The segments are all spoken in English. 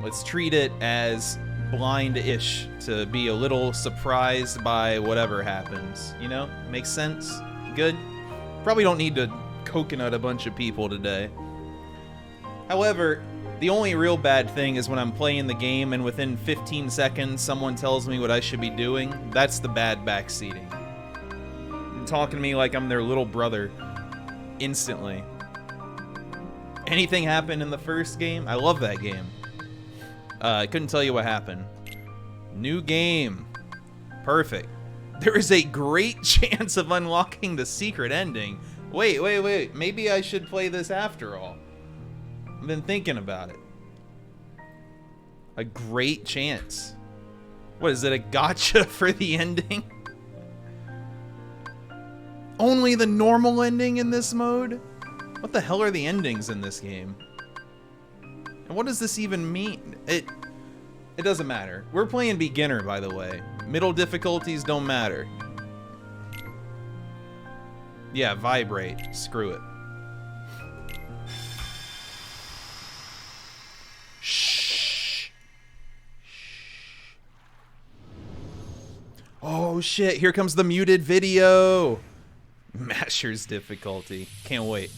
Let's treat it as blind-ish to be a little surprised by whatever happens. You know? Makes sense? Good? Probably don't need to coconut a bunch of people today. However, the only real bad thing is when I'm playing the game and within 15 seconds someone tells me what I should be doing. That's the bad backseating. Talking to me like I'm their little brother instantly. Anything happened in the first game? I love that game. I couldn't tell you what happened. New game. Perfect. There is a great chance of unlocking the secret ending. Wait. Maybe I should play this after all. I've been thinking about it. A great chance. What is it, a gotcha for the ending? Only the normal ending in this mode? What the hell are the endings in this game? And what does this even mean? It doesn't matter. We're playing beginner, by the way. Middle difficulties don't matter. Yeah, vibrate. Screw it. Shh. Oh shit, here comes the muted video. Masher's difficulty. Can't wait.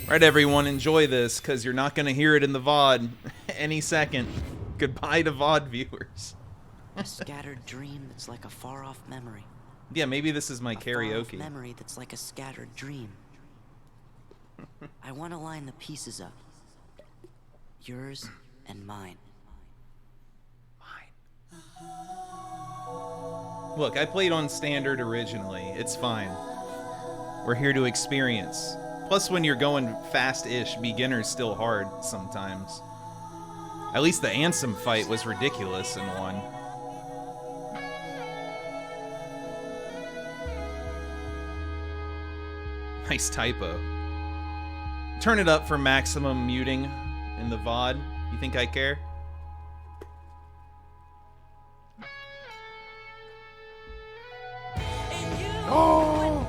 Right, everyone, enjoy this, because you're not going to hear it in the VOD any second. Goodbye to VOD viewers. A scattered dream that's like a far-off memory. Yeah, maybe this is my karaoke. A memory that's like a scattered dream. I want to line the pieces up. Yours and mine. Look, I played on standard originally. It's fine. We're here to experience. Plus, when you're going fast-ish, beginner's still hard sometimes. At least the Ansem fight was ridiculous in one. Nice typo. Turn it up for maximum muting in the VOD. You think I care? Oh!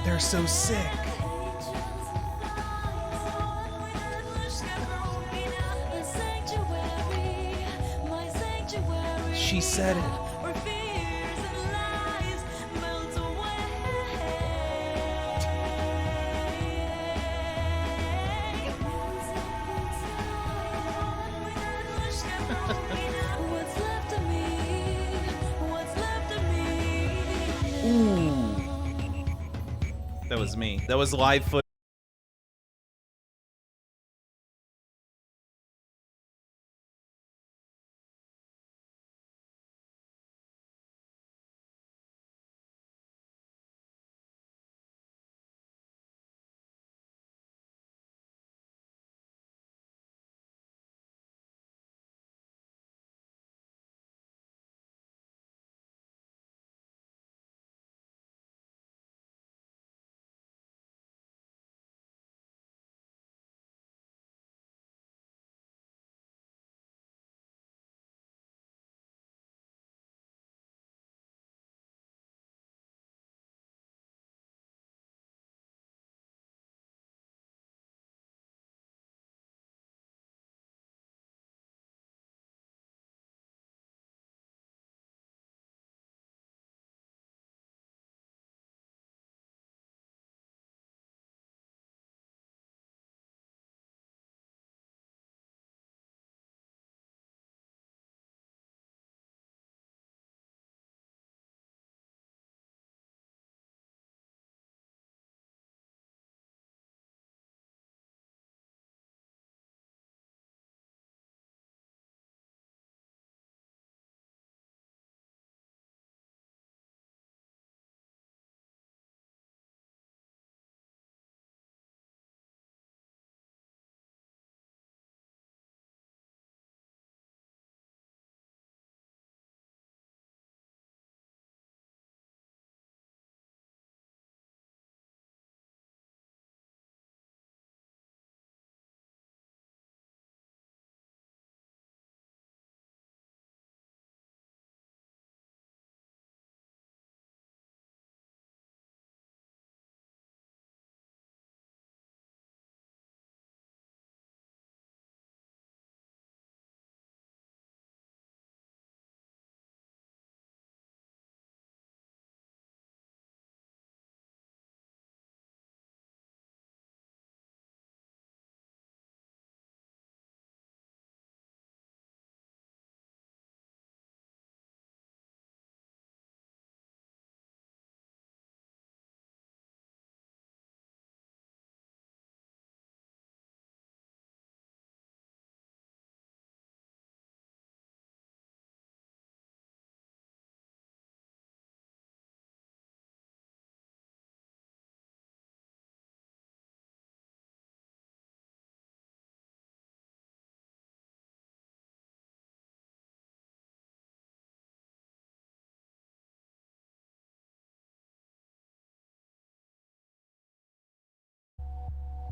They're so sick. She said it. Ooh. That was me. That was live footage.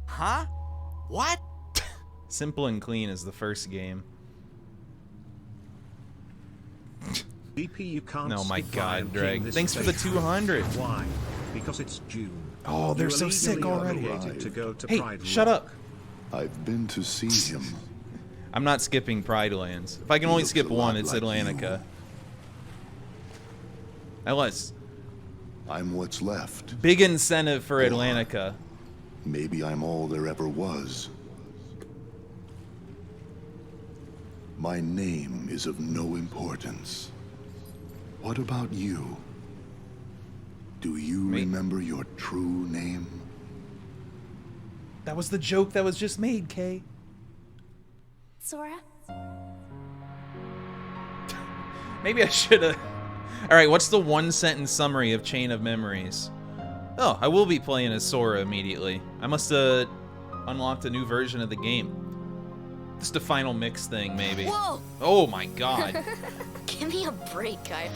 Huh? What? Simple and clean is the first game. BP, you can't Oh my skip by God, and Dreg. kill this Thanks for the station. 200. Why? Because it's June. Oh, they're You so are sick legally already. obligated to go to Hey, Pride shut Rock. up. I've been to see him. I'm not skipping Pride Lands. If I can He only looks skip a one, lot it's like Atlantica. Unless, I'm what's left. big incentive for Atlantica. Maybe I'm all there ever was. My name is of no importance. What about you? Do you Me? remember your true name? That was the joke that was just made, Kay. Sora? Maybe I should have. Alright, what's the one sentence summary of Chain of Memories? Oh, I will be playing as Sora immediately. I must have unlocked a new version of the game. Just a final mix thing, maybe. Whoa! Oh my God. Give me a break, guy.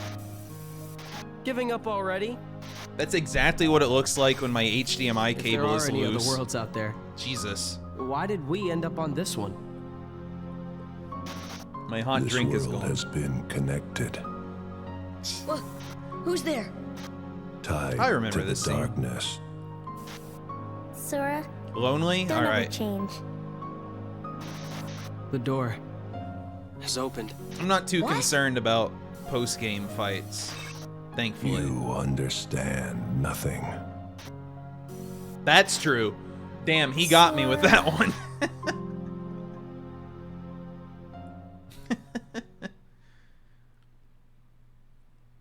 Giving up already? That's exactly what it looks like when my HDMI If there cable are is any loose. other worlds out there, Jesus. why did we end up on this one? My hot This drink is world gone. has been connected, Whoa, who's there? tied I remember to the this scene. darkness. Sora, Lonely? don't ever Alright. change. The door has opened. I'm not too What? concerned about post-game fights. Thankfully. You understand nothing. That's true. Damn, he got me with that one.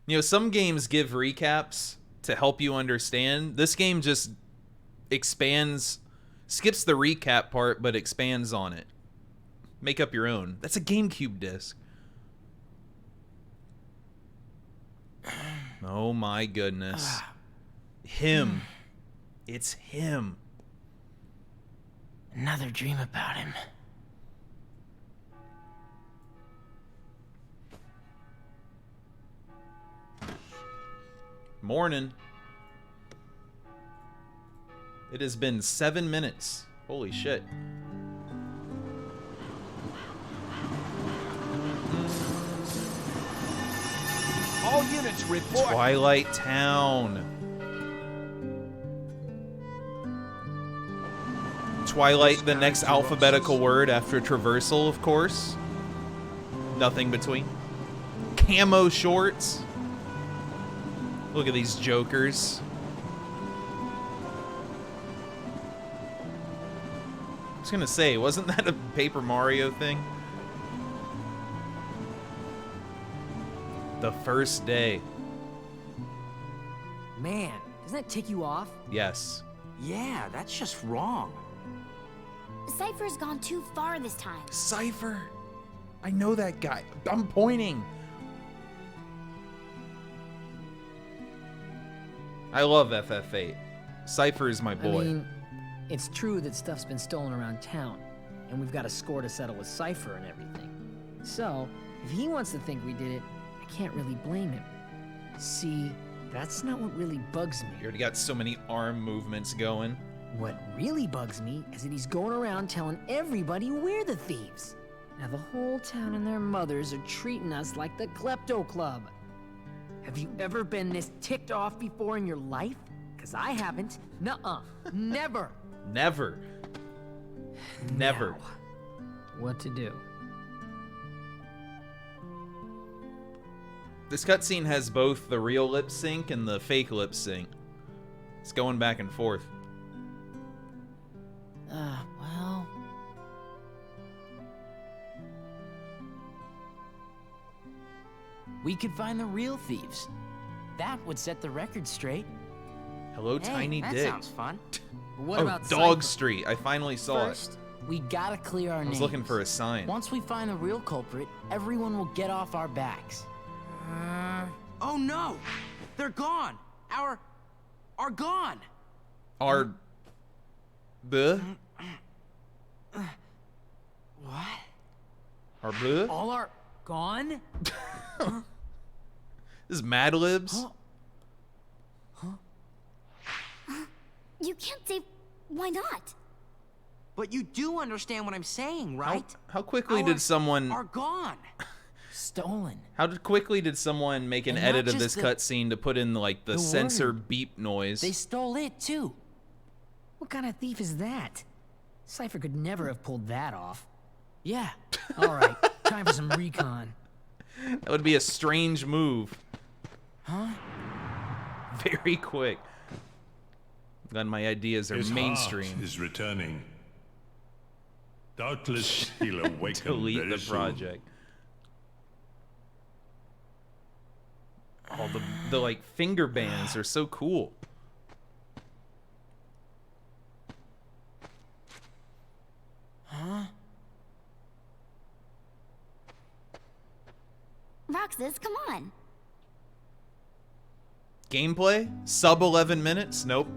You know, some games give recaps to help you understand. This game just expands, skips the recap part, but expands on it. Make up your own. That's a GameCube disc. Oh my goodness. Him. It's him. Another dream about him. Morning. It has been 7 minutes. Holy shit. All units report. Twilight Town. Twilight, the next alphabetical word after traversal, of course. Nothing between. Camo shorts. Look at these jokers. I was gonna say, wasn't that a Paper Mario thing? The first day. Man, doesn't that tick you off? Yes. Yeah, that's just wrong. Cypher's gone too far this time. Cypher. I know that guy. I'm pointing. I love FF8. Cypher is my boy. I mean, it's true that stuff's been stolen around town, and we've got a score to settle with Cypher and everything. So, if he wants to think we did it, I can't really blame him. See, that's not what really bugs me. You already got so many arm movements going. What really bugs me is that he's going around telling everybody we're the thieves. Now the whole town and their mothers are treating us like the Klepto Club. Have you ever been this ticked off before in your life? 'Cause I haven't. Nuh-uh. Never. Never. Never. Now, what to do? This cutscene has both the real lip sync and the fake lip sync. It's going back and forth. Well... We could find the real thieves. That would set the record straight. Hello, Hey, Tiny that Dig. sounds fun. But what Oh, about Dog Cypher? Street. I finally saw First, we gotta clear our it. I names. was looking for a sign. Once we find the real culprit, everyone will get off our backs. Oh no! They're gone! Our gone! Our... The? What? Our bleh? All are gone? This is Mad Libs? You can't say, why not? But you do understand what I'm saying, right? How quickly did someone... are gone. Stolen. How quickly did someone make an And not edit of just this cutscene to put in, like, the sensor word. beep noise? They stole it, too. What kind of thief is that? Cypher could never have pulled that off. Yeah. All right, time for some recon. That would be a strange move. Huh? Very quick. Glad my ideas are His mainstream. heart is returning. Doubtless he'll awaken Delete very the soon. project. Oh, the like finger bands are so cool. Huh? Roxas, come on. Gameplay? Sub 11 minutes? Nope.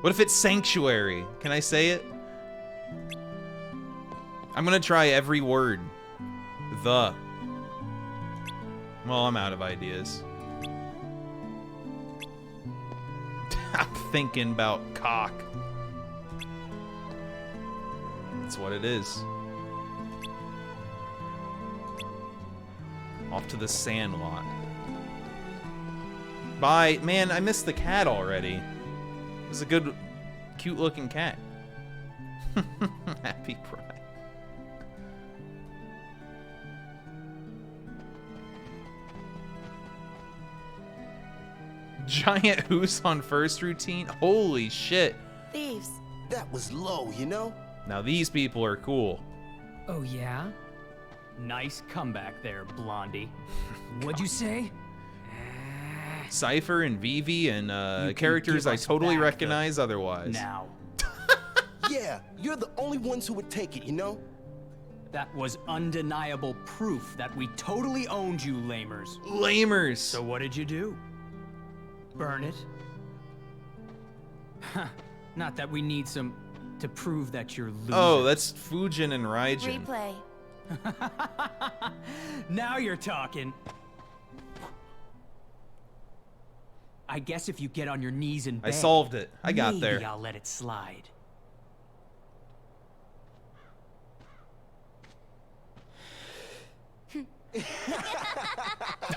What if it's Sanctuary? Can I say it? I'm gonna try every word. The. Well, I'm out of ideas. I'm thinking about cock. That's what it is. Off to the Sandlot. Bye. Man, I missed the cat already. It was a good, cute-looking cat. Happy Pride. Giant Who's on first routine? Holy shit. Thieves. That was low, you know? Now these people are cool. Oh, yeah? Nice comeback there, Blondie. What'd you say? Cypher and Vivi and characters I totally recognize otherwise. Now. Yeah, you're the only ones who would take it, you know? That was undeniable proof that we totally owned you, lamers. Lamers. So what did you do? Burn it? Huh. Not that we need some to prove that you're losing. Oh, that's Fujin and Raijin. Replay. Now you're talking. I guess if you get on your knees and I beg, solved it. I got maybe there. I'll let it slide.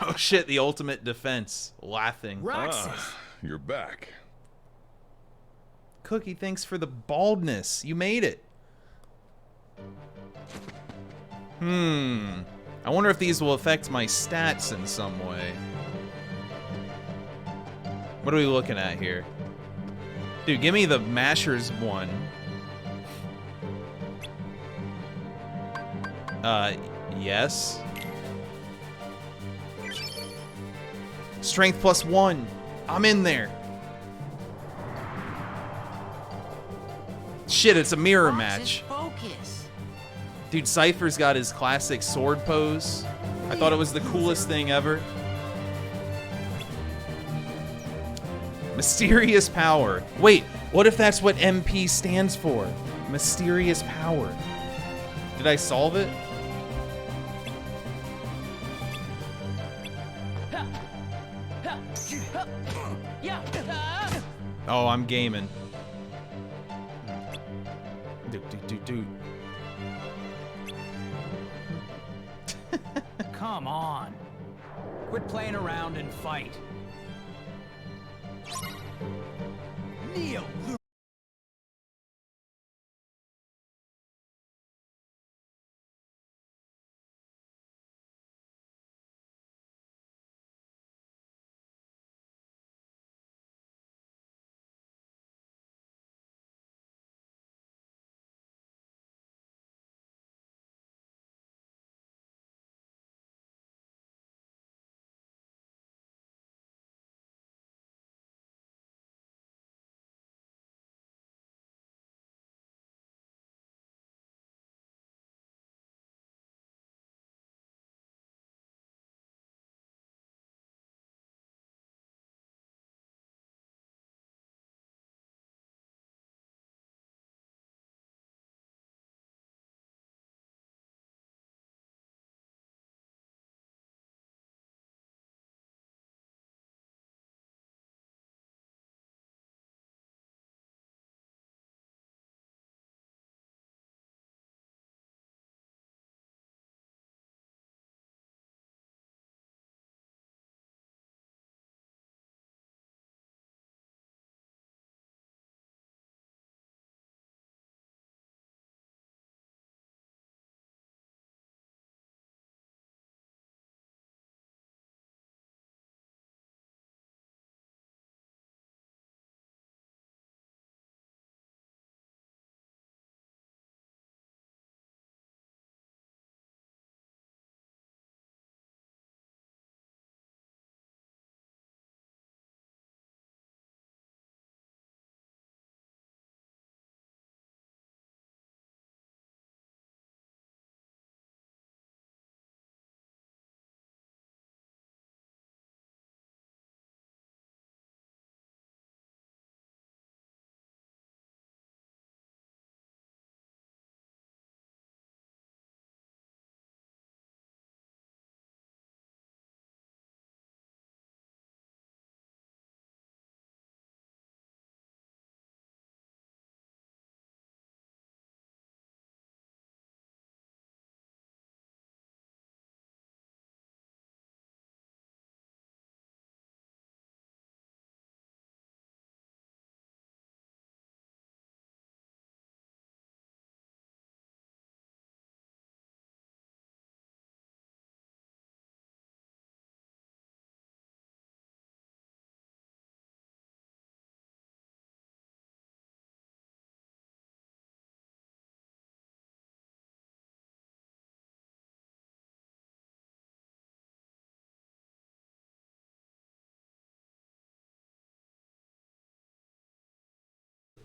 Oh shit, the ultimate defense. Laughing. Roxas! You're back. Cookie, thanks for the baldness. You made it. I wonder if these will affect my stats in some way. What are we looking at here? Dude, give me the Mashers one. Yes. Strength +1. I'm in there. Shit, it's a mirror match. Focus. Dude, Cypher's got his classic sword pose. I thought it was the coolest thing ever. Mysterious power. Wait, what if that's what MP stands for? Mysterious power. Did I solve it? Oh, I'm gaming. Dude. Come on. Quit playing around and fight. Kneel,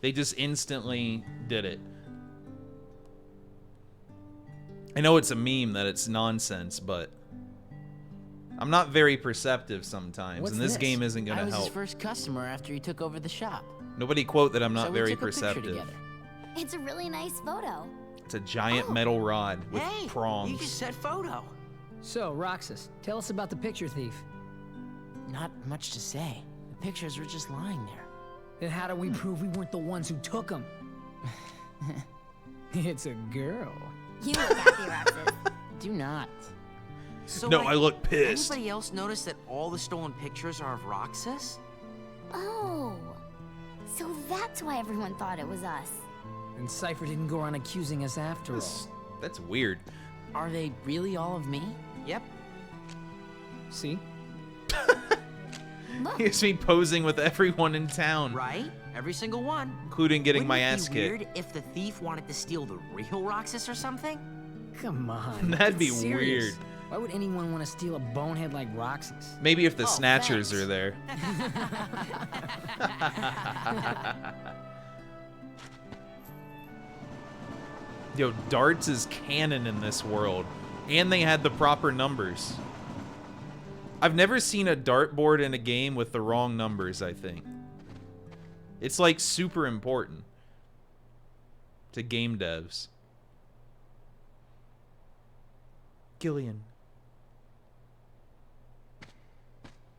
They just instantly did it. I know it's a meme that it's nonsense, but I'm not very perceptive sometimes, What's and this game isn't I gonna was his help. first customer after he took over the shop. Nobody quote that I'm not So we very took a picture perceptive. together. It's a really nice photo. It's a giant metal rod with Hey, prongs. you just said photo. So, Roxas, tell us about the picture thief. Not much to say. The pictures were just lying there. Then how do we prove we weren't the ones who took them? It's a girl. You look happy, Roxas. Do not. So, No, like, I look pissed. Anybody else notice that all the stolen pictures are of Roxas? Oh. So that's why everyone thought it was us. And Cypher didn't go around accusing us after all. That's weird. Are they really all of me? Yep. See? Look, Here's me posing with everyone in town, Right? Every single one. including getting Wouldn't my it ass be kicked. weird if the thief wanted to steal the real Roxas or something? Come on. That'd be it's serious. weird. Why would anyone want to steal a bonehead like Roxas? Maybe if the Oh, snatchers thanks. are there. Yo, darts is canon in this world, and they had the proper numbers. I've never seen a dartboard in a game with the wrong numbers, I think. It's like super important to game devs. Gillian.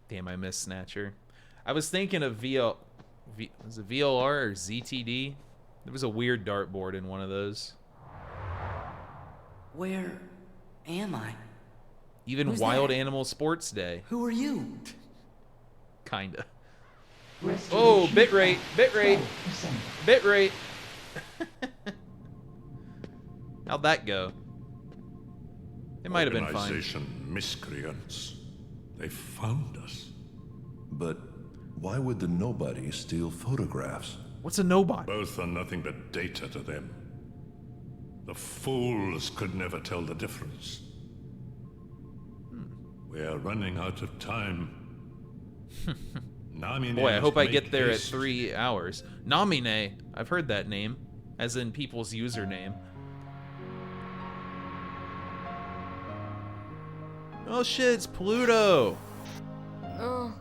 Damn, I missed Snatcher. I was thinking of was it VLR or ZTD? There was a weird dartboard in one of those. Where am I? Even Who's Wild there? Animal Sports Day. Who are you? Kinda. Oh, bitrate, bitrate, bitrate. How'd that go? It might have been fine. Organization miscreants. They found us. But why would the nobody steal photographs? What's a nobody? Both are nothing but data to them. The fools could never tell the difference. We are running out of time. Namine Boy, I must hope I make get there haste. at 3 hours. Namine, I've heard that name, as in people's username. Oh shit, it's Pluto! Oh.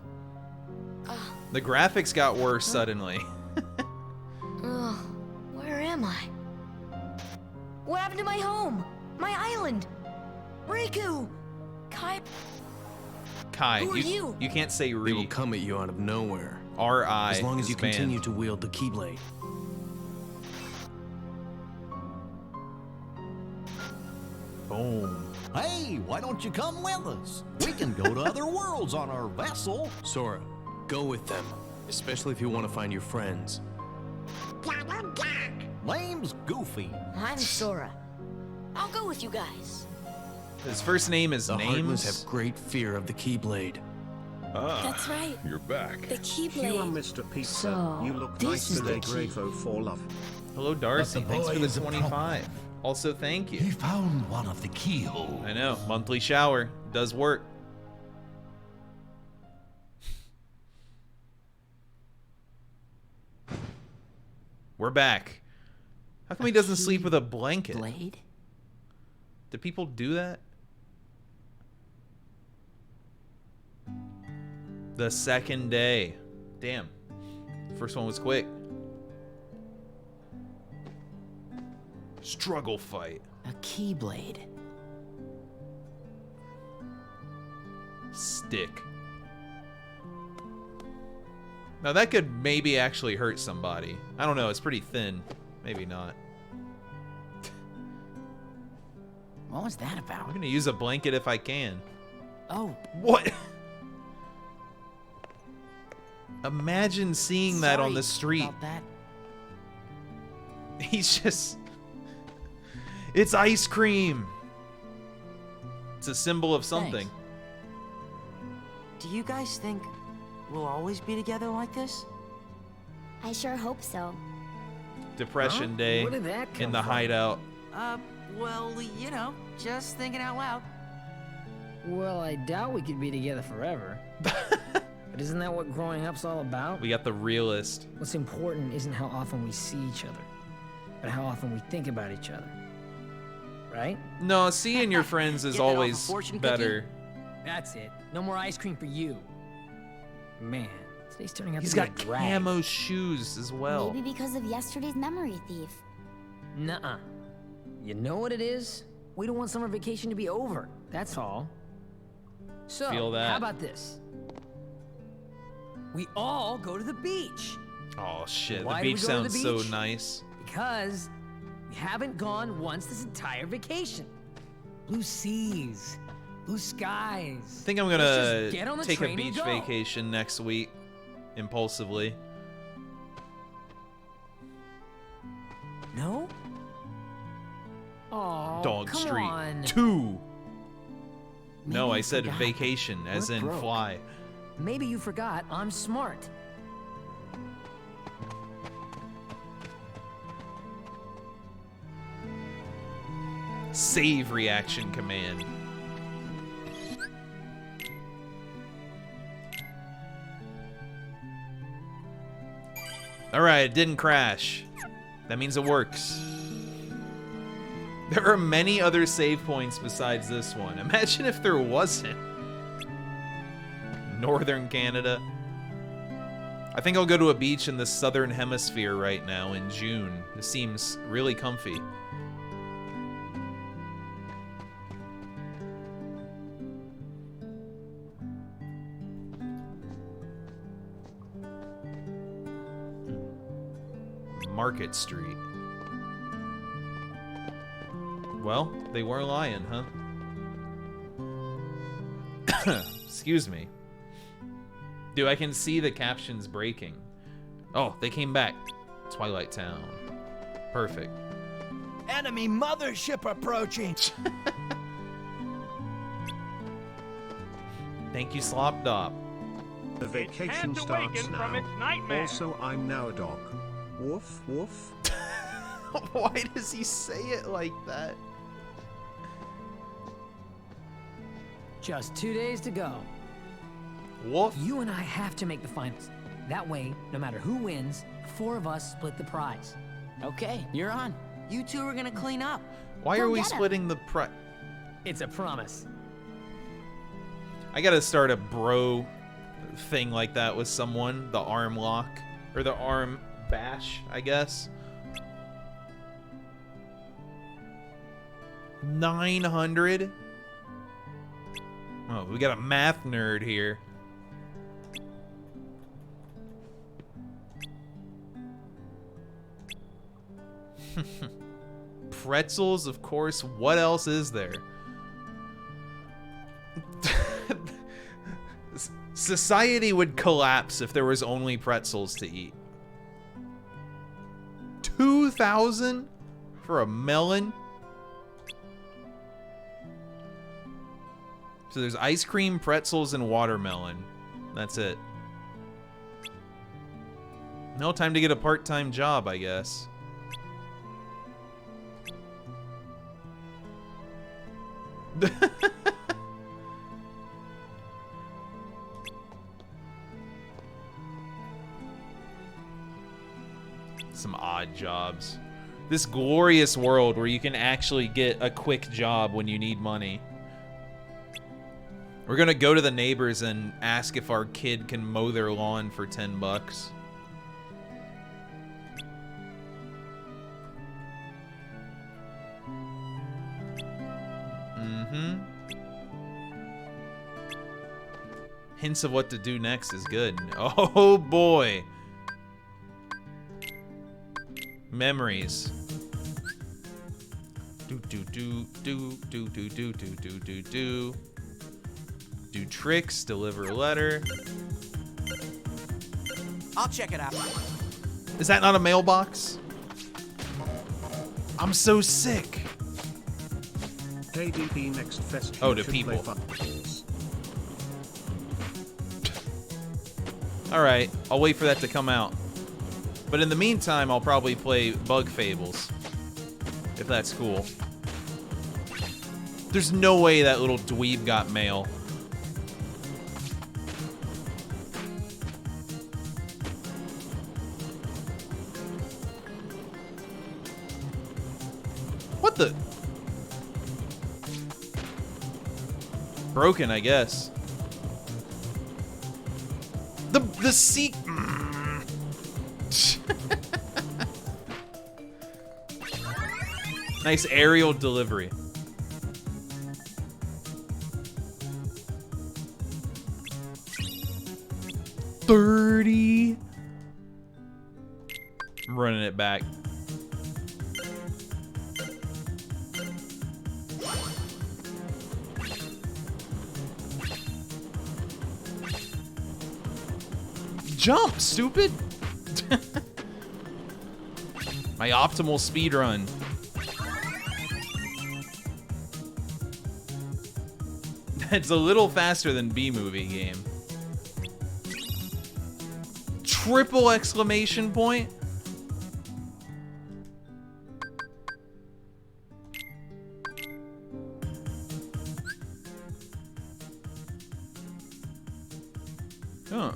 The graphics got worse suddenly. Oh. Where am I? What happened to my home? My island? Riku! Kai. Kai, Who are you? you can't say They will Re. come at you out of nowhere. R-I As long as is you continue banned. to wield the Keyblade. Boom. Hey, why don't you come with us? We can go to other worlds on our vessel. Sora, go with them. Especially if you want to find your friends. Name's Goofy. I'm Sora. I'll go with you guys. His first name is The Heartless Names. have great fear of the Keyblade. That's right. You're back. The You are Keyblade. Mr. Pizza. So, you look this nice is today, the key. grateful for love. Hello, Darcy. But the Thanks for boy the is a 25. Also, thank He you. found one of the keyholes. I know. Monthly shower does work. We're back. How come he doesn't sleep with a blanket? Blade? Do people do that? The second day. Damn. First one was quick. Struggle fight. A Keyblade. Stick. Now that could maybe actually hurt somebody. I don't know, it's pretty thin. Maybe not. What was that I'm about? gonna use a blanket if I can. Oh, What? Imagine seeing that on the sorry street. about that. He's just... It's ice cream! It's a symbol of something. Thanks. Do you guys think we'll always be together like this? I sure hope so. Depression Huh? Day Where did that come in the from? hideout. Well, you know, just thinking out loud. Well, I doubt we could be together forever. But isn't that what growing up's all about? We got the realist. What's important isn't how often we see each other, but how often we think about each other. Right? No, seeing your friends is Get that off a always fortune better. That's it. No more ice cream for you. Man, today's turning out He's to be got a drag. camo shoes as well. Maybe because of yesterday's memory thief. Nuh-uh. You know what it is? We don't want summer vacation to be over. That's all. So, Feel that. how about this? We all go to the beach. Oh shit, Why the do we beach go to the sounds so beach? nice. Because we haven't gone once this entire vacation. Blue seas, blue skies. I think I'm Let's gonna just get on the take a train and beach go. vacation next week, impulsively. No? Oh, Dog come Street on. 2. No, Maybe I you said forgot. vacation, as We're in broke. fly. Maybe you forgot I'm smart. Save reaction command. Alright, it didn't crash. That means it works. There are many other save points besides this one. Imagine if there wasn't. Northern Canada. I think I'll go to a beach in the southern hemisphere right now in June. This seems really comfy. Market Street. Well, they were lying, huh? Excuse me. Dude, I can see the captions breaking. Oh, they came back. Twilight Town. Perfect. Enemy mothership approaching. Thank you, Slop Dop. The vacation starts now. Also, I'm now a dog. Woof, woof. Why does he say it like that? Just 2 days to go. Woof. You and I have to make the finals. That way, no matter who wins, 4 of us split the prize. Okay, you're on. You two are gonna clean up. Why Go are we get 'em. splitting the It's a promise. I gotta start a bro thing like that with someone. The arm lock. Or the arm bash, I guess. 900? Oh, we got a math nerd here. Pretzels, of course. What else is there? Society would collapse if there was only pretzels to eat. 2,000 for a melon? So there's ice cream, pretzels, and watermelon. That's it. No time to get a part-time job, I guess. Some odd jobs. This glorious world where you can actually get a quick job when you need money. We're gonna go to the neighbors and ask if our kid can mow their lawn for 10 bucks. Mm-hmm. Hints of what to do next is good. Oh boy. Memories. Do. Do tricks, deliver a letter. I'll check it out. Is that not a mailbox? I'm so sick. KDP next fest. Oh, to should people. play fun. Alright, I'll wait for that to come out. But in the meantime, I'll probably play Bug Fables. If that's cool. There's no way that little dweeb got mail. What the? Broken, I guess. The seat. Nice aerial delivery. $30. I'm running it back. Jump, stupid! My optimal speed run. It's a little faster than B-movie game. Triple exclamation point? Huh.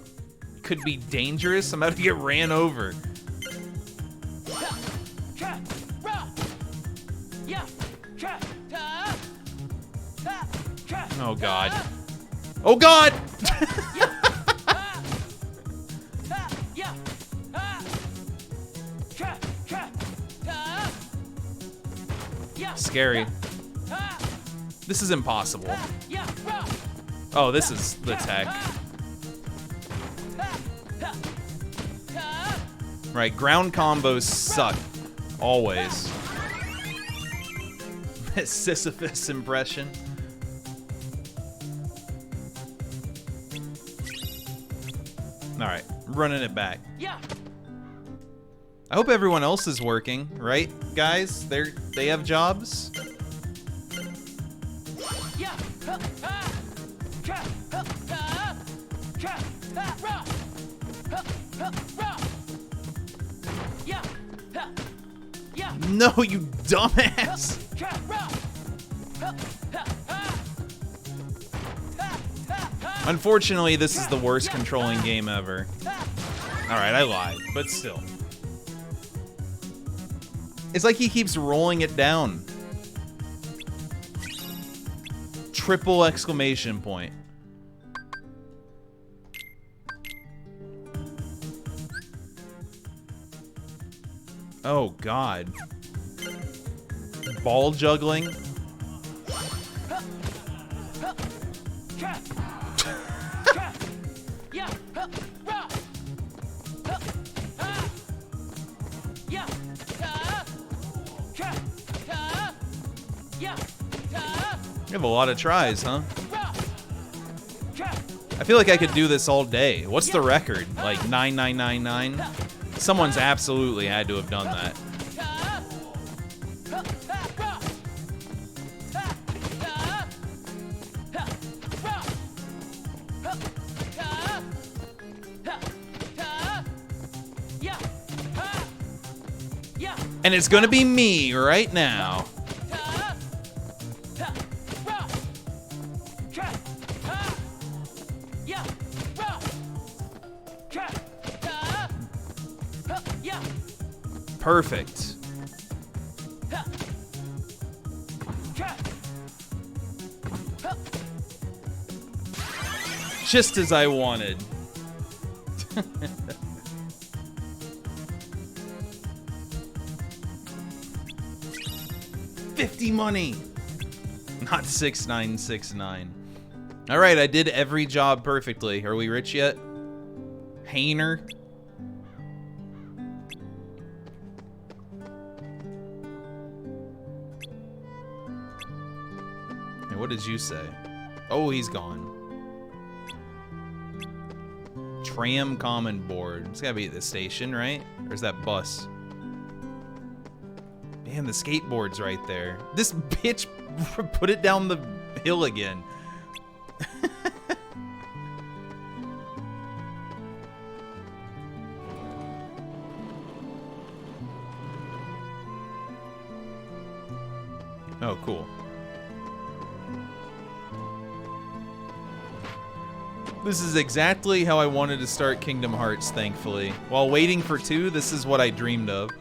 Could be dangerous. I'm about to get ran over. Oh God. Oh God! Scary. This is impossible. Oh, this is the tech. Right, ground combos suck. Always. Sisyphus impression. Alright, running it back. I hope everyone else is working, right, guys? They have jobs? No, you dumbass! Unfortunately, this is the worst controlling game ever. Alright, I lied, but still. It's like he keeps rolling it down. Triple exclamation point. Oh, God. Ball juggling. You have a lot of tries, huh? I feel like I could do this all day. What's the record? Like 9999? Someone's absolutely had to have done that. And it's gonna be me right now. Perfect. Just as I wanted. $50 money. Not 6969. All right, I did every job perfectly. Are we rich yet? Hainer. Hey, what did you say? Oh, he's gone. Tram common board. It's gotta be at the station, right? Or is that bus? Man, the skateboard's right there. This bitch put it down the hill again. Oh, cool. This is exactly how I wanted to start Kingdom Hearts, thankfully. While waiting for 2, this is what I dreamed of.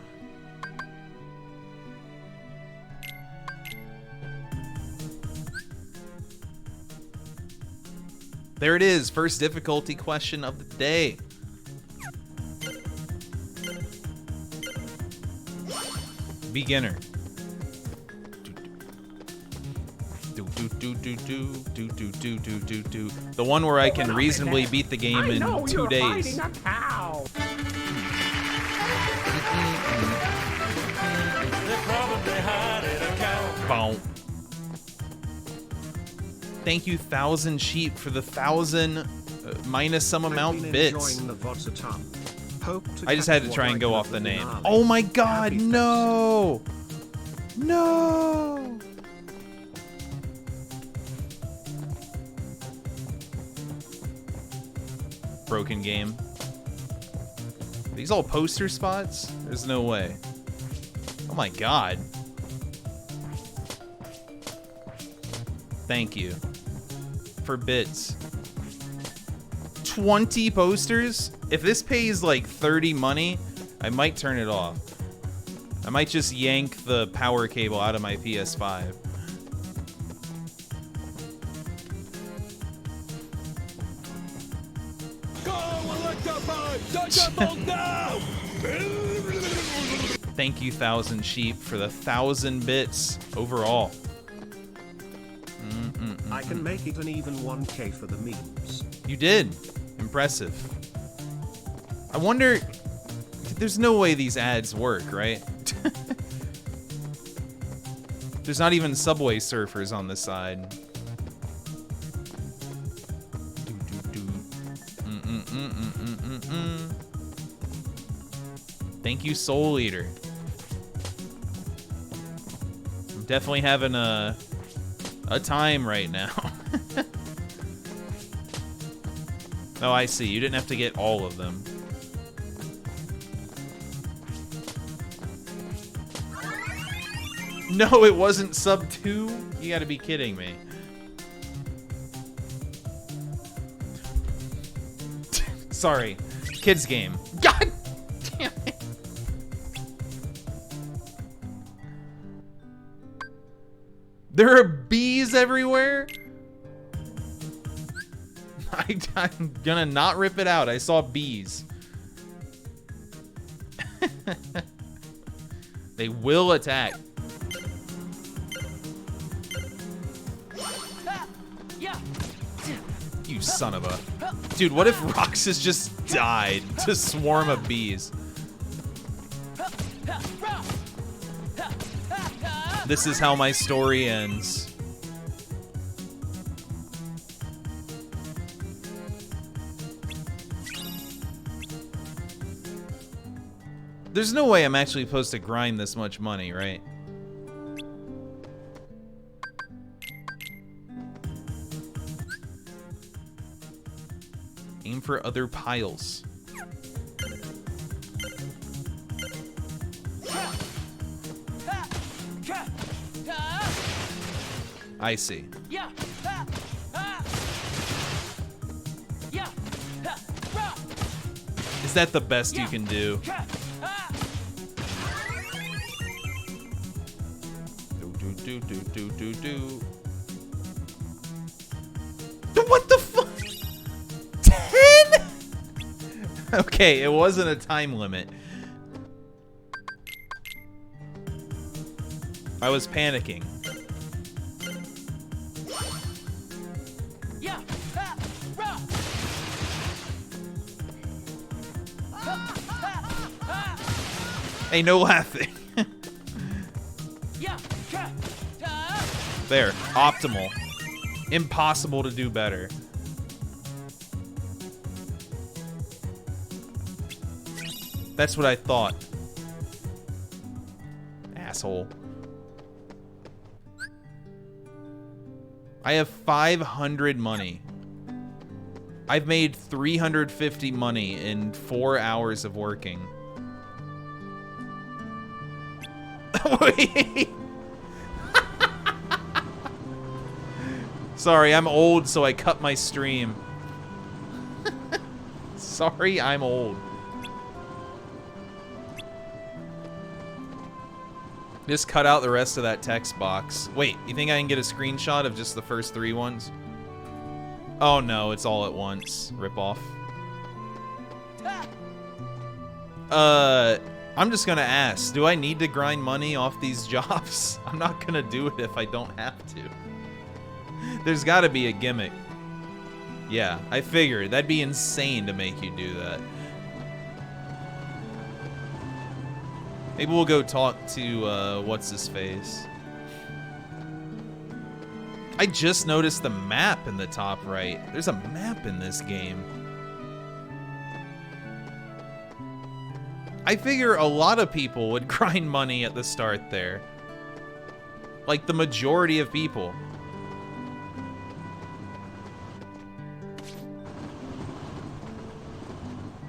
There it is. First difficulty question of the day. Beginner. The one where I can reasonably beat the game in 2 days. Boom. Thank you, 1,000 sheep, for the 1,000 minus some amount bits. I just had to try and go off the name. Oh my god, no! No! Broken game. Are these all poster spots? There's no way. Oh my god. Thank you for bits. 20 posters? If this pays like 30 money, I might turn it off. I might just yank the power cable out of my PS5. Thank you, 1,000 sheep, for the 1,000 bits overall. I can make it an even 1K for the memes. You did. Impressive. I wonder... There's no way these ads work, right? There's not even Subway Surfers on the side. Thank you, Soul Eater. I'm definitely having a time right now. Oh, I see. You didn't have to get all of them. No, it wasn't sub 2? You gotta be kidding me. Sorry. Kids game. God damn it. There are bees everywhere? I'm gonna not rip it out. I saw bees. They will attack. You son of a... Dude, what if Roxas just died to swarm of bees? This is how my story ends. There's no way I'm actually supposed to grind this much money, right? Aim for other piles. I see. Is that the best you can do? What the fuck? 10? Okay, it wasn't a time limit. I was panicking. Hey, no laughing. There, optimal. Impossible to do better. That's what I thought. Asshole. I have 500 money. I've made 350 money in 4 hours of working. Wait. Sorry, I'm old, so I cut my stream. Sorry, I'm old. Just cut out the rest of that text box. Wait, you think I can get a screenshot of just the first 3 ones? Oh no, it's all at once. Rip off. I'm just gonna ask, do I need to grind money off these jobs? I'm not gonna do it if I don't have to. There's gotta be a gimmick. Yeah, I figured. That'd be insane to make you do that. Maybe we'll go talk to, what's-his-face. I just noticed the map in the top right. There's a map in this game. I figure a lot of people would grind money at the start there. Like the majority of people.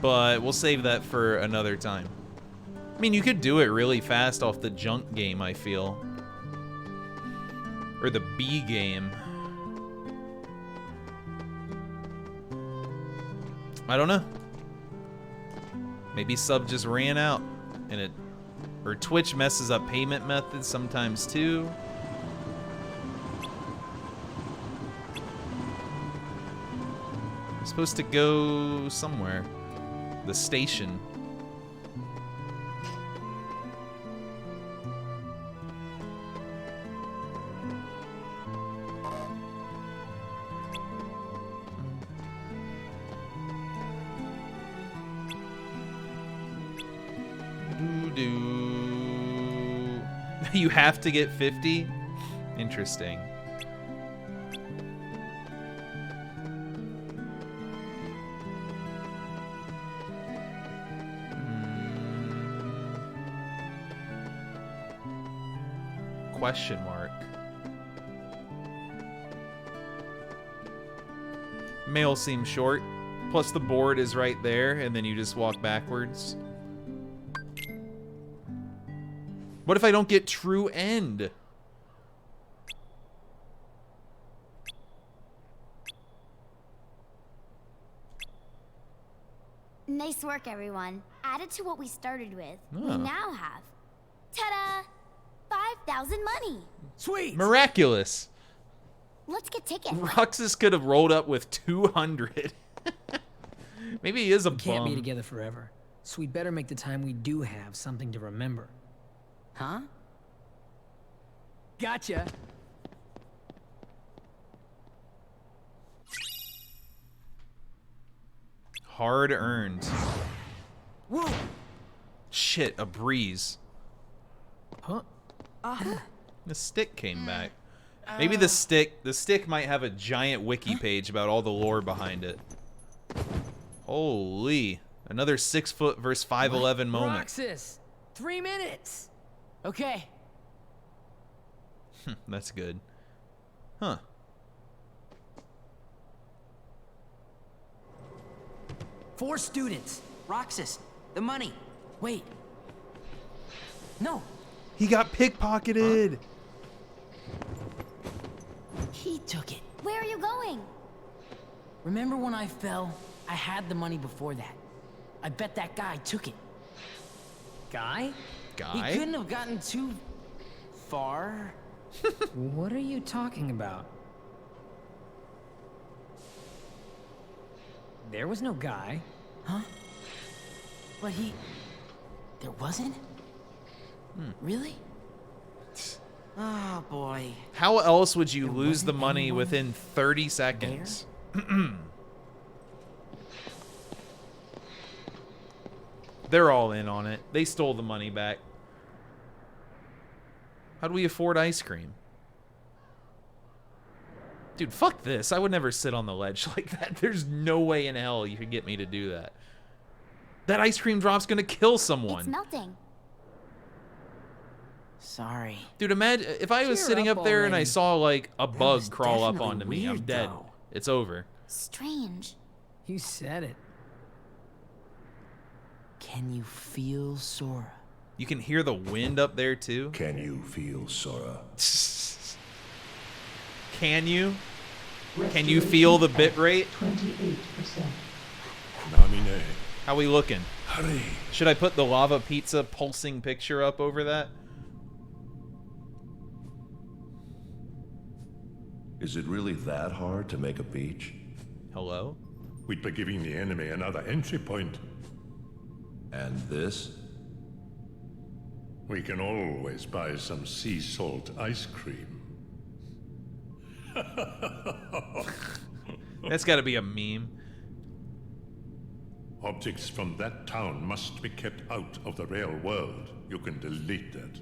But we'll save that for another time. I mean, you could do it really fast off the junk game, I feel. Or the B game. I don't know. Maybe sub just ran out and it, or Twitch messes up payment methods sometimes too. I'm supposed to go somewhere. The station. You have to get 50? Interesting. Question mark. Mail seems short. Plus the board is right there, and then you just walk backwards. What if I don't get true end? Nice work, everyone. Added to what we started with, we Oh. now have, ta-da, 5,000 money. Sweet. Miraculous. Let's get tickets. Roxas could have rolled up with 200. Maybe he is a bum. Can't be together forever, so we'd better make the time we do have something to remember. Huh? Gotcha. Hard earned. Whoa. Shit, a breeze. Huh? The stick came back. Maybe the stick might have a giant wiki page about all the lore behind it. Holy. Another 6 foot versus 5'11" moment. Roxas, 3 minutes. Okay. That's good. Huh. Four students. Roxas, the money. Wait. No. He got pickpocketed. He took it. Where are you going? Remember when I fell? I had the money before that. I bet that guy took it. Guy? Guy? He couldn't have gotten too far. What are you talking about? There was no guy. Huh? But he... There wasn't? Really? Oh, boy. How else would you lose the money within 30 seconds? They're all in on it. They stole the money back. How do we afford ice cream? Dude, fuck this. I would never sit on the ledge like that. There's no way in hell you could get me to do that. That ice cream drop's gonna kill someone. It's melting. Sorry. Dude, imagine if I was sitting up there and I saw like a bug was crawl up definitely onto me. I'm weird, dead. though. It's over. Strange. You said it. Can you feel Sora? You can hear the wind up there too. Can you feel Sora? Can you? Can you feel the bit rate? 28%. Namine. How we looking? Hurry. Should I put the lava pizza pulsing picture up over that? Is it really that hard to make a beach? Hello? We'd be giving the enemy another entry point. And this? We can always buy some sea salt ice cream. That's gotta be a meme. Objects from that town must be kept out of the real world. You can delete that.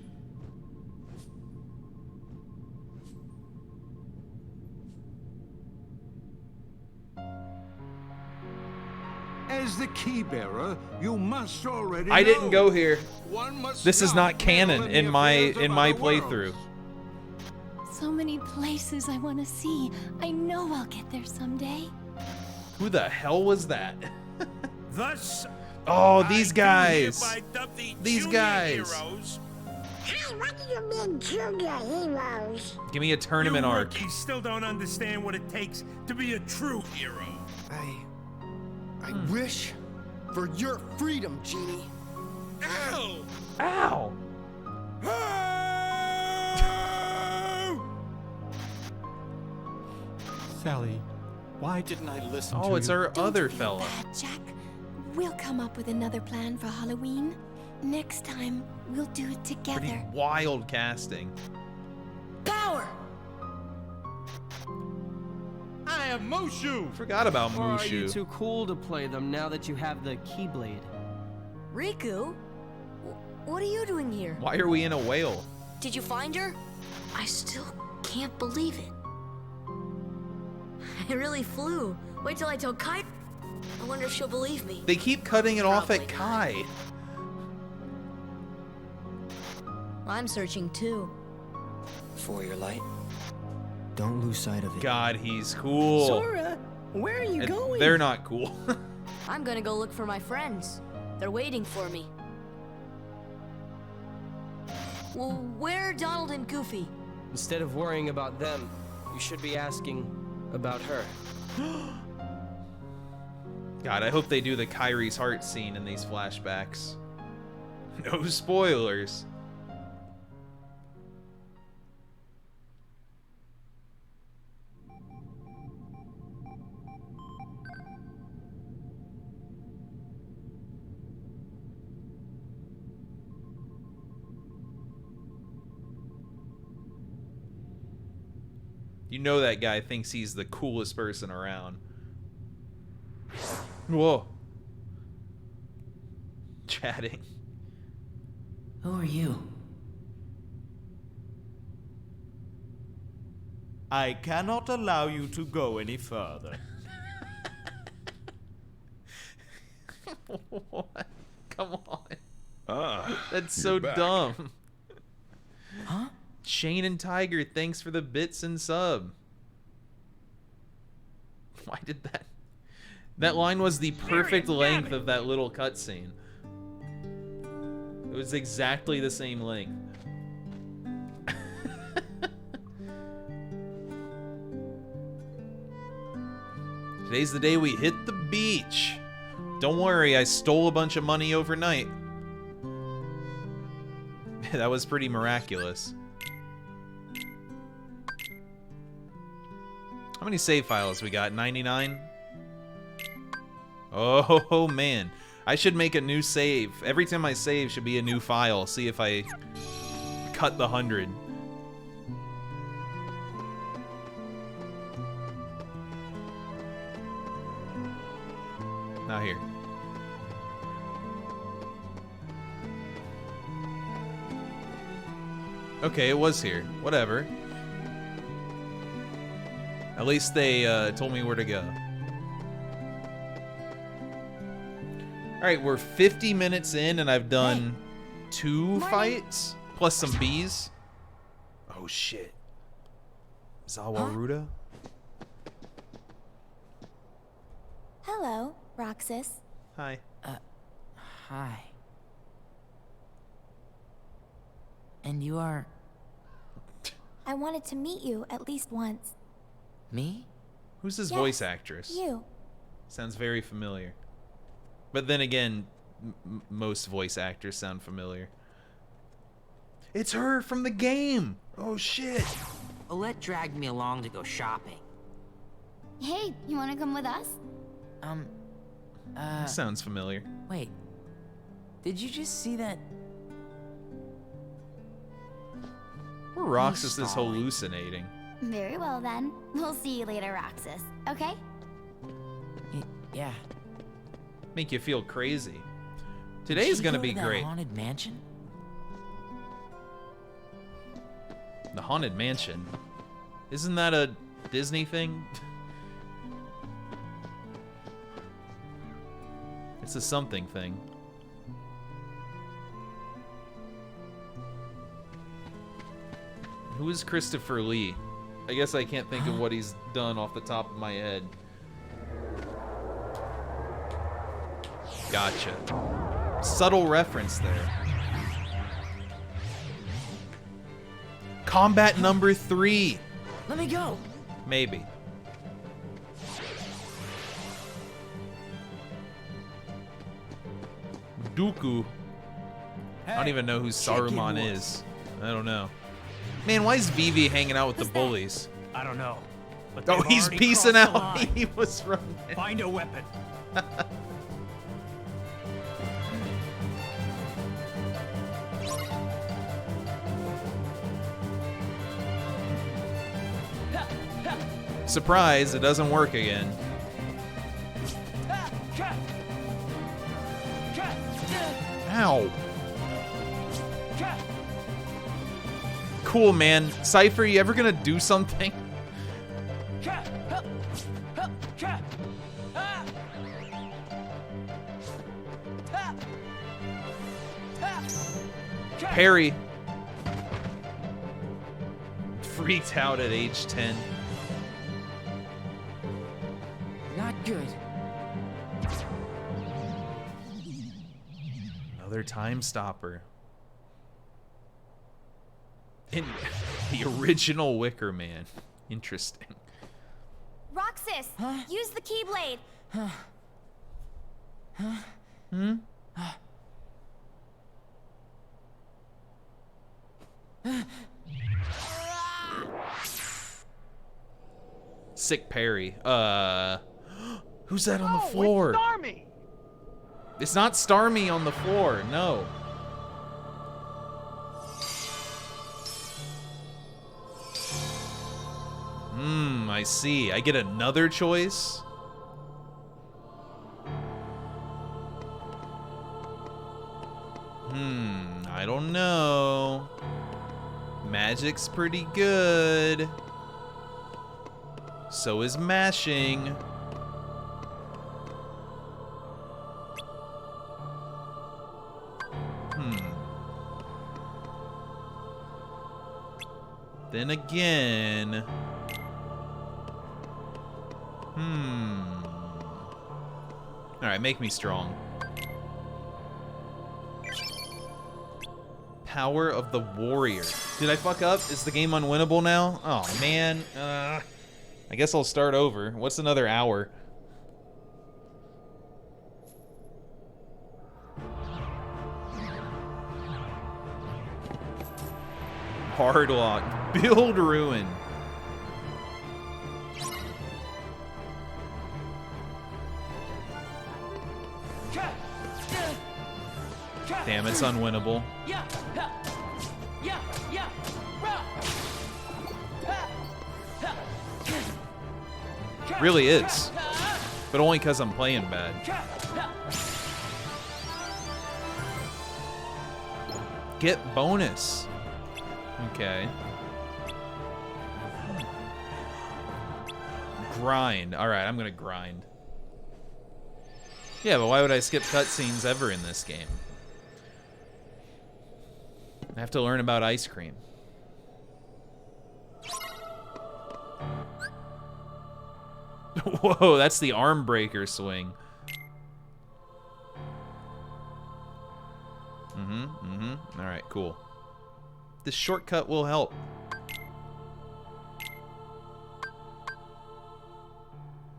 As the key bearer, you must already I didn't know. go here. One must This is not canon meddle in the my affairs of other playthrough. worlds. So many places I want to see. I know I'll get there someday. Who the hell was that? Thus, Oh, these guys. I hereby dub the These junior guys. heroes. Hey, what do you mean, junior heroes? Give me a tournament You arc. rookies still don't understand what it takes to be a true hero. I wish for your freedom, Genie. Ow! Ow! Sally, why didn't I listen to you? Oh, it's our Don't other feel fella. bad, Jack. We'll come up with another plan for Halloween. Next time, we'll do it together. Pretty wild casting. Power! I am Mushu! Forgot about Or are you Mushu. too cool to play them now that you have the Keyblade? Riku? What are you doing here? Why are we in a whale? Did you find her? I still can't believe it. I really flew. Wait till I tell Kai. I wonder if she'll believe me. They keep cutting it off at Probably Kai. I'm searching too. For your light. Don't lose sight of it. God, he's cool. Sora, where are you And going? they're not cool. I'm gonna go look for my friends. They're waiting for me. Well, where are Donald and Goofy? Instead of worrying about them, you should be asking about her. God, I hope they do the Kyrie's heart scene in these flashbacks. No spoilers. You know that guy thinks he's the coolest person around. Whoa. Chatting. Who are you? I cannot allow you to go any further. What? Come on. Ah, That's you're so back. dumb. Huh? Shane and Tiger, thanks for the bits and sub. Why did that? That line was the perfect length of that little cutscene. It was exactly the same length. Today's the day we hit the beach. Don't worry, I stole a bunch of money overnight. That was pretty miraculous. How many save files we got? 99? Oh man. I should make a new save. Every time I save should be a new file. See if I cut the 100. Not here. Okay, it was here. Whatever. At least they told me where to go. Alright, we're 50 minutes in and I've done 2 fights plus some bees. Oh shit. Zawaruda? Hello, Roxas. Hi. Hi. And you are... I wanted to meet you at least once. Me? Who's this Yes, voice actress? You. Sounds very familiar. But then again, most voice actors sound familiar. It's her from the game! Oh shit! Olette dragged me along to go shopping. Hey, you wanna come with us? Sounds familiar. Wait. Did you just see that? Or Roxas is hallucinating. Very well then. We'll see you later, Roxas. Okay? Yeah. Make you feel crazy. Today's gonna be that great. Haunted mansion? The Haunted Mansion. Isn't that a Disney thing? It's a something thing. Who is Christopher Lee? I guess I can't think of what he's done off the top of my head. Gotcha. Subtle reference there. Combat number 3. Let me go. Maybe. Dooku. I don't even know who Saruman is. I don't know. Man, why is Vivi hanging out with the bullies? I don't know. But Oh, they've he's already piecing crossed the out. line. He was running. Find a weapon. Surprise, it doesn't work again. Ow. Cool, man. Cypher, you ever gonna do something? Parry. Freaked out at age 10. Not good. Another time stopper. In the original Wicker Man. Interesting. Roxas, use the Keyblade. Hmm? Sick parry. Who's that on the floor? It's Starmie! It's not Starmie on the floor, no. I see. I get another choice? I don't know. Magic's pretty good. So is mashing. Then again. Alright, make me strong. Power of the Warrior. Did I fuck up? Is the game unwinnable now? Oh, man. I guess I'll start over. What's another hour? Hardlock. Build ruin. Damn, it's unwinnable. Really is. But only because I'm playing bad. Get bonus. Okay. Grind. Alright, I'm gonna grind. Yeah, but why would I skip cutscenes ever in this game? I have to learn about ice cream. Whoa, that's the arm breaker swing. Alright, cool. This shortcut will help.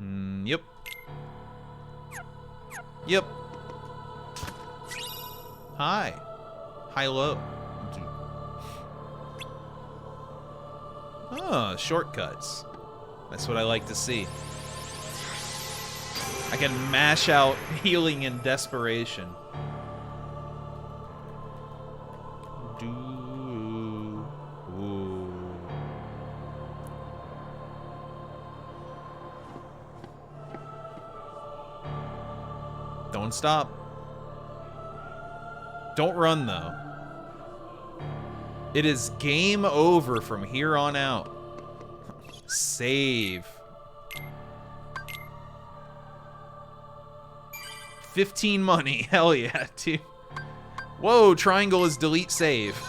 Yep. Yep. Hi. High-low. Oh, shortcuts. That's what I like to see. I can mash out healing in desperation. Don't stop. Don't run, though. It is game over from here on out. Save. 15 money. Hell yeah, dude. Whoa, triangle is delete save.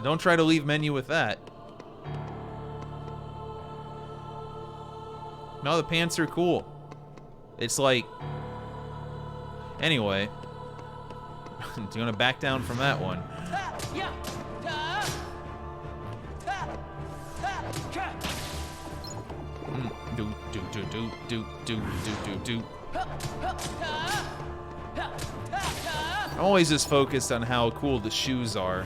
Don't try to leave menu with that. No, the pants are cool. It's like... Anyway. Do you want to back down from that one? I'm always just focused on how cool the shoes are.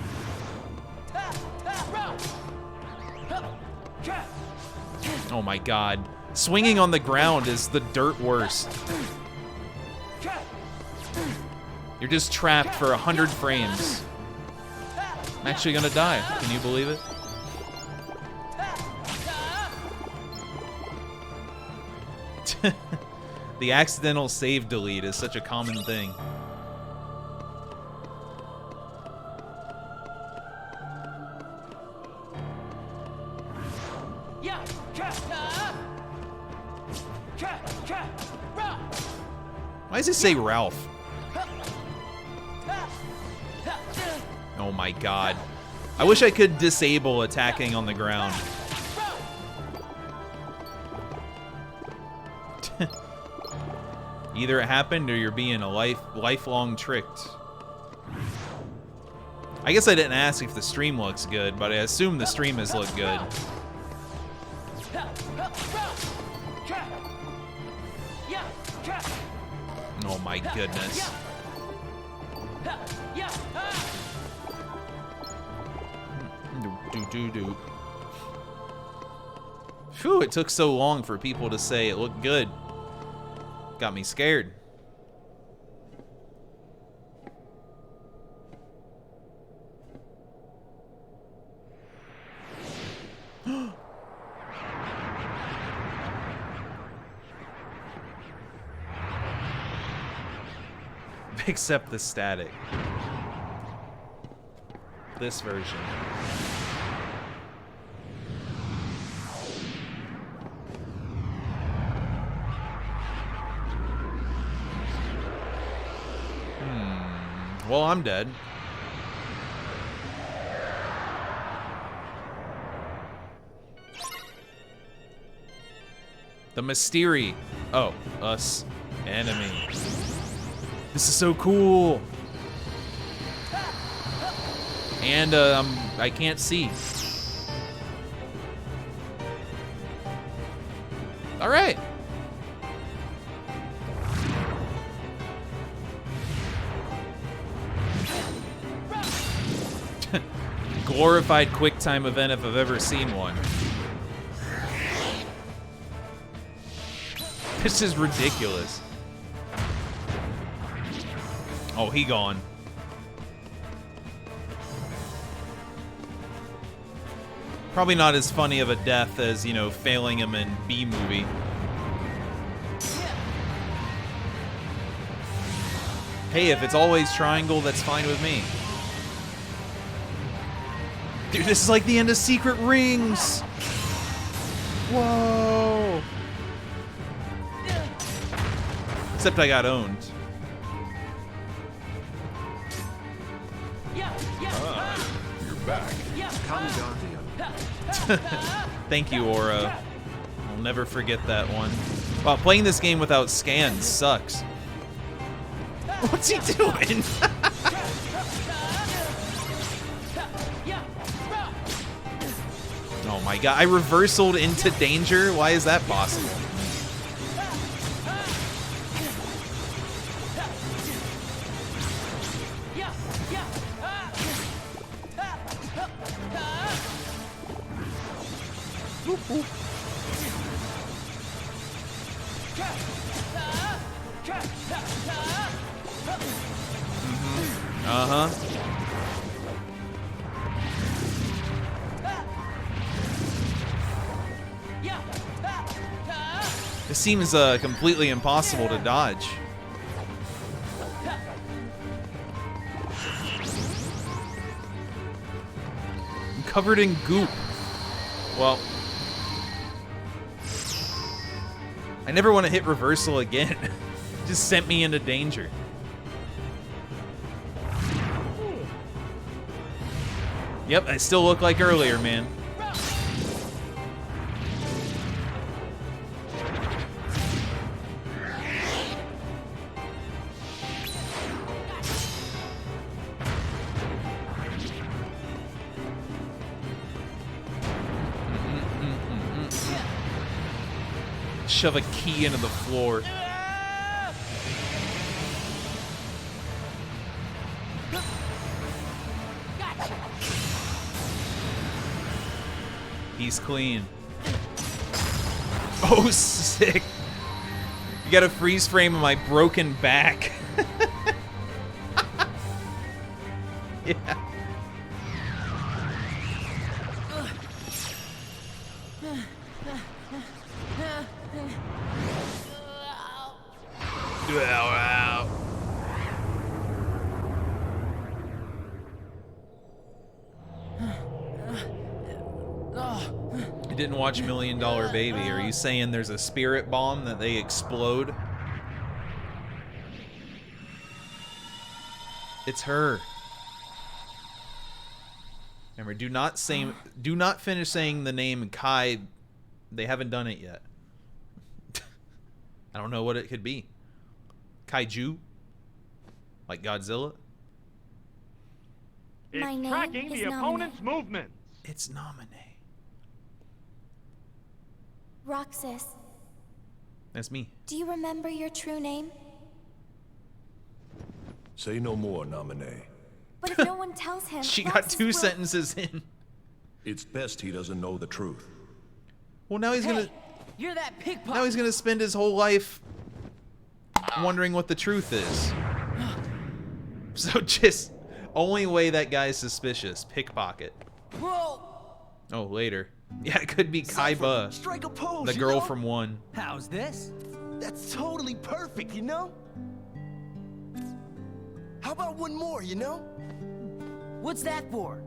Oh my god. Swinging on the ground is the dirt worst. You're just trapped for 100 frames. I'm actually gonna die. Can you believe it? The accidental save delete is such a common thing. Why does it say Ralph? Oh my god. I wish I could disable attacking on the ground. Either it happened or you're being a lifelong tricked. I guess I didn't ask if the stream looks good, but I assume the stream has looked good. Oh my goodness. Do. Phew, it took so long for people to say it looked good. Got me scared. Except the static. This version. Well, I'm dead. The Mystery. Oh, us. Enemy. This is so cool. And I can't see. All right. Glorified QuickTime event if I've ever seen one. This is ridiculous. Oh, he gone. Probably not as funny of a death as, you know, failing him in B-movie. Hey, if it's always triangle, that's fine with me. Dude, this is like the end of Secret Rings. Whoa. Except I got owned. You're back. Come, Guardian. Thank you, Aura. I'll never forget that one. Wow, playing this game without scans sucks. What's he doing? Oh my god, I reversaled into danger? Why is that possible? Uh-huh. This seems completely impossible to dodge. I'm covered in goop. Well, I never want to hit reversal again. Just sent me into danger. Yep, I still look like earlier, man. Shove a key into the floor. He's clean. Oh, sick. You got a freeze frame of my broken back. Yeah. Ow, ow. I didn't watch $1 Million Baby. Are you saying there's a spirit bomb that they explode? It's her. Remember, do not finish saying the name Kai. They haven't done it yet. I don't know what it could be. Kaiju? Like Godzilla? My It's name tracking is the Nominee. opponent's movements. It's Nominee. Roxas, That's me. do you remember your true name? Say no more, Nominee. But if no one tells him, She got Roxas 2 will... sentences in. It's best he doesn't know the truth. Well, now he's gonna. You're that pickpocket. Now he's gonna spend his whole life wondering what the truth is. So just only way that guy's suspicious. Pickpocket. Whoa! Oh, later. Yeah, it could be Kaiba, Strike a pose, the you girl know? from 1. How's this? That's totally perfect, you know? How about one more, you know? What's that for?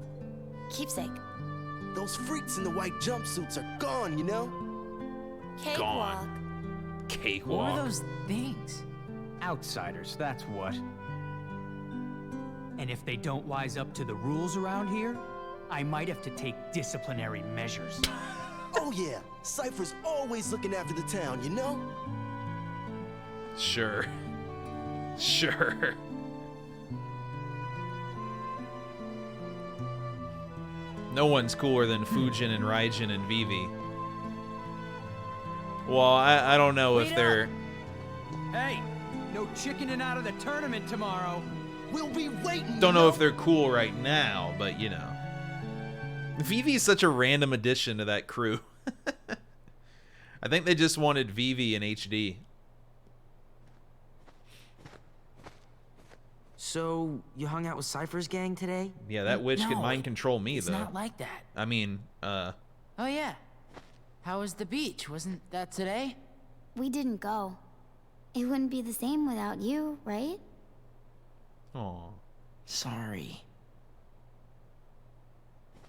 Keepsake. Those freaks in the white jumpsuits are gone, you know? Cakewalk. Cakewalk. What are those things? Outsiders, that's what. And if they don't wise up to the rules around here, I might have to take disciplinary measures. Oh yeah, Cypher's always looking after the town, you know? Sure. Sure. No one's cooler than Fujin and Raijin and Vivi. Well, I don't know if they're... Hey, no chickening out of the tournament tomorrow. We'll be waiting. Don't know if they're cool right now, but you know. Vivi is such a random addition to that crew. I think they just wanted Vivi in HD. So, you hung out with Cypher's gang today? Yeah, that witch could No, mind control me, It's though. not like that. I mean, Oh yeah. How was the beach? Wasn't that today? We didn't go. It wouldn't be the same without you, right? Aw. Sorry.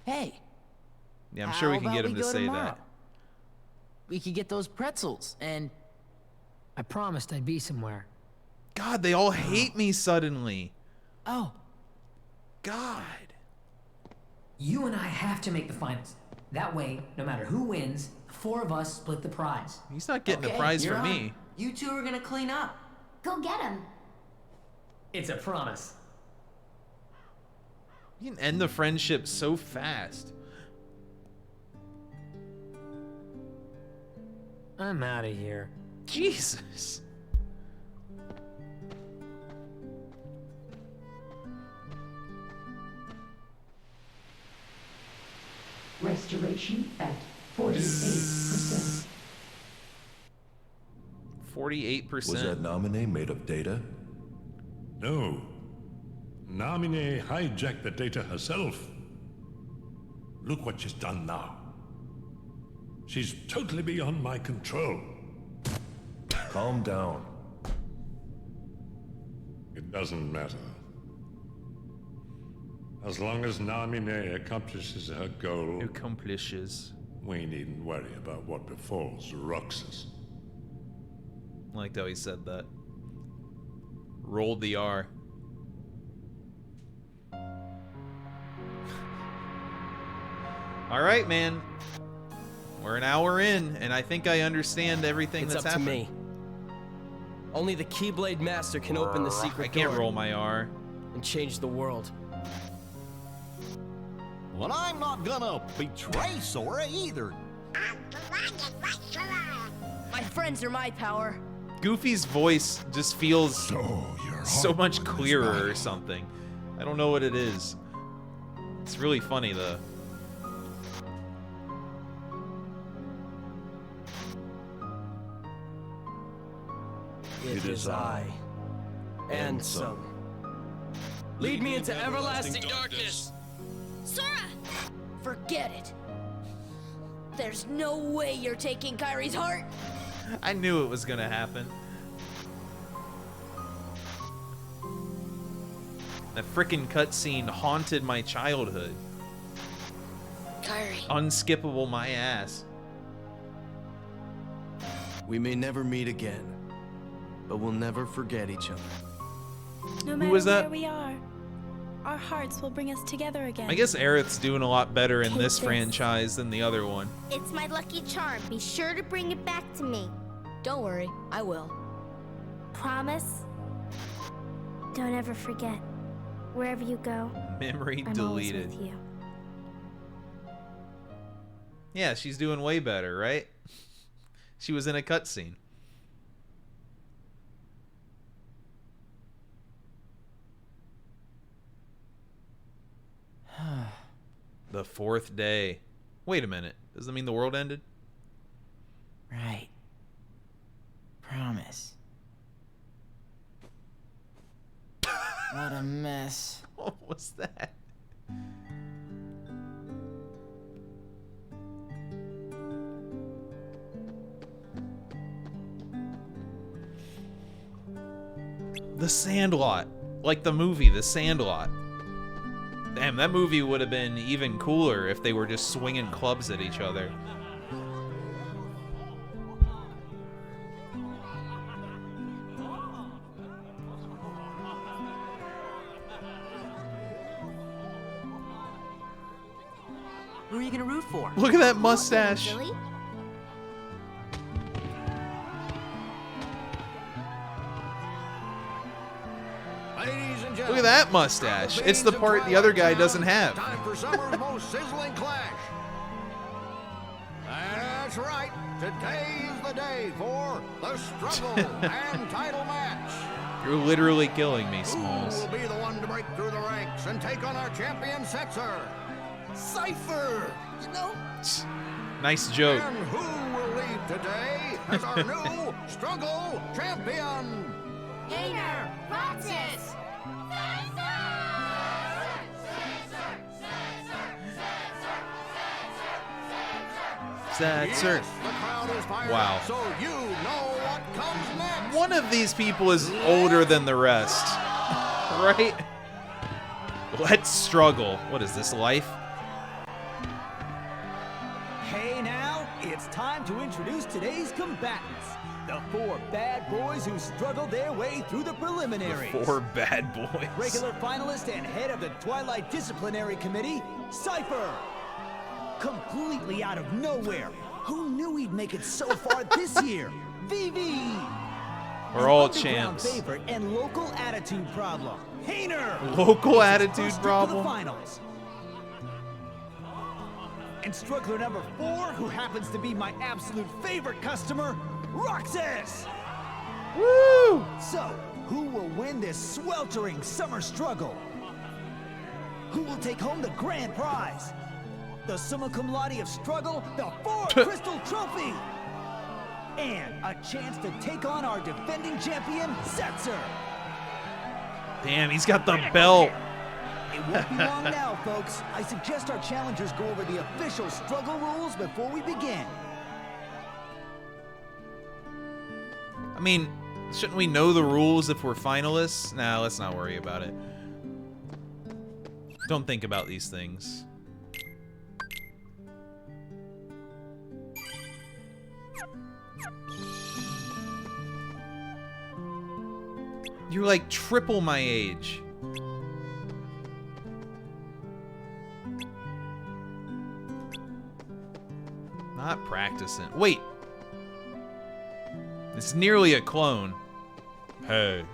Hey. Yeah, I'm sure we how can get about him we to go say tomorrow? that. We could get those pretzels, and... I promised I'd be somewhere. God, they all hate me suddenly. Oh. God. You and I have to make the finals. That way, no matter who wins, the 4 of us split the prize. He's not getting a prize you're from on. me. You two are gonna clean up. Go get him. It's a promise. You can end the friendship so fast. I'm out of here. Jesus. Restoration at 48%. 48%. Was that Nominee made of data? No. Namine hijacked the data herself. Look what she's done now. She's totally beyond my control. Calm down. It doesn't matter. As long as Namine accomplishes her goal, we needn't worry about what befalls Roxas. I liked how he said that. Rolled the R. All right, man. We're an hour in, and I think I understand everything It's that's up to happening. me. Only the Keyblade Master can open the secret I can't door roll my R. and change the world. Well, I'm not gonna betray Sora either. My friends are my power. Goofy's voice just feels so much clearer or something. I don't know what it is. It's really funny though. It is I, Ansem. Lead me into everlasting darkness. Sora! Forget it. There's no way you're taking Kyrie's heart. I knew it was gonna happen. That frickin' cutscene haunted my childhood. Kyrie. Unskippable my ass. We may never meet again, but we'll never forget each other. No Who matter was that? where we are, our hearts will bring us together again. I guess Aerith's doing a lot better in Take this this. franchise than the other one. It's my lucky charm. Be sure to bring it back to me. Don't worry, I will. Promise? Don't ever forget. Wherever you go, Memory I'm always deleted. with you. Yeah, she's doing way better, right? She was in a cutscene. The fourth day. Wait a minute. Does that mean the world ended? Right. Promise. What a mess. What was that? The Sandlot. Like the movie, The Sandlot. Damn, that movie would have been even cooler if they were just swinging clubs at each other. Who are you gonna root for? Look at that mustache. Silly. Ladies and gentlemen, Look at that mustache. It's the part the other guy doesn't have. time for summer's most sizzling clash. That's right. Today is the day for the struggle and title match. You're literally killing me, Who Smalls. will be the one to break through the ranks and take on our champion Setzer? Cypher! You know? Nice joke. And who will lead today as our new struggle champion? Hainer! Roxas! That's her. Yes, the crowd is fired Wow. up, so you know what comes next. One of these people is older than the rest. Right? Let's struggle. What is this, life? Hey now, it's time to introduce today's combatants. The 4 bad boys who struggled their way through the preliminaries. 4 bad boys. Regular finalist and head of the Twilight Disciplinary Committee, Cypher. Completely out of nowhere. Who knew he'd make it so far this year? Vivi. We're all Underground champs. favorite and local attitude problem, Hainer. Local attitude First up to problem? the finals. And struggler number 4, who happens to be my absolute favorite customer, Roxas. Woo! So, who will win this sweltering summer struggle? Who will take home the grand prize? The summa cum laude of struggle, the 4 Crystal Trophy! And a chance to take on our defending champion, Setzer! Damn, he's got the belt. It won't be long now, folks. I suggest our challengers go over the official struggle rules before we begin. I mean, shouldn't we know the rules if we're finalists? Nah, let's not worry about it. Don't think about these things. You're like triple my age. Not practicing. Wait. It's nearly a clone. Hey.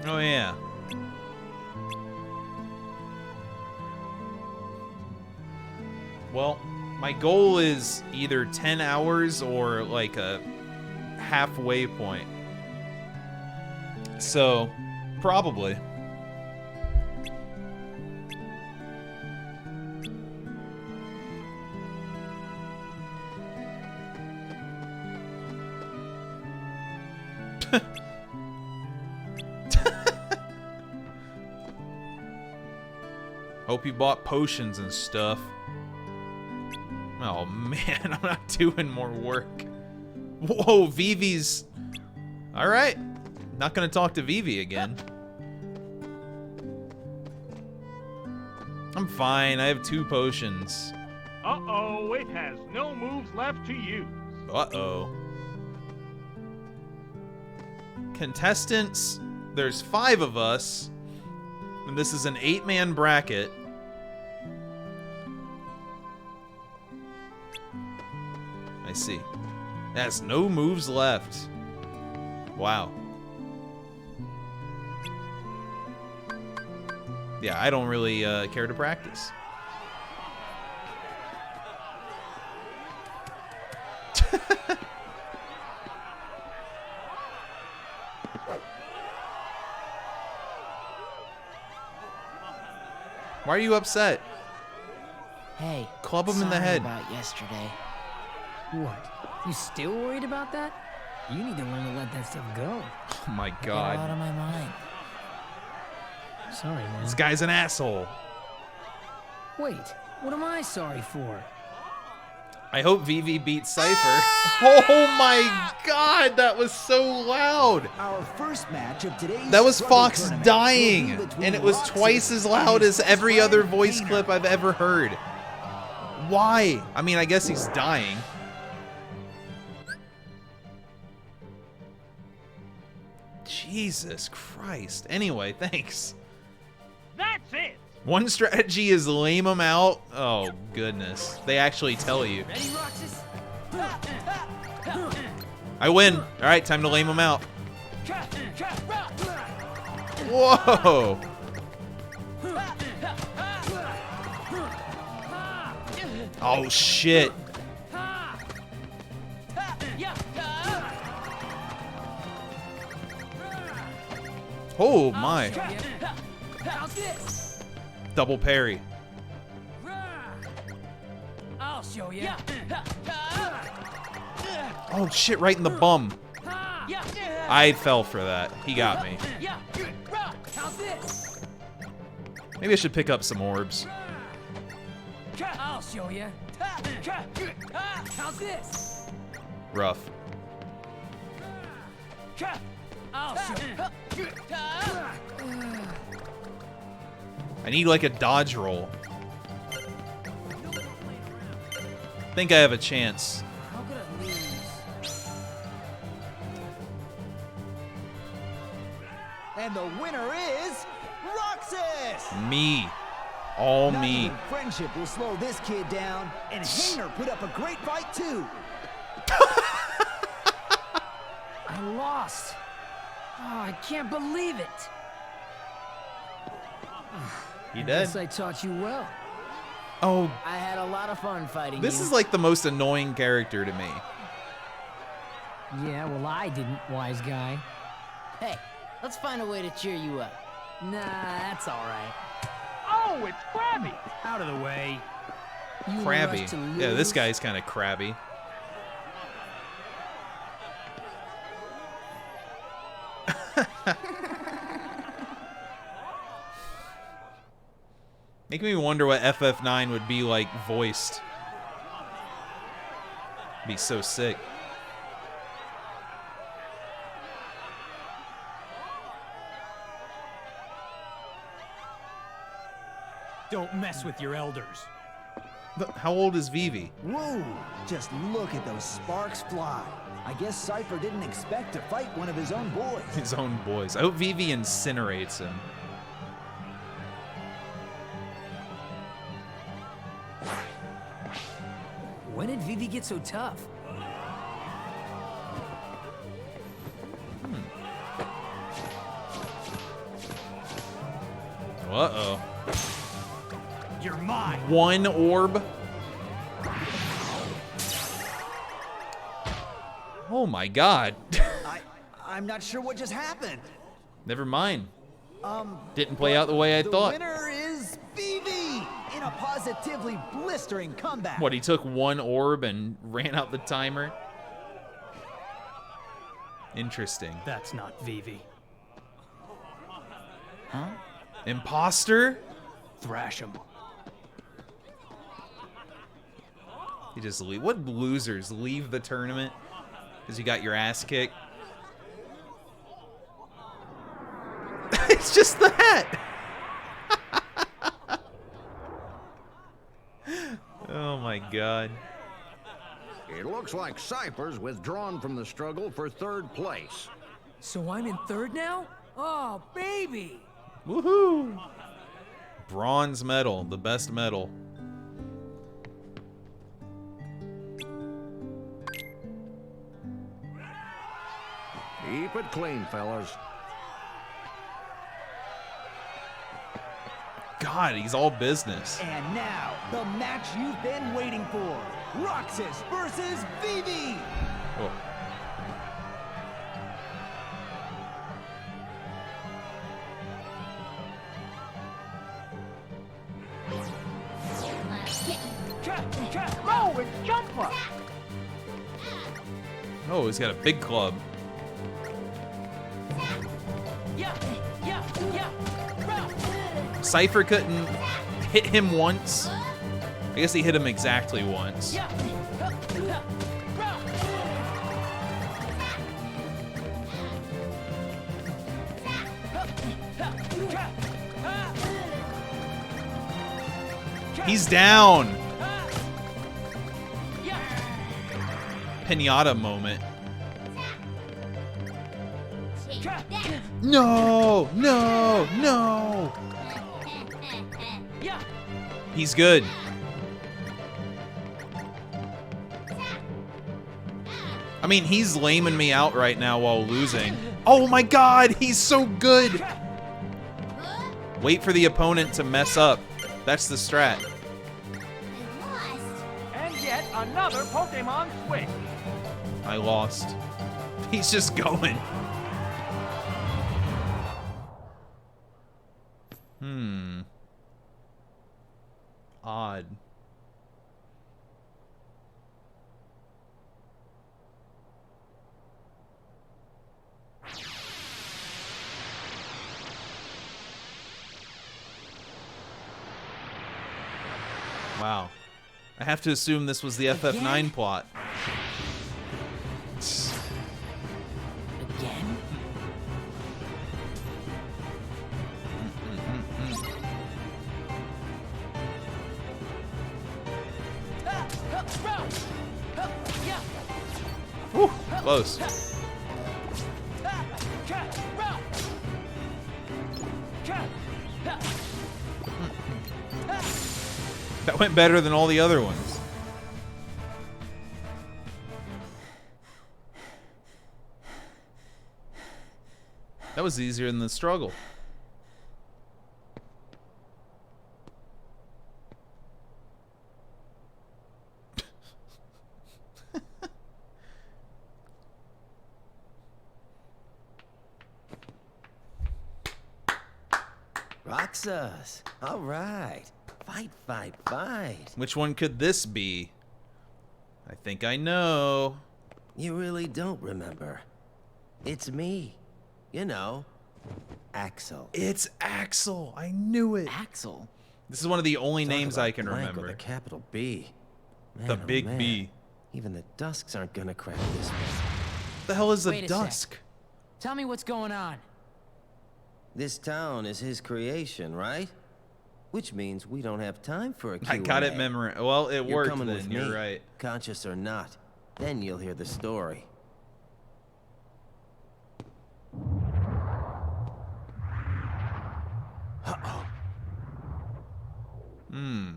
Oh yeah. Well, my goal is either 10 hours or like a halfway point. So, probably. Hope you bought potions and stuff. Oh man, I'm not doing more work. Whoa, Vivi's... Alright. Not gonna talk to Vivi again. I'm fine, I have 2 potions. Uh-oh, it has no moves left to use. Uh-oh. Contestants, there's 5 of us. And this is an 8-man bracket. I see. It has no moves left. Wow. Yeah, I don't really care to practice. Why are you upset? Hey, club him in the head. About yesterday. What? You still worried about that? You need to learn to let that stuff go. Oh my Get out god. of my mind. Sorry, man. This guy's an asshole. Wait, what am I sorry for? I hope Vivi beats Cypher. Oh my god, that was so loud. Our first match of today's That was struggle Fox tournament dying, will be between and it was Roxas twice as loud and his as every best other friend, voice Dana. clip I've ever heard. Why? I mean, I guess he's dying. Jesus Christ. Anyway, thanks. That's it. One strategy is lame them out. Oh, goodness. They actually tell you. Ready, Roxas? I win. All right, time to lame them out. Whoa. Oh, shit. Oh, my. Double parry. I'll show you. Oh, shit, right in the bum. I fell for that. He got me. Maybe I should pick up some orbs. I'll show you. How's this? Rough. I'll show you. I need like a dodge roll. Think I have a chance. How could I lose? And the winner is Roxas! Me. All Not me. even friendship will slow this kid down, and Hainer put up a great fight too. I lost. Oh, I can't believe it. You I dead? guess I taught you well. Oh, I had a lot of fun fighting this you. is like the most annoying character to me. Yeah, well, I didn't, wise guy. Hey, let's find a way to cheer you up. Nah, that's all right. Oh, it's Krabby. Out of the way. You Crabby. rush to Yeah, this lose? guy's kind of crabby. Make me wonder what FF9 would be like voiced. Be so sick. Don't mess with your elders. How old is Vivi? Whoa! Just look at those sparks fly. I guess Cypher didn't expect to fight one of his own boys. His own boys. I hope Vivi incinerates him. When did Vivi get so tough? Uh-oh. You're mine. One orb? Oh my god. I'm not sure what just happened. Never mind. Didn't play out the way I thought. The winner is Vivi in a positively blistering comeback. What, he took one orb and ran out the timer? Interesting. That's not Vivi. Huh? Imposter? Thrash him. You just leave. What losers leave the tournament because you got your ass kicked? It's just the hat. Oh my god. It looks like Cypher's withdrawn from the struggle for third place. So I'm in third now? Oh, baby! Woohoo! Bronze medal, the best medal. Keep it clean, fellas. God, he's all business. And now, the match you've been waiting for. Roxas versus Vivi! Oh. Oh, it's Jumper. Oh, he's got a big club. Cypher couldn't hit him once. I guess he hit him exactly once. He's down. Pinata moment. No, no, no. He's good. I mean, he's laming me out right now while losing. Oh my god, he's so good. Wait for the opponent to mess up. That's the strat. And yet another Pokemon Switch. I lost. He's just going. Odd. Wow. I have to assume this was the FF9 plot. Again? Whew, close. That went better than all the other ones. That was easier than the struggle. Roxas. All right. Fight, fight, fight. Which one could this be? I think I know. You really don't remember. It's me. You know, Axel. It's Axel. I knew it. Axel? This is one of the only Talk names about I can blank remember. With a capital B. The Man, oh big man. B. Even the Dusks aren't gonna crack this one. The hell is Wait a a dusk? sec. Tell me what's going on. This town is his creation, right? Which means we don't have time for a Q&A. I got it memorized. Well, it You're worked coming then. with You're me, right. conscious or not. Then you'll hear the story. Uh-oh. Hmm.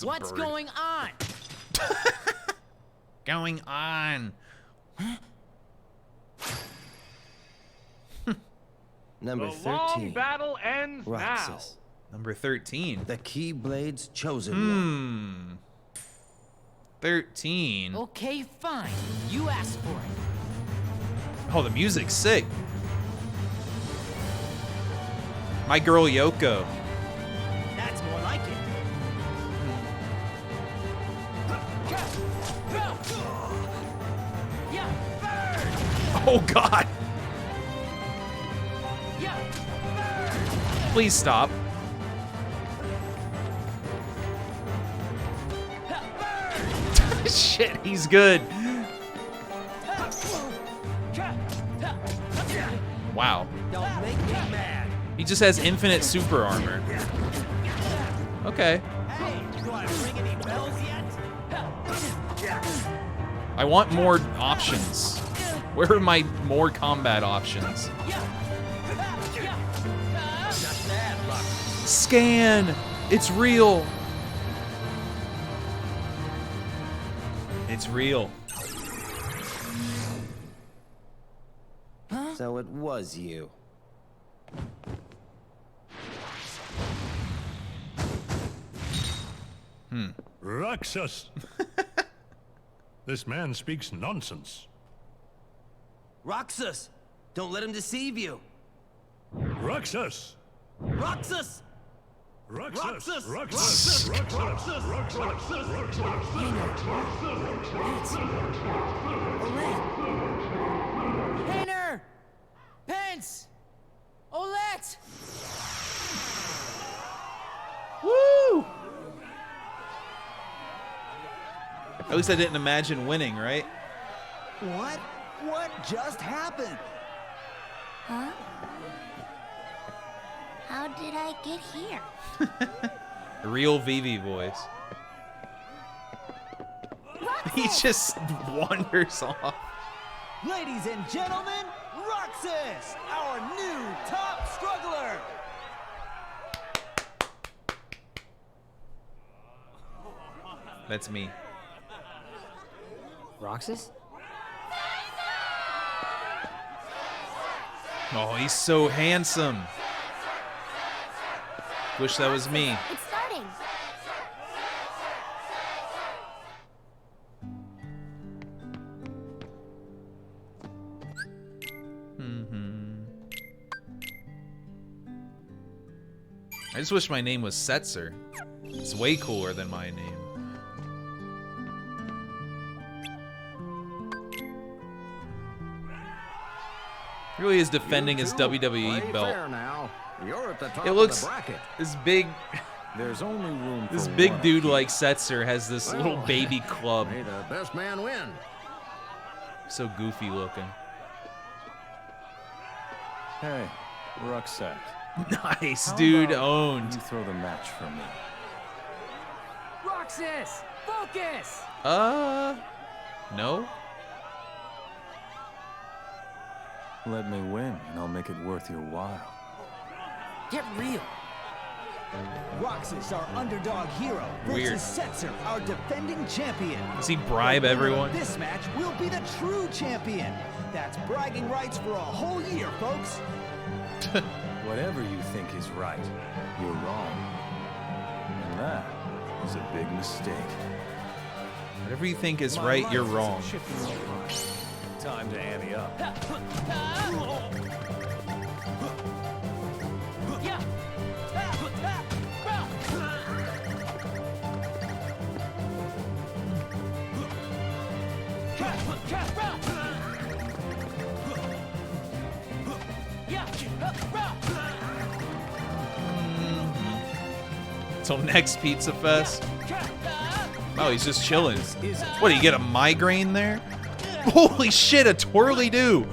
What's going on? Going on? Number The 13. long battle ends Roxas. Number 13. The Keyblade's chosen one. 13. Okay, fine. You asked for it. Oh, the music's sick. My girl Yoko. That's more like it. Oh God. Please stop. Shit, he's good. Wow. Don't make me mad. He just has infinite super armor. Okay. Hey, do I ring any bells yet? I want more options. Where are my more combat options? Scan! It's real! It's real. So it was you. Roxas! This man speaks nonsense. Roxas! Don't let him deceive you. Roxas! Roxas! Roxas! Roxas! Painter! Pence! Olette! Woo! At least I didn't imagine winning, right? What? What just happened? Huh? How did I get here? The real Vivi voice. He just wanders off. Ladies and gentlemen, Roxas, our new top struggler. That's me. Roxas? Oh, he's so handsome. Wish that was me. It's starting. I just wish my name was Setzer. It's way cooler than my name. He really is defending his WWE belt. Now. You're at the top It looks of the bracket. this big. There's only room This for big one. dude like Setzer has this little Well, baby club. May the best man win. So goofy looking. Hey, rucksack. Nice, How dude. about Owned. You throw the match for me. Roxas! Focus! No? Let me win, and I'll make it worth your while. Get real. Roxas, our underdog hero, Weird. versus Setzer, our defending champion. Does he bribe The winner of everyone? This match will be the true champion. That's bragging rights for a whole year, folks. Whatever you think is right, you're wrong. And that is a big mistake. Whatever you think is My right, life you're is wrong. a chipping away. time to ante up. Till next Pizza Fest. Oh, he's just chilling. What, do you get a migraine there? Holy shit, a twirly-doo!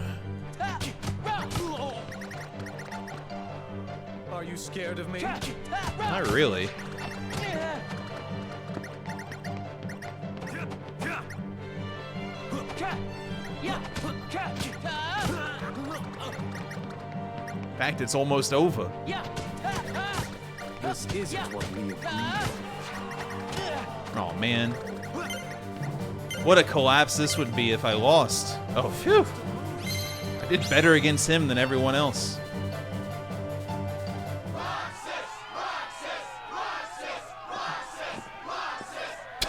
Are you scared of me? Not really. In fact, it's almost over. This isn't what we agreed. Oh man. What a collapse this would be if I lost. Oh, phew. I did better against him than everyone else.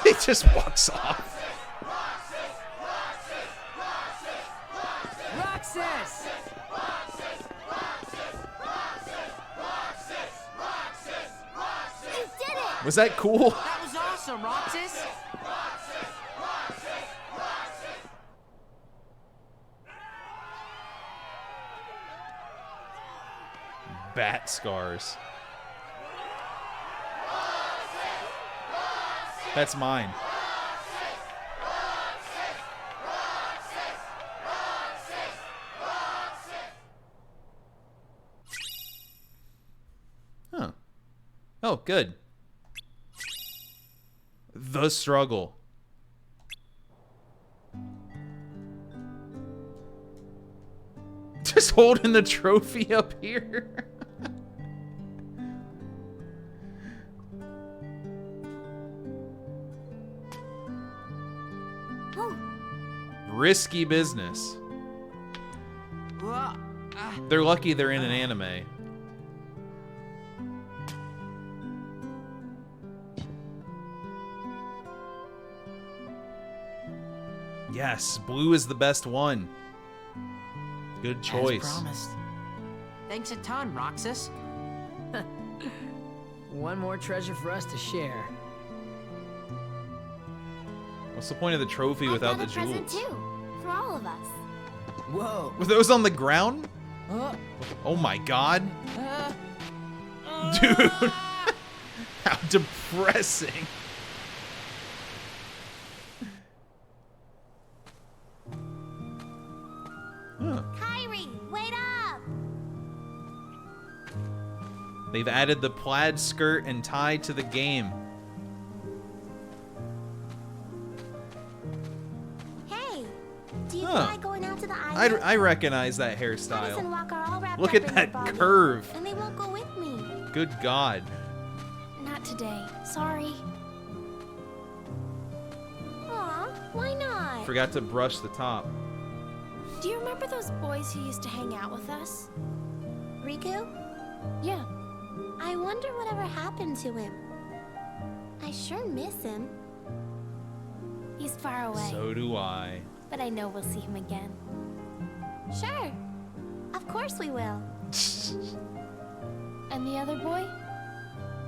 He just walks off. Roxas! You did it! Was that cool? That was awesome, Roxas! Bat scars. That's mine. Huh. Oh, good. The struggle. Just holding the trophy up here. Risky business. They're lucky they're in an anime. Yes, blue is the best one. Good choice. As promised. Thanks a ton, Roxas. One more treasure for us to share. What's the point of the trophy without the Present jewels? too, for all of us. Whoa. Were those on the ground? Oh my god. Dude. How depressing. Kyrie, wait up! They've added the plaid skirt and tie to the game. Hey, do you feel like going out to the I island? recognize that Addison and hairstyle. Walker are all wrapped Look up at in their that body, curve. And they won't go with me. Good God. Not today. Sorry. Aw, why not? Forgot to brush the top. Do you remember those boys who used to hang out with us? Riku? Yeah. I wonder whatever happened to him. I sure miss him. He's far away. So do I. But I know we'll see him again. Sure. Of course we will. And the other boy?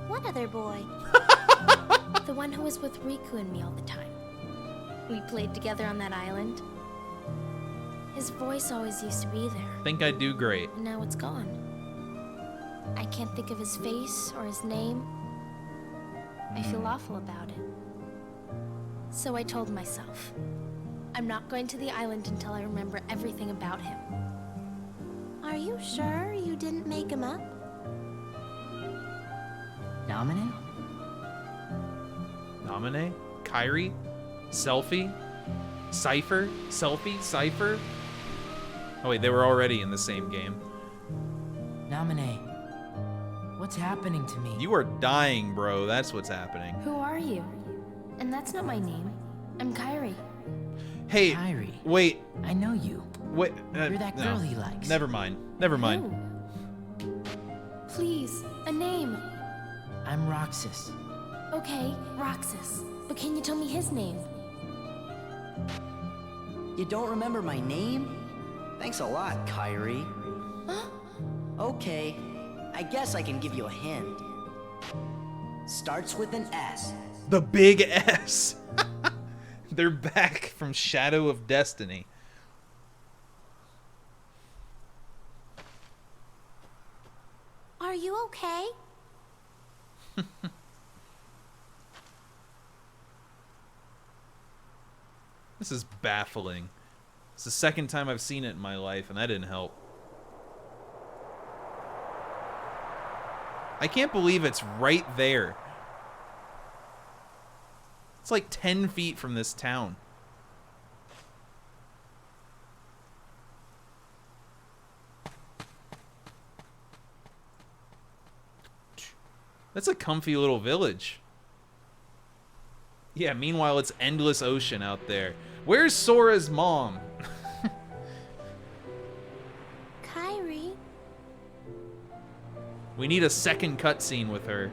What other boy? The one who was with Riku and me all the time. We played together on that island. His voice always used to be there. Think I do great. And now it's gone. I can't think of his face or his name. I feel awful about it. So I told myself, I'm not going to the island until I remember everything about him. Are you sure you didn't make him up? Nominate? Nominate? Kyrie? Selfie? Cypher? Selfie? Cypher? Oh wait, they were already in the same game. Nominate. What's happening to me? You are dying, bro. That's what's happening. Who are you? And that's not my name. I'm Kyrie. Hey, Kyrie. wait. I know you. Wait. You're that girl he likes. Never mind. Never mind. Who? Please, a name. I'm Roxas. Okay, Roxas. But can you tell me his name? You don't remember my name? Thanks a lot, Kyrie. Okay, I guess I can give you a hint. Starts with an S. The big S. They're back from Shadow of Destiny. Are you okay? This is baffling. It's the second time I've seen it in my life, and that didn't help. I can't believe it's right there. It's like 10 feet from this town. That's a comfy little village. Yeah, meanwhile, it's endless ocean out there. Where's Sora's mom? Kyrie. We need a second cutscene with her.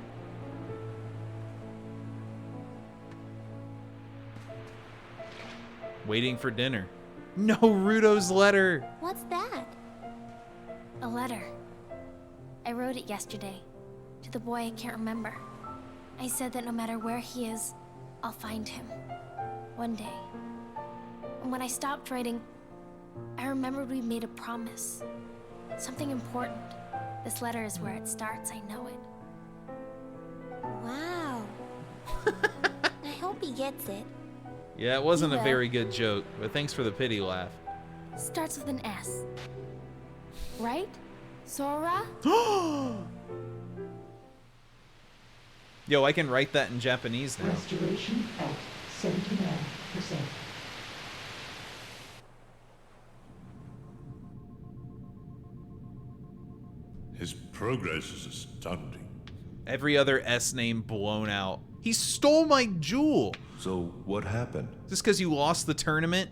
Waiting for dinner. No, Rudo's letter. What's that? A letter. I wrote it yesterday. To the boy I can't remember. I said that no matter where he is, I'll find him. One day. And when I stopped writing, I remembered we made a promise. Something important. This letter is where it starts, I know it. Wow. I hope he gets it. Yeah, it wasn't a Yeah. very good joke, but thanks for the pity laugh. Starts with an S. Right? Sora? Yo, I can write that in Japanese now. Restoration at 79%. His progress is astounding. Every other S name blown out. He stole my jewel. So what happened? Just because you lost the tournament?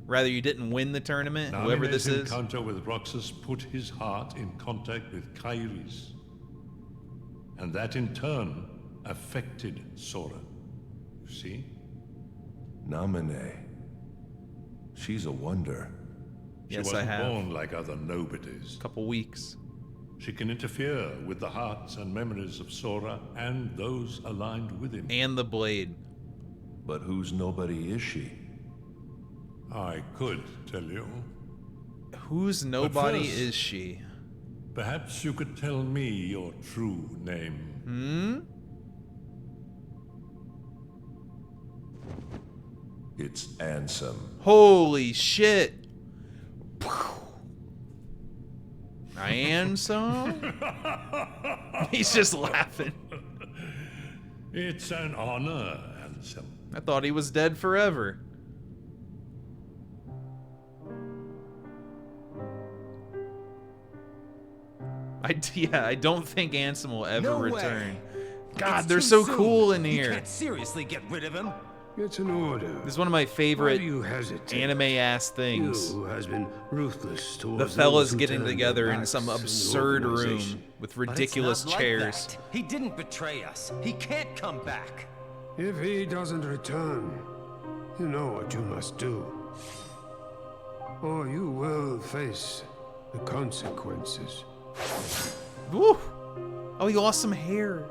Rather, you didn't win the tournament, whoever this Namine's is. encounter with Roxas put his heart in contact with Kairi's. And that in turn affected Sora. You see? Namine. She's a wonder. She Yes, I wasn't have. born like other nobodies. Couple weeks. She can interfere with the hearts and memories of Sora and those aligned with him. And the blade. But whose nobody is she? I could tell you. Whose nobody first- is she? Perhaps you could tell me your true name. Hmm? It's Ansem. Holy shit. I am so? He's just laughing. It's an honor, Ansem. I thought he was dead forever. I don't think Ansem will ever No way. return. God, It's they're too so soon. cool in You here. can't seriously get rid of him. It's an order. This is one of my favorite Why do you hesitate? anime-ass things. You who has been ruthless towards The fellas those who getting turn together their in backs some on the absurd room organization. with But it's ridiculous not like chairs. that. He didn't betray us. He can't come back. If he doesn't return, you know what you must do. Or you will face the consequences. Woo! Oh, he lost some hair.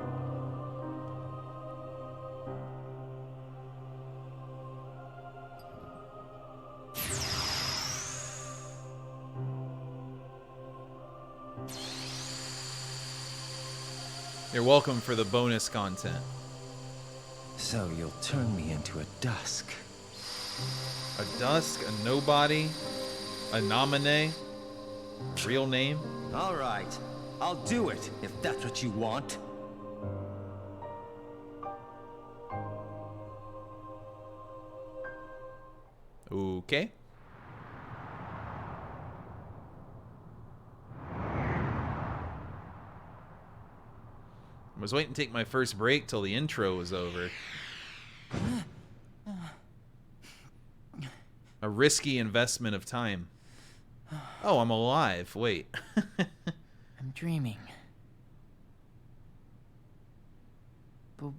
You're welcome for the bonus content. So you'll turn me into a dusk. A dusk, a nobody, a nominee, real name. All right. I'll do it if that's what you want. Okay. I was waiting to take my first break till the intro was over. A risky investment of time. Oh, I'm alive. Wait. I'm dreaming. But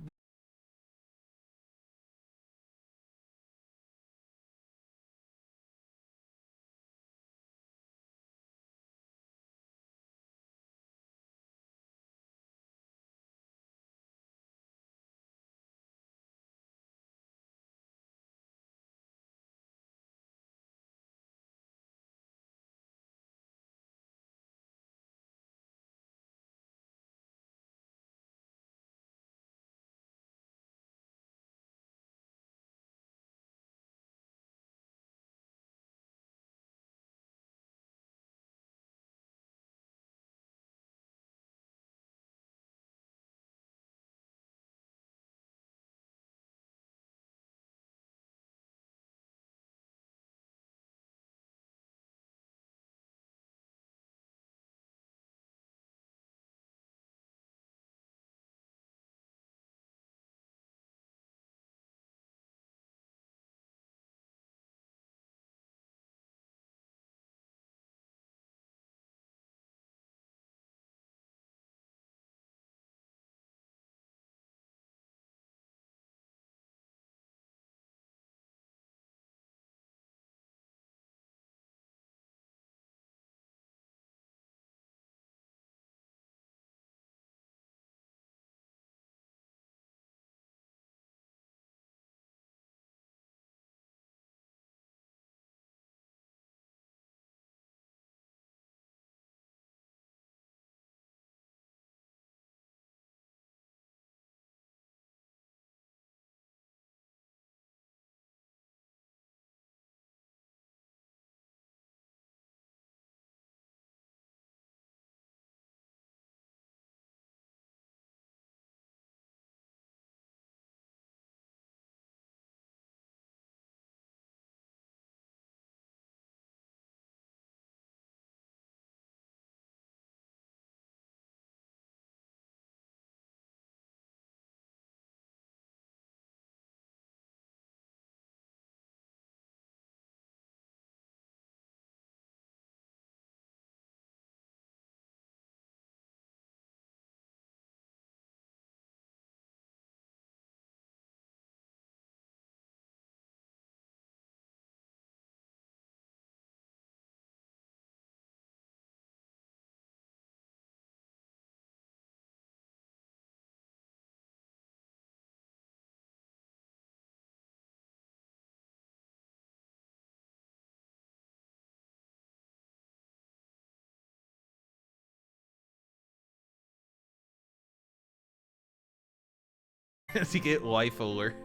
to get life alert.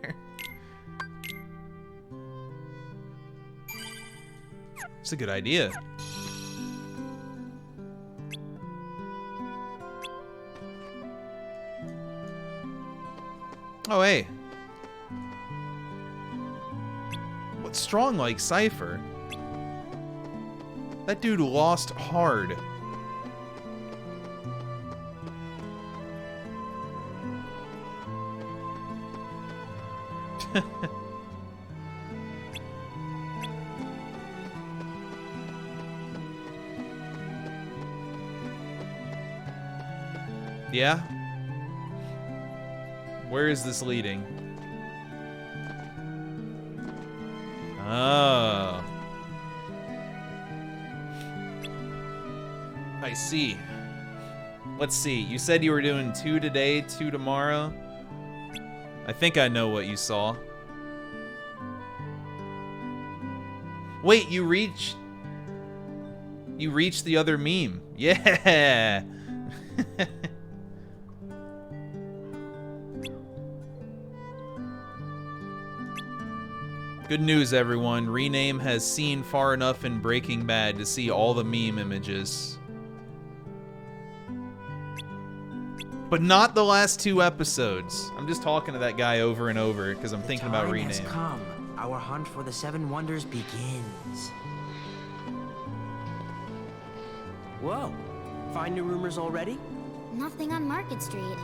It's a good idea. Oh, hey. What's strong like Cypher? That dude lost hard. Yeah? Where is this leading? Oh. I see. Let's see. You said you were doing 2 today, 2 tomorrow. I think I know what you saw. Wait, you reached the other meme. Yeah. Good news, everyone. Rename has seen far enough in Breaking Bad to see all the meme images. But not the last 2 episodes. I'm just talking to that guy over and over because I'm thinking about Rename. The time has come. Our hunt for the 7 wonders begins. Whoa. Find new rumors already? Nothing on Market Street.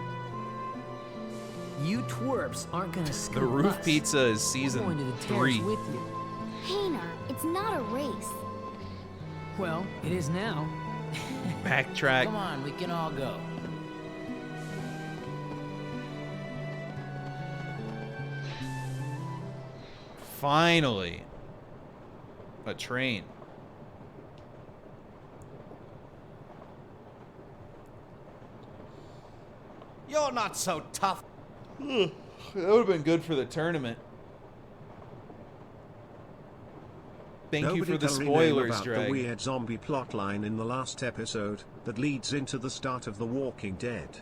You twerps aren't gonna scoop The Roof us. Pizza is season We're going to the 3. terrace with you. Hayner, it's not a race. Well, it is now. Backtrack. Come on, we can all go. Finally. A train. You're not so tough. That would have been good for the tournament. Thank you Nobody for the can rename spoilers, about Drag. the weird zombie plotline in the last episode that leads into the start of The Walking Dead.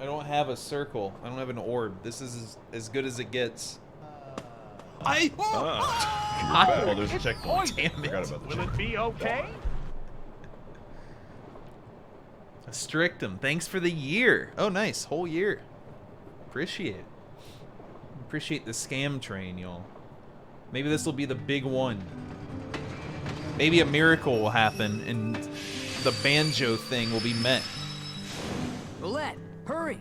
I don't have a circle. I don't have an orb. This is as good as it gets. Oh, there's a checkpoint. Damn it. Forgot about the Will it be okay? Strictum, thanks for the year. Oh, nice. Whole year. Appreciate it. Appreciate the scam train, y'all. Maybe this will be the big one. Maybe a miracle will happen and the banjo thing will be met. Roulette, hurry!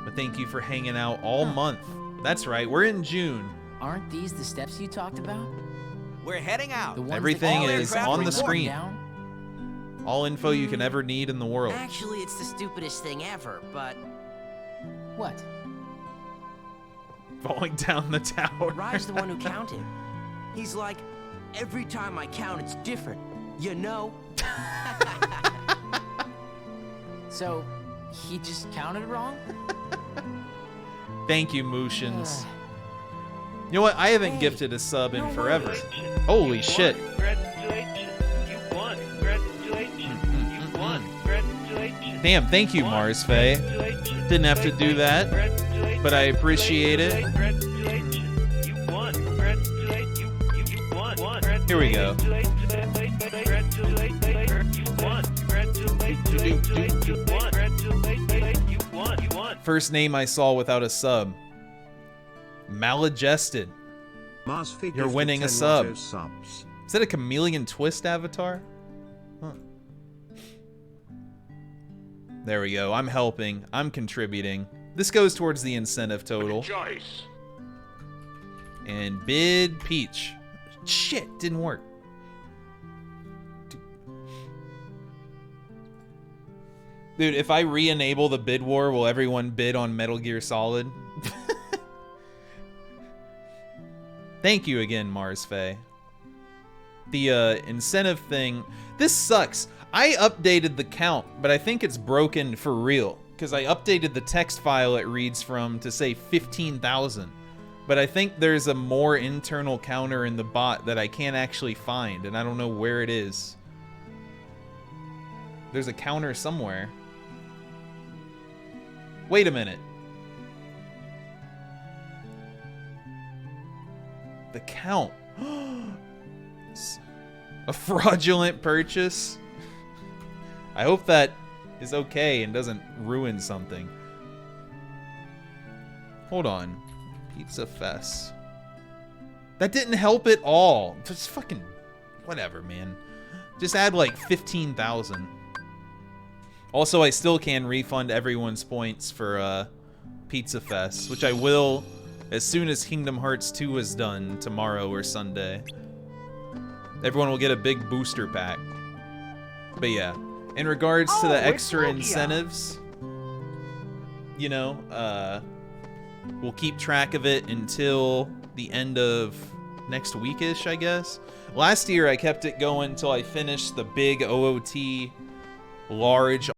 But thank you for hanging out all month. That's right, we're in June. Aren't these the steps you talked about? We're heading out. The ones Everything that is all on the aircraft screen. down? All info you can ever need in the world. Actually, it's the stupidest thing ever, but... What? Falling down the tower. Rye's the one who counted. He's like, every time I count, it's different. You know? So, he just counted wrong? Thank you, Mooshins. You know what? I haven't gifted a sub in forever. Holy shit. Damn, thank you, Mars Faye. Didn't have to do that, but I appreciate it. Here we go. First name I saw without a sub. Maladjusted. You're winning a sub. Is that a Chameleon Twist avatar? Huh. There we go. I'm helping. I'm contributing. This goes towards the incentive total. Choice. And bid Peach. Shit, didn't work. Dude, if I re-enable the bid war, will everyone bid on Metal Gear Solid? Thank you again, Mars Faye. The incentive thing, this sucks. I updated the count, but I think it's broken for real, because I updated the text file it reads from to say 15,000. But I think there's a more internal counter in the bot that I can't actually find, and I don't know where it is. There's a counter somewhere. Wait a minute. The count. A fraudulent purchase? I hope that is okay and doesn't ruin something. Hold on. Pizza Fest. That didn't help at all. Just fucking... whatever, man. Just add like 15,000. Also, I still can refund everyone's points for Pizza Fest, which I will as soon as Kingdom Hearts 2 is done tomorrow or Sunday. Everyone will get a big booster pack. But yeah, in regards to the extra incentives, you know, we'll keep track of it until the end of next weekish, I guess. Last year, I kept it going until I finished the big OOT large.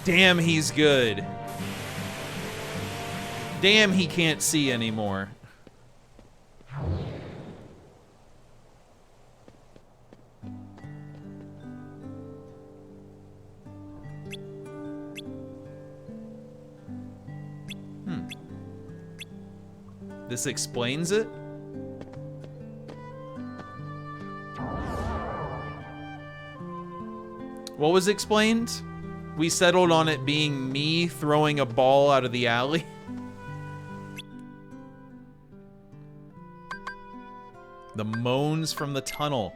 Damn, he's good. Damn, he can't see anymore. This explains it? What was explained? We settled on it being me throwing a ball out of the alley. The moans from the tunnel.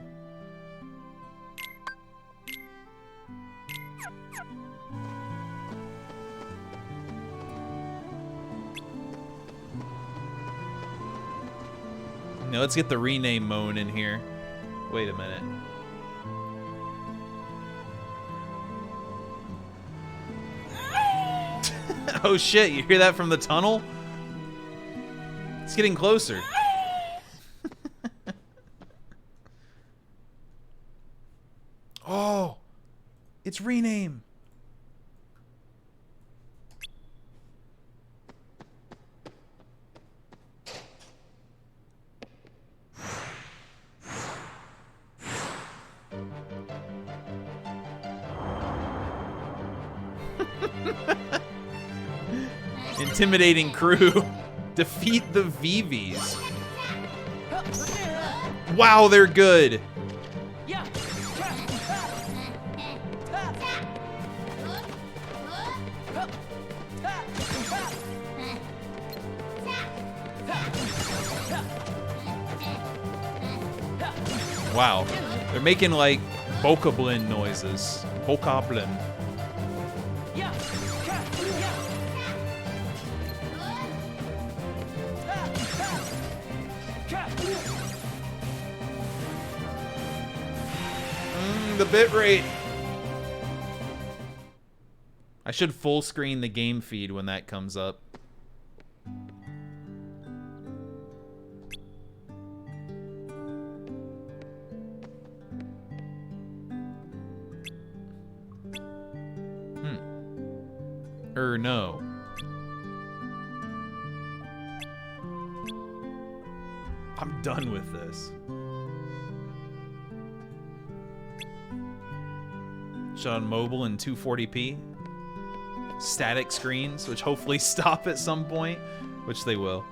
Now let's get the rename moan in here. Wait a minute. Oh shit, you hear that from the tunnel? It's getting closer. Oh, it's rename. Intimidating crew. Defeat the VVs. Wow, they're good. Wow. They're making like bokoblin noises. Bokoblin. The bitrate. I should full screen the game feed when that comes up. No. I'm done with this. Shot on mobile in 240p. Static screens, which hopefully stop at some point, which they will.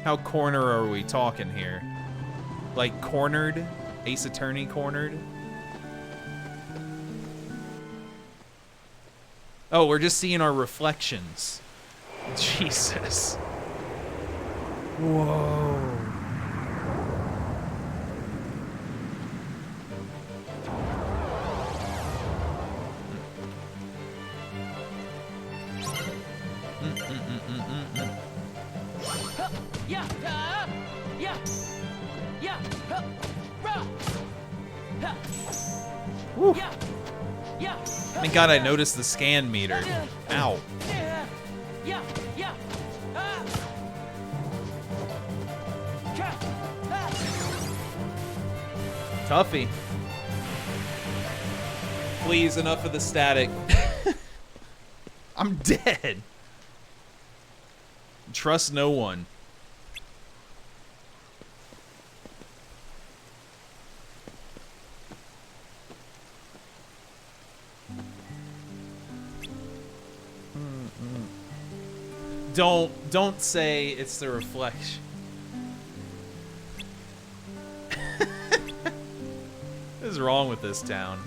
How corner are we talking here? Like cornered? Ace Attorney cornered? Oh, we're just seeing our reflections. Jesus. Whoa. Woo. Thank God I noticed the scan meter. Ow. Tuffy. Please, enough of the static. I'm dead. Trust no one. Don't say it's the reflection. What is wrong with this town?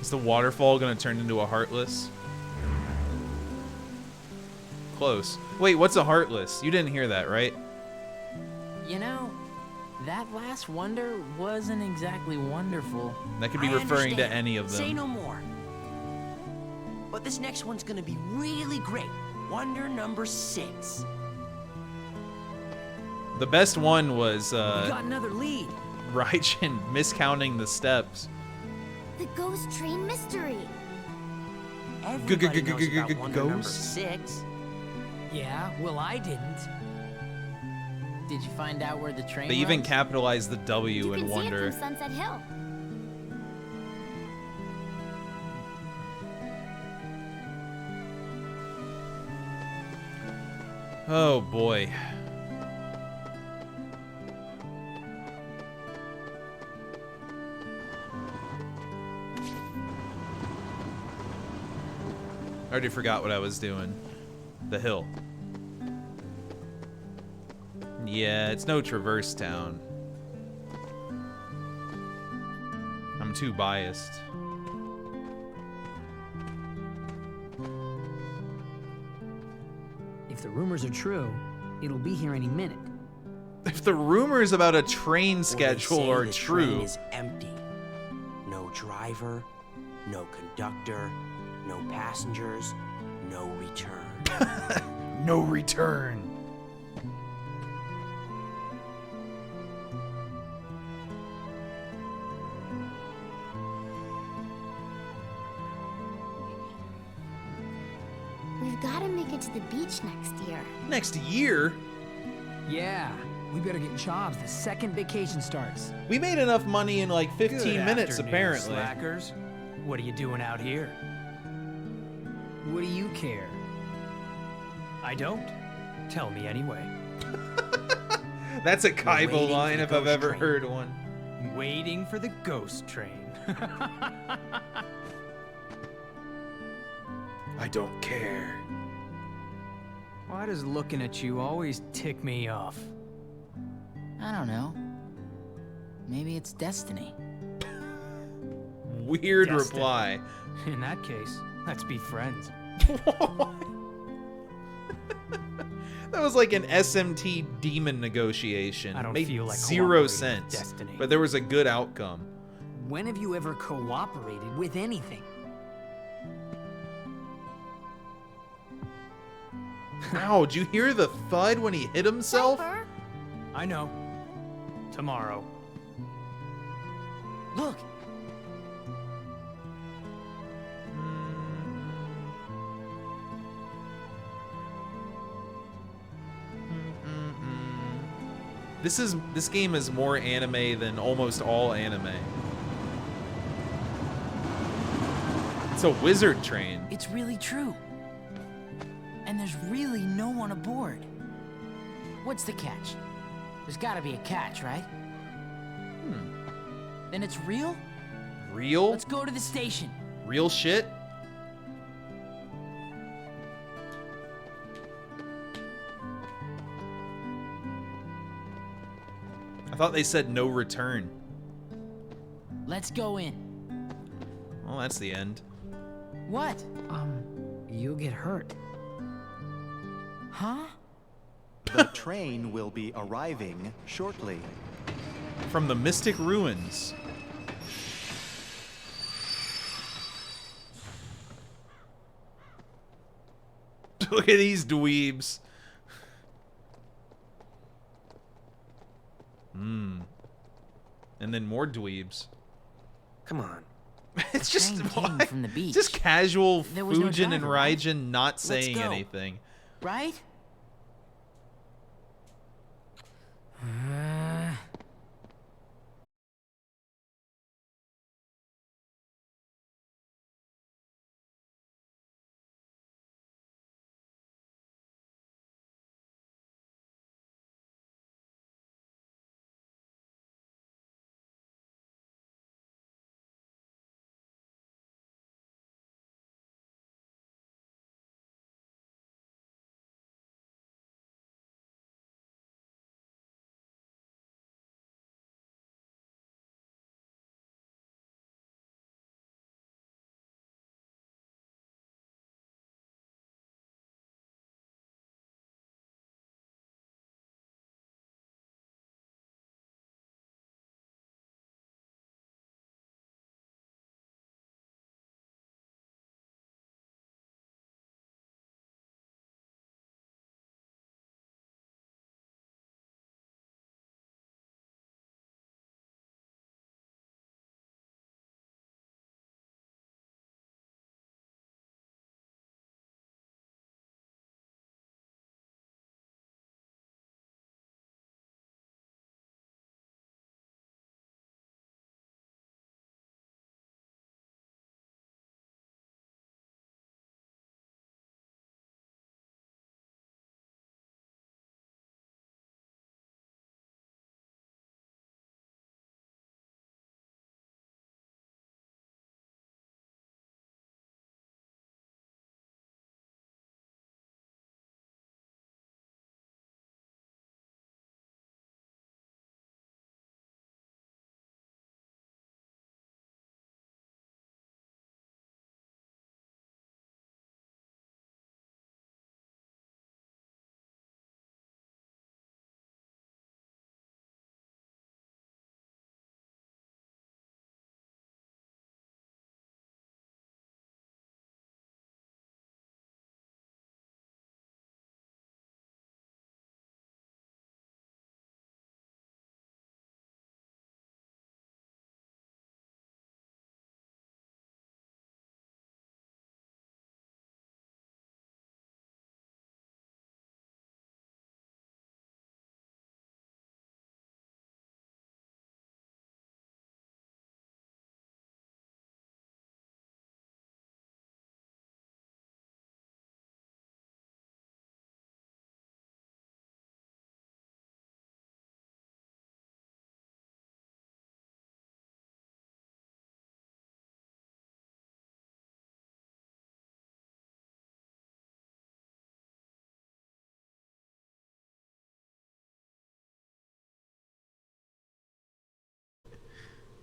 Is the waterfall gonna turn into a Heartless? Close. Wait, what's a Heartless? You didn't hear that, right? You know, that last wonder wasn't exactly wonderful. That could be referring to any of them. Say no more. But this next one's gonna be really great. Wonder number 6. The best one was We got another lead. Raijin miscounting the steps. The ghost train mystery. Everybody knows about wonder number 6. Yeah, well, I didn't. Did you find out where the train They even runs? capitalized the W You in can see it Wonder. from Sunset Hill. Oh boy. I already forgot what I was doing. The hill. Yeah, it's no Traverse Town. I'm too biased. If the rumors are true, it'll be here any minute. If the rumors about a train Or they schedule say are the true. train is empty. No driver, no conductor, no passengers, no return. No return. We've got to make it to the beach next year. Next year? Yeah, we better get jobs the second vacation starts. We made enough money in like 15 Good minutes, afternoon, apparently. Slackers. What are you doing out here? What do you care? I don't. Tell me anyway. That's a Waiting Kaibo for line the if I've ghost ever train. heard one. Waiting for the ghost train. I don't care. Why does looking at you always tick me off? I don't know. Maybe it's destiny. Weird Destiny. reply. In that case, let's be friends. That was like an SMT demon negotiation. I don't Made feel like zero cooperating with sense. destiny. But there was a good outcome. When have you ever cooperated with anything? Ow, did you hear the thud when he hit himself? Cypher? I know. Tomorrow. Look, This game is more anime than almost all anime. It's a wizard train. It's really true. And there's really no one aboard. What's the catch? There's gotta be a catch, right? Then it's real? Real? Let's go to the station. Real shit? I thought they said no return. Let's go in. Well, that's the end. What? You'll get hurt. Huh? The train will be arriving shortly. From the Mystic Ruins. Look at these dweebs. And then more dweebs. Come on. It's just Train came from the beach. just casual There was no Fujin and driver, right? Raijin not saying go. anything. Right?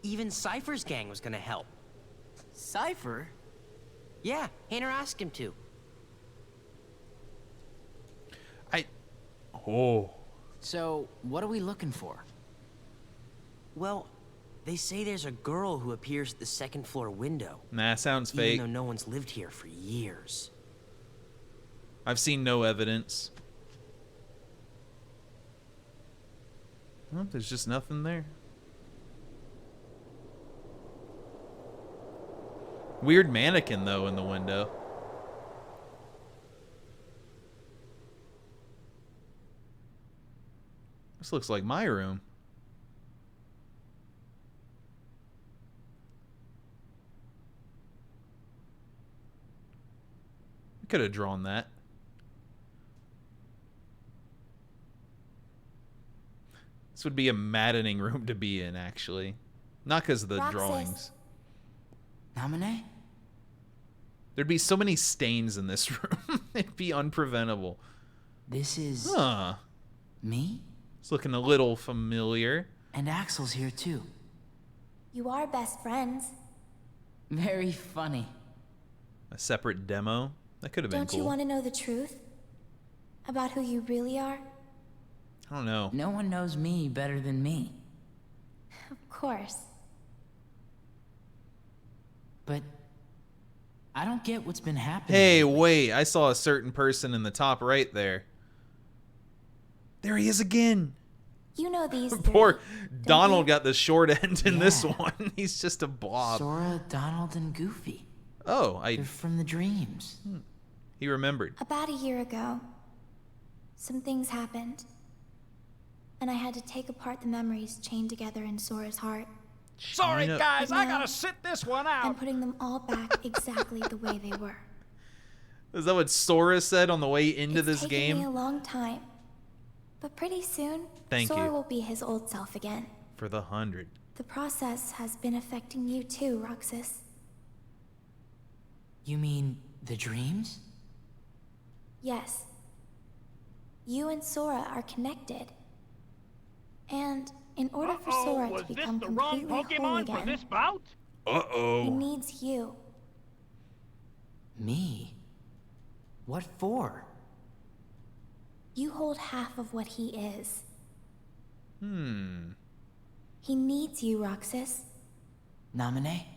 Even Cypher's gang was gonna help. Cypher? Yeah, Hayner asked him to. So, what are we looking for? Well, they say there's a girl who appears at the second floor window. Nah, sounds fake. Even though no one's lived here for years. I've seen no evidence. Well, there's just nothing there. Weird mannequin, though, in the window. This looks like my room. I could have drawn that. This would be a maddening room to be in, actually. Not because of the drawings. Namine? There'd be so many stains in this room. It'd be unpreventable. This is... Huh. Me? It's looking a little familiar. And Axel's here too. You are best friends. Very funny. A separate demo? That could have been Don't cool. you want to know the truth? About who you really are? I don't know. No one knows me better than me. Of course. But I don't get what's been happening. Hey, wait. I saw a certain person in the top right there. There he is again. You know these Poor three, Donald got the short end in this one. He's just a blob. Sora, Donald, and Goofy. Oh, They're from the dreams. He remembered. About a year ago, some things happened. And I had to take apart the memories chained together in Sora's heart. Sorry, guys, But I now, gotta sit this one out. I'm putting them all back exactly the way they were. Is that what Sora said on the way into this It's taken me a game? long time. But pretty soon, Thank Sora you. will be his old self again. For the 100. The process has been affecting you too, Roxas. You mean the dreams? Yes. You and Sora are connected. And in order for Sora was to this become the wrong completely whole Pokemon for again, this bout? Uh-oh. he needs you. Me? What for? You hold half of what he is. He needs you, Roxas. Nominee?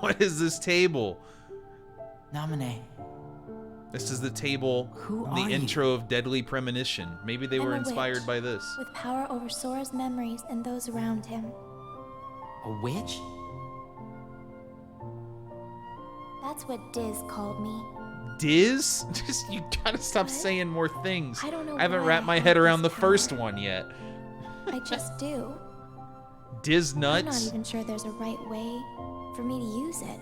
What is this table? Nominee. This is the table Who in the are you? intro of Deadly Premonition. Maybe they I'm were a inspired witch, by this. With power over Sora's memories and those around him. A witch? That's what Diz called me. Diz? Just you gotta stop saying more things. I don't know I haven't why wrapped I my have head around the this first power. one yet. I just do. Diz I'm not nuts? even sure there's a right way for me to use it.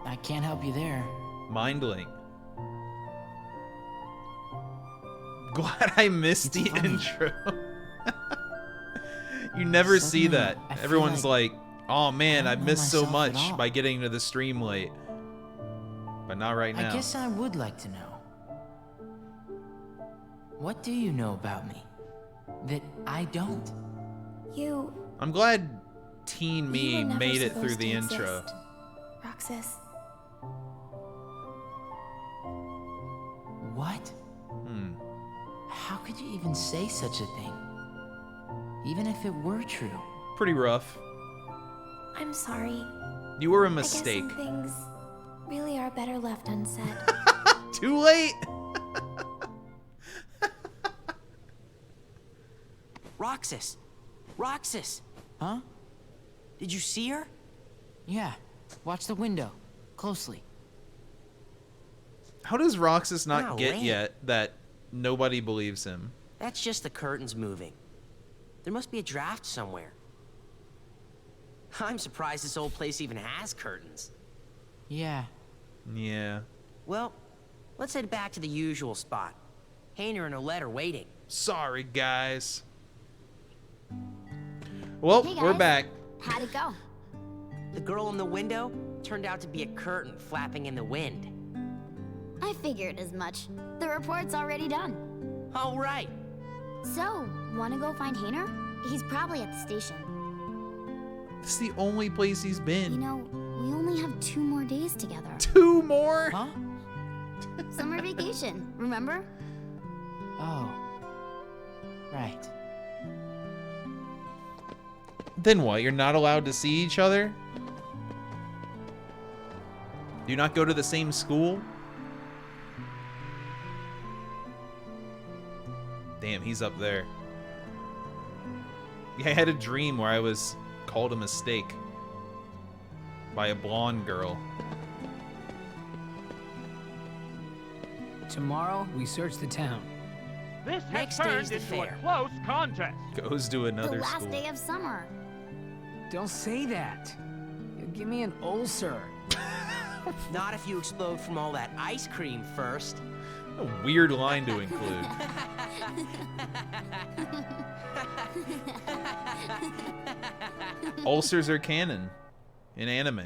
I can't help you there. Mindling. Glad I missed the intro. You never see Suddenly, that. I feel Everyone's like, oh man, I don't know missed so myself at much all." by getting to the stream late. But not right now. I guess I would like to know. What do you know about me that I don't? You I'm glad Teen You Me were never made it through supposed the to intro. exist, Roxas. What? How could you even say such a thing? Even if it were true. Pretty rough. I'm sorry. You were a I guess mistake. some things really are better left unsaid. Too late? Roxas! Roxas! Huh? Did you see her? Yeah. Watch the window. Closely. How does Roxas not No get way. yet that nobody believes him? That's just the curtains moving. There must be a draft somewhere. I'm surprised this old place even has curtains. Yeah. Yeah. Well, let's head back to the usual spot. Hayner and Olette are waiting. Sorry, guys. Well, Hey, we're guys. back. How'd it go? The girl in the window turned out to be a curtain flapping in the wind. I figured as much. The report's already done. All right. So, wanna go find Hayner? He's probably at the station. This is the only place he's You been. know, we only have 2 more days together. 2 more? Huh? Summer vacation, remember? Oh. Right. Then what? You're not allowed to see each other? Do you not go to the same school? Damn, he's up there. Yeah, I had a dream where I was called a mistake by a blonde girl. Tomorrow, we search the town. This has Next turned day's the into a fair. close contest. Goes to The another last school. day of summer. Don't say that. You'll give me an ulcer. Not if you explode from all that ice cream first. A weird line to include. Ulcers are canon in anime.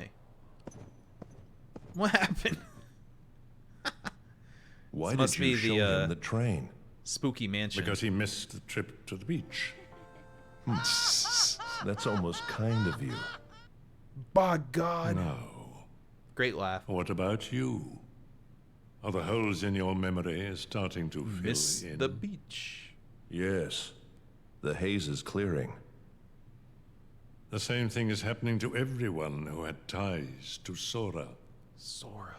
What happened? Why This must did you be show the, him the train? Spooky mansion. Because he missed the trip to the beach. That's almost kind of you. By God. No. Great laugh. What about you? Are the holes in your memory starting to Miss fill in? the beach. Yes. The haze is clearing. The same thing is happening to everyone who had ties to Sora. Sora.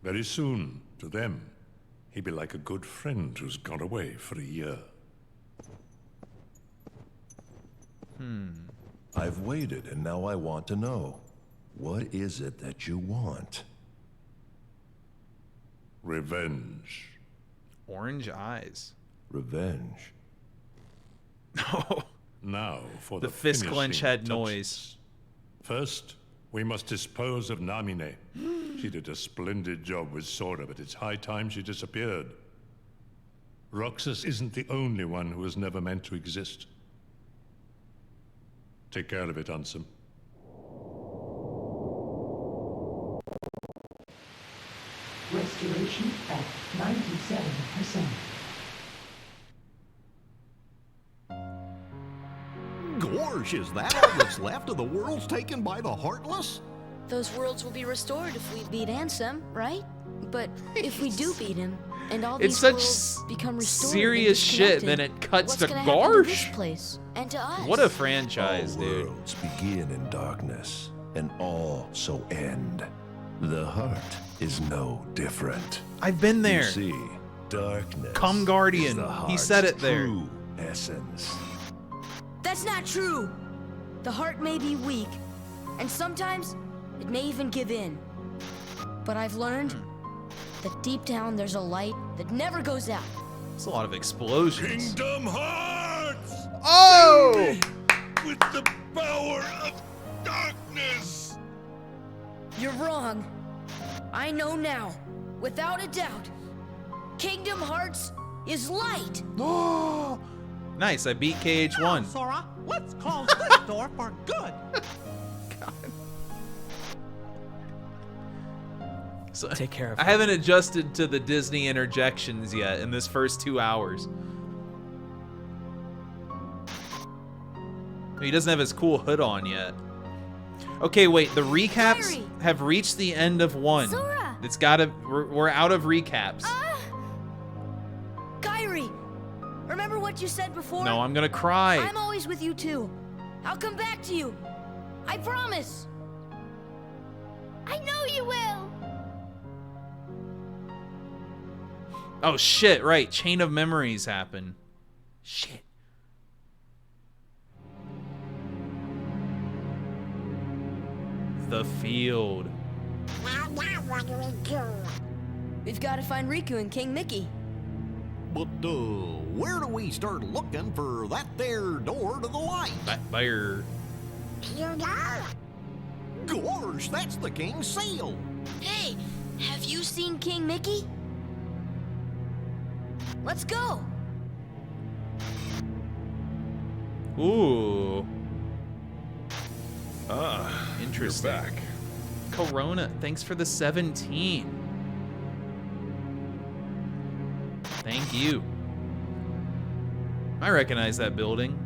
Very soon, to them, he'd be like a good friend who's gone away for a year. I've waited, and now I want to know. What is it that you want? Revenge. Orange eyes. Revenge. No. Now for The fist clench finishing had touches. noise. First, we must dispose of Namine. She did a splendid job with Sora, but it's high time she disappeared. Roxas isn't the only one who was never meant to exist. Take care of it, Ansem. Restoration at 97%. Gorsh, is that all that's left of the worlds taken by the Heartless? Those worlds will be restored if we beat Ansem, right? But if we do beat him, and all It's these such worlds become restored serious and shit, disconnected, then it cuts what's to gonna happen to this Garsh? place and to us? What a franchise, All dude. worlds begin in darkness, and all so end. The heart is no different. I've been there. You see, darkness. Come Guardian. is the He heart's said it there. True essence. That's not true. The heart may be weak, and sometimes it may even give in. But I've learned that deep down there's a light that never goes out. It's a lot of explosions. Kingdom Hearts! Oh! With the power of darkness! You're wrong. I know now, without a doubt. Kingdom Hearts is light. Oh! Nice, I beat KH1. Sora, let's close this door for good. So, Take care of I haven't adjusted to the Disney interjections yet in this first 2 hours. He doesn't have his cool hood on yet. Okay, wait, the recaps Kyrie! have reached the end of 1. Sora! It's gotta, we're out of recaps. Kyrie, remember what you said before? No, I'm gonna cry. I'm always with you too. I'll come back to you. I promise. I know you will. Oh shit, right, Chain of Memories happen. Shit. The field. Now what do we do? We've got to find Riku and King Mickey. But, where do we start looking for that there door to the light? That there. You know? Gorsh, that's the king's seal. Hey, have you seen King Mickey? Let's go. Ooh. Interesting. You're back. Corona, thanks for the 17. Thank you. I recognize that building.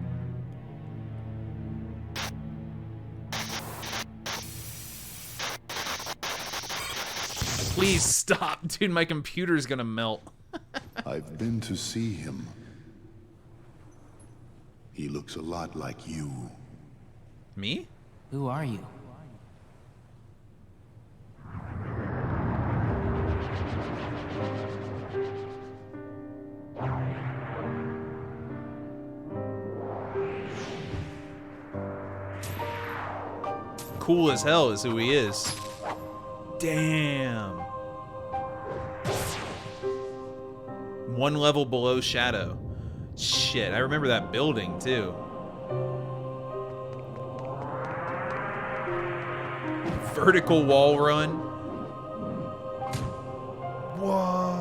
Please stop, dude. My computer's gonna melt. I've been to see him. He looks a lot like you. Me? Who are you? Cool as hell is who he is. Damn. 1 level below Shadow. Shit, I remember that building too. Vertical wall run. Whoa.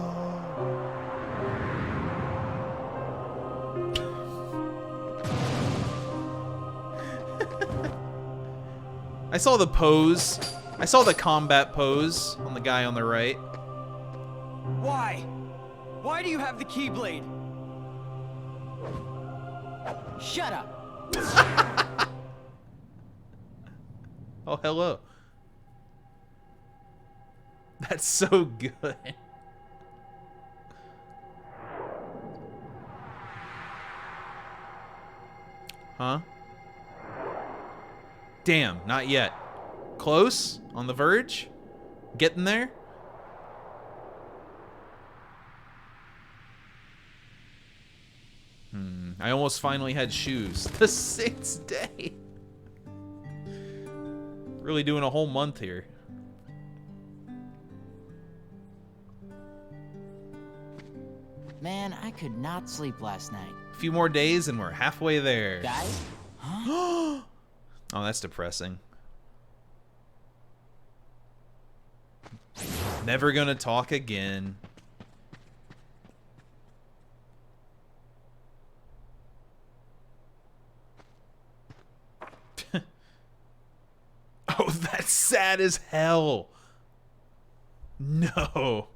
I saw the pose. I saw the combat pose on the guy on the right. Why? Why do you have the Keyblade? Shut up. Oh, hello. That's so good. Huh? Damn, not yet. Close? On the verge? Getting there? I almost finally had shoes. The 6th day. Really doing a whole month here. Man, I could not sleep last night. A few more days and we're halfway there. Guys? Huh? Oh, that's depressing. Never gonna talk again. Oh, that's sad as hell. No.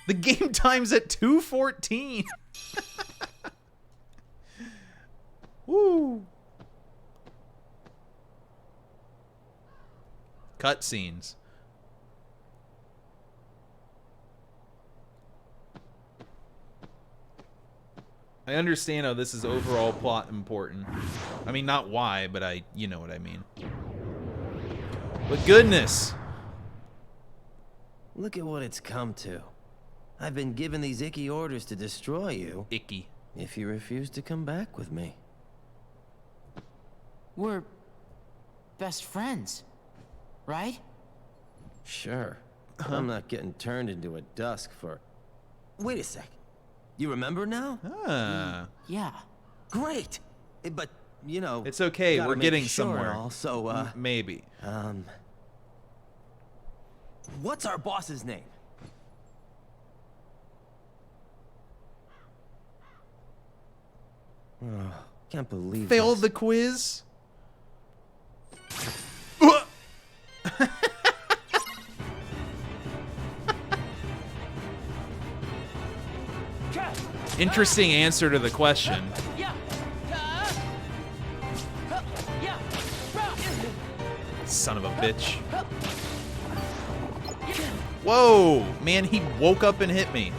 The game time's at 2:14. Woo. Cutscenes. I understand how this is overall plot important. I mean, not why, but you know what I mean. But goodness. Look at what it's come to. I've been given these icky orders to destroy you. Icky. If you refuse to come back with me. We're best friends, right? Sure. I'm not getting turned into a dusk for... Wait a sec. You remember now? Ah. Yeah. Great. But, you know... It's okay. We're getting sure somewhere. Also, maybe. What's our boss's name? Oh, can't believe Failed this. the quiz? Interesting answer to the question. Son of a bitch. Whoa! Man, he woke up and hit me.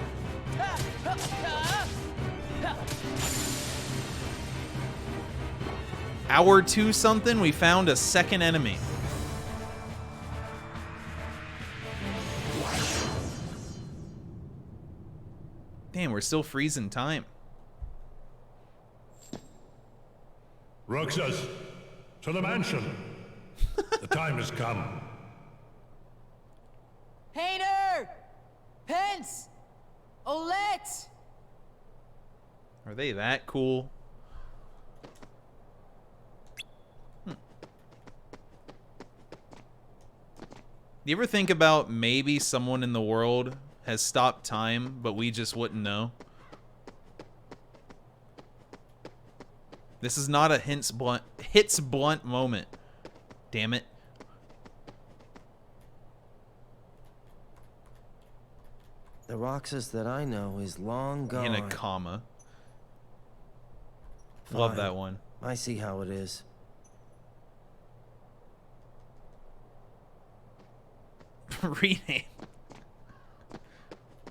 Hour 2 something, we found a second enemy. Damn, we're still freezing time. Roxas, to the mansion. The time has come. Hayner! Pence! Olette! Are they that cool? You ever think about maybe someone in the world has stopped time, but we just wouldn't know? This is not a hits blunt moment. Damn it. The Roxas that I know is long gone. In a comma. Love Fine. that one. I see how it is. Rename.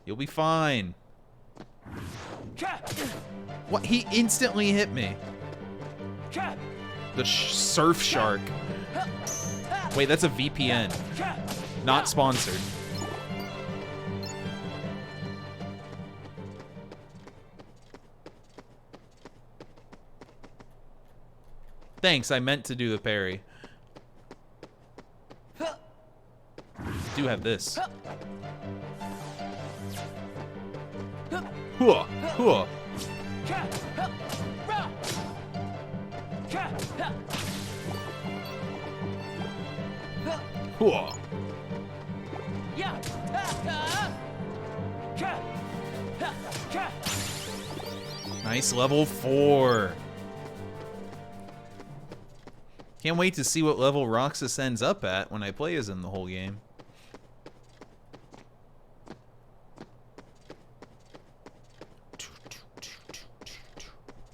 You'll be fine. What? He instantly hit me. The surf shark. Wait, that's a VPN. Not sponsored. Thanks, I meant to do the parry. Do have this. Hua, hua. Hua. Nice level 4. Can't wait to see what level Roxas ends up at when I play as him the whole game.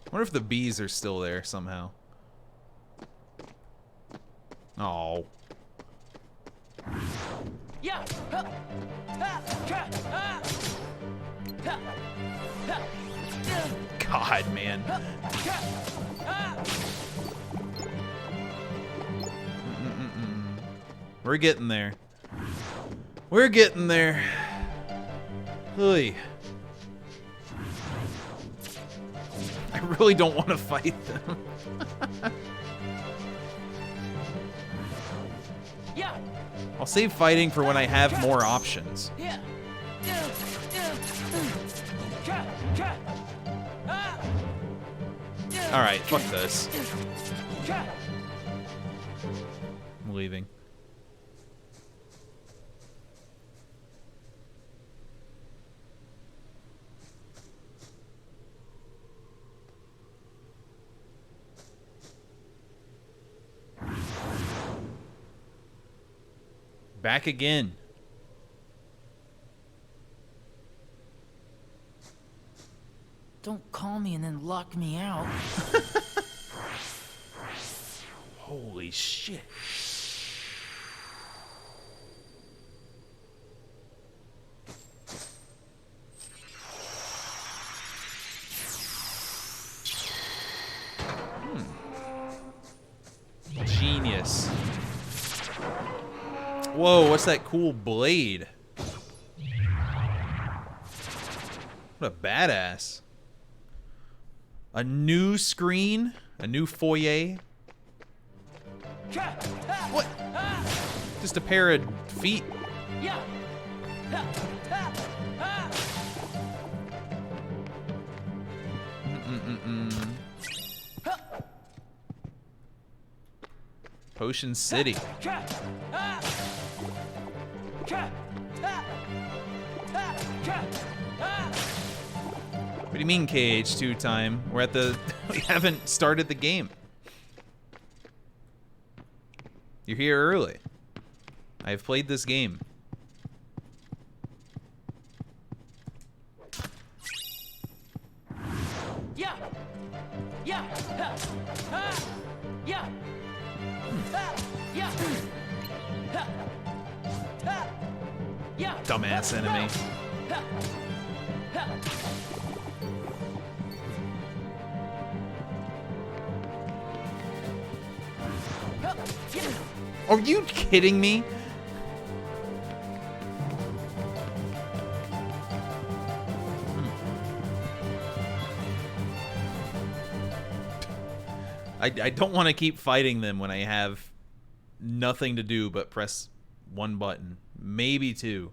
I wonder if the bees are still there somehow. Oh. Yeah. God, man. We're getting there. We're getting there. Oy. I really don't want to fight them. Yeah. I'll save fighting for when I have more options. Yeah. Alright, fuck this. I'm leaving. Back again. Don't call me and then lock me out. Holy shit. Genius. Whoa, what's that cool blade? What a badass. A new screen? A new foyer? What? Just a pair of feet. Yeah. Potion City. What do you mean KH2 time? We're at the... we haven't started the game. You're here early. I've played this game. Yeah. Yeah. Yeah. Yeah. Dumbass enemy. Are you kidding me? I don't want to keep fighting them when I have nothing to do but press one button. Maybe two.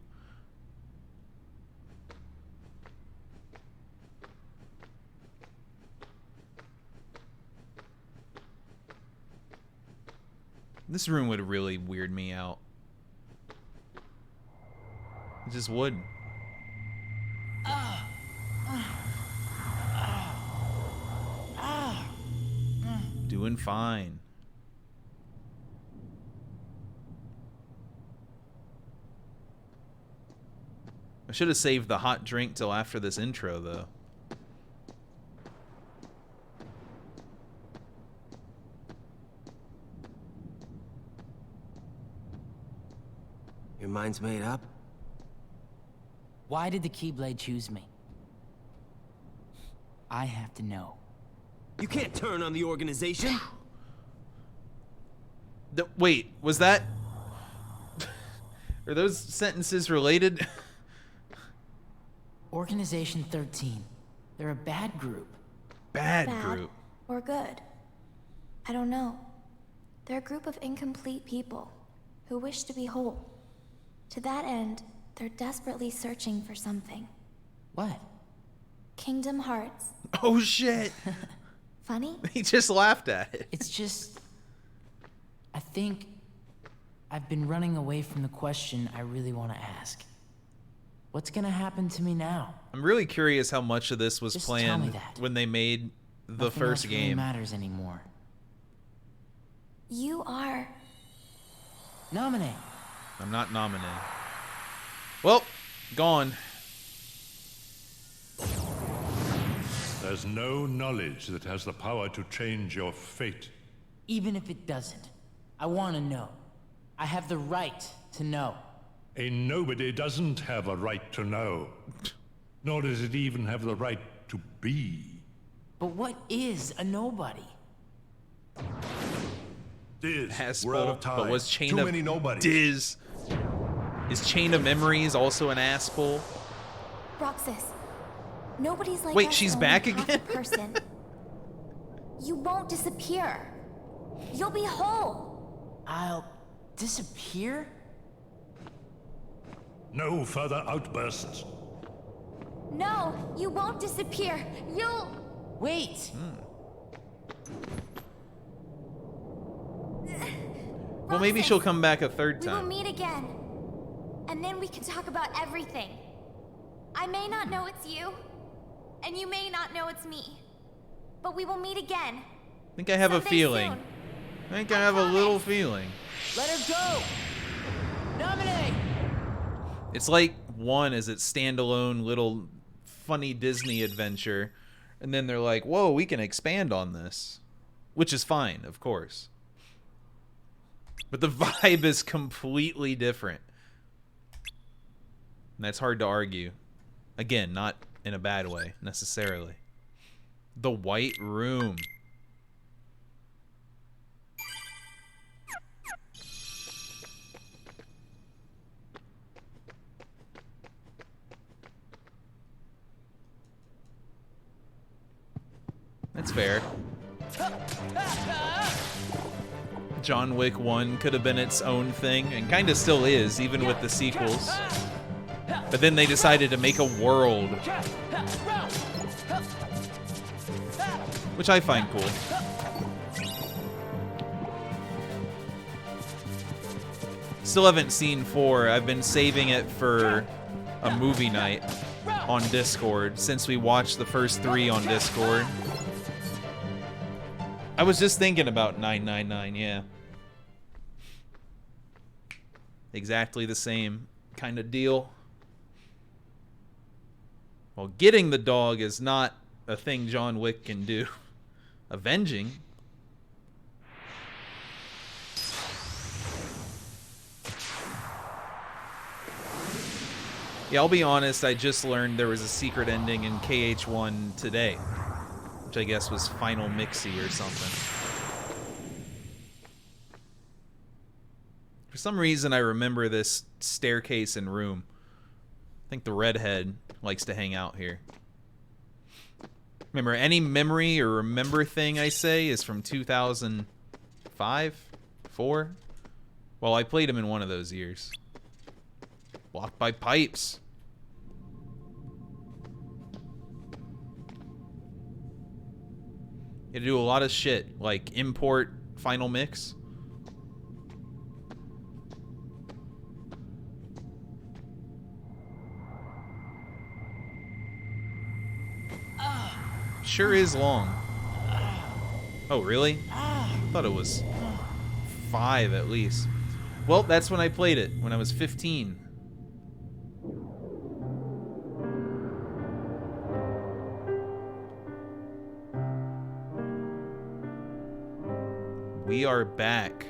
This room would really weird me out. It just would. Doing fine. I should have saved the hot drink till after this intro, though. Your mind's made up? Why did the Keyblade choose me? I have to know. You can't turn on the organization. Wait, was that... Are those sentences related? Organization 13. They're a bad group. Bad group. Or good. I don't know. They're a group of incomplete people who wish to be whole. To that end, they're desperately searching for something. What? Kingdom Hearts. Oh shit! Funny? He just laughed at it. It's just... I think I've been running away from the question I really want to ask. What's gonna happen to me now? I'm really curious how much of this was Just tell me planned that. when they made the Nothing first else really game. matters anymore. You are... Nominate. I'm not nominated. Well, gone. There's no knowledge that has the power to change your fate. Even if it doesn't, I want to know. I have the right to know. A nobody doesn't have a right to know. Nor does it even have the right to be. But what is a nobody? Diz, we're out of time. But was Chain Too of many nobodies. Diz. Is Chain of Memories also an ass pull? Roxas, nobody's like Wait, us she's only back half again? a person. You won't disappear. You'll be whole. I'll disappear? No further outbursts. No, you won't disappear. You'll... Wait! Well, maybe she'll come back a third We will time. meet again. And then we can talk about everything. I may not know it's you, and you may not know it's me. But we will meet again. I think I have a Someday feeling. soon. I think I have a little feeling. Let her go! Nominate! It's like one is its standalone little funny Disney adventure, and then they're like, whoa, we can expand on this. Which is fine, of course. But the vibe is completely different. And that's hard to argue. Again, not in a bad way, necessarily. The White Room. That's fair. John Wick 1 could have been its own thing, and kind of still is, even with the sequels. But then they decided to make a world. Which I find cool. Still haven't seen 4. I've been saving it for a movie night on Discord since we watched the first 3 on Discord. I was just thinking about 999, yeah. Exactly the same kind of deal. Well, getting the dog is not a thing John Wick can do. Avenging. Yeah, I'll be honest, I just learned there was a secret ending in KH1 today. Which I guess was Final Mixie or something. For some reason, I remember this staircase and room. I think the redhead likes to hang out here. Remember, any memory or remember thing I say is from 2005? 4? Well, I played him in one of those years. Blocked by pipes. You had to do a lot of shit, like import Final Mix. Sure is long. Oh, really? I thought it was 5 at least. Well, that's when I played it, when I was 15. We are back.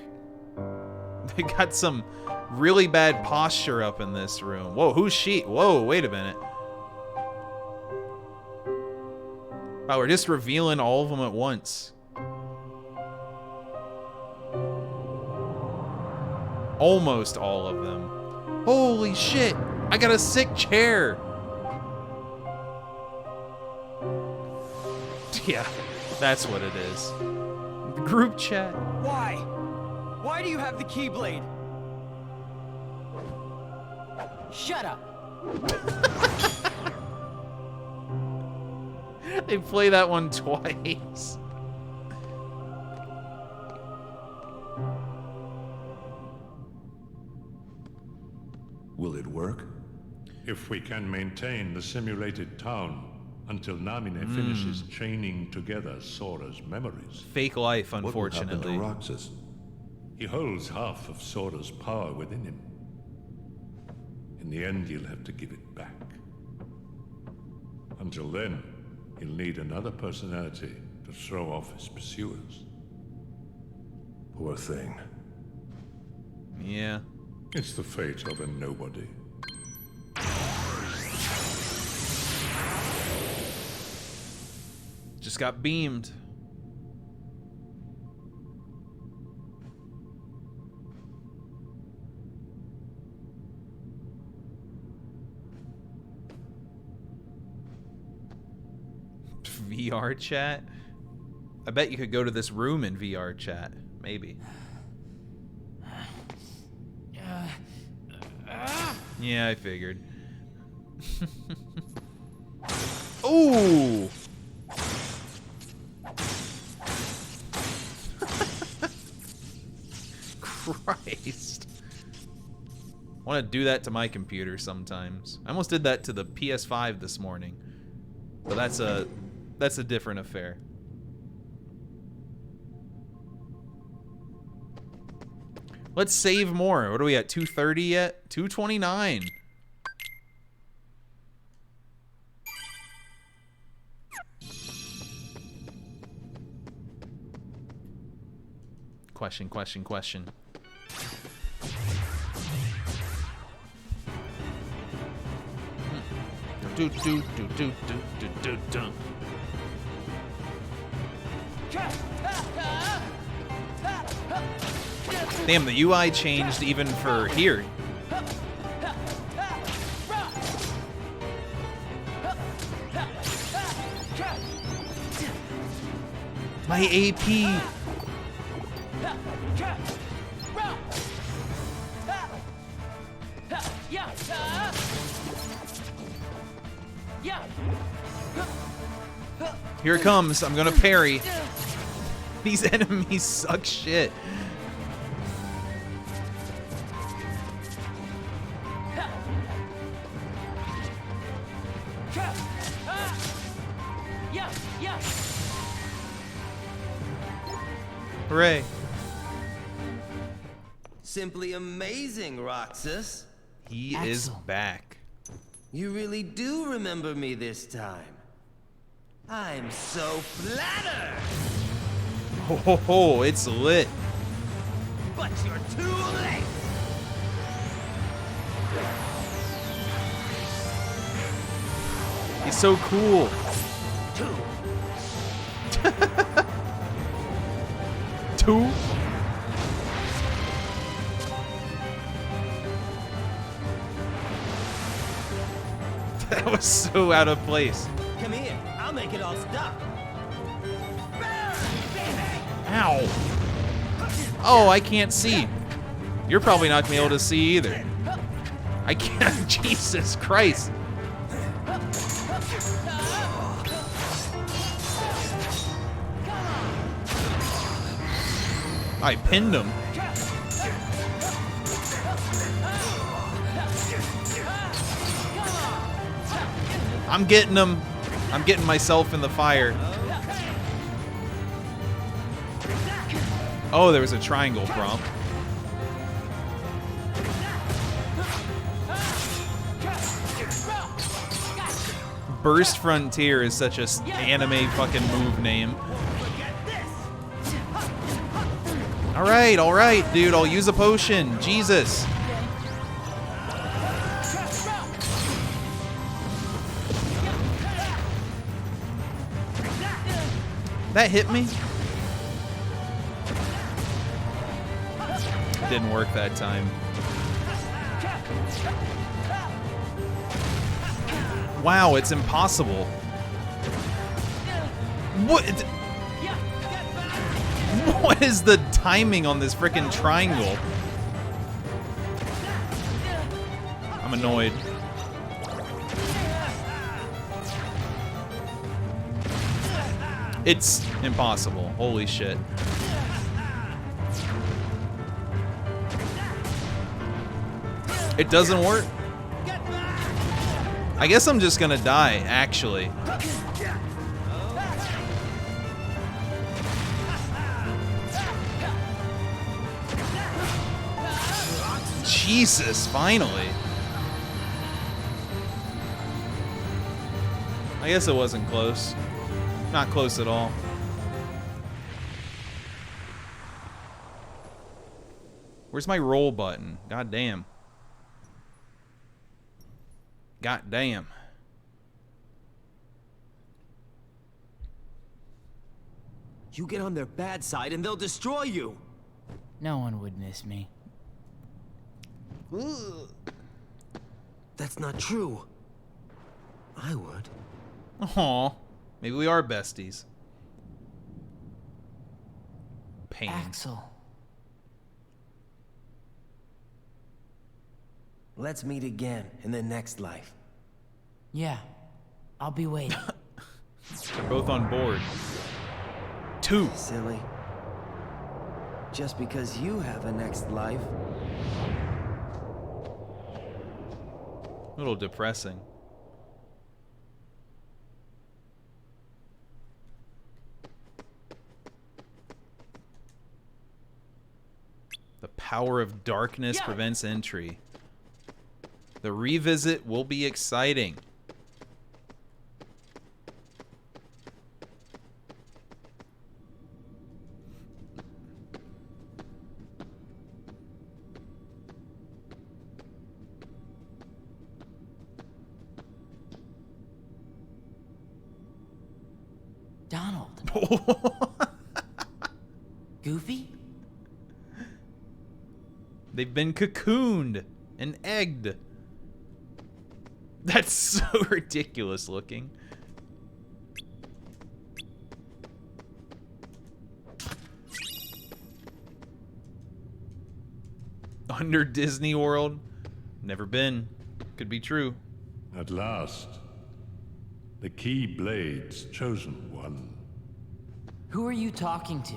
They got some really bad posture up in this room. Whoa, who's she? Whoa, wait a minute. Wow, we're just revealing all of them at once. Almost all of them. Holy shit! I got a sick chair! Yeah, that's what it is. Group chat. Why? Why do you have the Keyblade? Shut up. They play that one twice. Will it work? If we can maintain the simulated town until Namine finishes chaining together Sora's memories. Fake life, What will happen unfortunately. to Roxas? He holds half of Sora's power within him. In the end, he'll have to give it back. Until then, he'll need another personality to throw off his pursuers. Poor thing. Yeah. It's the fate of a nobody. Just got beamed. VR chat? I bet you could go to this room in VR chat. Maybe. Yeah, I figured. Ooh! Christ. I want to do that to my computer sometimes. I almost did that to the PS5 this morning. But that's a different affair. Let's save more. What are we at? 230 yet? 229. Question. Damn, the UI changed even for here. My AP. Here it comes. I'm gonna parry. These enemies suck shit. Hooray. Simply amazing, Roxas. He is back. You really do remember me this time. I'm so flattered. Ho ho ho, it's lit. But you're too late. He's so cool. Two. That was so out of place. Come here, I'll make it all stop. Ow. Oh, I can't see. You're probably not gonna be able to see either. I can't. Jesus Christ. I pinned him. I'm getting him. I'm getting myself in the fire. Oh, there was a triangle prompt. Burst Frontier is such a anime fucking move name. All right, dude. I'll use a potion. Jesus. That hit me. It didn't work that time. Wow, it's impossible. What? What is the timing on this frickin' triangle? I'm annoyed. It's impossible. Holy shit. It doesn't work. I guess I'm just gonna die, actually. Jesus, finally. I guess it wasn't close. Not close at all. Where's my roll button? God damn. God damn. You get on their bad side and they'll destroy you. No one would miss me. That's not true. I would. Aw. Maybe we are besties. Pain. Axel. Let's meet again in the next life. Yeah, I'll be waiting. They're both on board. 2. Silly. Just because you have a next life. A little depressing. The power of darkness prevents entry. The revisit will be exciting. Donald. Goofy? They've been cocooned and egged. That's so ridiculous looking. Under Disney World? Never been. Could be true. At last, the Keyblade's chosen one. Who are you talking to?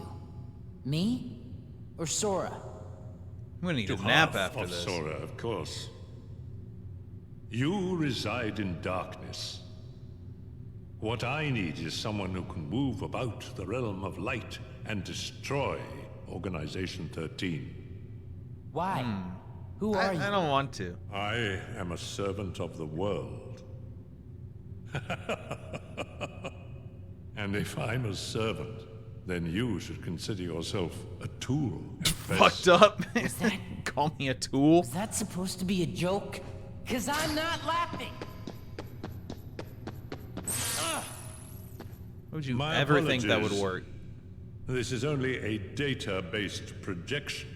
Me? Or Sora? I'm gonna need a nap after this. Sora, of course. You reside in darkness. What I need is someone who can move about the realm of light and destroy Organization 13. Why? Who are you? I don't want to. I am a servant of the world. And if I'm a servant, then you should consider yourself a tool. Fucked up. Call me a tool? Was that supposed to be a joke? Cause I'm not laughing. Would you My ever think that would apologies. work? This is only a data-based projection.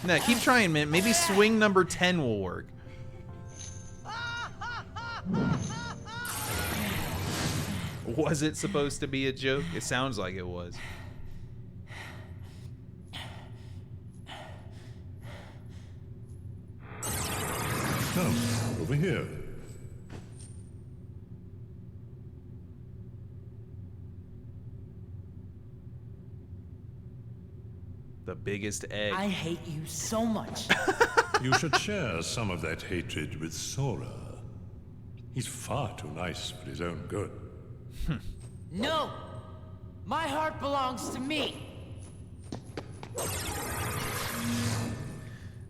Nah, keep trying, man. Maybe swing number 10 will work. Was it supposed to be a joke? It sounds like it was. Come, over here. The biggest egg. I hate you so much. You should share some of that hatred with Sora. He's far too nice for his own good. No! My heart belongs to me!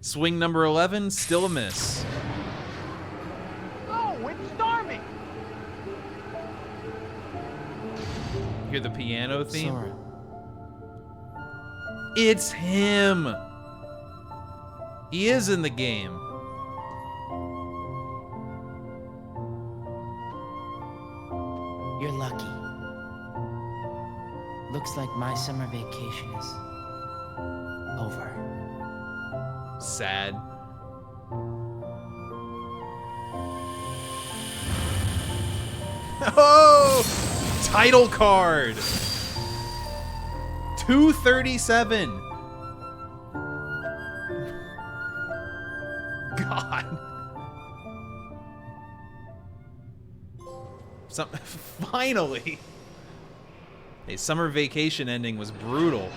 Swing number 11, still a miss. Oh, it's storming! Hear the piano theme? Sora. It's him! He is in the game. You're lucky. Looks like my summer vacation is over. Sad. Oh! Title card! 237. God. Finally. A summer vacation ending was brutal.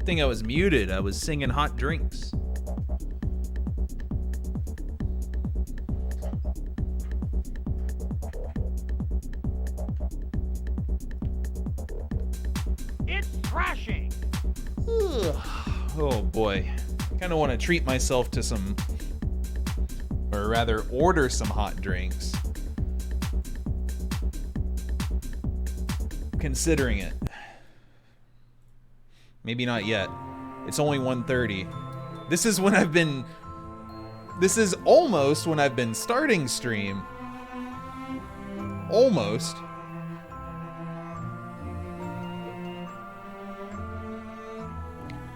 Good thing I was muted. I was singing hot drinks. It's crashing. Oh boy. Kind of want to treat myself to some, or rather order some hot drinks. Considering it. Maybe not yet. It's only 1:30. This is almost when I've been starting stream. Almost.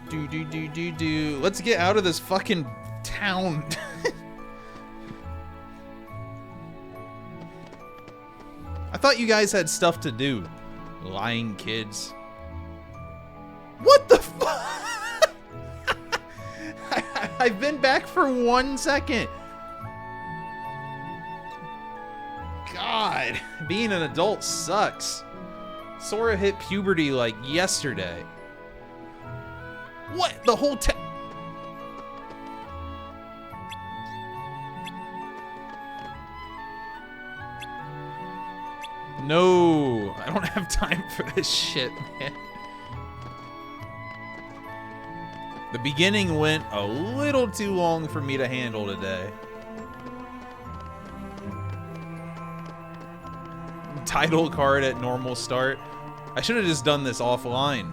Do. Let's get out of this fucking town. I thought you guys had stuff to do. Lying kids. What the fuck? I've been back for 1 second. God, being an adult sucks. Sora hit puberty like yesterday. What? The whole No, I don't have time for this shit, man. The beginning went a little too long for me to handle today. Title card at normal start. I should have just done this offline.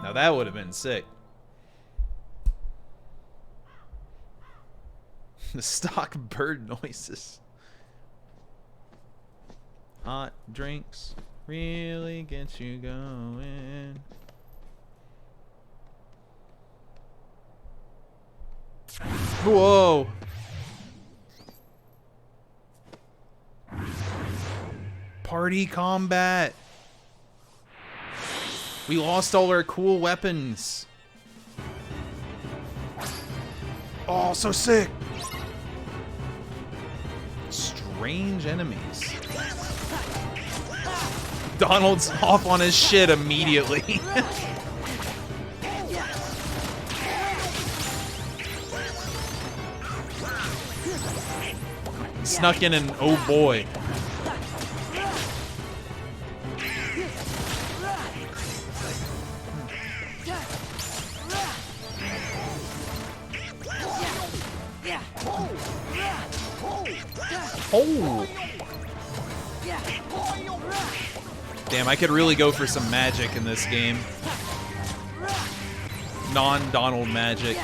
Now that would have been sick. The stock bird noises. Hot drinks really get you going. Whoa. Party combat. We lost all our cool weapons. Oh, so sick. Strange enemies. Donald's off on his shit immediately. Snuck in and oh boy. Oh. Damn, I could really go for some magic in this game. Non-Donald magic.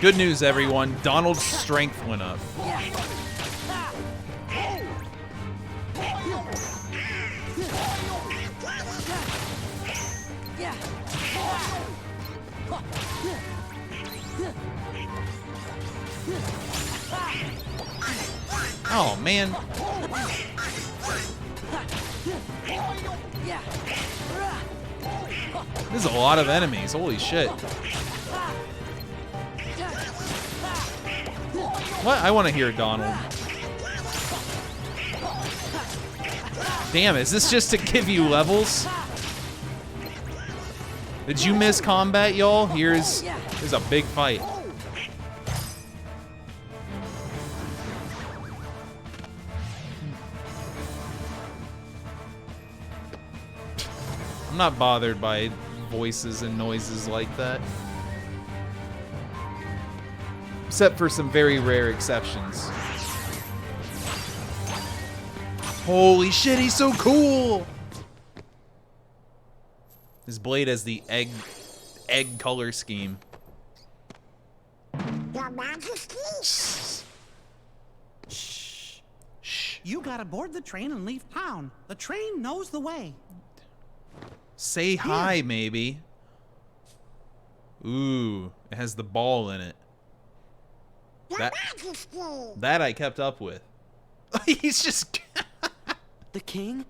Good news, everyone. Donald's strength went up. Oh, man. There's a lot of enemies. Holy shit. What? I want to hear Donald. Damn, is this just to give you levels? Did you miss combat, y'all? Here's a big fight. I'm not bothered by voices and noises like that. Except for some very rare exceptions. Holy shit, he's so cool! His blade has the egg color scheme. Your Majesty? Shh. Shh. You gotta board the train and leave town. The train knows the way. Say hi, maybe. Ooh, it has the ball in it. That I kept up with. He's just... The king?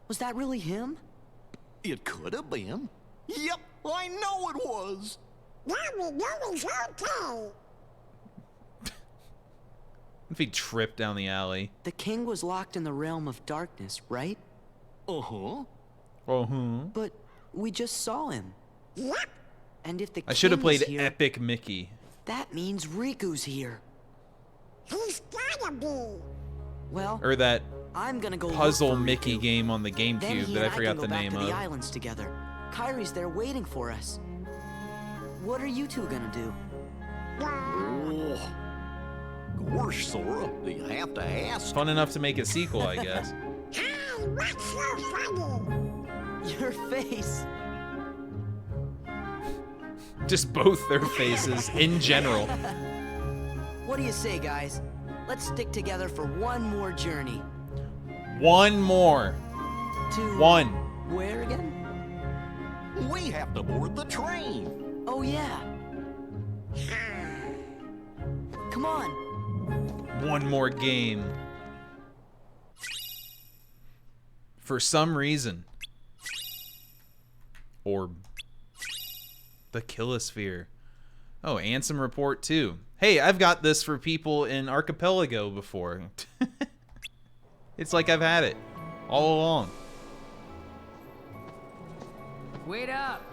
Was that really him? It could have been. Yep, I know it was. Now we know he's okay. If he tripped down the alley. The king was locked in the realm of darkness, right? Uh-huh. But we just saw him. What? And if the I should have king played is here, Epic Mickey. that means Riku's here. He's gotta be. Well, Or that I'm gonna go look puzzle for Mickey Riku. game on the Then GameCube he that I and forgot can the go back name to of. the islands together. Kyrie's there waiting for us. What are you two gonna do? Gosh, Sora, do you have to ask? Fun enough to make a sequel, I guess. Hey, what's so funny? Your face. Just both their faces in general. What do you say, guys? Let's stick together for one more journey. One more. To One. Where again? We have to board the train. Oh yeah. Come on. One more game. For some reason. Or the Killosphere. Oh, Ansem Report 2. Hey, I've got this for people in Archipelago before. It's like I've had it all along. Wait up!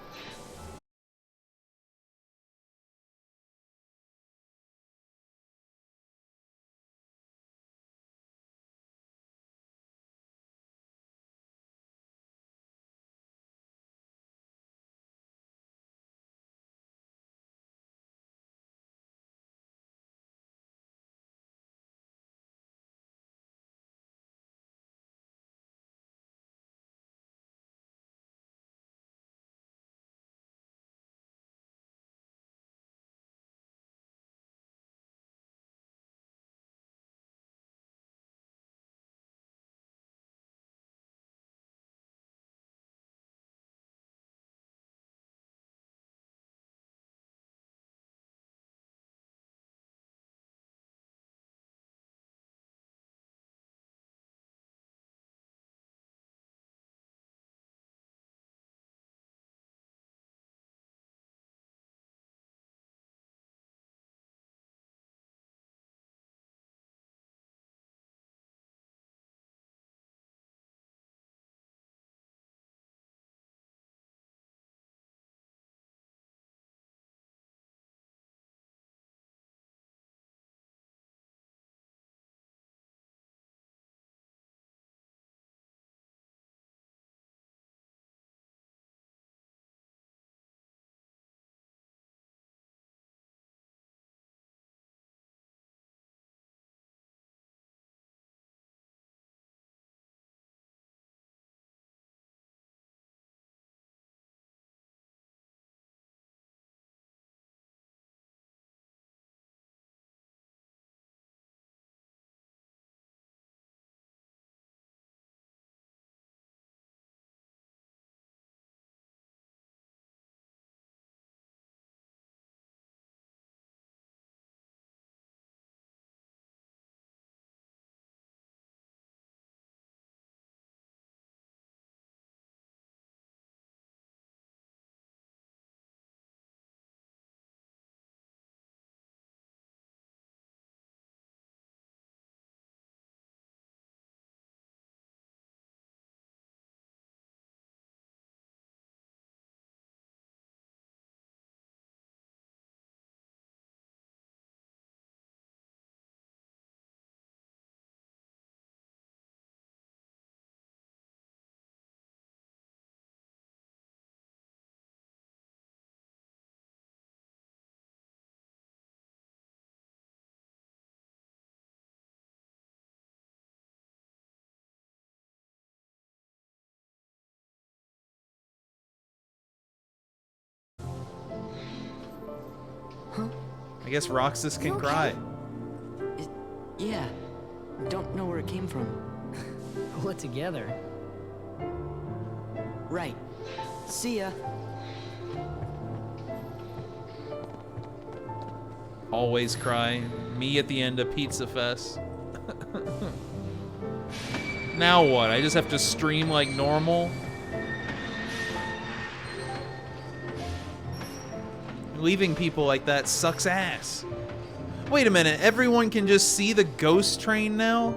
I guess Roxas can cry. Yeah. Don't know where it came from. Pull it together. Right. See ya. Always cry. Me at the end of Pizza Fest. Now what? I just have to stream like normal? Leaving people like that sucks ass. Wait a minute, everyone can just see the ghost train now?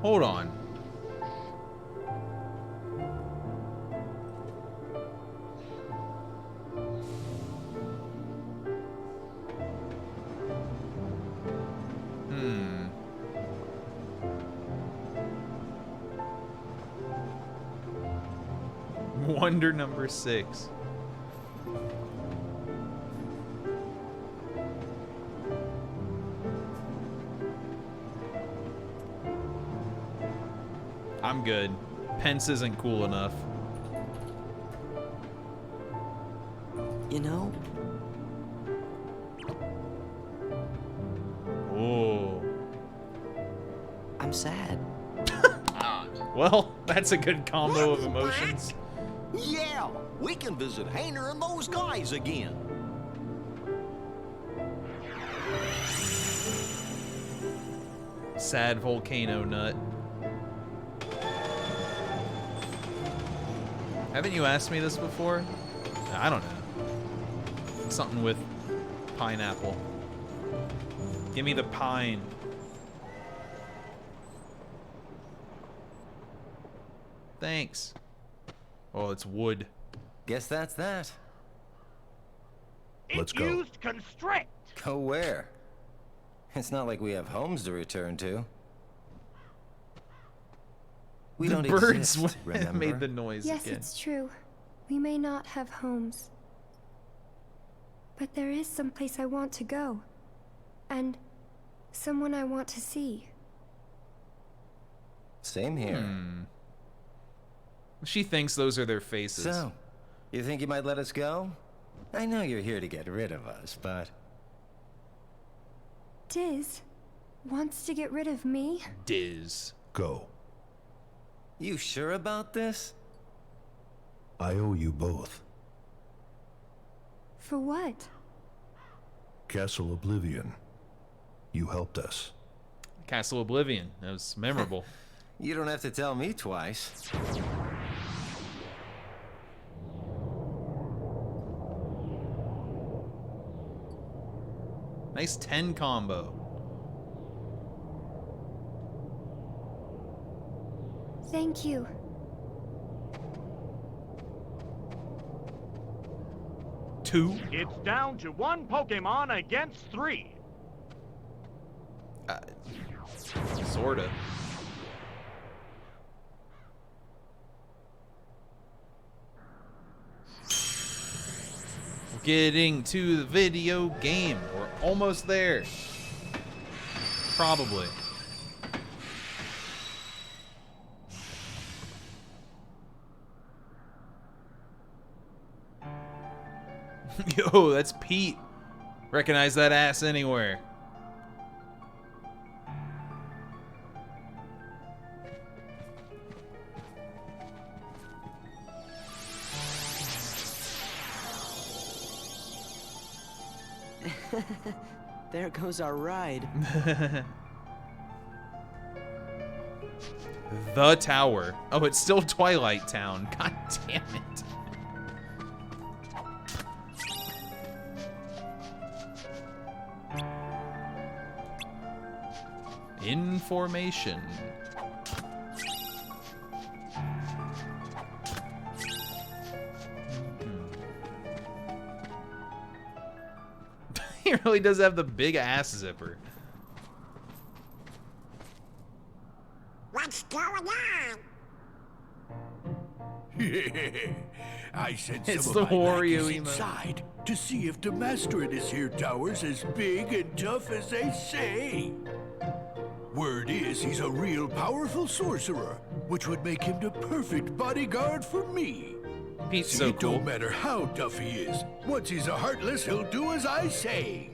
Hold on. Wonder number 6. I'm good. Pence isn't cool enough. You know? Oh. I'm sad. Well, that's a good combo of emotions. Yeah, we can visit Hayner and those guys again. Sad volcano nut. Haven't you asked me this before? I don't know. Something with pineapple. Give me the pine. Thanks. Oh, it's wood. Guess that's that. Let's go. Used constrict. Go where? It's not like we have homes to return to. We The don't birds exist, remember? made the noise Yes, again. it's true. We may not have homes. But there is some place I want to go. And someone I want to see. Same here. She thinks those are their faces. So, you think you might let us go? I know you're here to get rid of us, but... Diz wants to get rid of me? Diz. Go. You sure about this? I owe you both. For what? Castle Oblivion. You helped us. Castle Oblivion. That was memorable. You don't have to tell me twice. Nice 10 combo. Thank you. Two. It's down to 1 Pokemon against 3. Sorta. Getting to the video game. We're almost there. Probably. Yo, that's Pete. Recognize that ass anywhere. There goes our ride. The tower. Oh, it's still Twilight Town. God damn it. Information. He really does have the big ass zipper. What's going on? I sent It's some the of my Wario lackeys emote. inside to see if the master in this here tower's as big and tough as they say. Word is he's a real powerful sorcerer, which would make him the perfect bodyguard for me. Pete's See, so it cool. don't matter how tough he is. Once he's a Heartless, he'll do as I say.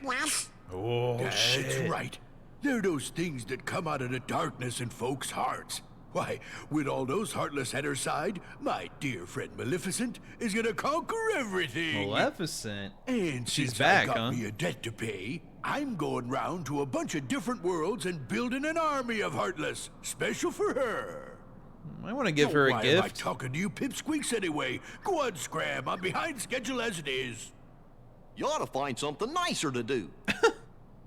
Yes. Oh, That's shit. right. They're those things that come out of the darkness in folks' hearts. Why, with all those Heartless at her side, my dear friend Maleficent is gonna conquer everything. Maleficent? And She's since back, I got huh? me a debt to pay, I'm going round to a bunch of different worlds and building an army of Heartless, special for her. I want to give her a Why gift. am I talking to you pipsqueaks anyway? Go on, Scram. I'm behind schedule as it is. You ought to find something nicer to do.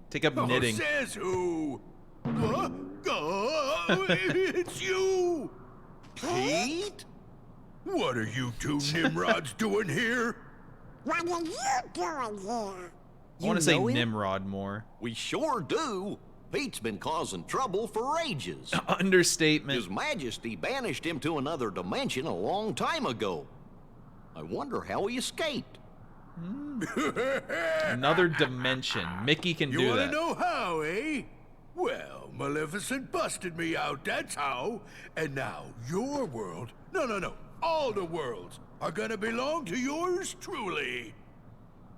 Take up knitting. Says who? It's you! Pete? What are you two Nimrods doing here? What are you doing here? I want to say Nimrod more. We sure do. Pete's been causing trouble for ages. Understatement. His Majesty banished him to another dimension a long time ago. I wonder how he escaped. Another dimension. Mickey can do You that. want to know how, eh? Well, Maleficent busted me out, that's how. And now your world, no, all the worlds are gonna belong to yours truly.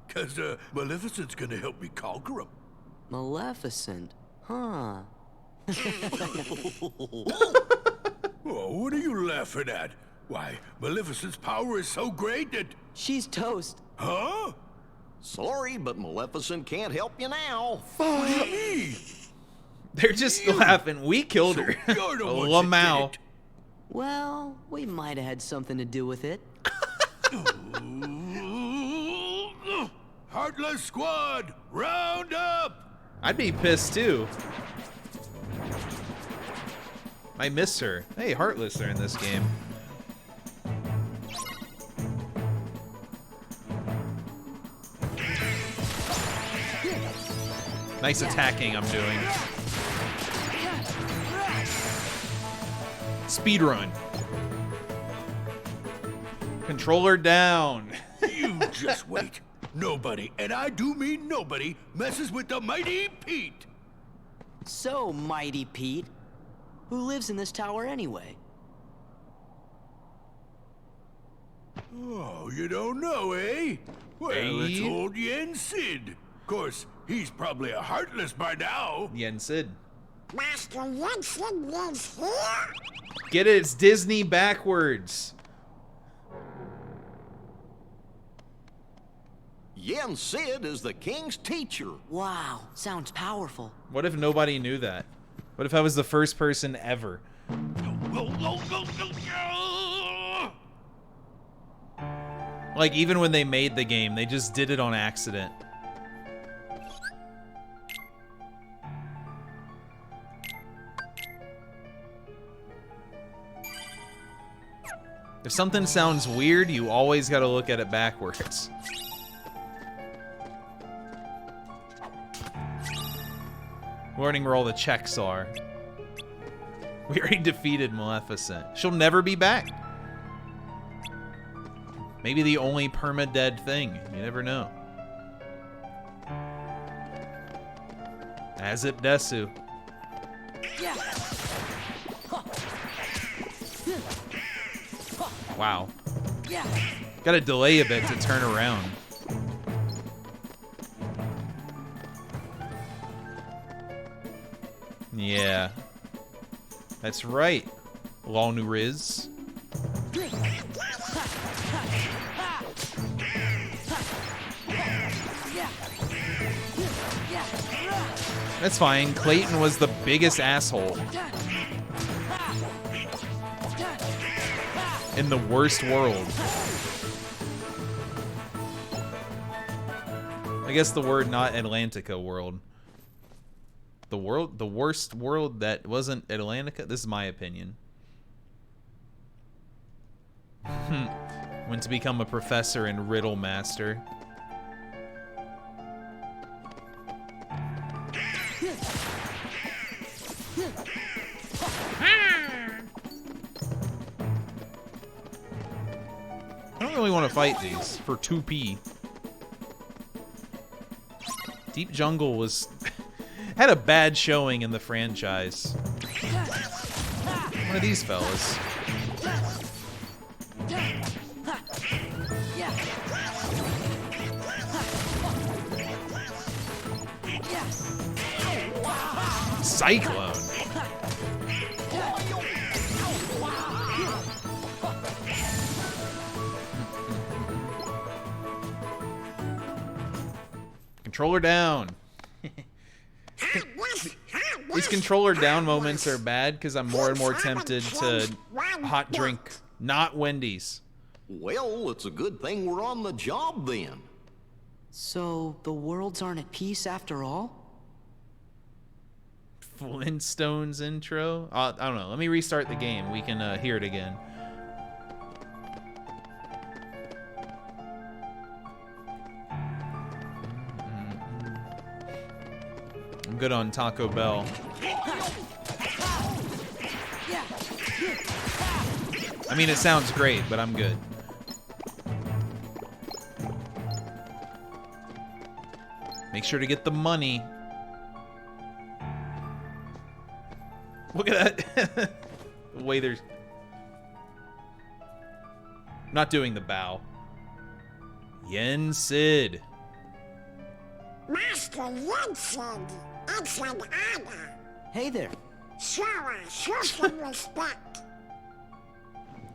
'Cause Maleficent's gonna help me conquer them. Maleficent? Huh. Oh, what are you laughing at? Why, Maleficent's power is so great that... She's toast. Huh? Sorry, but Maleficent can't help you now. What do you mean? They're just laughing. We killed her. You're the ones that Lamau. did it. Well, we might have had something to do with it. Heartless Squad, round up! I'd be pissed too. I miss her. Hey, Heartless are in this game. Nice attacking I'm doing. Speedrun. Controller down. You just wait. Nobody, and I do mean nobody, messes with the mighty Pete. So, Mighty Pete, who lives in this tower anyway? Oh, you don't know, eh? Well, it's Hey. old Yen Sid. Of course, he's probably a Heartless by now. Yen Sid. Master Jensen lives here? Get it? It's Disney backwards. Yen Sid is the king's teacher. Wow, sounds powerful. What if nobody knew that? What if I was the first person ever? Like, even when they made the game, they just did it on accident. If something sounds weird, you always gotta look at it backwards. Learning where all the checks are. We already defeated Maleficent. She'll never be back. Maybe the only perma-dead thing. You never know. Azip Desu. Wow. Gotta delay a bit to turn around. Yeah. That's right. Long Riz. That's fine. Clayton was the biggest asshole. In the worst world. I guess the word not Atlantica world. The worst world that wasn't Atlantica? This is my opinion. Went to become a professor and riddle master. I don't really want to fight these for 2p. Deep Jungle was had a bad showing in the franchise. One of these fellas. Cyclone. Controller down. These controller down moments are bad because I'm more and more tempted to hot drink, not Wendy's. Well, it's a good thing we're on the job then. So, the worlds aren't at peace after all? Flintstones intro? I don't know. Let me restart the game. We can hear it again. I'm good on Taco Bell. I mean, it sounds great, but I'm good. Make sure to get the money. Look at that. The way there's... Not doing the bow. Yen Sid. Master Yensid, it's an honor. Hey there. Show some respect.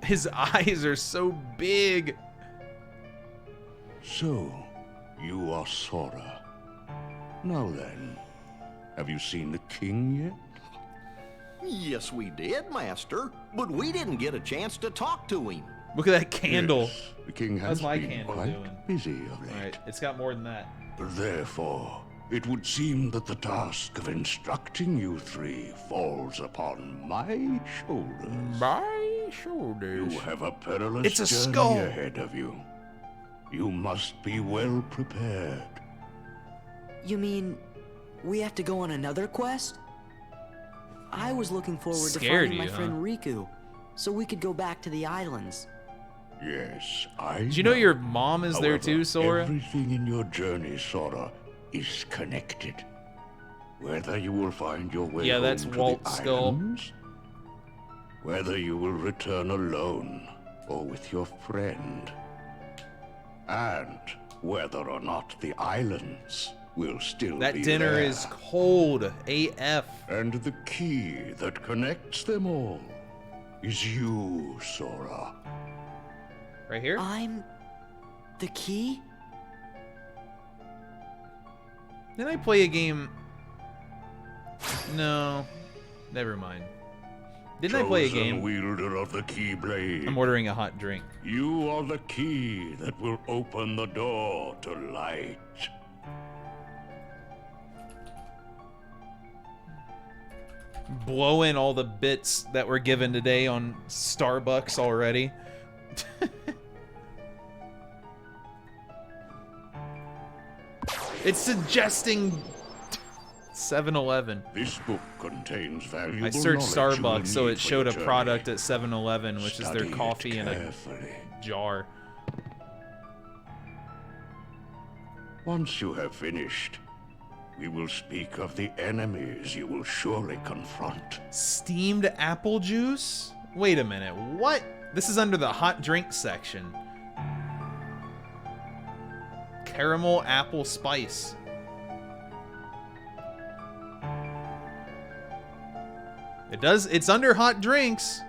His eyes are so big. So, you are Sora. Now then, have you seen the king yet? Yes, we did, Master, but we didn't get a chance to talk to him. Look at that candle. Yes, the king How's has my been candle quite doing? busy of late. Alright, it's got more than that. Therefore, it would seem that the task of instructing you three falls upon my shoulders. My shoulders? You have a perilous It's a journey skull. ahead of you. You must be well prepared. You mean, we have to go on another quest? I was looking forward to Scared finding my you, friend Riku, so we could go back to the islands. Yes, I Did you know your mom is there However, too, Sora? Everything in your journey, Sora, is connected. Whether you will find your way Yeah, home that's to Walt's the skull. islands, whether you will return alone or with your friend, and whether or not the islands will still That be dinner there. is cold AF. And the key that connects them all is you, Sora. Right here? I'm the key? Didn't I play a game? No. Never mind. Didn't I play a Chosen game? wielder of the Keyblade. I'm ordering a hot drink. You are the key that will open the door to light. Blowing all the bits that were given today on Starbucks already. It's suggesting 7-Eleven. This book contains valuable I searched knowledge you will Starbucks, so need it for showed a your journey. product at 7-Eleven, which is their Study it coffee in a carefully. jar. Once you have finished, we will speak of the enemies you will surely confront. Steamed apple juice? Wait a minute, what? This is under the hot drink section. Caramel apple spice. It's under hot drinks.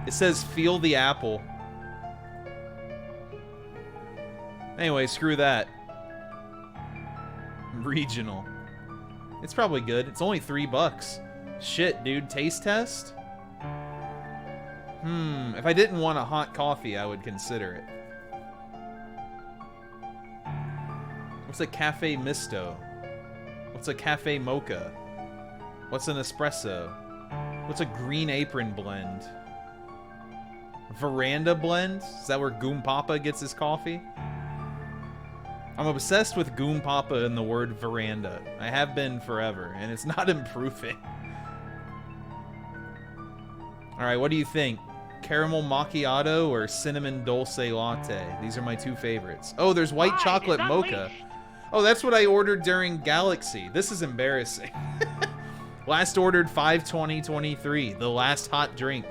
It says feel the apple. Anyway, screw that. Regional. It's probably good. It's only $3. Shit, dude. Taste test? If I didn't want a hot coffee, I would consider it. What's a cafe misto? What's a cafe mocha? What's an espresso? What's a green apron blend? Veranda blend? Is that where Goom Papa gets his coffee? I'm obsessed with Goom Papa and the word veranda. I have been forever, and it's not improving. Alright, what do you think? Caramel macchiato or cinnamon dulce latte? These are my two favorites. Oh, there's white chocolate mocha. Oh, that's what I ordered during Galaxy. This is embarrassing. Last ordered 5/20/23, the last hot drink.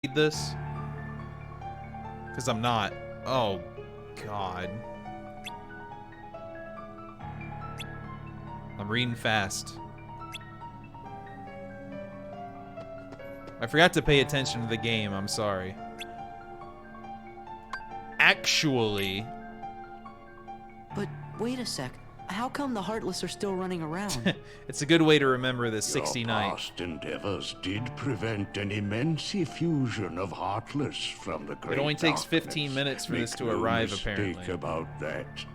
read this? Because I'm not. Oh, God. I'm reading fast. I forgot to pay attention to the game. I'm sorry. Actually... But wait a sec. How come the Heartless are still running around? It's a good way to remember this 69. Your past endeavors did prevent an immense effusion of Heartless from the great It only takes darkness. 15 minutes for this Make to no arrive, mistake apparently. about that.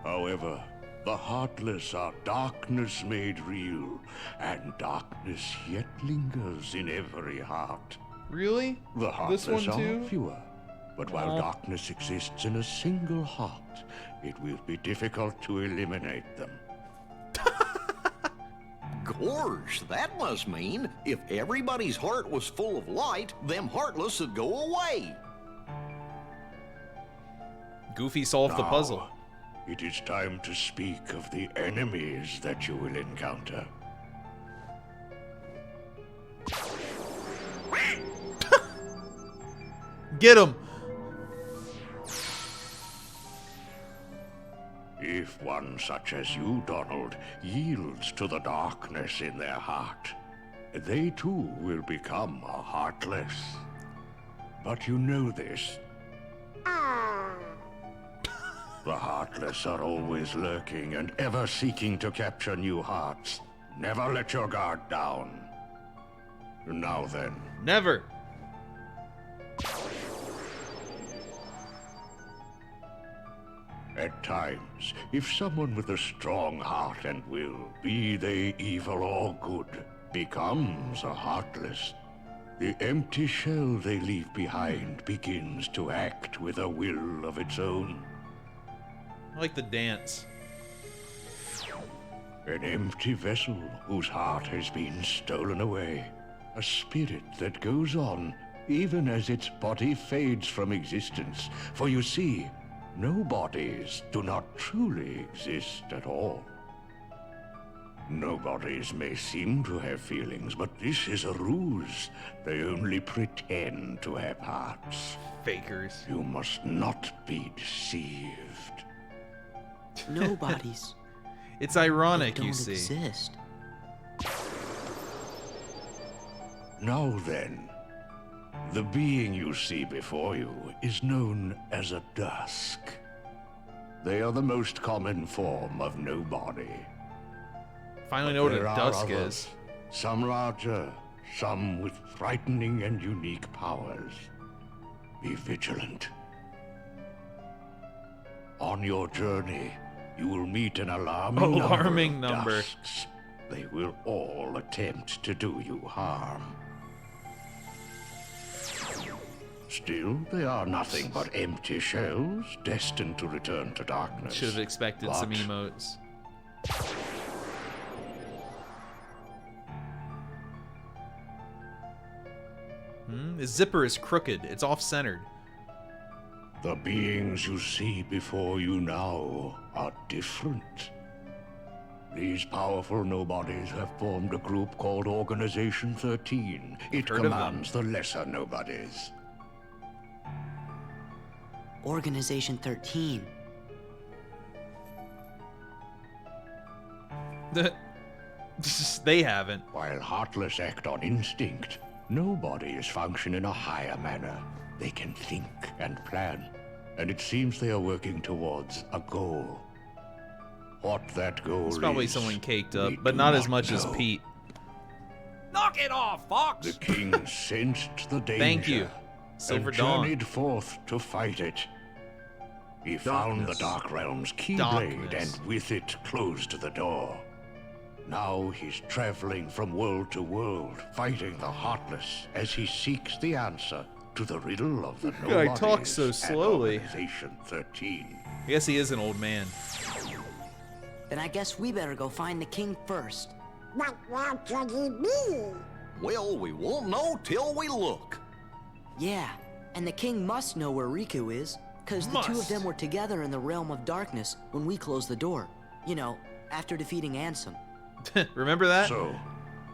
However, the Heartless are darkness made real, and darkness yet lingers in every heart. Really? The Heartless This one too? are fewer, but while Aw. darkness exists in a single heart, it will be difficult to eliminate them. Gorge, that must mean if everybody's heart was full of light, them Heartless would go away. Goofy solved the Now, puzzle. It is time to speak of the enemies that you will encounter. Get him! If one such as you, Donald, yields to the darkness in their heart, they too will become a Heartless. But you know this. The Heartless are always lurking and ever seeking to capture new hearts. Never let your guard down. Now then. Never. At times, if someone with a strong heart and will, be they evil or good, becomes a Heartless, the empty shell they leave behind begins to act with a will of its own. I like the dance. An empty vessel whose heart has been stolen away. A spirit that goes on even as its body fades from existence. For you see, no bodies do not truly exist at all. No bodies may seem to have feelings, but this is a ruse. They only pretend to have hearts. Fakers. You must not be deceived. No bodies. It's ironic, They you don't see. exist. Now then, the being you see before you is known as a dusk. They are the most common form of nobody. Finally But know what a there are dusk others, is. Some larger, some with frightening and unique powers. Be vigilant. On your journey, you will meet an alarming number. of dusks. They will all attempt to do you harm. Still, they are nothing but empty shells, destined to return to darkness. Should have expected some But emotes. His zipper is crooked. It's off-centered. the beings you see before you now are different. These powerful nobodies have formed a group called Organization 13. It Heard of them. commands the lesser nobodies. Organization 13. They haven't. While Heartless act on instinct, nobodies function in a higher manner. They can think and plan, and it seems they are working towards a goal. What that goal It's probably is, someone caked up, we but do not as much as know. Pete. Knock it off, Fox! The king sensed the danger. Thank you, Silver and Dawn. journeyed forth to fight it. He found the Dark Realm's Keyblade and with it closed the door. Now he's traveling from world to world, fighting the Heartless as he seeks the answer to the riddle of the Guy nobodies talks so at slowly. Organization 13. I guess he is an old man. Then I guess we better go find the king first. But where could he be? Well, we won't know till we look. Yeah, and the king must know where Riku is, because the two of them were together in the realm of darkness when we closed the door. You know, after defeating Ansem. Remember that? So,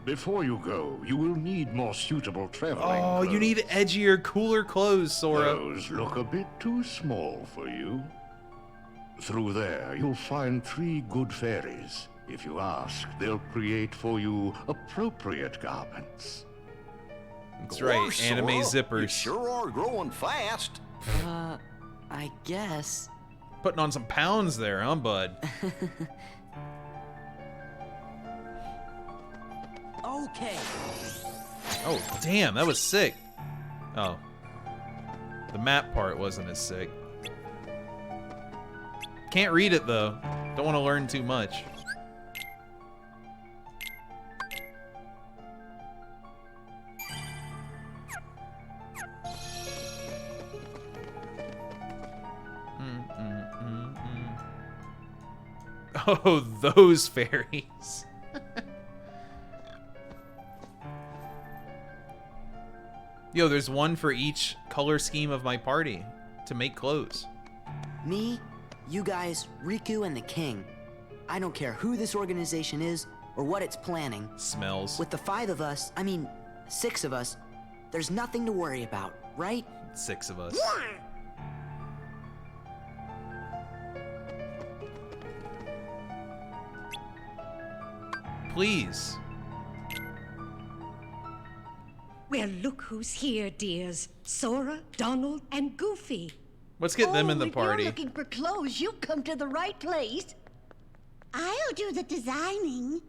Before you go, you will need more suitable traveling Oh, clothes. you need edgier, cooler clothes, Sora. Those look a bit too small for you. Through there, you'll find 3 good fairies. If you ask, they'll create for you appropriate garments. That's right, Gosh, anime Sora, You zippers. sure are growing fast. I guess. Putting on some pounds there, huh, bud? Okay. Oh, damn, that was sick. Oh. The map part wasn't as sick. Can't read it, though. Don't want to learn too much. Oh, those fairies. Yo, there's one for each color scheme of my party to make clothes. Me, you guys, Riku, and the King. I don't care who this organization is or what it's planning. Smells. With the 5 of us, I mean, 6 of us, there's nothing to worry about, right? 6 of us. Please. Well, look who's here, dears. Sora, Donald, and Goofy. Let's get them in the If party. you're looking for clothes, you've come to the right place. I'll do the designing.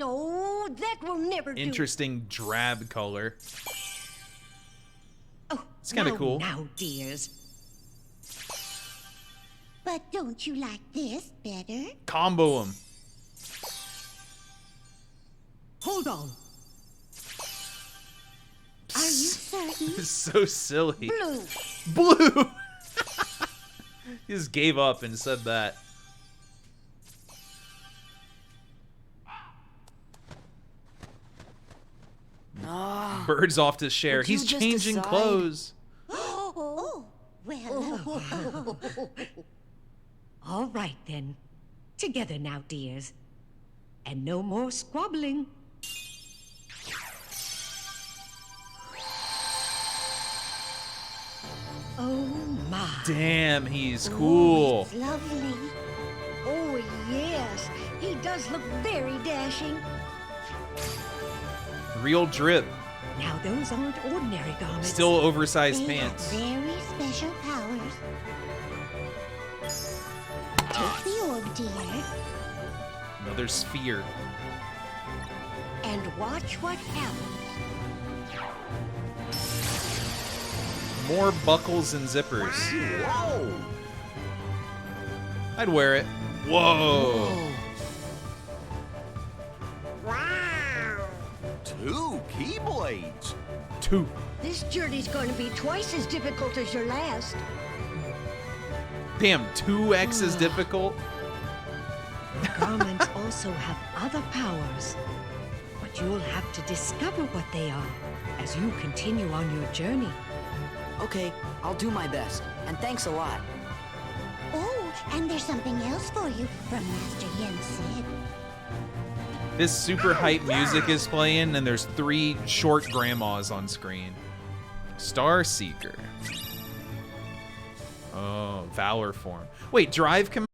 Oh, that will never do. Interesting drab color. Oh, it's kind of now, cool. Now, dears. But don't you like this better? Combo them. Hold on. Are you certain? It's so silly. Blue. Blue. He just gave up and said that. Bird's off to share. would you He's just changing decide? clothes. Oh, well. All right, then. Together now, dears. And no more squabbling. Oh, my. Damn, he's cool. It's lovely. Oh, yes. He does look very dashing. Real drip. Now, those aren't ordinary garments. Still oversized They pants. have very special powers. Take the orb, dear, Another sphere. and watch what happens. More buckles and zippers. Whoa! I'd wear it. Whoa. Wow. 2 keyblades. 2. This journey's going to be twice as difficult as your last. Damn, 2x is difficult. The garments also have other powers. But you'll have to discover what they are as you continue on your journey. Okay, I'll do my best. And thanks a lot. Oh, and there's something else for you from Master Yen Sid. This super hype music is playing, and there's 3 short grandmas on screen. Star Seeker. Oh, Valor form. Wait, Drive Command?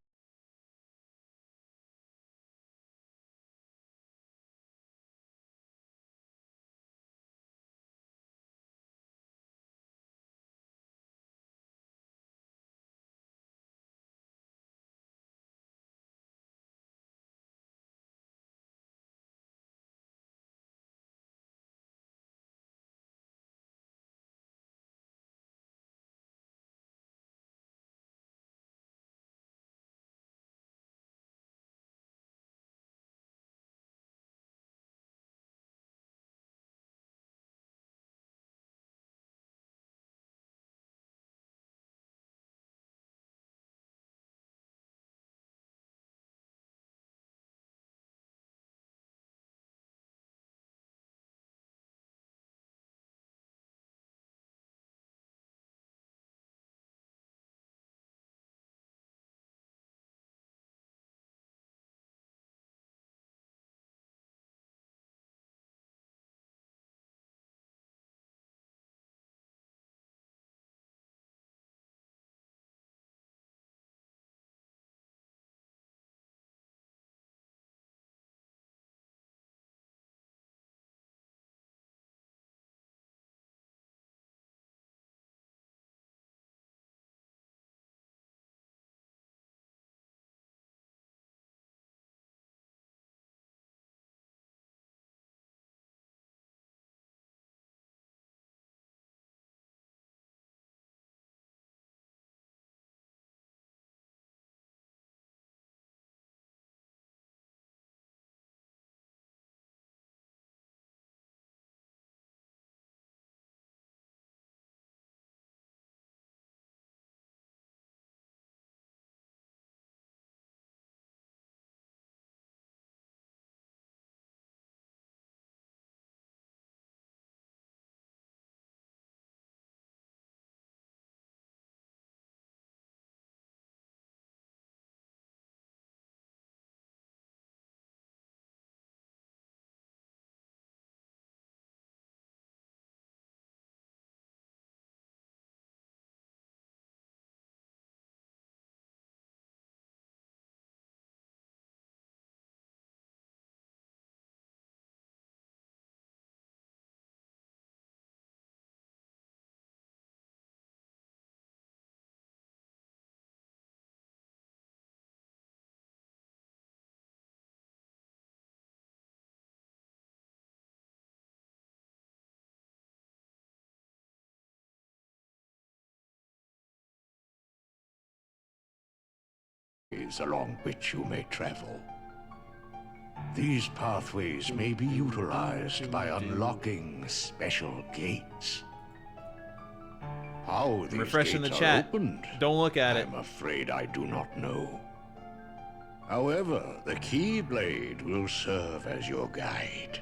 pathways along which you may travel. These pathways may be utilized by unlocking special gates. How these Refreshing the gates chat. are opened, Don't look at it. I'm afraid I do not know. However, the Keyblade will serve as your guide.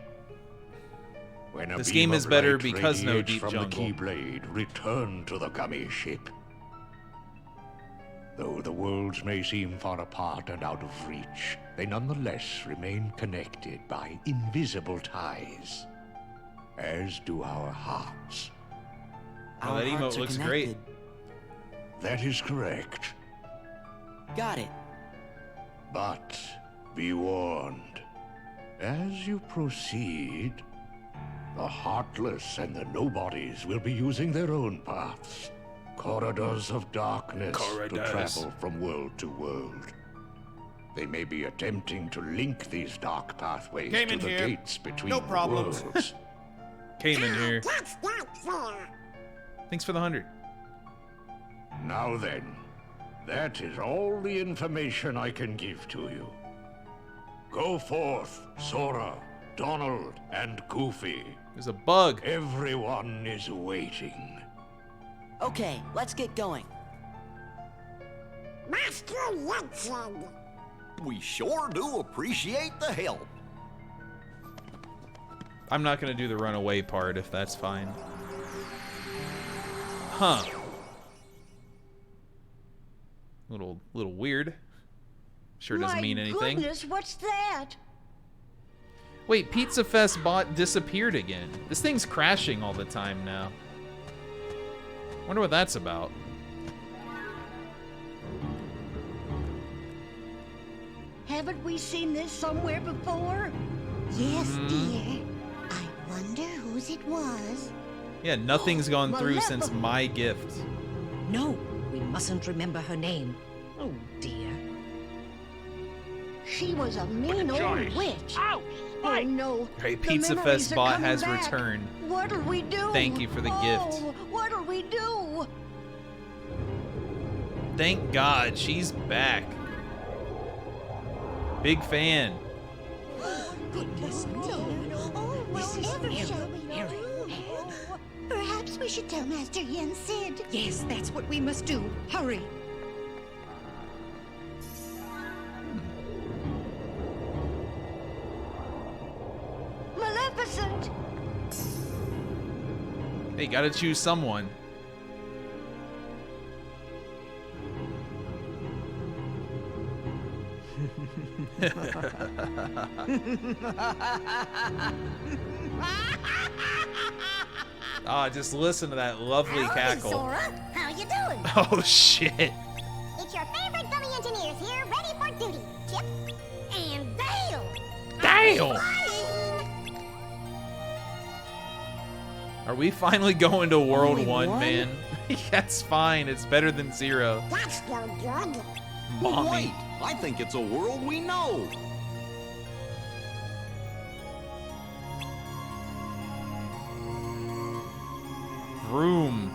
When a This beam game is of better light because no radiates deep from jungle. the Keyblade, return to the gummy ship. Though the worlds may seem far apart and out of reach, they nonetheless remain connected by invisible ties, as do our hearts. Oh, that emote looks great. That is correct. Got it. But be warned, as you proceed, the heartless and the nobodies will be using their own paths. Corridors of darkness to travel from world to world. They may be attempting to link these dark pathways Came to in the here. gates between No the problems. worlds. Came in here. That's not fair. Thanks for the 100. Now then, that is all the information I can give to you. Go forth, Sora, Donald, and Goofy. There's a bug. Everyone is waiting. Okay, let's get going. Master Yensid. We sure do appreciate the help. I'm not gonna do the runaway part if that's fine. Huh. Little weird. Sure doesn't mean anything. My goodness, what's that? Wait, Pizza Fest bot disappeared again. This thing's crashing all the time now. Wonder what that's about. Haven't we seen this somewhere before? Yes, dear. I wonder whose it was. Yeah, nothing's gone through Maleficent. since my gift. No, we mustn't remember her name. Oh dear. She was a mean old choice. witch. Ouch! Oh no. Hey, The Pizza memories Fest are bot coming has back. returned. What'll we do? Thank you for the gift. What'll we do? Thank God, she's back. Big fan. Goodness, no. Oh, whatever shall we do? Perhaps we should tell Master Yensid. Yes, that's what we must do. Hurry. Maleficent! Hey, gotta choose someone. Just listen to that lovely cackle. Sora, how you doing? Oh shit. It's your favorite dummy engineers here, ready for duty. Chip and Dale. Dale! Are we finally going to World Only 1, one? man? That's fine. It's better than 0. That's no good. Mommy. Wait, I think it's a world we know. Vroom.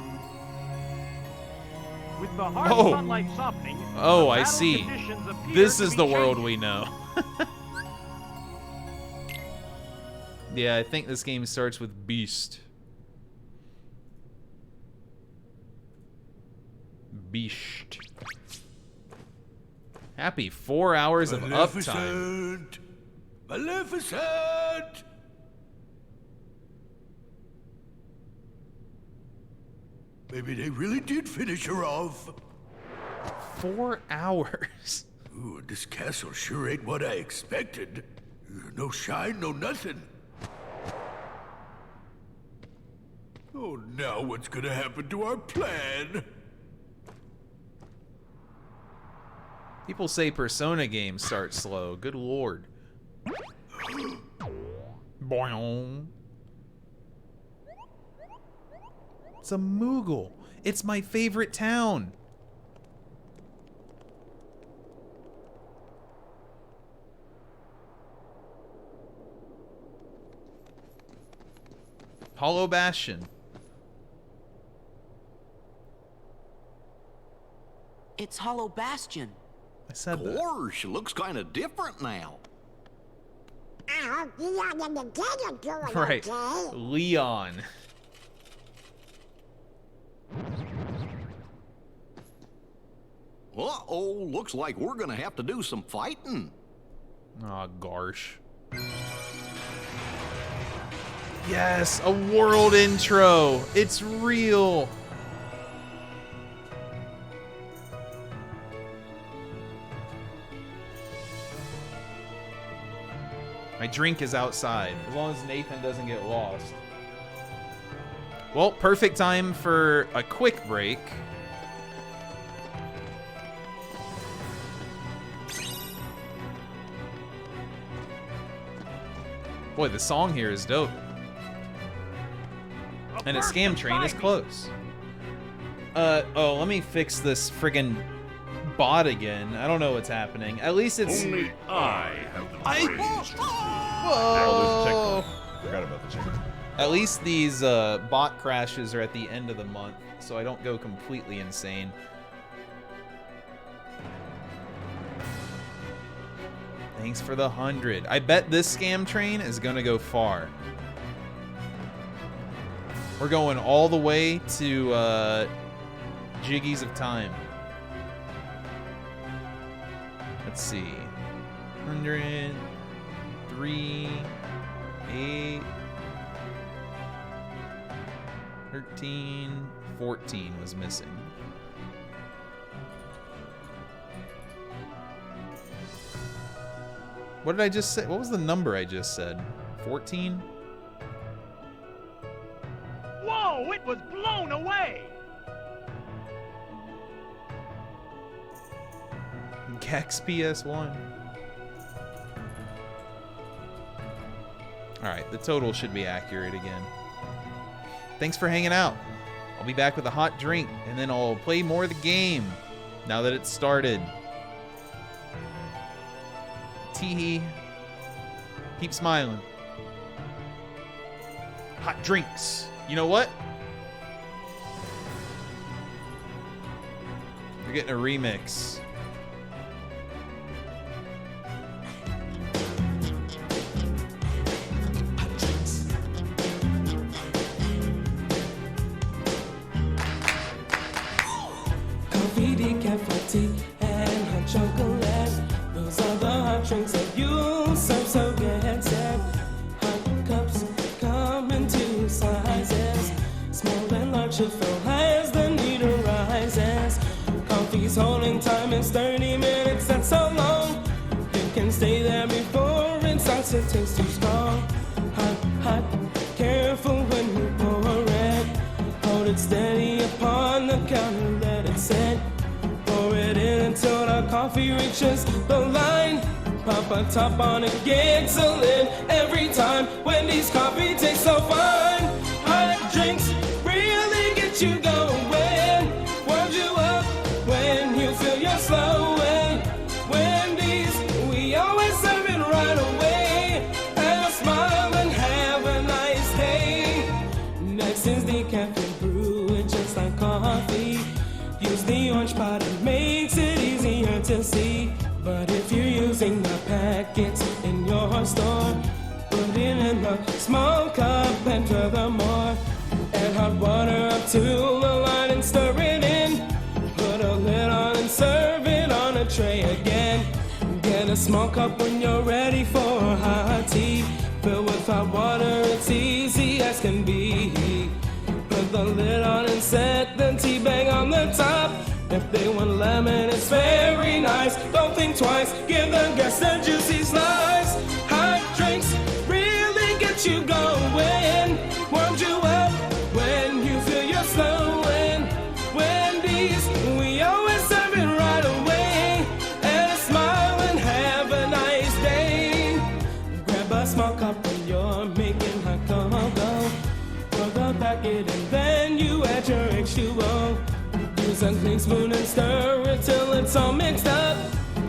With the hard Oh. sunlight softening, Oh, the I battle see. conditions appear This to is be the world changing. we know. Yeah, I think this game starts with Beast. Beast. Happy 4 hours of uptime. Maleficent! Maleficent! Maybe they really did finish her off. 4 hours. Ooh, this castle sure ain't what I expected. No shine, no nothing. Oh, now what's gonna happen to our plan? People say Persona games start slow. Good lord. Boing. It's a Moogle. It's my favorite town. Hollow Bastion. It's Hollow Bastion. I said that. Gosh, looks kind of different now. Right. Leon. Uh-oh, looks like we're gonna have to do some fighting. Aw, gosh. Yes, a world intro. It's real. My drink is outside, as long as Nathan doesn't get lost. Well, perfect time for a quick break. Boy, the song here is dope. And a scam train is close. Oh, let me fix this friggin' bot again. I don't know what's happening. At least it's... Only I have the brains to Whoa! Forgot about the checkpoint. At least these bot crashes are at the end of the month, so I don't go completely insane. Thanks for the 100. I bet this scam train is gonna go far. We're going all the way to Jiggies of Time. Let's see. 100, 3, 8, 13, 14 was missing. What did I just say? What was the number I just said? 14? Whoa, it was blown away! Gex PS1. Alright, the total should be accurate again. Thanks for hanging out. I'll be back with a hot drink, and then I'll play more of the game now that it's started. Teehee. Keep smiling. Hot drinks. You know what? You're getting a remix. Coffee, decaf, tea, and hot chocolate. Those are the hot drinks that you serve, so get set. Hot cups come in two sizes. Small and large should fill high as the need arises. Coffee's holding time is 30 minutes, that's so long. You can stay there before it starts to taste too strong. Hot, hot, careful when you pour it. Hold it steady upon the counter, let it sit. Pour it in until the coffee reaches the line. Pop a top on it, gets a lid every time. Wendy's coffee tastes so fine. Hot drinks really get you going. Warm you up when you feel you're slowing. Wendy's, we always serve it right away. Have a smile and have a nice day. Next is the cafe brew, it just like coffee. Use the orange pod, it makes it easier to see. But if you're using the packets in your store, put it in the small cup and furthermore, add hot water up to the line and stir it in. Put a lid on and serve it on a tray again. Get a small cup when you're ready for hot tea. Fill with hot water, it's easy as can be. Put the lid on and set the tea bag on the top. If they want lemon, it's very nice. Don't think twice, give the guests a juicy slice. Hot drinks really get you going. Warms you up when you feel you're slowing. Wendy's, we always serve it right away. And a smile and have a nice day. Grab a small cup when you're making hot cocoa. Pour the packet and then you add your H2O. Use a clean spoon and stir it till it's all mixed up.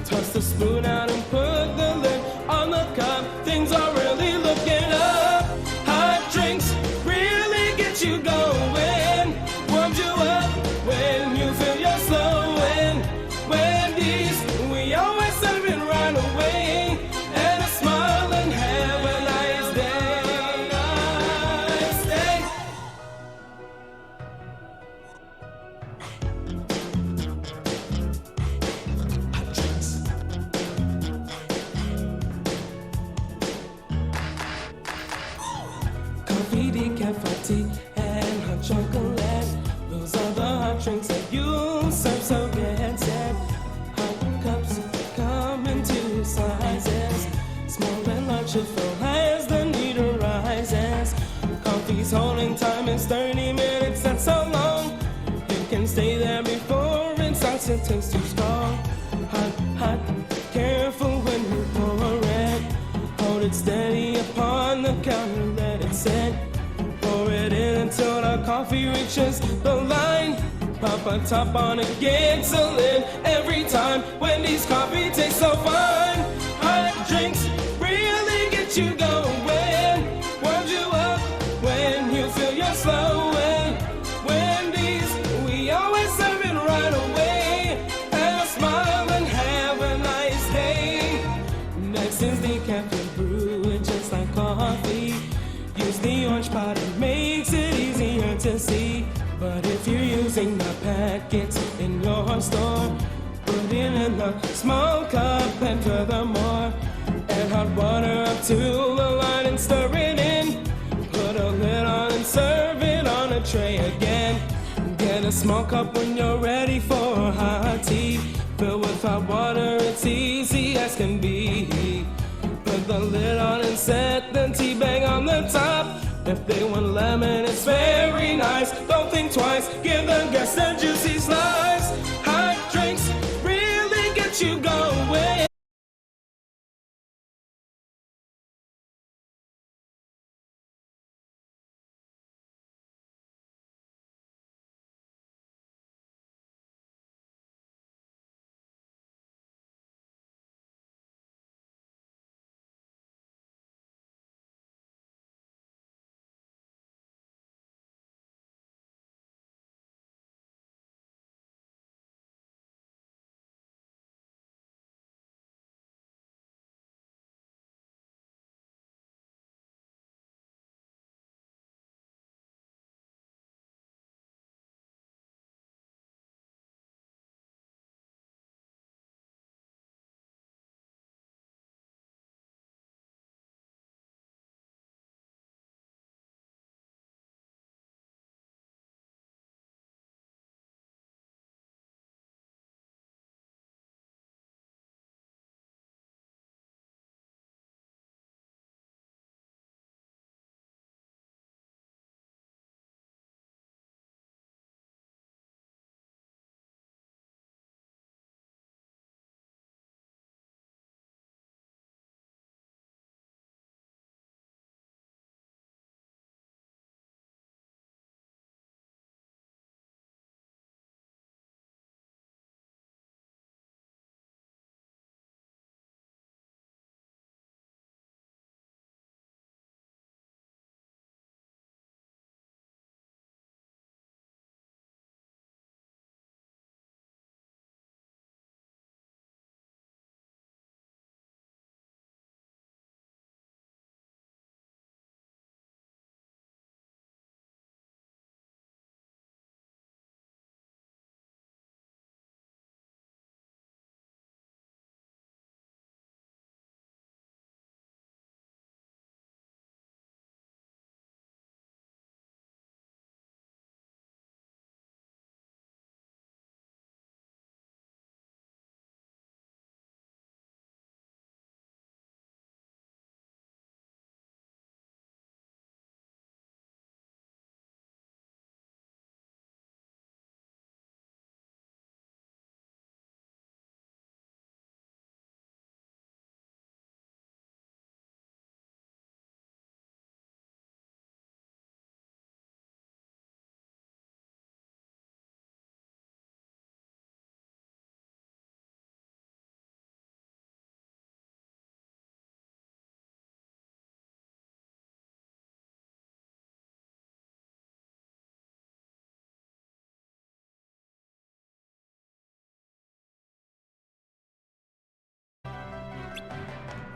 Toss the spoon out and put the lid on the cup. Things are really looking up. Hot drinks really get you going. Warms you up when you feel you're slowing. Wendy's, we tea and hot chocolate. Those are the hot drinks that you serve, so get set. Hot cups come in two sizes, small and large to fill as the need arises. Coffee's holding time is 30 minutes, that's so long. You can stay there before it starts to taste too strong. Hot, hot, careful when you pour it. Hold it steady upon the counter, let it sit. Pour it in until the coffee reaches the line. Pop a top on it, gets a lid every time. Wendy's coffee tastes so fine. Hot drinks really get you going. Warms you up when you feel you're slowing. Wendy's, we always serve it right away. Have a smile and have a nice day. Next is decaf and brew it just like coffee. Use the orange pot, it makes it easier to see. But if you're using the packets in your store, put it in a small cup and furthermore, add hot water up to the line and stir it in. Put a lid on and serve it on a tray again. Get a small cup when you're ready for hot tea. Fill with hot water, it's easy as can be. Put the lid on and set the tea bag on the top. If they want lemon, it's very nice. Don't think twice, give the guests a juicy slice. Hot drinks really get you going.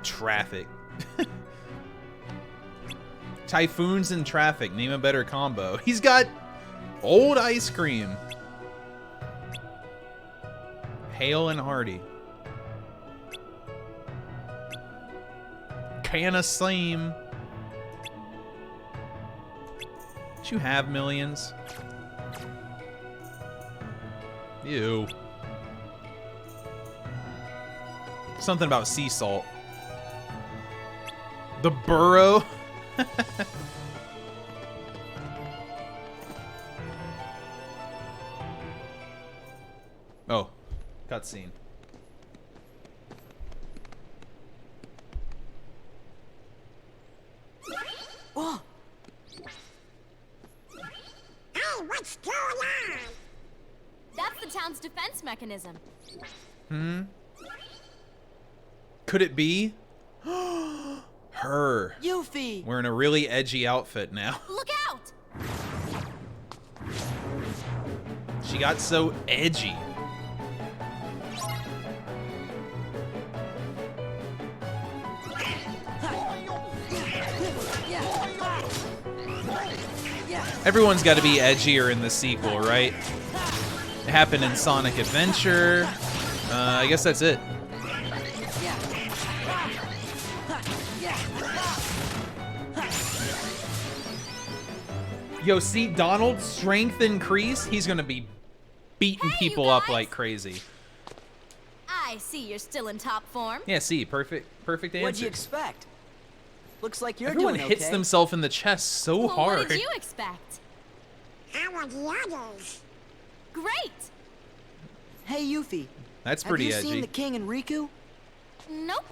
Traffic. Typhoons and traffic. Name a better combo. He's got old ice cream. Hale and hearty. Can of same. Don't you have millions? Ew. Something about sea salt. The burrow? Oh, cutscene. Whoa. Hey, what's going on? That's the town's defense mechanism. Hmm? Could it be? Her. Yuffie! Wearing a really edgy outfit now. Look out! She got so edgy. Everyone's got to be edgier in the sequel, right? It happened in Sonic Adventure. I guess that's it. Yo, see Donald's strength increase? He's gonna be beating people up like crazy. I see you're still in top form. Yeah, see, perfect answer. What'd you expect? Looks like you're Everyone doing hits okay. themselves in the chest so Well, hard. what did you expect? How are the others? Great. Hey, Yuffie. That's pretty Have you edgy. seen the king and Riku? Nope.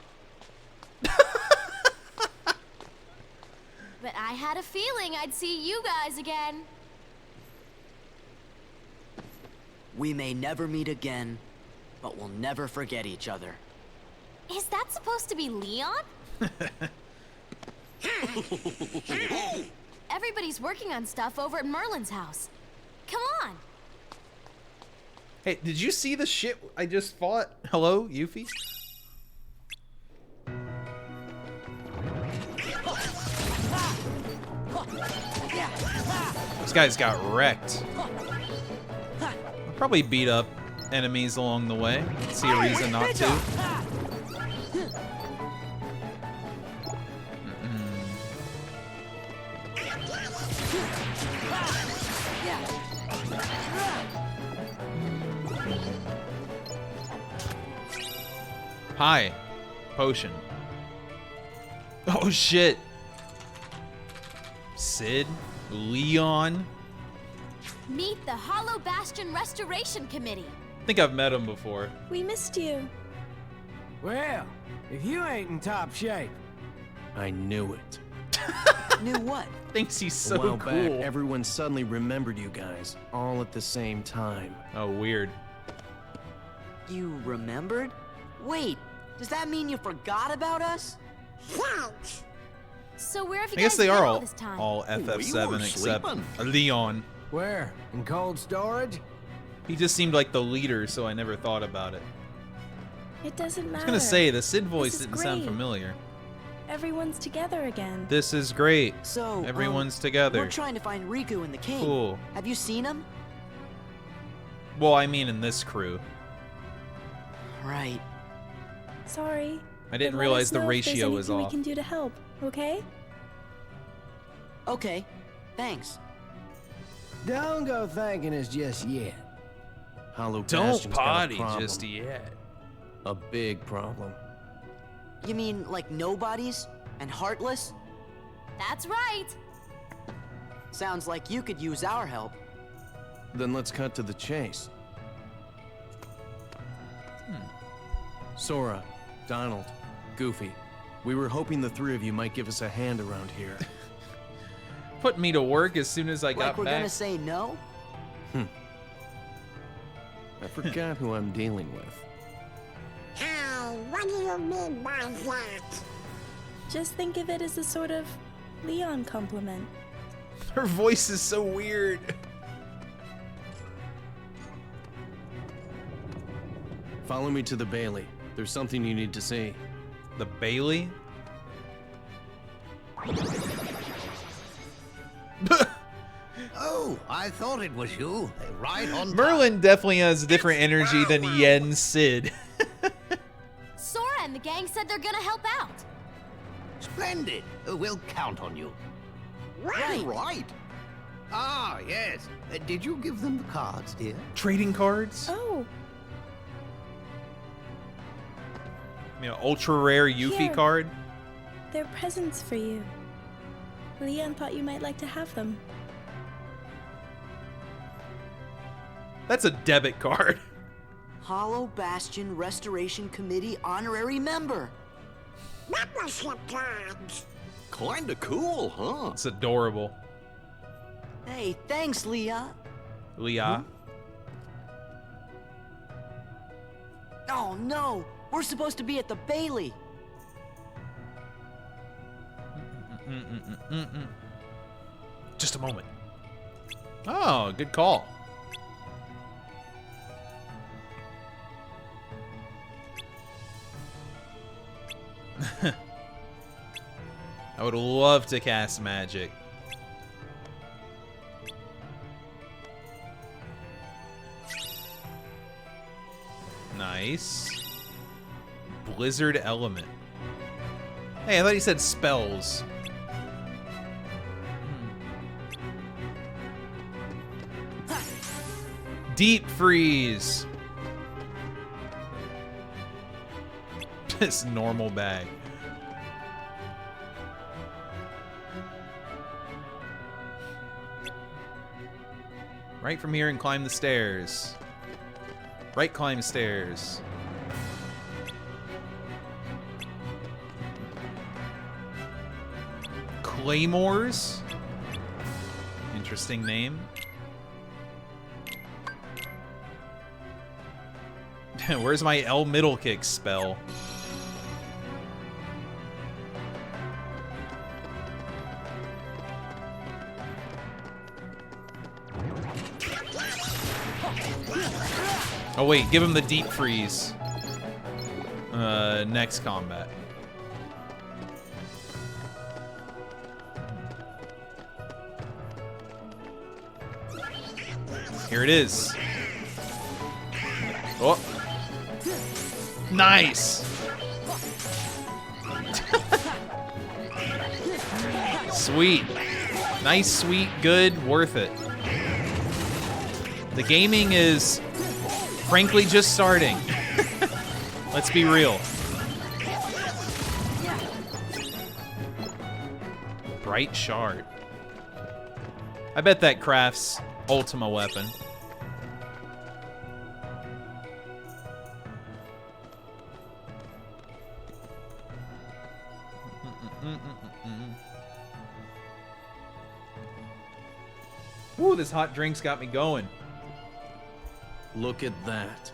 But I had a feeling I'd see you guys again. We may never meet again, but we'll never forget each other. Is that supposed to be Leon? Everybody's working on stuff over at Merlin's house. Come on. Hey, did you see the shit I just fought? Hello, Yuffie? This guy's got wrecked. I'll probably beat up enemies along the way. See a reason not to. Hi. Potion. Oh shit. Sid? Leon? Meet the Hollow Bastion Restoration Committee. I think I've met him before. We missed you. Well, if you ain't in top shape. I knew it. Knew what? Thinks he's A so while cool. back, everyone suddenly remembered you guys, all at the same time. Oh, weird. You remembered? Wait, does that mean you forgot about us? Thanks. So where have you I guess guys they been are all all, this time? all FF7 were except sleeping. Leon. Where? In cold storage? He just seemed like the leader, so I never thought about it. It doesn't matter. I was gonna say, the Sid voice This is didn't sound great. familiar. Everyone's together again. This is great. So, Everyone's together. We're trying to find Riku and the king. Cool. Have you seen him? Well, I mean in this crew. Right. Sorry. I didn't but let realize us the know if there's ratio was anything off. we can do to help, okay? Okay, thanks. Don't go thanking us just yet. Hollow Don't Bastion's got a potty problem. just yet. A big problem. You mean like nobodies and heartless? That's right. Sounds like you could use our help. Then let's cut to the chase. Sora, Donald, Goofy. We were hoping the three of you might give us a hand around here. Put me to work as soon as I got Like we're back. gonna say no? I forgot who I'm dealing with. What do you mean by that? Just think of it as a sort of Leon compliment. Her voice is so weird. Follow me to the Bailey. There's something you need to see. The Bailey? Oh, I thought it was you. Right on time. Merlin definitely has different energy than Yen Sid. Sora and the gang said they're gonna help out. Splendid. We'll count on you. Right. Right. Ah, yes. Did you give them the cards, dear? Trading cards? Oh. You know, ultra rare Yuffie Here. card? They're presents for you. Leon thought you might like to have them. That's a debit card. Hollow Bastion Restoration Committee honorary member. That was your plans. Kinda cool, huh? It's adorable. Hey, thanks, Leah. Leah? Oh no, we're supposed to be at the Bailey. Just a moment. Oh, good call. I would love to cast magic. Nice. Blizzard element. Hey, I thought you said spells. Deep freeze. This normal bag. Right from here and climb the stairs. Right, climb stairs. Claymores? Interesting name. Where's my L middle kick spell? Oh wait, give him the deep freeze. Next combat. Here it is. Oh. Nice. Sweet. Nice, sweet, good, worth it. The gaming is frankly just starting. Let's be real. Bright shard. I bet that crafts Ultima weapon. Ooh, this hot drink's got me going. Look at that.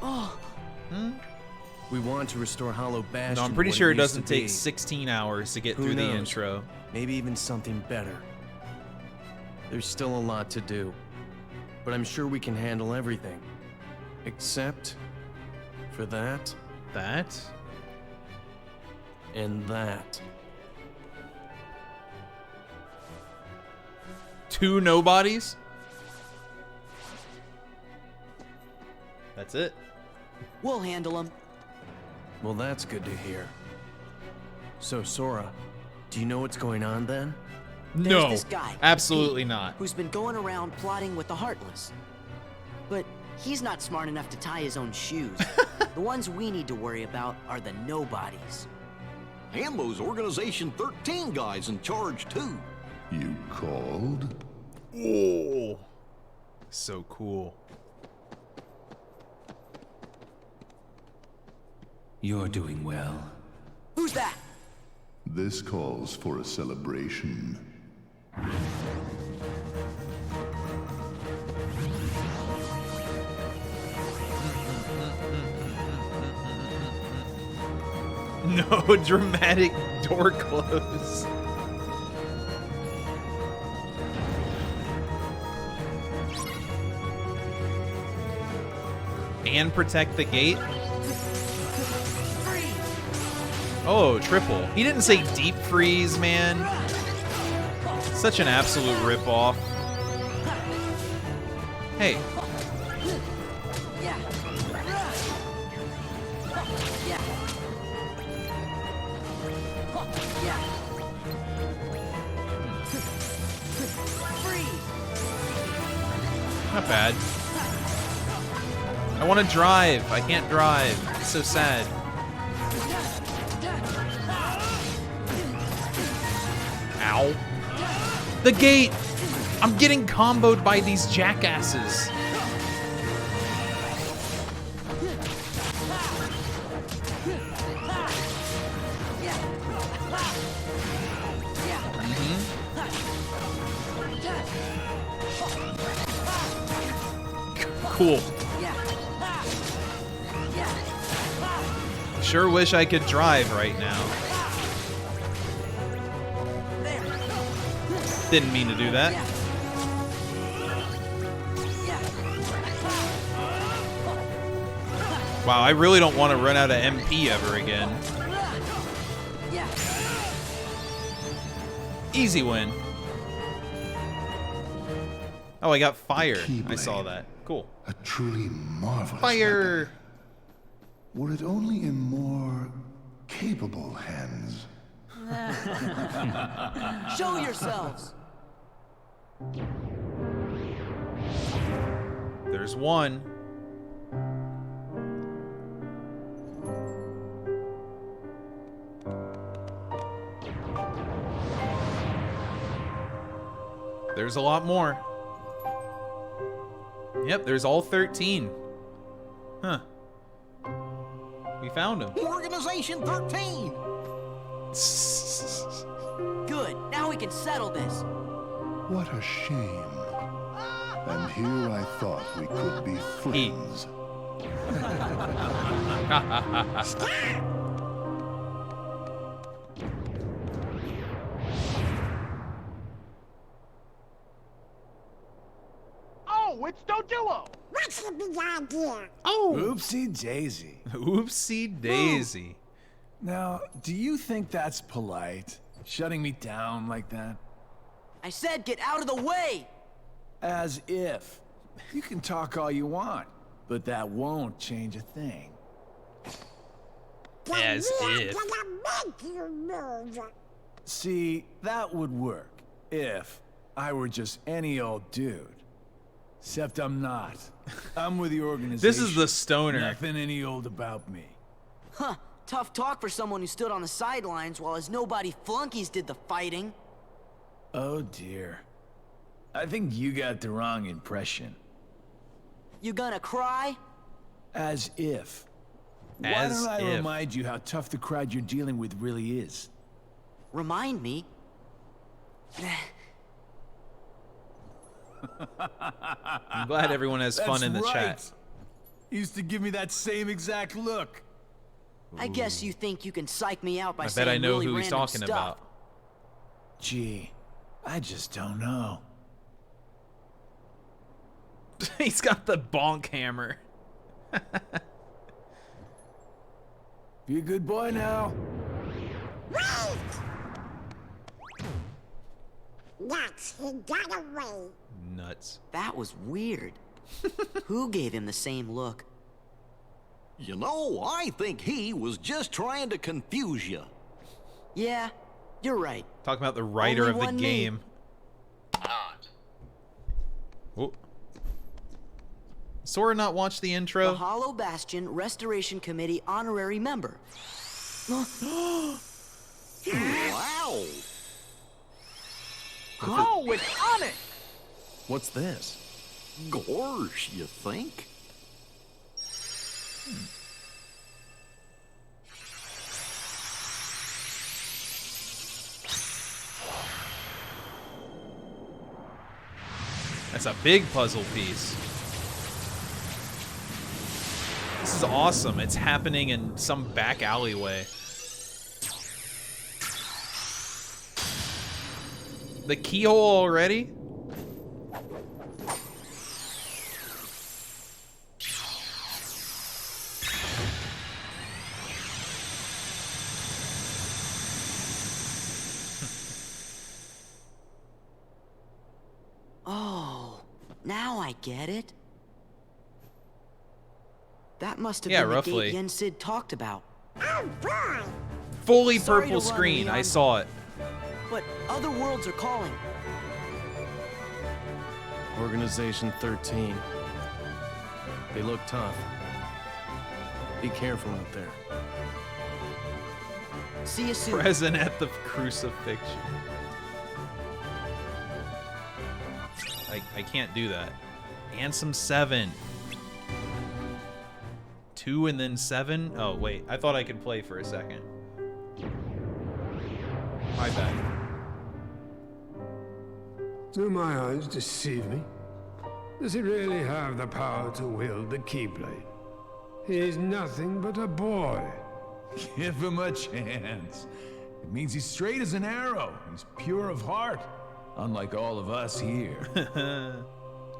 Oh. We want to restore Hollow Bastion. No, I'm pretty to what sure it used to doesn't take be. 16 hours to get Who through the knows? intro. Maybe even something better. There's still a lot to do, but I'm sure we can handle everything. Except for that. That? And that. Two nobodies? That's it. We'll handle them. Well, that's good to hear. So, Sora, do you know what's going on then? There's No, this guy, absolutely Pete, not. who's been going around plotting with the Heartless. But he's not smart enough to tie his own shoes. The ones we need to worry about are the nobodies. And those Organization 13 guys in charge, too. You called? Oh, so cool. You're doing well. Who's that? This calls for a celebration. No dramatic door close. And protect the gate. Oh, triple. He didn't say deep freeze, man. Such an absolute ripoff. Hey. Not bad. I want to drive. I can't drive. It's so sad. Ow. The gate! I'm getting comboed by these jackasses. Cool. Sure wish I could drive right now. Didn't mean to do that. Wow, I really don't want to run out of MP ever again. Easy win. Oh, I got fire. I saw that. Cool. A truly marvelous fire. Weapon. Were it only in more capable hands. Show yourselves. There's one. There's a lot more. Yep, there's all 13. Huh. We found him. Organization 13! Good, now we can settle this. What a shame. And here I thought we could be friends. Oh, it's Doduo! What's the big idea? Oh! Oopsie daisy. Oopsie daisy. Now, do you think that's polite? Shutting me down like that? I said get out of the way! As if. You can talk all you want, but that won't change a thing. As if. See, that would work if I were just any old dude. Except I'm not. I'm with the organization. This is the stoner. Nothing any old about me. Huh. Tough talk for someone who stood on the sidelines while his nobody flunkies did the fighting. Oh dear. I think you got the wrong impression. You gonna cry? As if. Why As don't I if. remind you how tough the crowd you're dealing with really is? Remind me? I'm glad everyone has fun in the chat. Used to give me that same exact look. I guess you think you can psych me out by I saying bet I know really who he's random talking stuff. about. Gee, I just don't know. He's got the bonk hammer. Be a good boy now. Wait! Nuts, he got away. Nuts. That was weird. Who gave him the same look? You know, I think he was just trying to confuse you. Yeah, you're right. Talking about the writer Only of the one me. game. Oh. Sora not watch the intro? The Hollow Bastion Restoration Committee honorary member. Wow! Oh, it's Onyx! What's this? Gorge, you think? That's a big puzzle piece. This is awesome. It's happening in some back alleyway. The keyhole already? Oh, now I get it. That must have Yeah, been the roughly. gate Yen Sid talked about. Oh boy! Fully Sorry purple to run, screen. I Leon. saw it. But other worlds are calling. Organization 13. They look tough. Be careful out there. See you soon. Present at the crucifixion. I can't do that. Ansem 7. 2 and then 7? Oh, wait. I thought I could play for a second. My bad. Do my eyes deceive me? Does he really have the power to wield the Keyblade? He's nothing but a boy. Give him a chance. It means he's straight as an arrow. He's pure of heart. Unlike all of us here.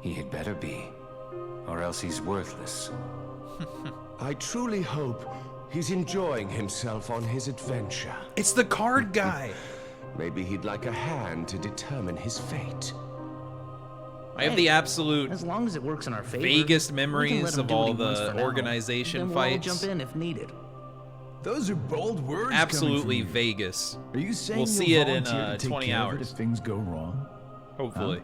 He had better be, or else he's worthless. I truly hope he's enjoying himself on his adventure. It's the card guy. Maybe he'd like a hand to determine his fate. I have the absolute as long as it works in our favor, vaguest memories of all the organization fights. We'll jump in if needed. Those are bold words. Absolutely Vegas. Are you saying we'll see it in 20 hours if things go wrong? Hopefully.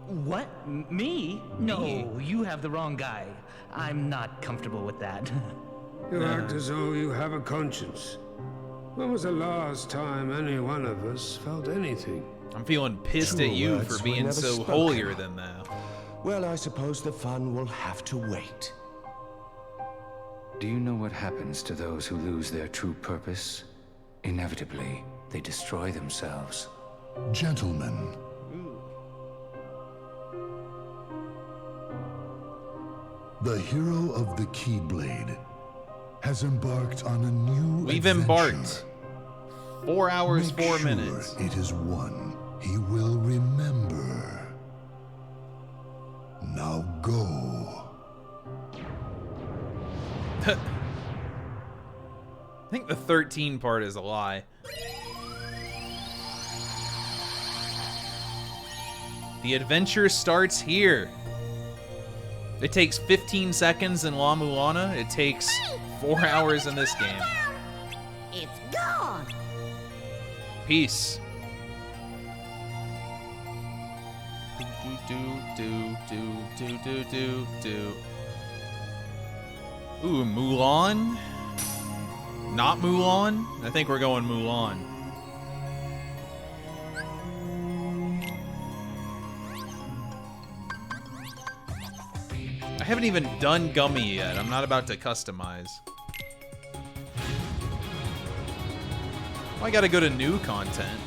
What? Me? No, you have the wrong guy. I'm not comfortable with that. You act as though you have a conscience. When was the last time any one of us felt anything? I'm feeling pissed at you for being so holier than thou. Well, I suppose the fun will have to wait. Do you know what happens to those who lose their true purpose? Inevitably, they destroy themselves. Gentlemen. The hero of the Keyblade has embarked on a new We've adventure. Embarked. 4 hours, Make 4 sure minutes. It is one he will remember. Now go. I think the 13 part is a lie. The adventure starts here. It takes 15 seconds in La Mulana. It takes 4 hours in this game. It's gone. Peace. Do. Ooh, Mulan? Not Mulan? I think we're going Mulan. I haven't even done Gummy yet. I'm not about to customize. Well, I gotta go to new content.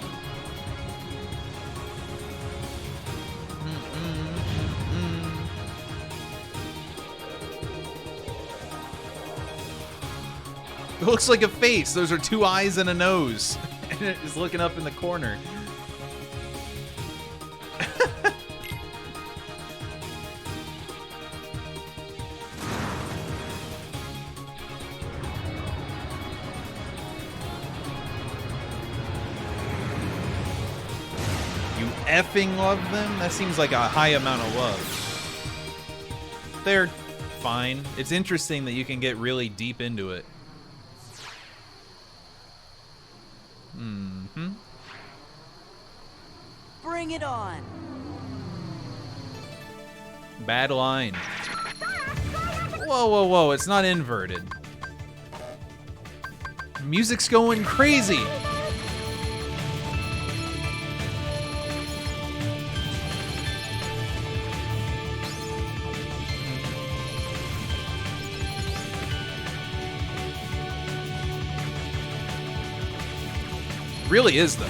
It looks like a face. Those are 2 eyes and a nose. And it is looking up in the corner. You effing love them? That seems like a high amount of love. They're fine. It's interesting that you can get really deep into it. Mm-hmm. Bring it on. Bad line. Whoa. It's not inverted. Music's going crazy. Really is, though.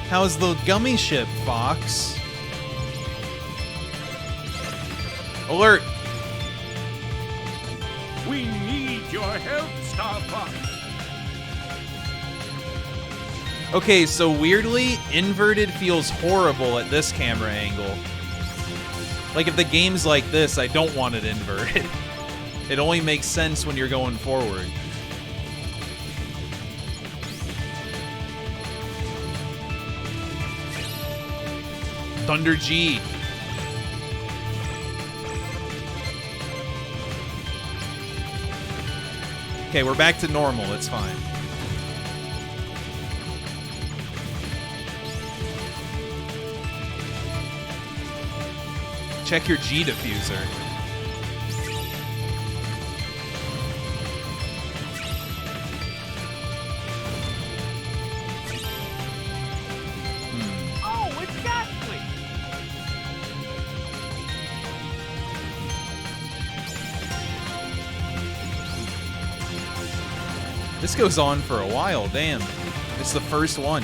How's the gummy ship, Fox? Alert! We need your help, Star Fox. Okay, so weirdly, inverted feels horrible at this camera angle. Like, if the game's like this, I don't want it inverted. It only makes sense when you're going forward. Thunder G. Okay, we're back to normal. It's fine. Check your G diffuser. Oh, it's ghastly! This goes on for a while, damn. It's the first one.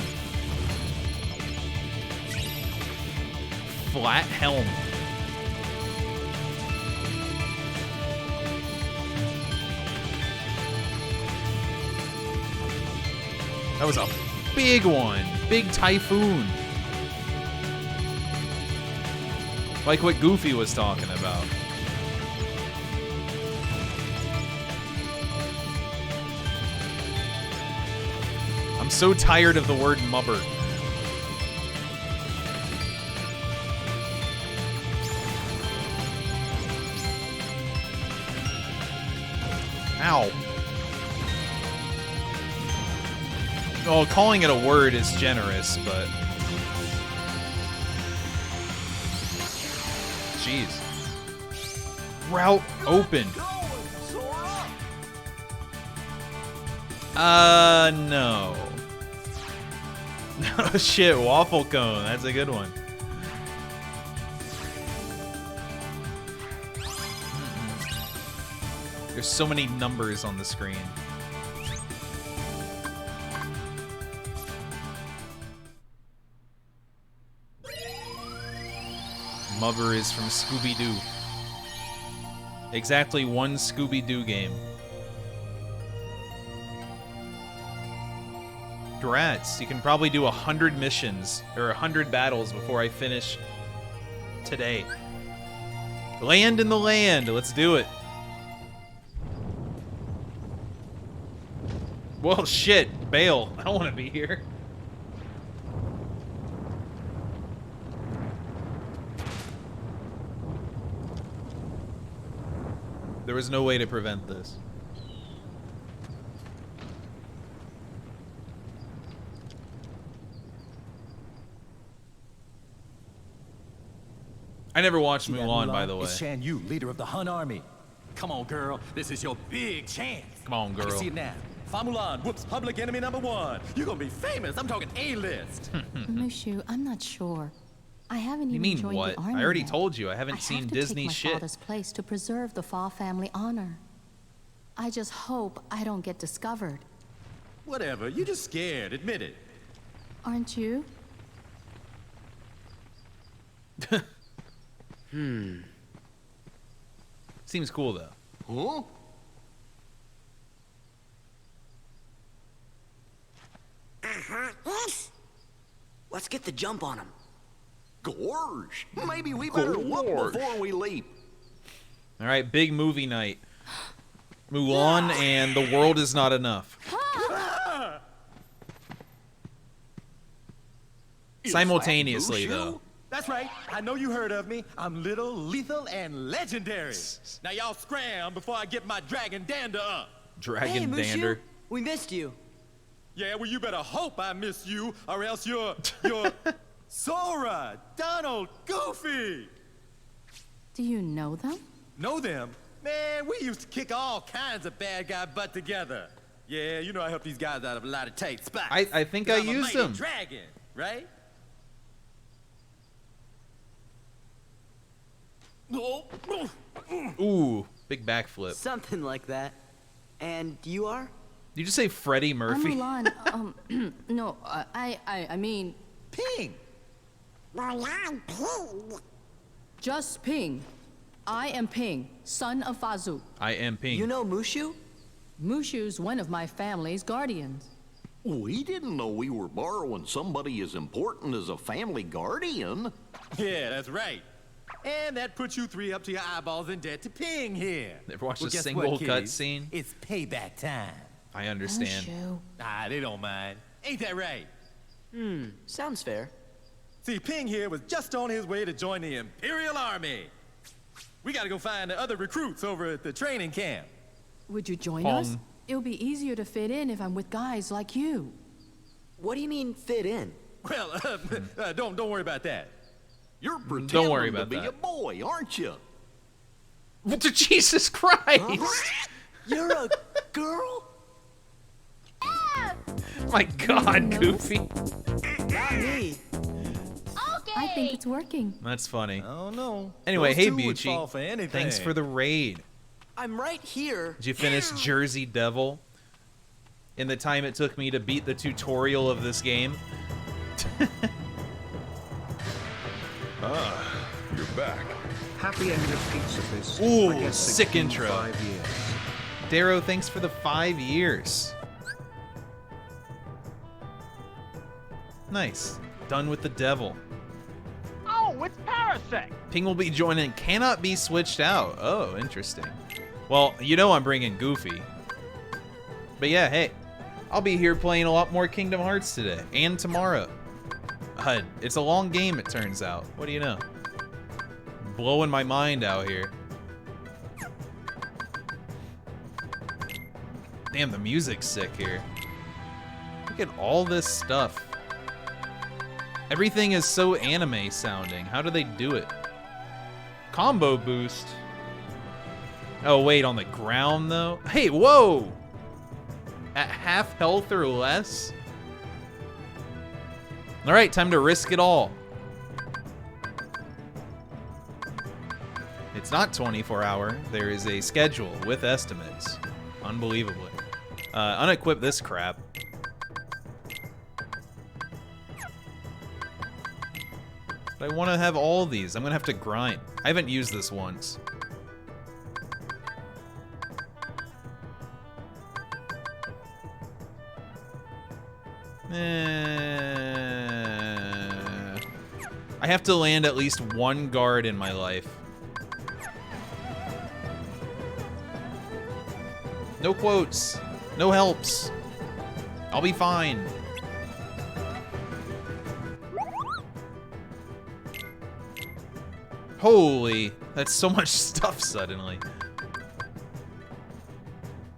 Flat helm. That was a big one. Big typhoon. Like what Goofy was talking about. I'm so tired of the word mubber. Ow. Well, calling it a word is generous, but... Jeez. Route open. No. Oh shit, waffle cone. That's a good one. There's so many numbers on the screen. Mubber is from Scooby-Doo. Exactly one Scooby-Doo game. Drats, you can probably do 100 missions or 100 battles before I finish today. Land in the land, let's do it. Well, shit, bail. I don't want to be here. There was no way to prevent this. I never watched Mulan, by the way. It's Shan Yu, leader of the Hun army. Come on, girl. This is your big chance. Come on, girl. I can see it now. Fa Mulan whoops public enemy #1. You're gonna be famous. I'm talking A-list. Mushu, I'm not sure. I haven't You even mean joined what? the army I already yet. told you. I haven't seen Disney I have to take my shit. father's place to preserve the Fa family honor. I just hope I don't get discovered. Whatever. You're just scared. Admit it. Aren't you? Seems cool though. Huh? Let's get the jump on him. Gorge. Maybe we better look before we leap. All right, big movie night. Mulan and The World Is Not Enough. Simultaneously, though. That's right. I know you heard of me. I'm little, lethal, and legendary. Now y'all scram before I get my dragon dander up. Dragon dander. We missed you. Yeah, well, you better hope I miss you, or else you're Sora, Donald, Goofy. Do you know them? Know them? Man, we used to kick all kinds of bad guy butt together. Yeah, you know I helped these guys out of a lot of tight spots. I think I used them. Dragon, right? Ooh, big backflip. Something like that. And you are? Did you just say Freddie Murphy? I'm Mulan. No, I mean... Ping! Mulan Ping. Just Ping. I am Ping, son of Fazu. I am Ping. You know Mushu? Mushu's one of my family's guardians. We didn't know we were borrowing somebody as important as a family guardian. Yeah, that's right. And that puts you three up to your eyeballs in debt to Ping here. Never watched a guess single what, kiddies? cutscene? It's payback time. I understand. Ah, they don't mind. Ain't that right? Sounds fair. See, Ping here was just on his way to join the Imperial Army. We gotta go find the other recruits over at the training camp. Would you join us? It'll be easier to fit in if I'm with guys like you. What do you mean, fit in? Well, don't worry about that. You're pretending Don't worry to about be that. a boy, aren't you? Jesus Christ! You're a girl? My God, Goofy. Not me. I think it's working. That's funny. Oh no. Anyway, Those hey two would fall Bucci. for anything. Thanks for the raid. I'm right here. Did you finish Jersey Devil in the time it took me to beat the tutorial of this game? You're back. Happy end of Pizza Fest. Ooh, I guess sick 16 intro. 5 years. Darrow, thanks for the 5 years. Nice. Done with the devil. Oh, it's Parasect. Ping will be joining. Cannot be switched out. Oh, interesting. Well, you know I'm bringing Goofy. But yeah, hey. I'll be here playing a lot more Kingdom Hearts today. And tomorrow. It's a long game, it turns out. What do you know? Blowing my mind out here. Damn, the music's sick here. Look at all this stuff. Everything is so anime sounding. How do they do it? Combo boost. Oh, wait, on the ground, though? Hey, whoa! At half health or less? Alright, time to risk it all. It's not 24-hour. There is a schedule with estimates. Unbelievably. Unequip this crap. But I want to have all these. I'm going to have to grind. I haven't used this once. I have to land at least one guard in my life. No quotes. No helps. I'll be fine. Holy, that's so much stuff suddenly.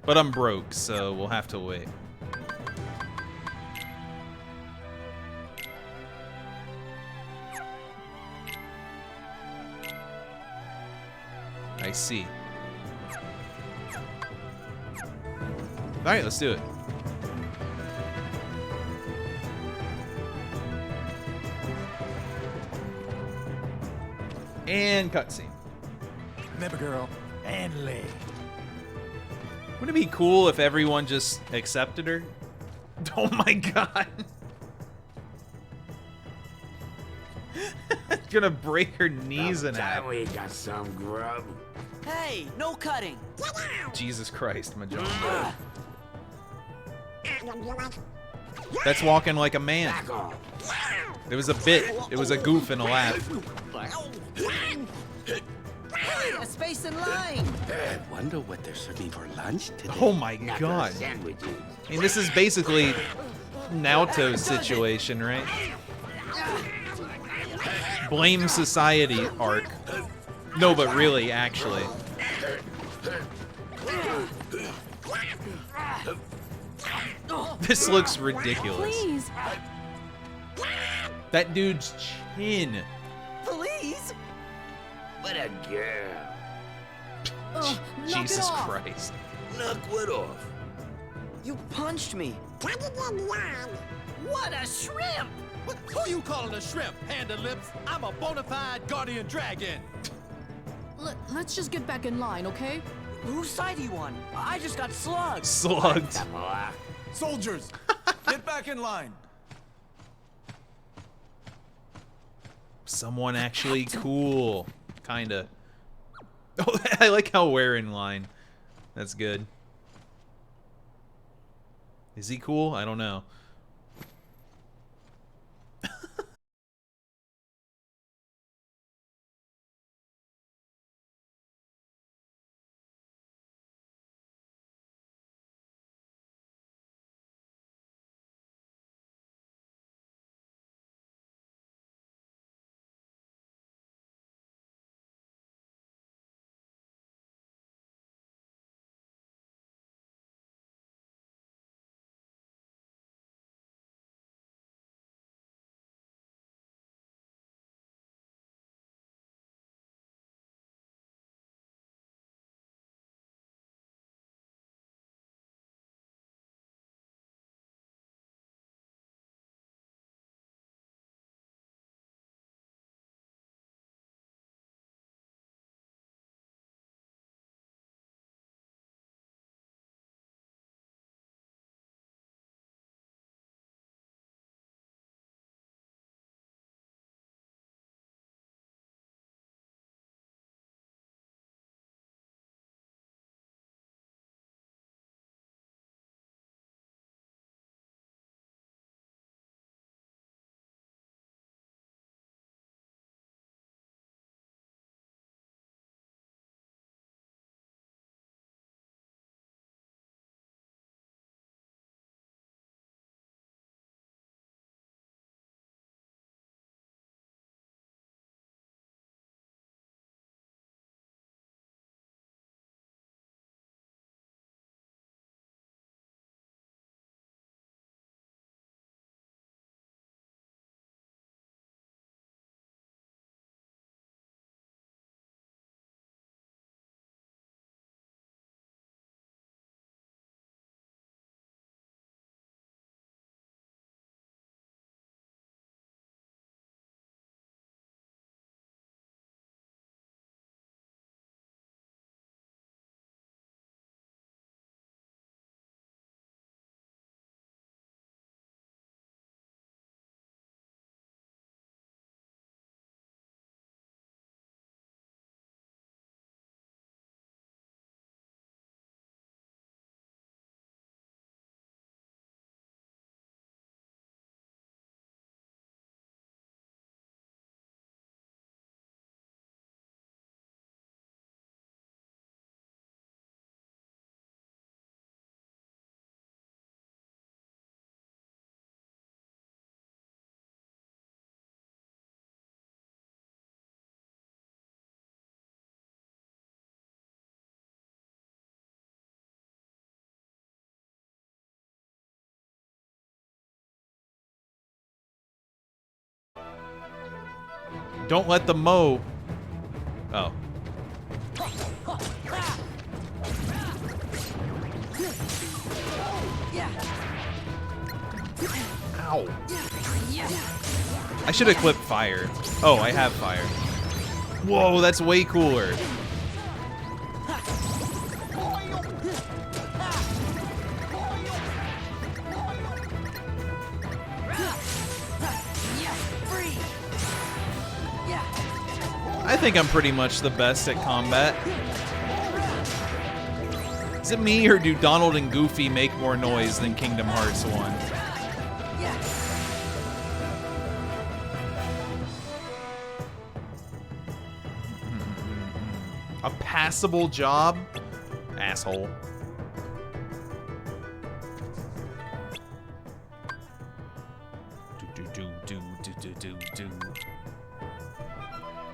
But I'm broke, so we'll have to wait. I see. Alright, let's do it. And cutscene. Remember, girl, and lay. Wouldn't it be cool if everyone just accepted her? Oh my god. Gonna break her knees in half. We got some grub. Hey, no cutting. Jesus Christ, Mahjong. That's walking like a man. It was a bit. It was a goof and a laugh. A space in line. I wonder what they're serving for lunch today. Oh my god. I mean, this is basically Naoto's situation, right? Blame society arc. No, but really, actually. This looks ridiculous. Please. That dude's chin. Please. What a girl. Oh, Jesus Christ. Knock what off? You punched me. What a shrimp! Who you calling a shrimp, Panda Lips? I'm a bona fide guardian dragon. Let's just get back in line, okay? Whose side are you on? I just got slugged. Slugged. Soldiers, get back in line. Someone actually cool. Kinda. Oh, I like how we're in line. That's good. Is he cool? I don't know. Don't let them mow. Oh. Ow. I should have clipped fire. Oh, I have fire. Whoa, that's way cooler. I think I'm pretty much the best at combat. Is it me, or do Donald and Goofy make more noise than Kingdom Hearts 1? A passable job? Asshole. Do.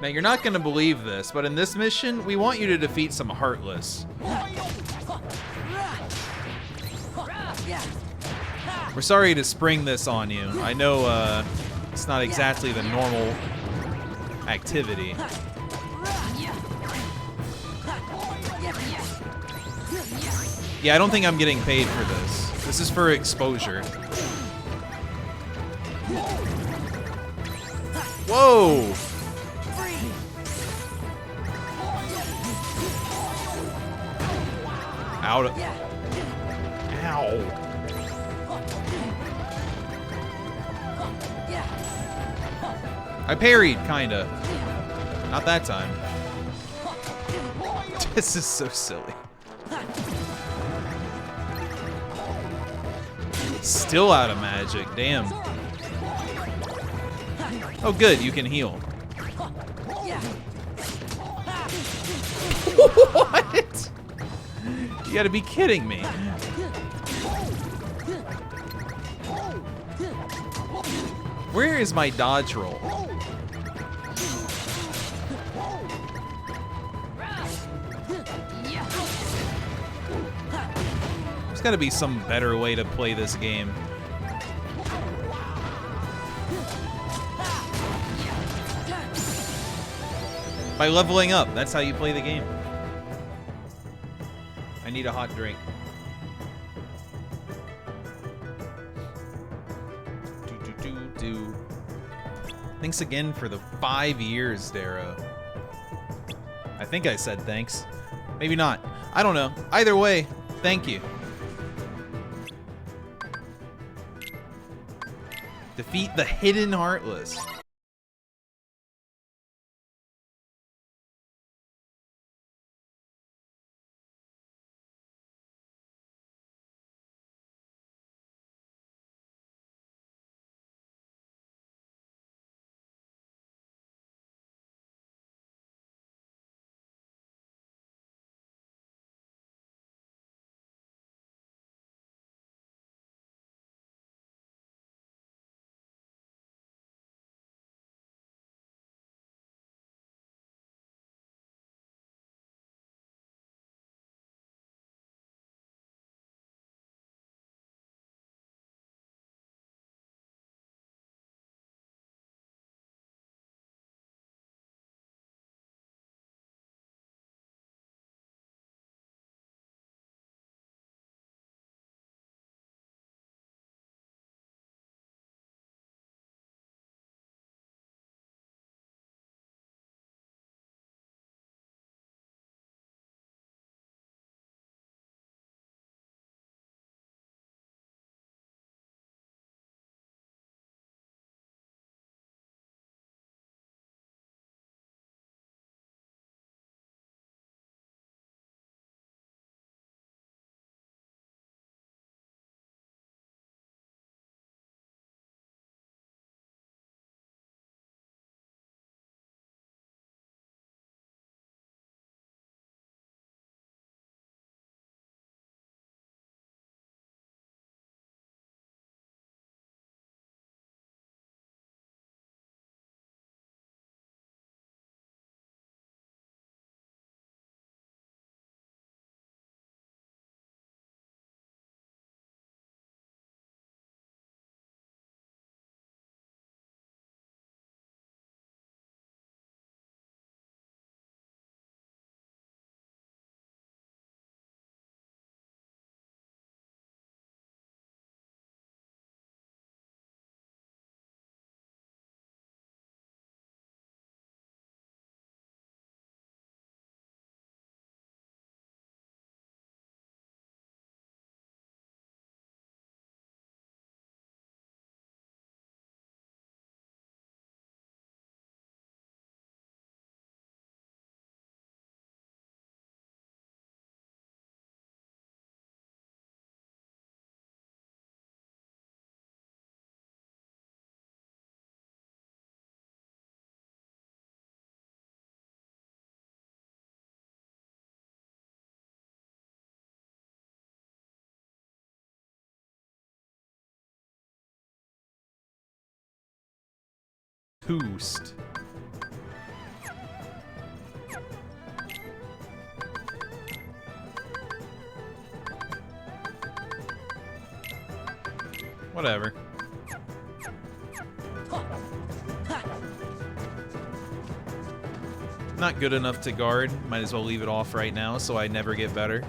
Now, you're not going to believe this, but in this mission, we want you to defeat some Heartless. We're sorry to spring this on you. I know it's not exactly the normal activity. Yeah, I don't think I'm getting paid for this. This is for exposure. Whoa! Out of... Ow. I parried, kinda. Not that time. This is so silly. Still out of magic, damn. Oh good, you can heal. What? You gotta be kidding me. Where is my dodge roll? There's gotta be some better way to play this game. By leveling up, that's how you play the game. I need a hot drink. Do. Thanks again for the 5 years, Darrow. I think I said thanks. Maybe not. I don't know. Either way, thank you. Defeat the hidden Heartless. Hoost. Whatever. Not good enough to guard. Might as well leave it off right now so I never get better.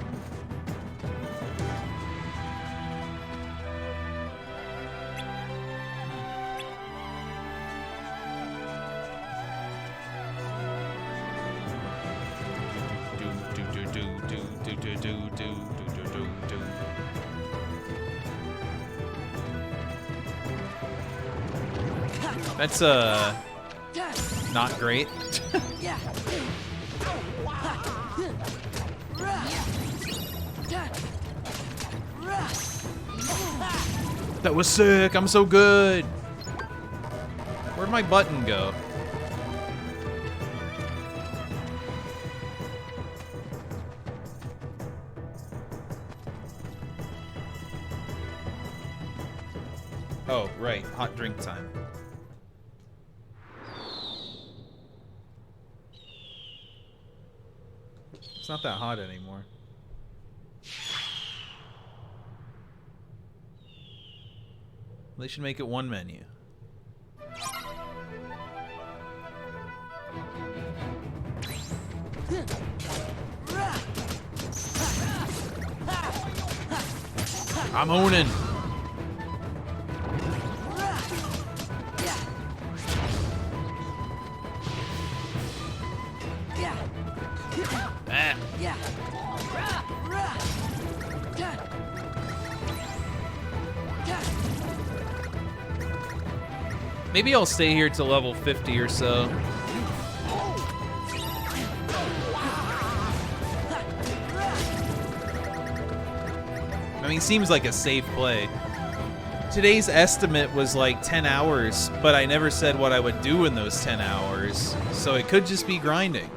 That's not great. That was sick. I'm so good. Where'd my button go? Oh, right. Hot drink time. It's not that hot anymore. They should make it one menu. I'm owning. Maybe I'll stay here to level 50 or so. I mean, seems like a safe play. Today's estimate was like 10 hours, but I never said what I would do in those 10 hours, so it could just be grinding.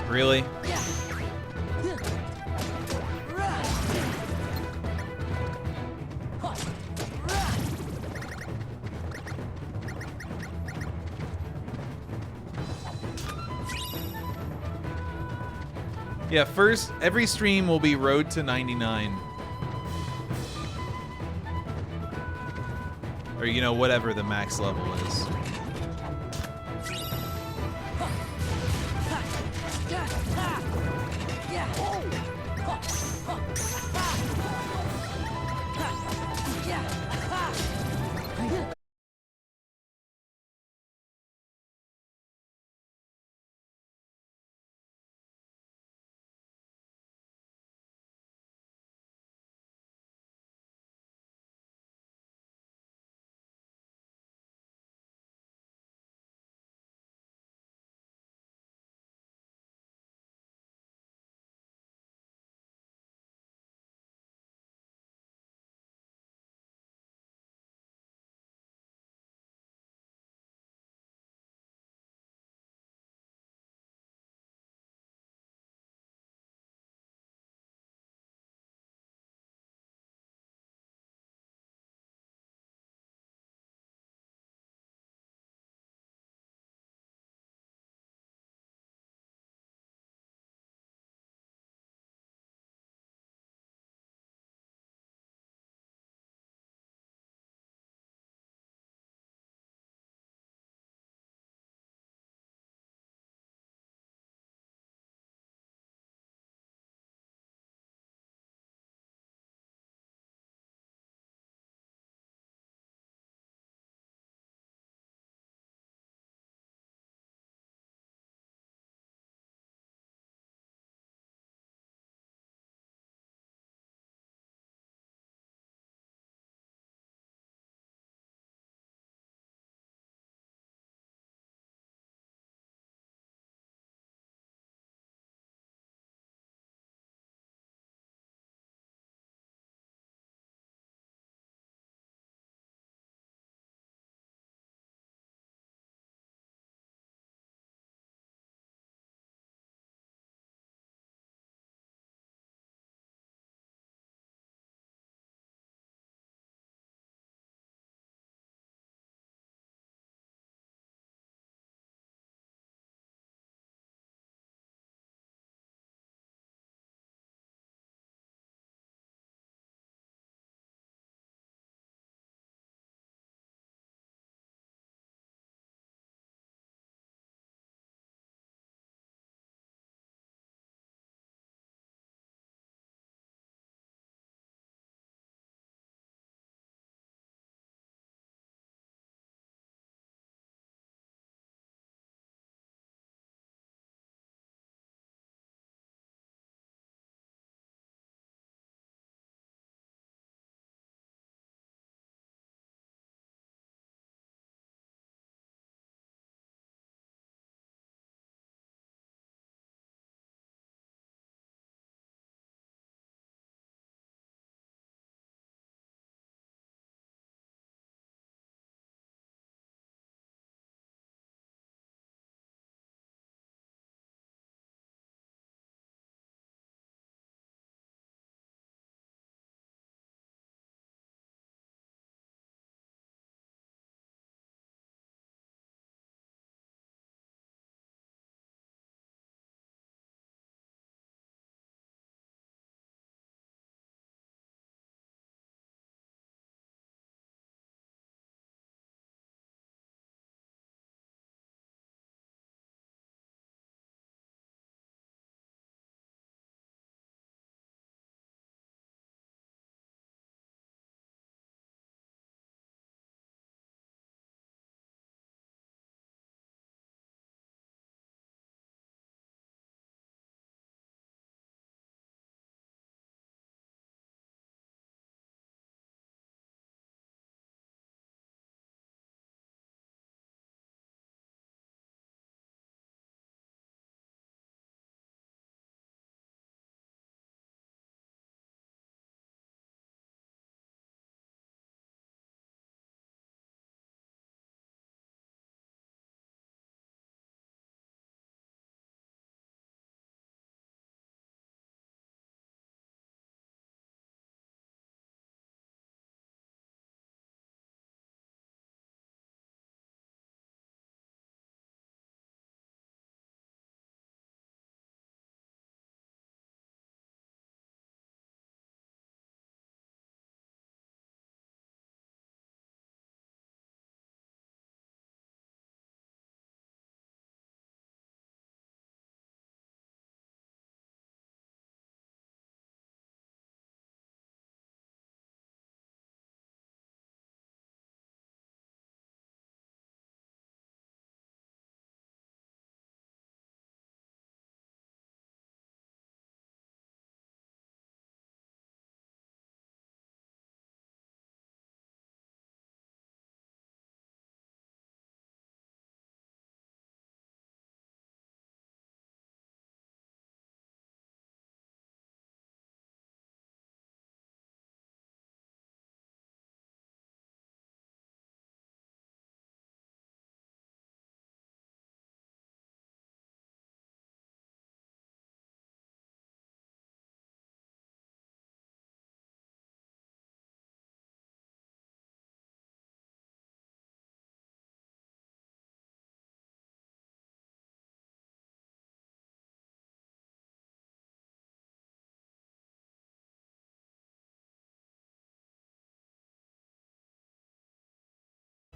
Really? Yeah, first, every stream will be Road to 99. Or, you know, whatever the max level is.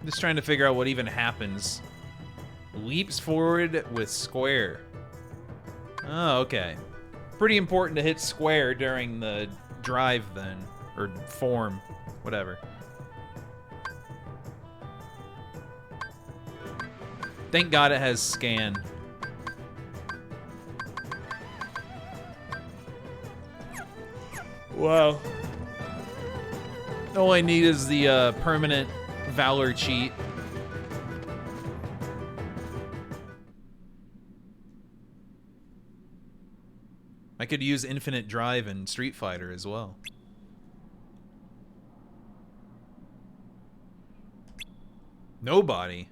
Just trying to figure out what even happens. Leaps forward with square. Oh, okay. Pretty important to hit square during the drive then. Or form. Whatever. Thank God it has scan. Wow. All I need is the permanent Valor cheat. I could use Infinite Drive in Street Fighter as well. Nobody.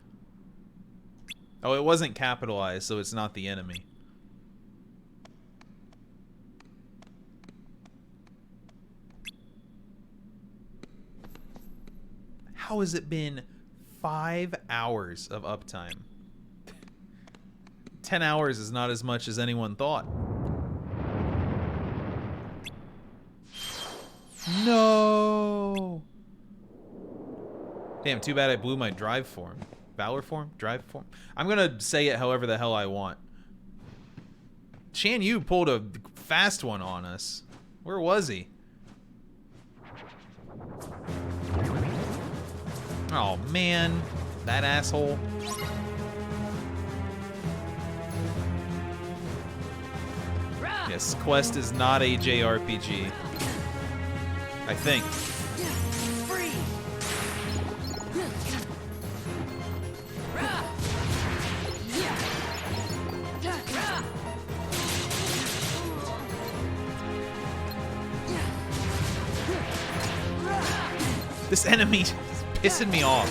Oh, it wasn't capitalized, so it's not the enemy. How has it been 5 hours of uptime? 10 hours is not as much as anyone thought. No! Damn, too bad I blew my drive form. Valor form? Drive form? I'm gonna say it however the hell I want. Shan Yu pulled a fast one on us. Where was he? Oh man, that asshole. Yes, Quest is not a JRPG. I think. This enemy is pissing me off.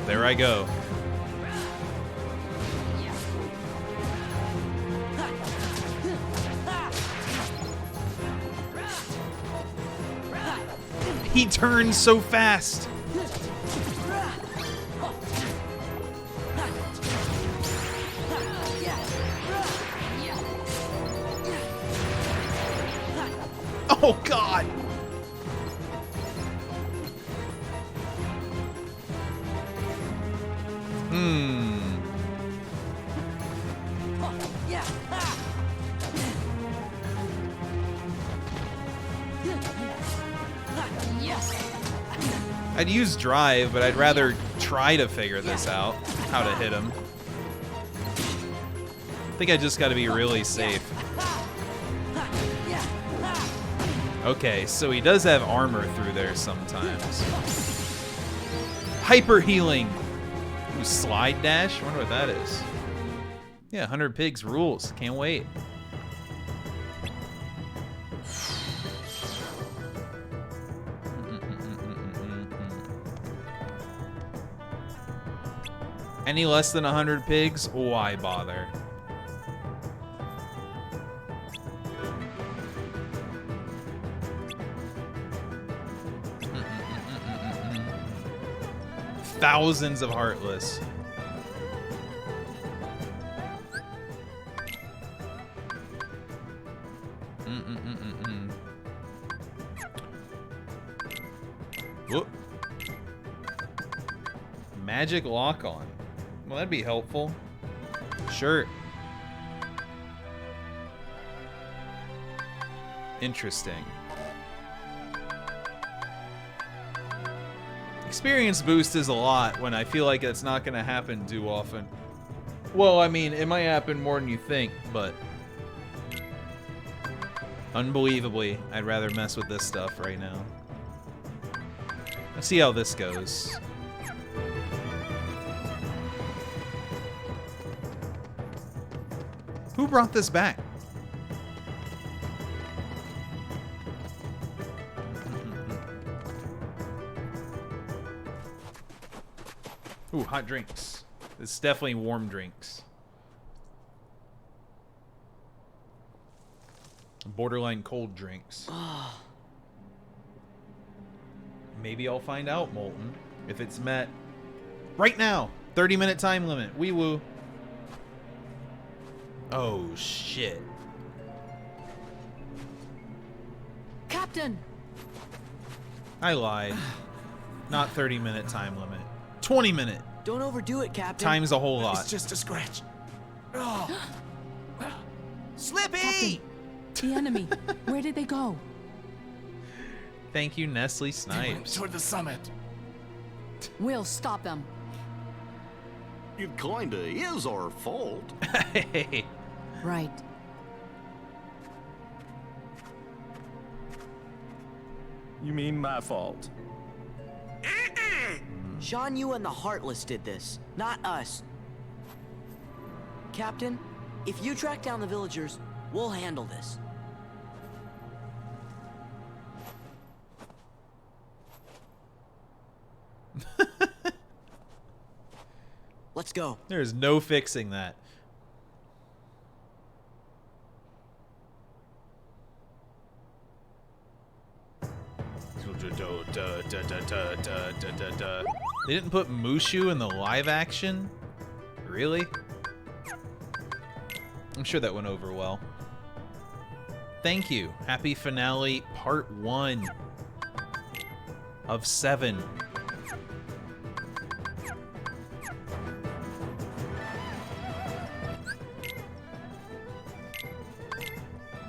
There I go. He turns so fast. Oh God. I'd use drive, but I'd rather try to figure this out, how to hit him. I think I just gotta be really safe. Okay, so he does have armor through there sometimes. Hyper healing! Ooh, slide dash? I wonder what that is. Yeah, 100 pigs rules. Can't wait. Any less than 100 pigs? Why bother? Thousands of heartless. Whoop. Magic lock on. Well, that'd be helpful. Sure. Interesting. Experience boost is a lot when I feel like it's not going to happen too often. Well, I mean, it might happen more than you think, but unbelievably, I'd rather mess with this stuff right now. Let's see how this goes. Who brought this back? Ooh, hot drinks. It's definitely warm drinks. Borderline cold drinks. Maybe I'll find out, Molten, if it's met right now. 30-minute time limit. Wee woo. Oh, shit. Captain! I lied. Not 30-minute time limit. 20-minute. Don't overdo it, Captain. Times a whole lot. It's just a scratch. Oh. Slippy! Captain, the enemy. Where did they go? Thank you, Nestle Snipes. Toward the summit. We'll stop them. It kinda is our fault. Hey. Right. You mean my fault? Shan Yu and the Heartless did this, not us. Captain, if you track down the villagers, we'll handle this. Let's go. There's no fixing that. They didn't put Mushu in the live action? Really? I'm sure that went over well. Thank you. Happy finale part 1 of 7.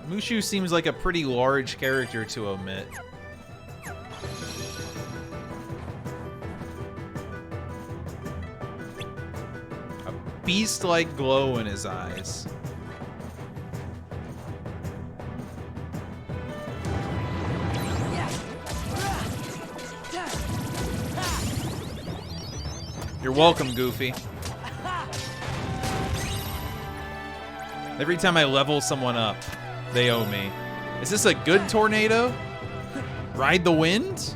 Mushu seems like a pretty large character to omit. A beast-like glow in his eyes. You're welcome, Goofy. Every time I level someone up, they owe me. Is this a good tornado? Ride the wind?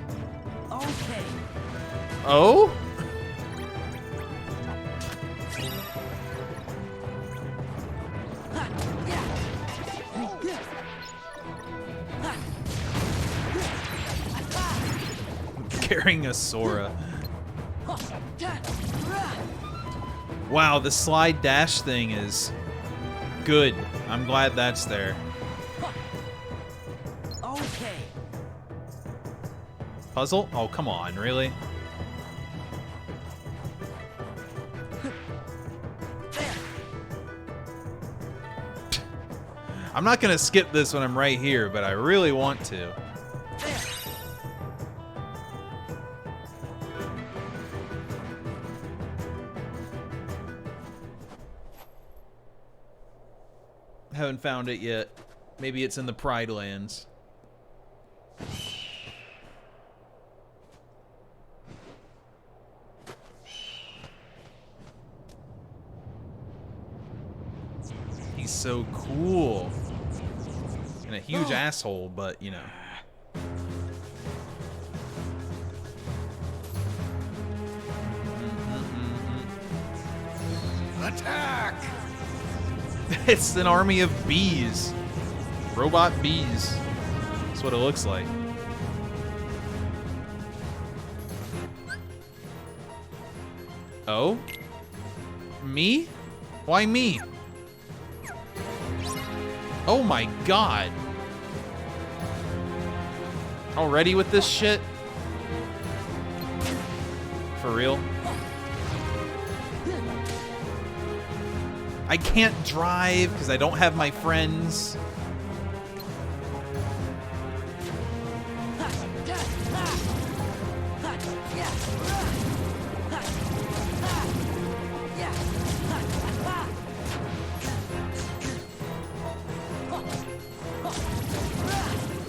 Okay. Oh? Carrying a Sora. Wow, the slide dash thing is good. I'm glad that's there. Okay. Puzzle? Oh, come on, really? I'm not gonna skip this when I'm right here, but I really want to. Haven't found it yet. Maybe it's in the Pride Lands. He's so cool. And a huge asshole, but you know. Attack! It's an army of bees. Robot bees. That's what it looks like. Oh? Me? Why me? Oh my god. Already with this shit? For real? I can't drive because I don't have my friends.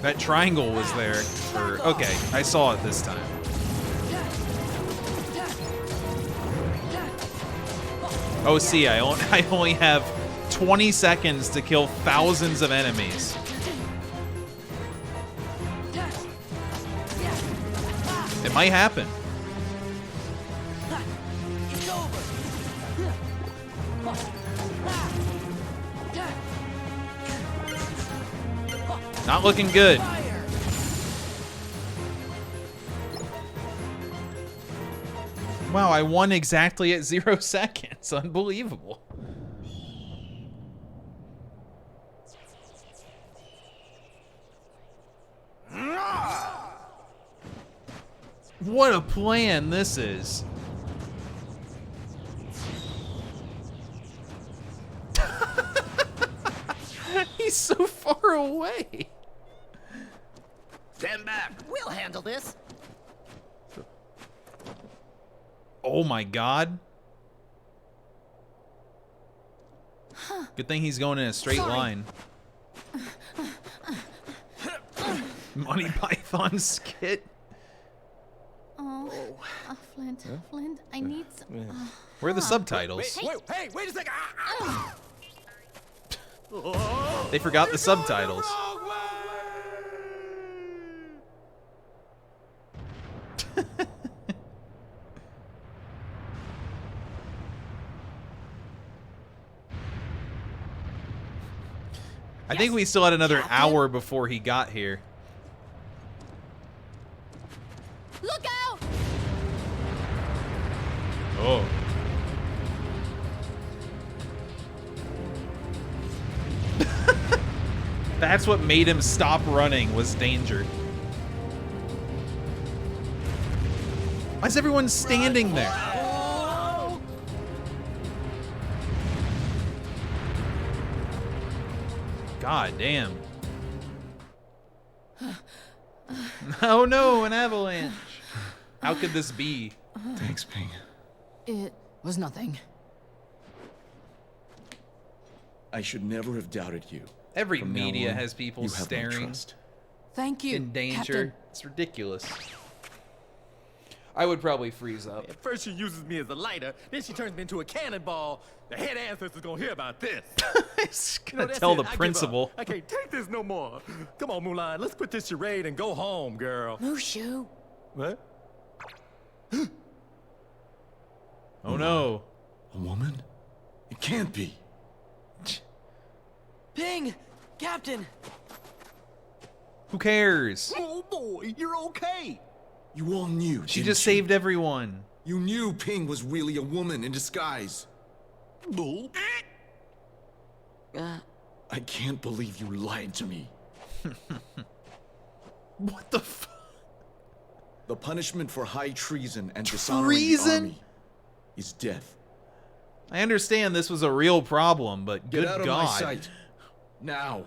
That triangle was there for... Okay, I saw it this time. Oh, see, I only have 20 seconds to kill thousands of enemies. It might happen. Not looking good. Wow, I won exactly at 0 seconds. Unbelievable. What a plan this is. He's so far away. Stand back. We'll handle this. Oh my god. Good thing he's going in a straight line. Monty Python skit. Oh, Flint, Flint, I need some. Where are the subtitles? Wait a second. They forgot the subtitles. I think we still had another hour before he got here. Look out! Oh. That's what made him stop running, was danger. Why is everyone standing there? God damn. Oh no, an avalanche. How could this be? Thanks, Ping. It was nothing. I should never have doubted you. Every From now media on, has people you have my staring. trust. Thank you, In danger. Captain. It's ridiculous. I would probably freeze up. At first she uses me as a lighter, then she turns me into a cannonball. The head ancestor's gonna hear about this. It's gonna tell the I give up. principal. I can't take this no more. Come on, Mulan, let's quit this charade and go home, girl. Mushu. What? Oh no. A woman? It can't be. Ping! Captain! Who cares? Oh boy, you're okay. You all knew. She didn't just you? saved everyone. You knew Ping was really a woman in disguise. Bull. I can't believe you lied to me. What the fuck? The punishment for high treason and dishonoring the Treason? army is death. I understand this was a real problem, but Get good out of God. my sight. Now.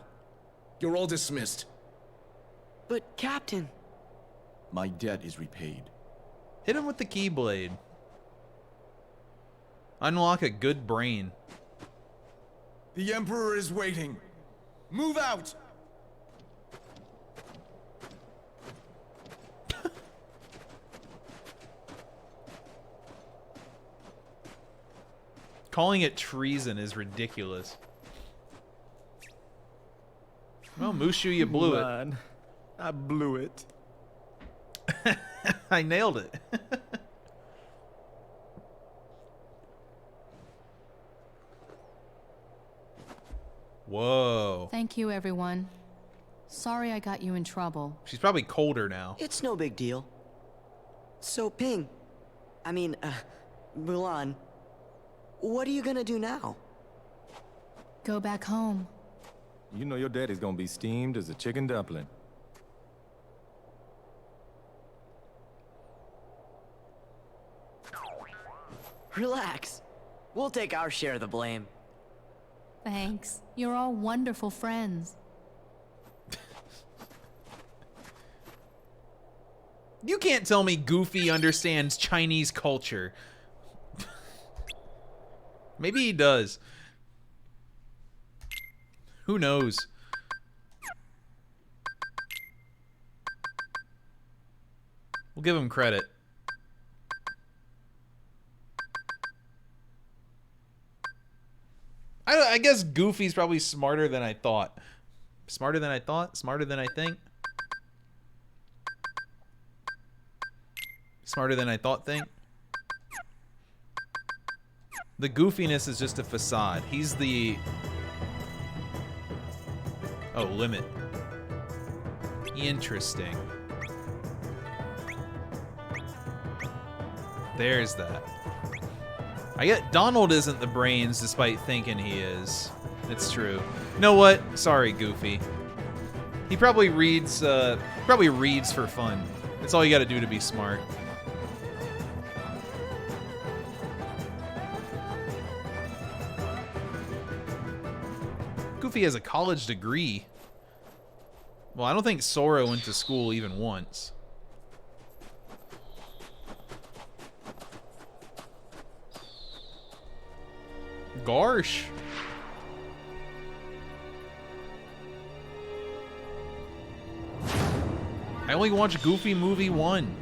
You're all dismissed. But, Captain... My debt is repaid. Hit him with the Keyblade. Unlock a good brain. The Emperor is waiting. Move out! Calling it treason is ridiculous. Well, Mushu, you blew it. I blew it. I nailed it. Whoa. Thank you, everyone. Sorry I got you in trouble. She's probably colder now. It's no big deal. So, Ping... Mulan... What are you gonna do now? Go back home. You know your daddy's gonna be steamed as a chicken dumpling. Relax. We'll take our share of the blame. Thanks. You're all wonderful friends. You can't tell me Goofy understands Chinese culture. Maybe he does. Who knows? We'll give him credit. I guess Goofy's probably smarter than I thought. Smarter than I thought? Smarter than I think? Smarter than I thought think? The goofiness is just a facade. He's the... Oh, limit. Interesting. There's that. I get Donald isn't the brains despite thinking he is. It's true. You know what? Sorry, Goofy. He probably reads for fun. That's all you gotta do to be smart. Goofy has a college degree. Well, I don't think Sora went to school even once. Gosh. I only watched Goofy Movie 1.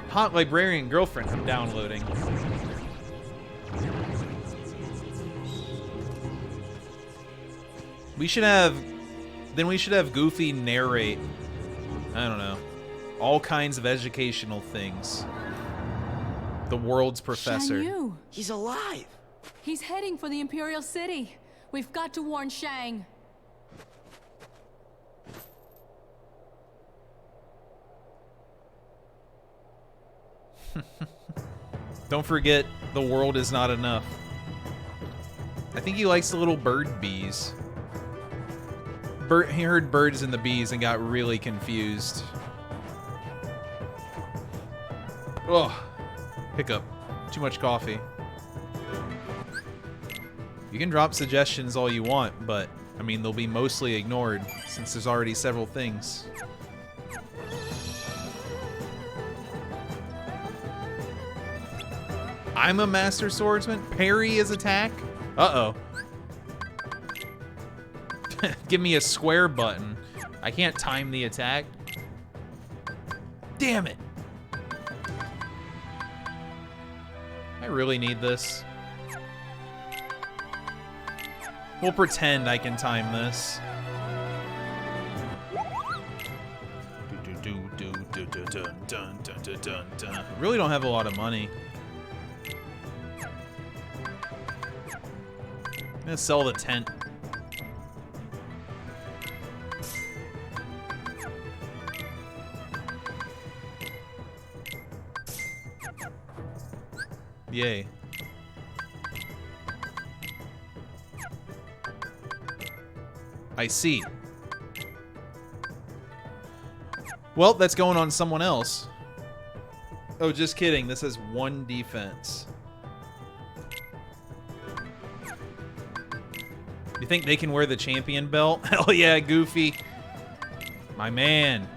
Hot Librarian Girlfriend I'm downloading. We should have Goofy narrate, I don't know, all kinds of educational things. The world's professor. Shan Yu. He's alive. He's heading for the Imperial City. We've got to warn Shang. Don't forget, the world is not enough. I think he likes the little bird bees. He heard birds and the bees and got really confused. Ugh. Hiccup. Too much coffee. You can drop suggestions all you want, but, I mean, they'll be mostly ignored, since there's already several things. I'm a master swordsman? Parry his attack? Uh-oh. Give me a square button. I can't time the attack. Damn it. I really need this. We'll pretend I can time this. Really don't have a lot of money. I'm gonna sell the tent. Yay. I see. Well, that's going on someone else. Oh, just kidding. This has 1 defense. You think they can wear the champion belt? Hell yeah, Goofy. My man.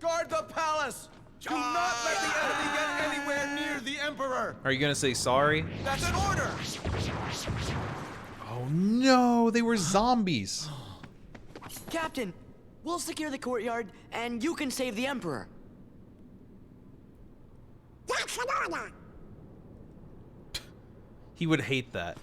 Guard the palace! Do not let the enemy get anywhere near the Emperor! Are you gonna say sorry? That's an order! Oh no, they were zombies. Captain, we'll secure the courtyard, and you can save the Emperor. That's an order. He would hate that.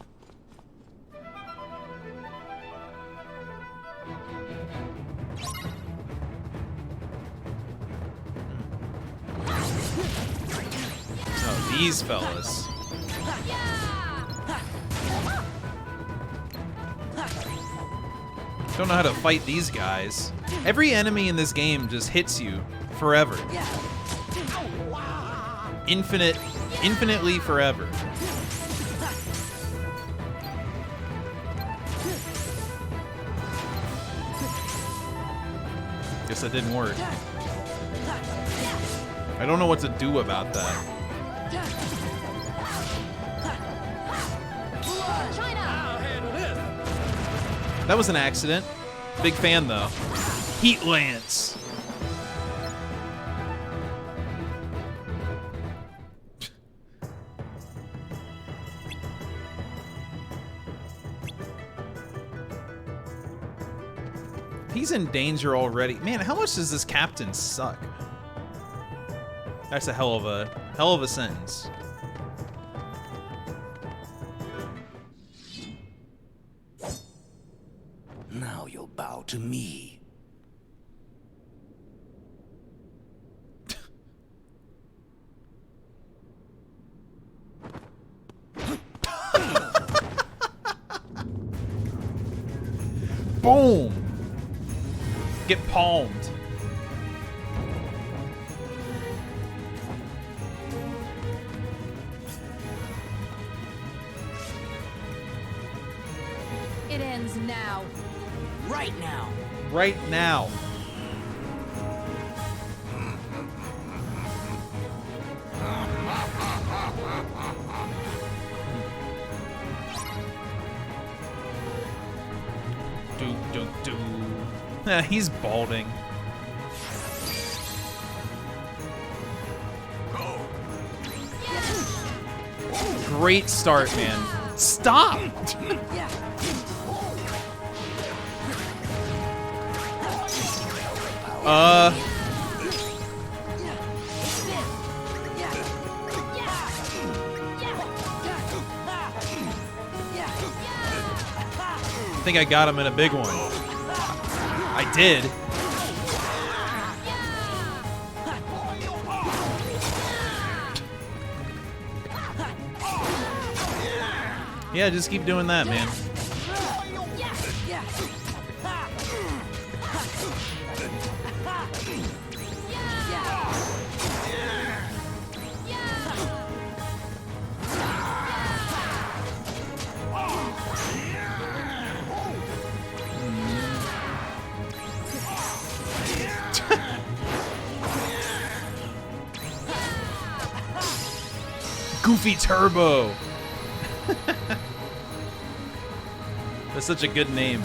Oh, these fellas. Don't know how to fight these guys. Every enemy in this game just hits you forever. Infinitely forever. Guess that didn't work. I don't know what to do about that. That was an accident. Big fan though. Heat Lance. He's in danger already. Man, how much does this captain suck? That's a hell of a sentence. Now you'll bow to me. Boom! Get palmed. It ends now. Right now. Right now. He's balding. Great start, man. Stop! I think I got him in a big one. I did. Yeah, just keep doing that, man. Goofy Turbo. That's such a good name.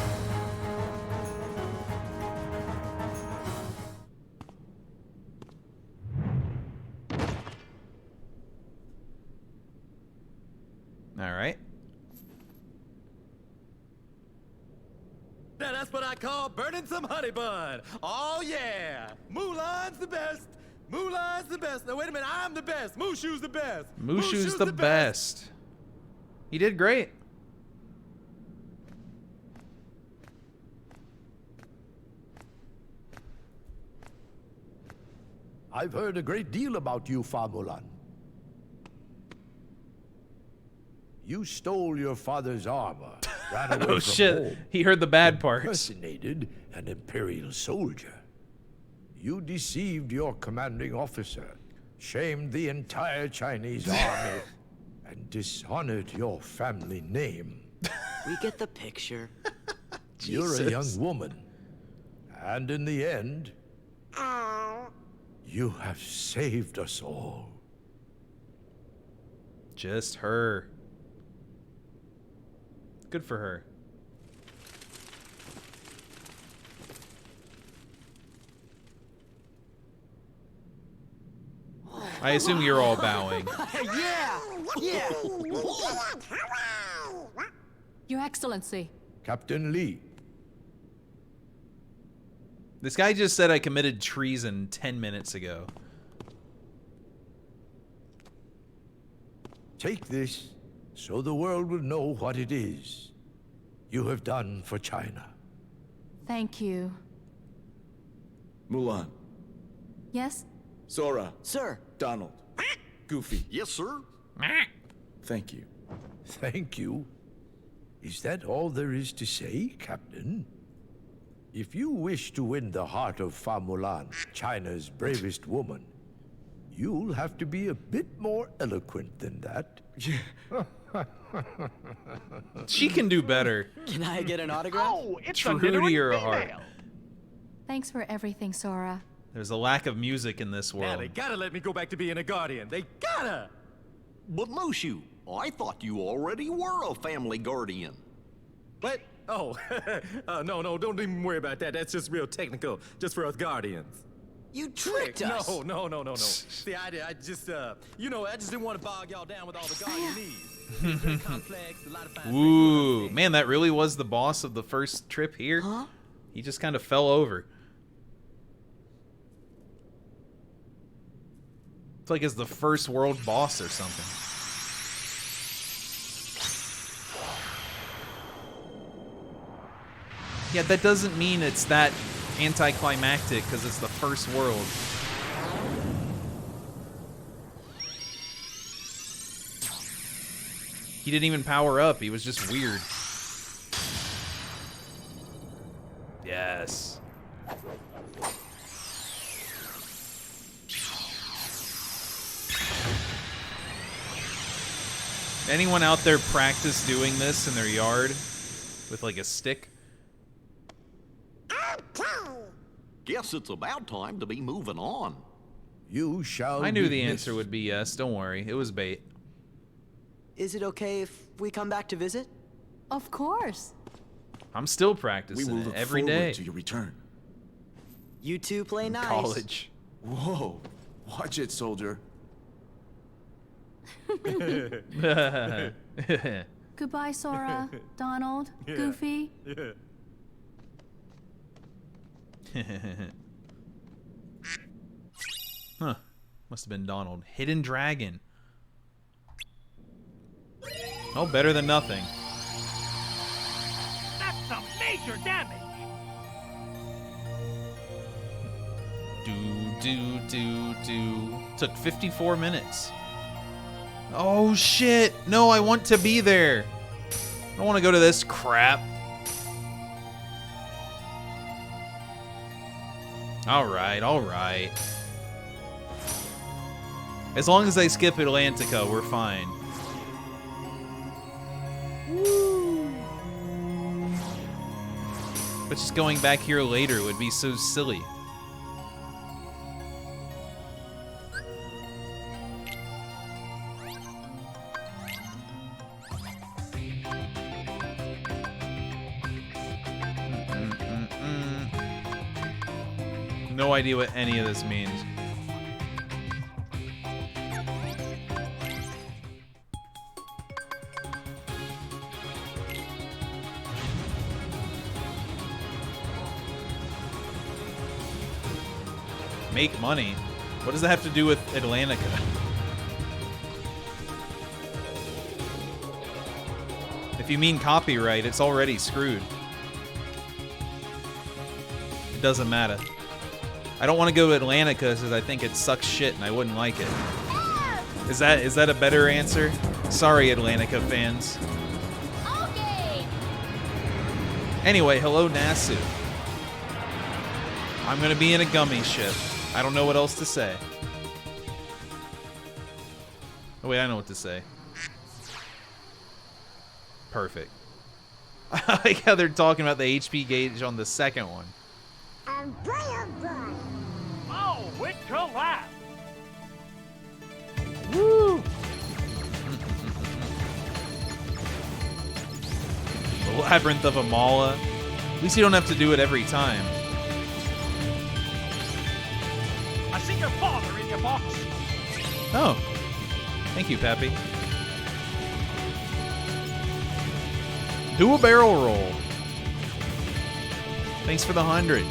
All right. Now that's what I call burning some honey bun. Oh yeah, Mulan's the best. Mulan's the best. No, wait a minute, I'm the best. Mushu's the best. Mushu's the best. He did great. I've heard a great deal about you, Fa Mulan. You stole your father's armor, ran away Oh from shit, home, he heard the bad parts. impersonated an Imperial soldier. You deceived your commanding officer, shamed the entire Chinese army, and dishonored your family name. We get the picture. You're a young woman, and in the end, you have saved us all. Just her. Good for her. I assume you're all bowing. Yeah! Yeah! Your Excellency. Captain Lee. This guy just said I committed treason 10 minutes ago. Take this so the world will know what it is you have done for China. Thank you. Mulan. Yes? Sora. Sir. Donald. Goofy. Yes, sir. Thank you. Thank you. Is that all there is to say, Captain? If you wish to win the heart of Fa Mulan, China's bravest woman, you'll have to be a bit more eloquent than that. She can do better. Can I get an autograph? Oh, it's True a glittering to your female. heart. Thanks for everything, Sora. There's a lack of music in this Now world. they gotta let me go back to being a guardian. They gotta! But Mushu, I thought you already were a family guardian. What? Oh, no, don't even worry about that. That's just real technical, just for us guardians. You tricked us! No. See, I just, I just didn't want to bog y'all down with all the guardian needs. Very complex, a lot of fine Ooh, man, that really was the boss of the first trip here? Huh? He just kind of fell over. It's like it's the first world boss or something. Yeah, that doesn't mean it's that anticlimactic because it's the first world. He didn't even power up, he was just weird. Yes. Anyone out there practice doing this in their yard with like a stick? Guess it's about time to be moving on. You shall. I knew the be answer would be yes, don't worry. It was bait. Is it okay if we come back to visit? Of course. I'm still We practicing will it look every forward day. to your return. You two play nice. College. Whoa. Watch it, soldier. Goodbye, Sora, Donald, Goofy. Huh. Must have been Donald. Hidden Dragon. Oh, better than nothing. That's some major damage. Do. Took 54 minutes. Oh, shit. No, I want to be there. I don't want to go to this crap. Alright. As long as I skip Atlantica, we're fine. But just going back here later would be so silly. No idea what any of this means. Make money? What does that have to do with Atlantica? If you mean copyright, it's already screwed. It doesn't matter. I don't want to go to Atlantica because I think it sucks shit and I wouldn't like it. Is that a better answer? Sorry, Atlantica fans. Okay. Anyway, hello Nasu. I'm gonna be in a gummy ship. I don't know what else to say. Oh wait, I know what to say. Perfect. I like how they're talking about the HP gauge on the second one. Oh, it collapsed. Woo! The Labyrinth of Amala. At least you don't have to do it every time. I see your father in your box. Oh. Thank you, Pappy. Do a barrel roll. Thanks for the 100.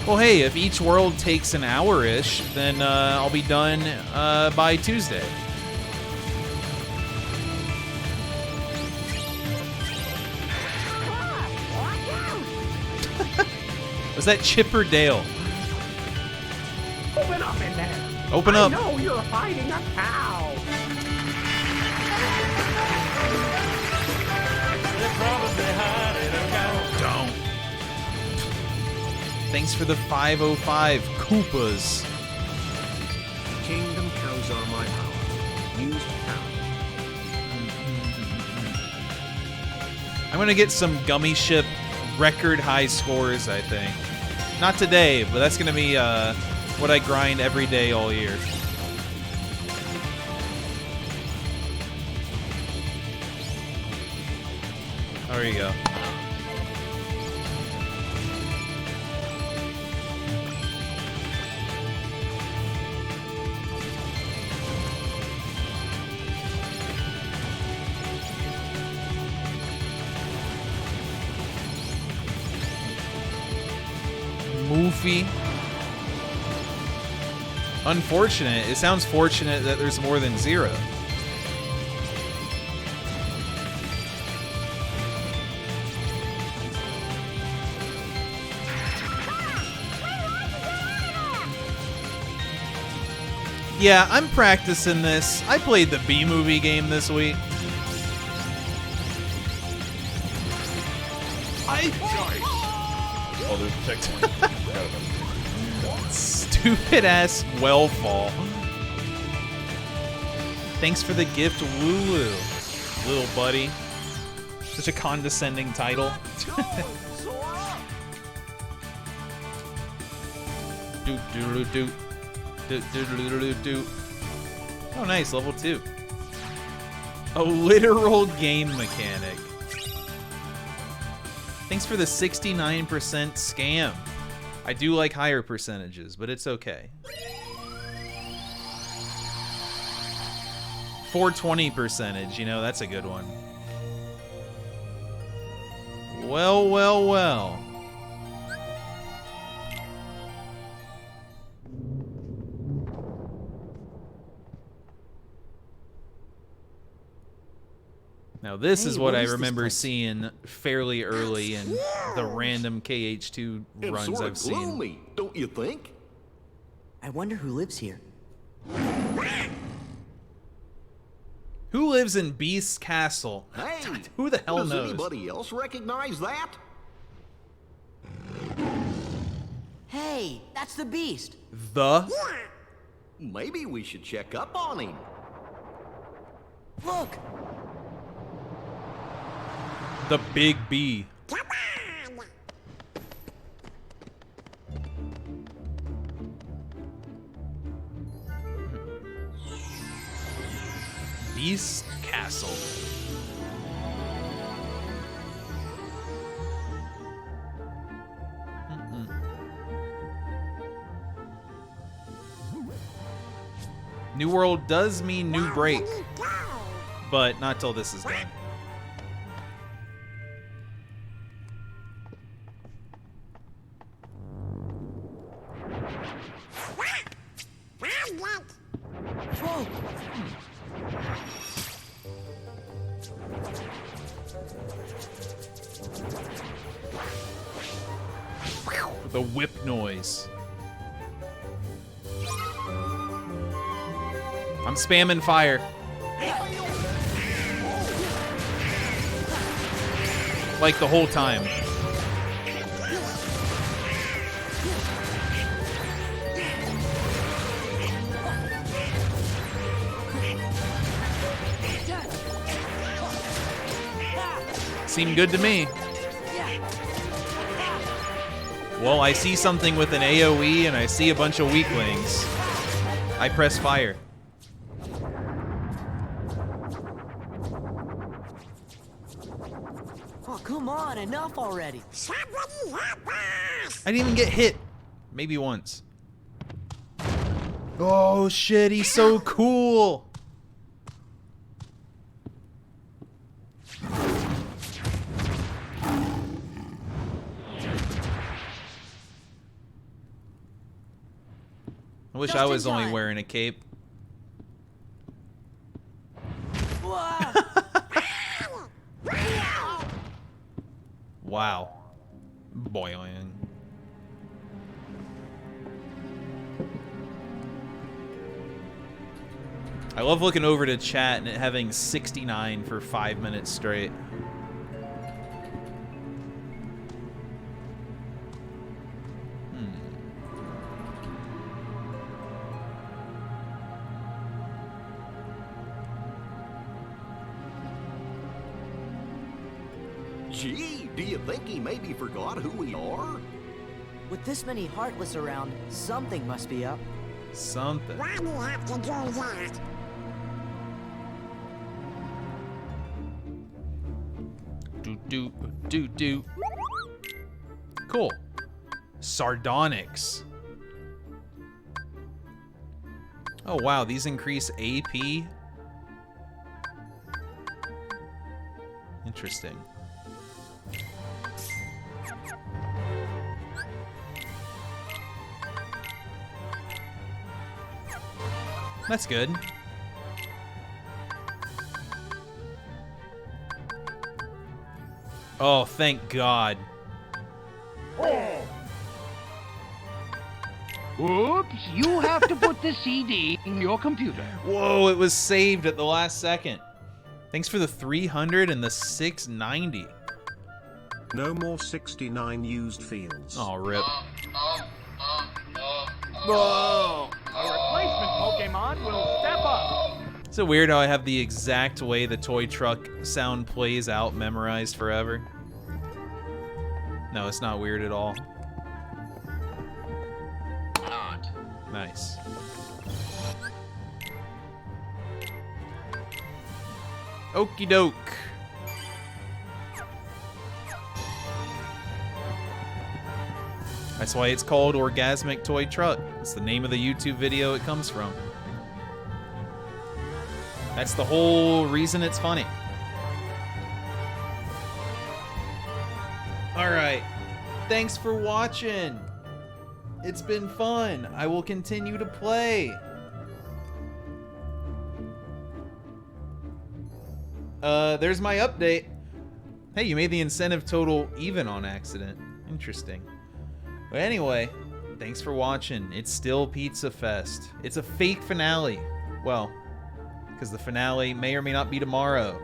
Well, hey, if each world takes an hour-ish, then I'll be done by Tuesday. Was that Chip or Dale? Open up in there. Open up. I know you're hiding a cow. They're probably hiding a cow. Don't. Thanks for the 505 Koopas. Kingdom cows are my power. Used power. I'm gonna get some Gummy Ship record high scores, I think. Not today, but that's gonna be what I grind every day all year. There you go. Moofy. Unfortunate. It sounds fortunate that there's more than 0. Yeah, I'm practicing this. I played the B-movie game this week. Oh, there's a checkpoint. Stupid ass well fall. Thanks for the gift, Wooloo, little buddy. Such a condescending title. Doot doot doot doot doot doot doot. Oh, nice, level 2. A literal game mechanic. Thanks for the 69% scam. I do like higher percentages, but it's okay. 420 percentage, you know, that's a good one. Well, well, well. Now this is what I remember seeing fairly early in the random KH2 runs I've seen. Gloomy, don't you think? I wonder who lives here. Who lives in Beast's Castle? Hey, who the hell does knows? Anybody else recognize that? Hey, that's the Beast. The? Maybe we should check up on him. Look. The Big B. Beast Castle. New world does mean new break, but not till this is done. The whip noise. I'm spamming fire. Like the whole time. Seemed good to me. Yeah. Well, I see something with an AoE and I see a bunch of weaklings. I press fire. Oh, come on, enough already. I didn't even get hit. Maybe once. Oh shit, he's so cool. I wish I was only wearing a cape. Wow. Boing. I love looking over to chat and it having 69 for 5 minutes straight. Gee, do you think he maybe forgot who we are? With this many Heartless around, something must be up. Something. Why do you have to do that? Do. Cool. Sardonyx. Oh wow, these increase AP. Interesting. That's good. Oh, thank God. Oops, you have to put the CD in your computer. Whoa, it was saved at the last second. Thanks for the 300 and the 690. No more 69 used fields. Oh, rip. Whoa! A replacement Pokemon will step up. Is it weird how I have the exact way the toy truck sound plays out memorized forever? No, it's not weird at all. Nice. Okie doke. That's why it's called Orgasmic Toy Truck. It's the name of the YouTube video it comes from. That's the whole reason it's funny. Alright. Thanks for watching. It's been fun. I will continue to play. There's my update. Hey, you made the incentive total even on accident. Interesting. But anyway, thanks for watching. It's still Pizza Fest. It's a fake finale. Well, because the finale may or may not be tomorrow.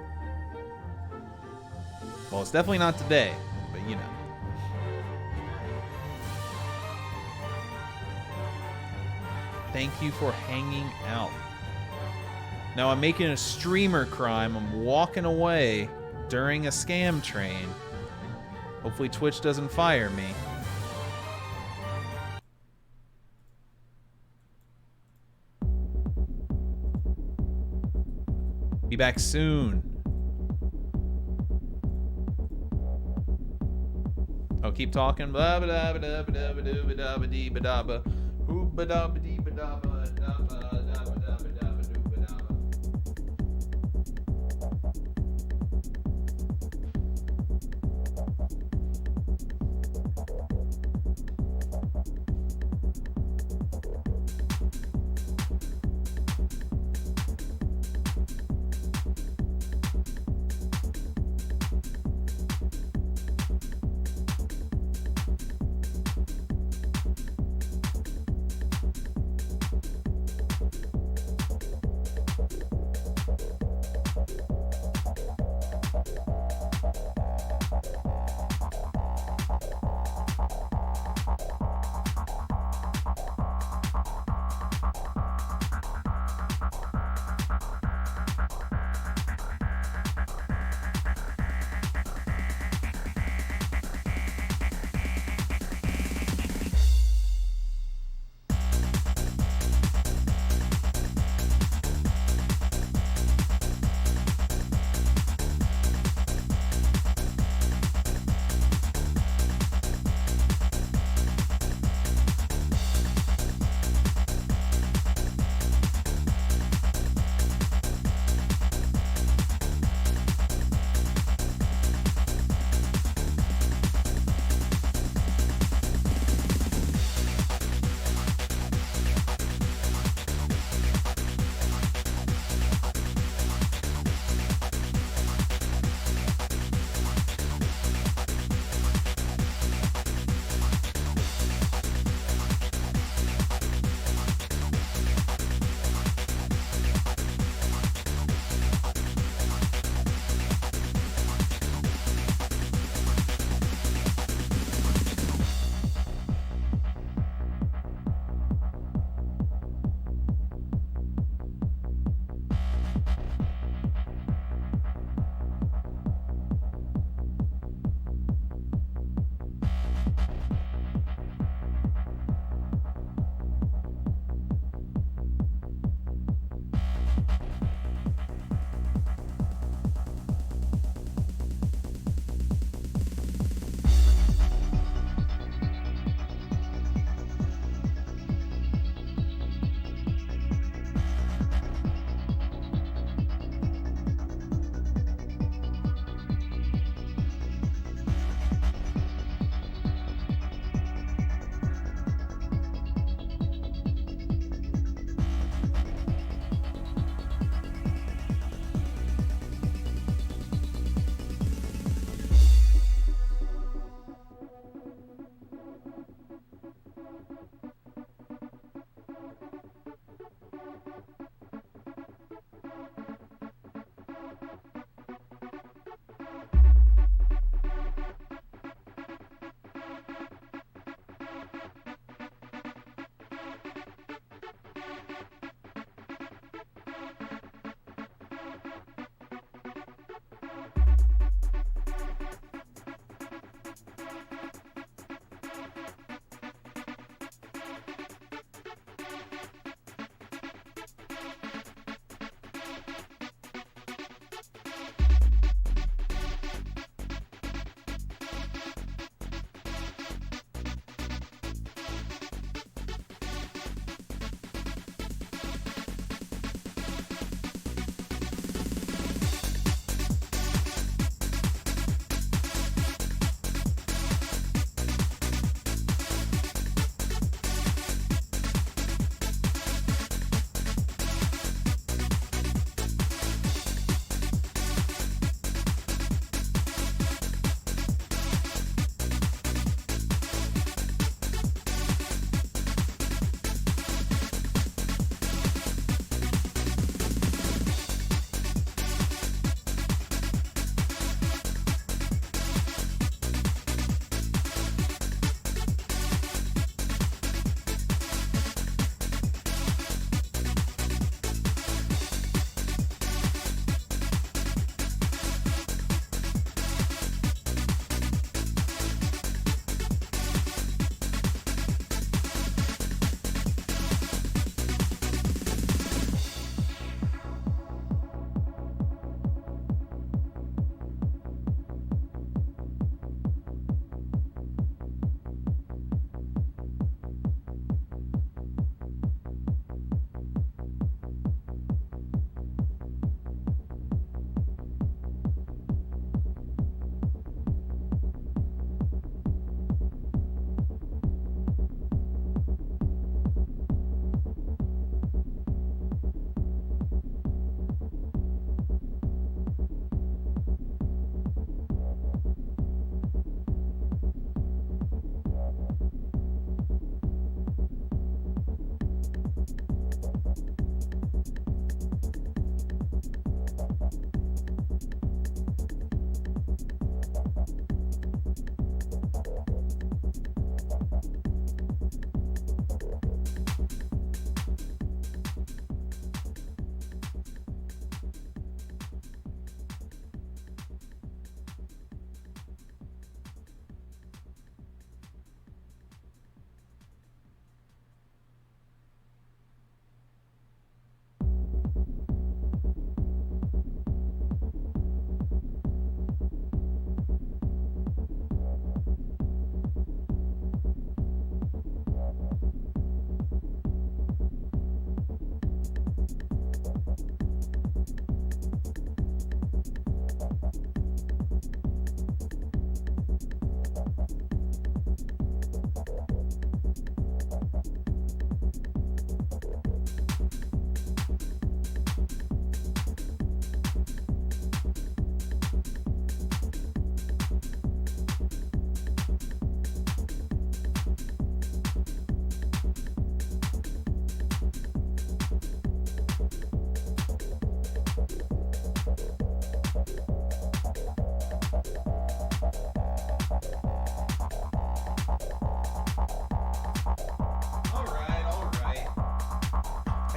Well, it's definitely not today, but you know. Thank you for hanging out. Now I'm making a streamer crime. I'm walking away during a scam train. Hopefully Twitch doesn't fire me. Be back soon. Oh, keep talking. Blah blah blah blah blah blah blah blah blah blah. Ooh ba da ba dee ba da ba da ba da ba da ba da ba doo ba da ba.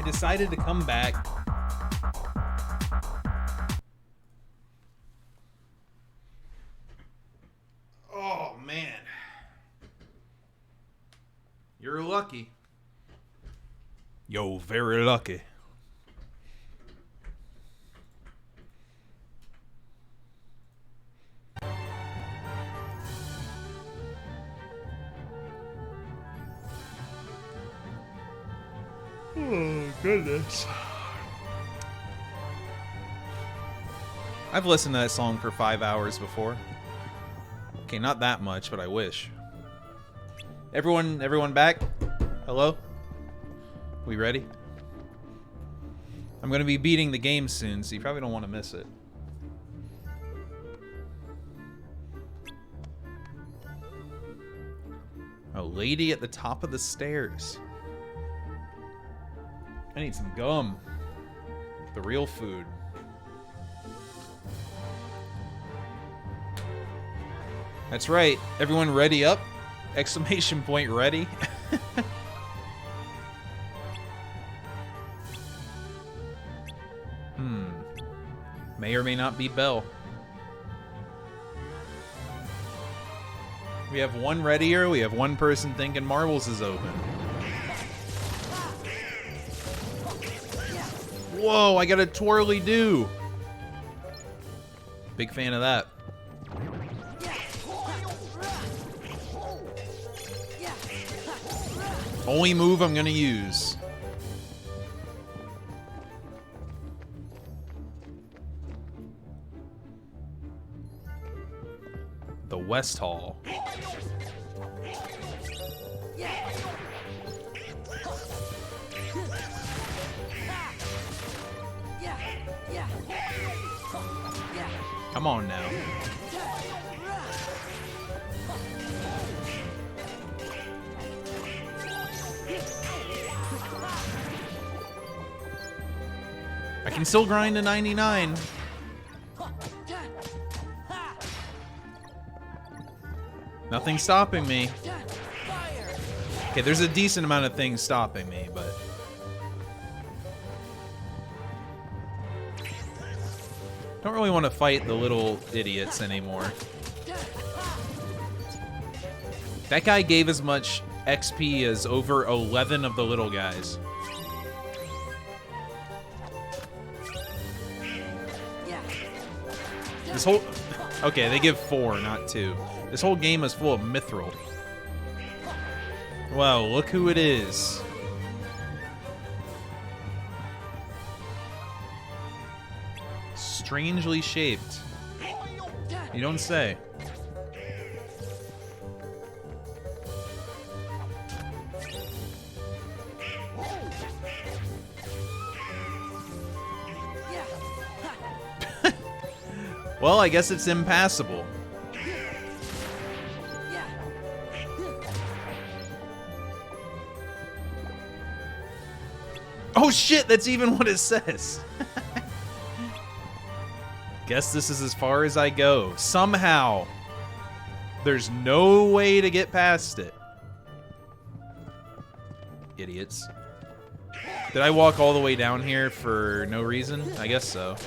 decided to come back. Oh, man. You're lucky. Yo, very lucky. Oh, goodness. I've listened to that song for 5 hours before. Okay, not that much, but I wish. Everyone back? Hello? We ready? I'm gonna be beating the game soon, so you probably don't want to miss it. A lady at the top of the stairs. I need some gum. The real food. That's right. Everyone ready up? Exclamation point ready. May or may not be Belle. We have one readier. We have one person thinking marbles is open. Whoa, I got a twirly do. Big fan of that. Only move I'm gonna use. The West Hall. Come on now. I can still grind to 99. Nothing's stopping me. Okay, there's a decent amount of things stopping me, but... don't really want to fight the little idiots anymore. That guy gave as much XP as over 11 of the little guys. This whole... okay, they give 4, not 2. This whole game is full of mithril. Wow, look who it is. Strangely shaped. You don't say. Well, I guess it's impassable. Oh shit, that's even what it says. Guess this is as far as I go. Somehow, there's no way to get past it. Idiots. Did I walk all the way down here for no reason? I guess so.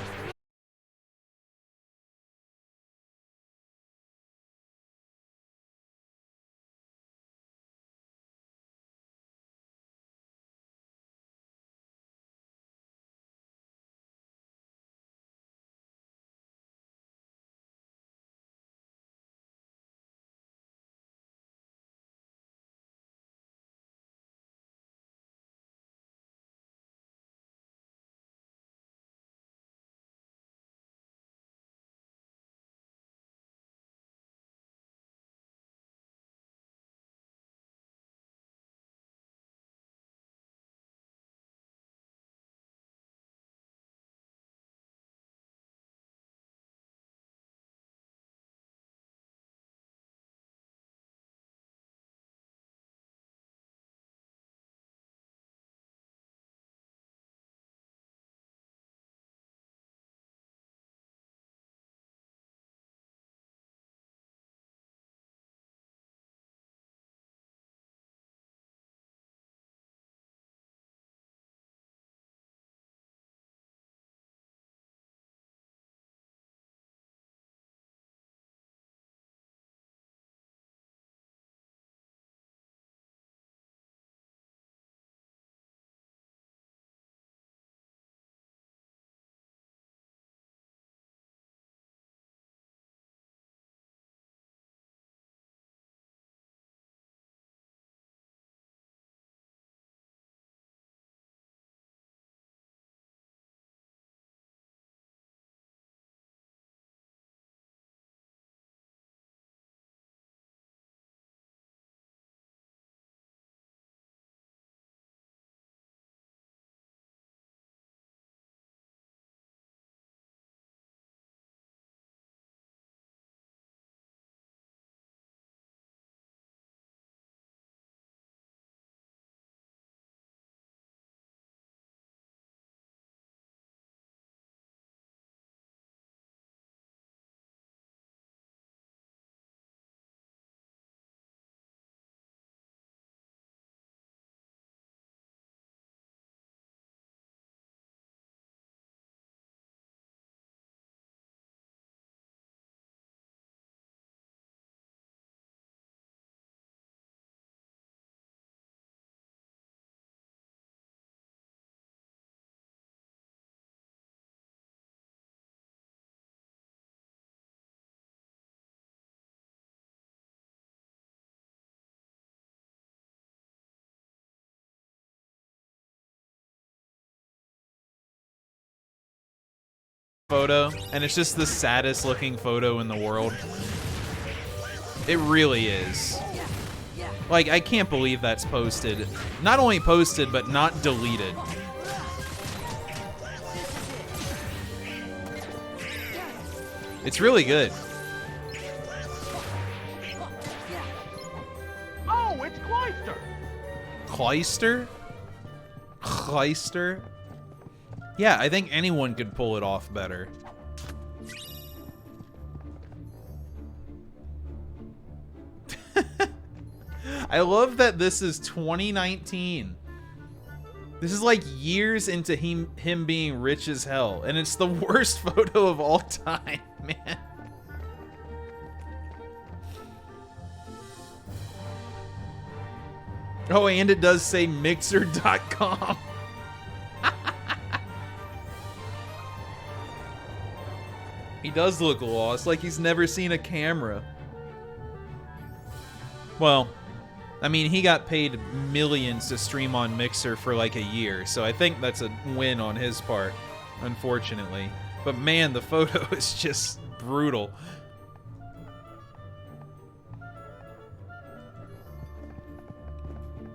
photo, and it's just the saddest looking photo in the world. It really is. Like, I can't believe that's posted. Not only posted, but not deleted. It's really good. Oh, it's Cloyster! Cloyster? Cloyster? Yeah, I think anyone could pull it off better. I love that this is 2019. This is like years into him being rich as hell, and it's the worst photo of all time, man. Oh, and it does say Mixer.com. He does look lost, like he's never seen a camera. Well, I mean, he got paid millions to stream on Mixer for like a year, so I think that's a win on his part, unfortunately. But man, the photo is just brutal.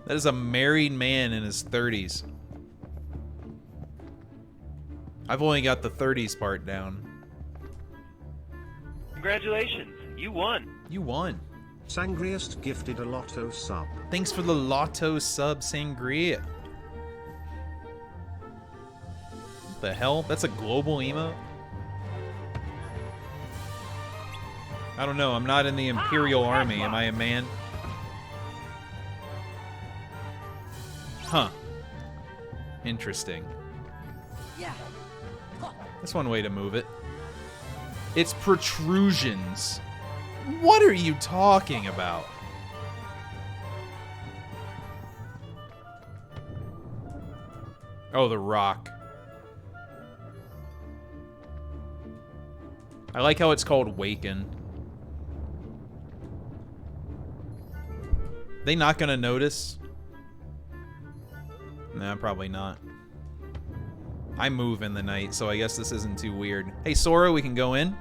That is a married man in his 30s. I've only got the 30s part down. Congratulations, you won. You won. Sangriest gifted a Lotto sub. Thanks for the Lotto sub, Sangria. What the hell? That's a global emote? I don't know. I'm not in the Imperial Army. Am I a man? Huh. Interesting. That's one way to move it. It's protrusions. What are you talking about? Oh, the rock. I like how it's called Waken. They not gonna notice? Nah, probably not. I move in the night, so I guess this isn't too weird. Hey, Sora, we can go in?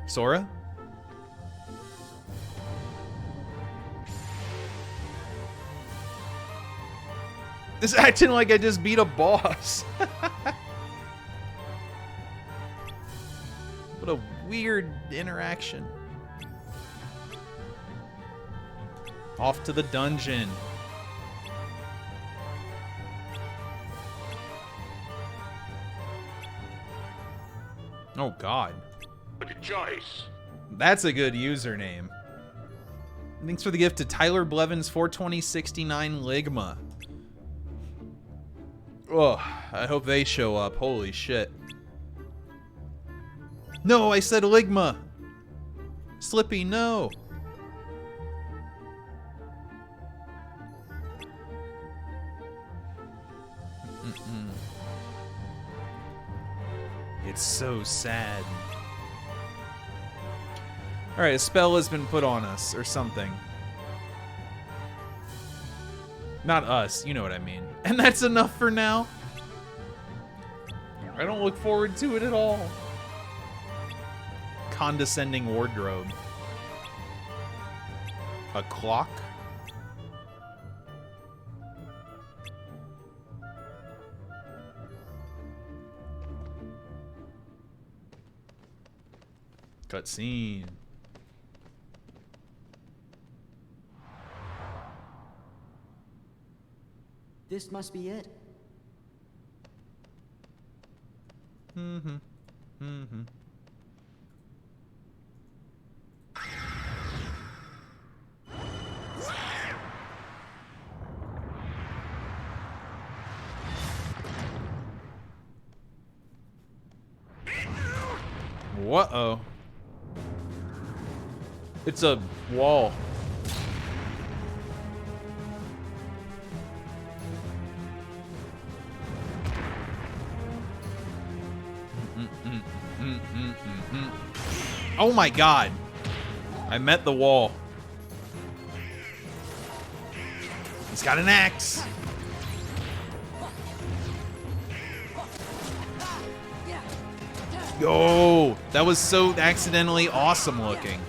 Sora? This is acting like I just beat a boss. What a weird interaction. Off to the dungeon. Oh, God. Good choice. That's a good username. Thanks for the gift to Tyler Blevins 42069 Ligma. Oh, I hope they show up. Holy shit. No, I said Ligma. Slippy, no. It's so sad. Alright, a spell has been put on us, or something. Not us, you know what I mean. And that's enough for now? I don't look forward to it at all. Condescending wardrobe. A clock? Cutscene. This must be it. Mm-hmm. Mm-hmm. Whoa. It's a wall. Oh my God. I met the wall. He's got an axe. Oh, that was so accidentally awesome looking.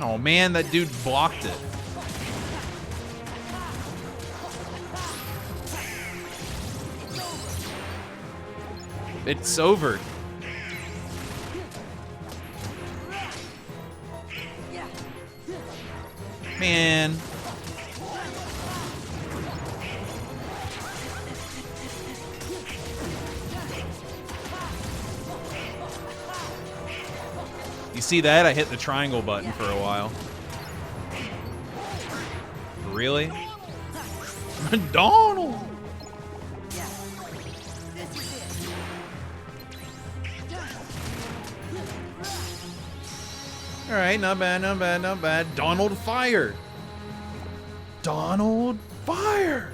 Oh man, that dude blocked it. It's over. Man. You see that? I hit the triangle button for a while. Really? Donald! Alright, not bad, not bad, not bad. Donald Fire! Donald Fire!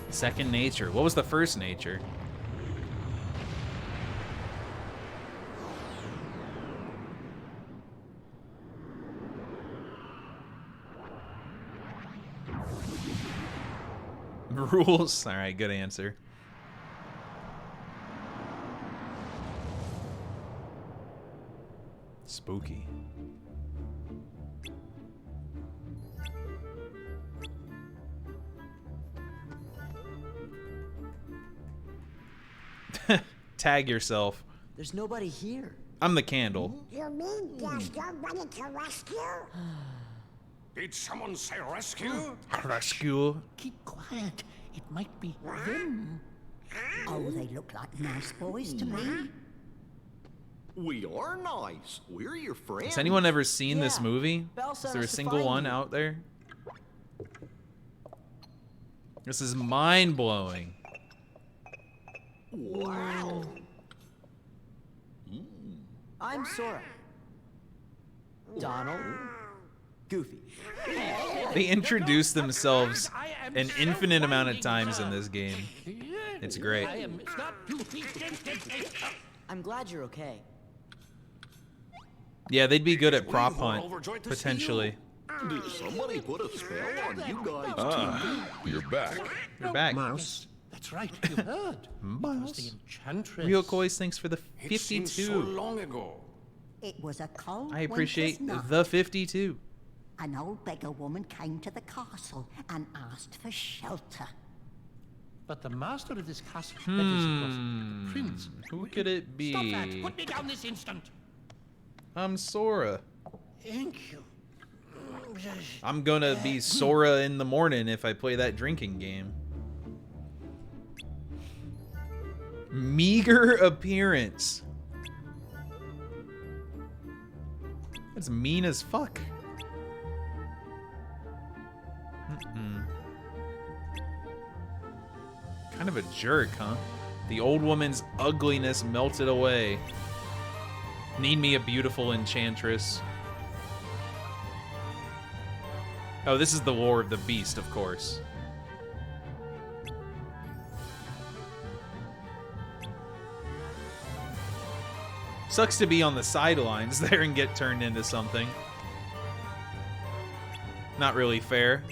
Second nature. What was the first nature? Rules? Alright, good answer. Spooky. Tag yourself. There's nobody here. I'm the candle. You mean there's nobody to rescue? Did someone say rescue? Rescue. Keep quiet. It might be them. Oh, they look like nice boys to me. We are nice. We're your friends. Has anyone ever seen this movie? Belle Is sent there a us to single find one you. out there? This is mind-blowing. Wow. I'm Sora. Donald. Goofy. They introduce themselves an infinite amount of times in this game. It's great. I'm glad you're okay. Yeah, they'd be good at prop hunt, potentially. Did somebody put a spell on you guys too? You're back. You're back. Mouse. That's right, you heard. Mouse. The enchantress. Real Coys, thanks for the It seems so 52. long ago. It was a cold I appreciate winter's night. the 52. An old beggar woman came to the castle and asked for shelter. But the master of this castle, that is, of course, the prince. Who could it be? Stop that! Put me down this instant! I'm Sora. Thank you. I'm gonna be Sora in the morning if I play that drinking game. Meager appearance. That's mean as fuck. Kind of a jerk, huh? The old woman's ugliness melted away. Need me a beautiful enchantress. Oh, this is the War of the Beast, of course. Sucks to be on the sidelines there and get turned into something. Not really fair.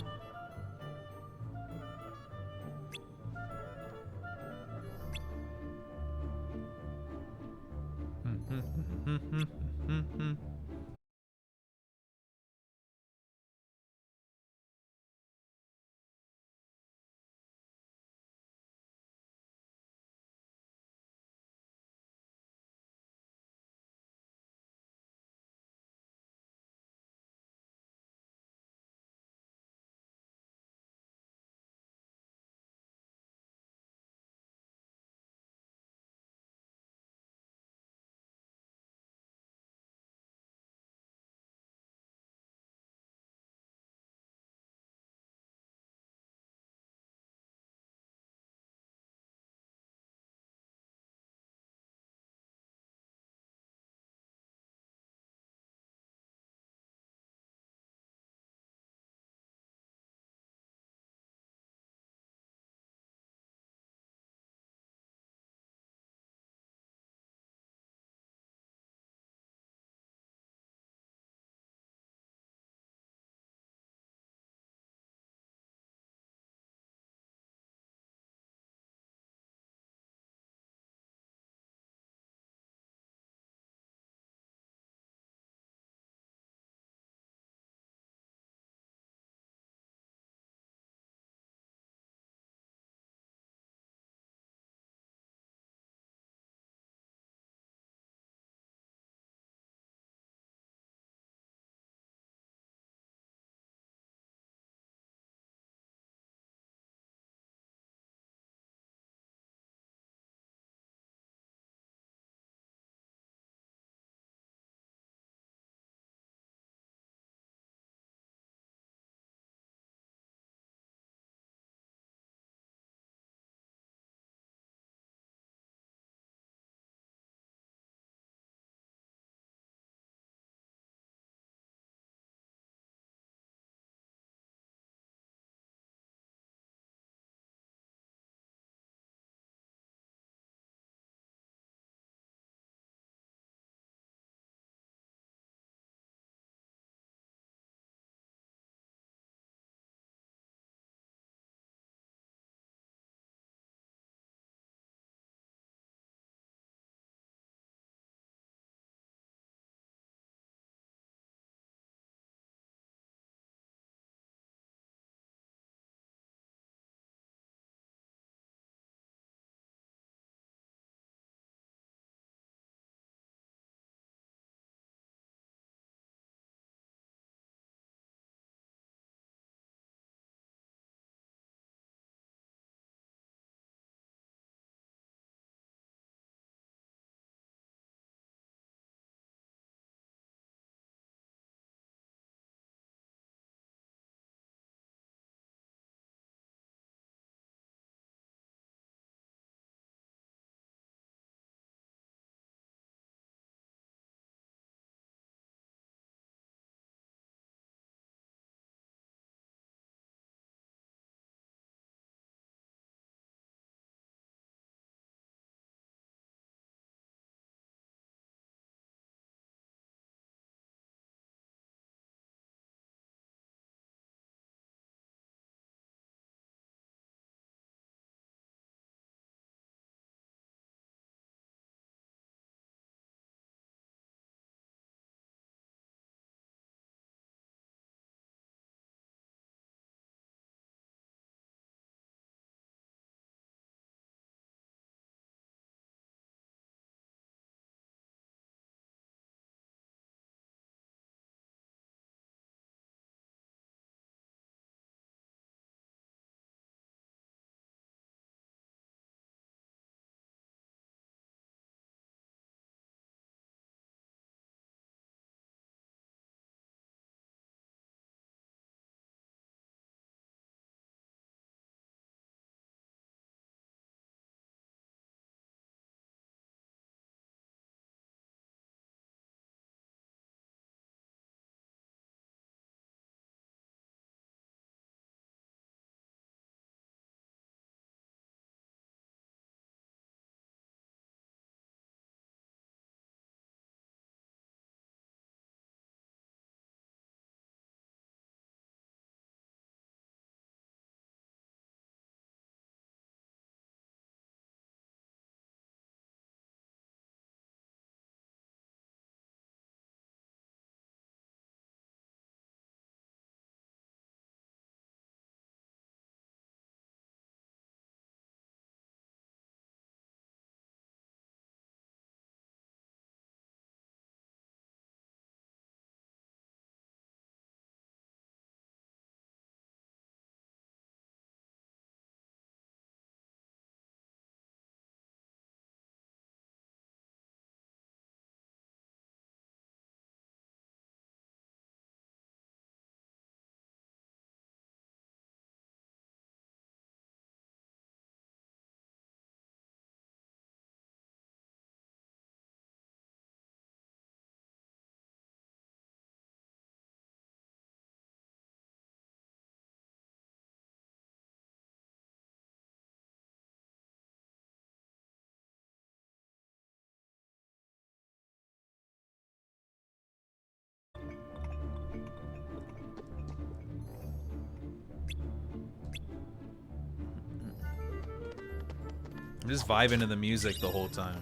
I'm just vibing to the music the whole time.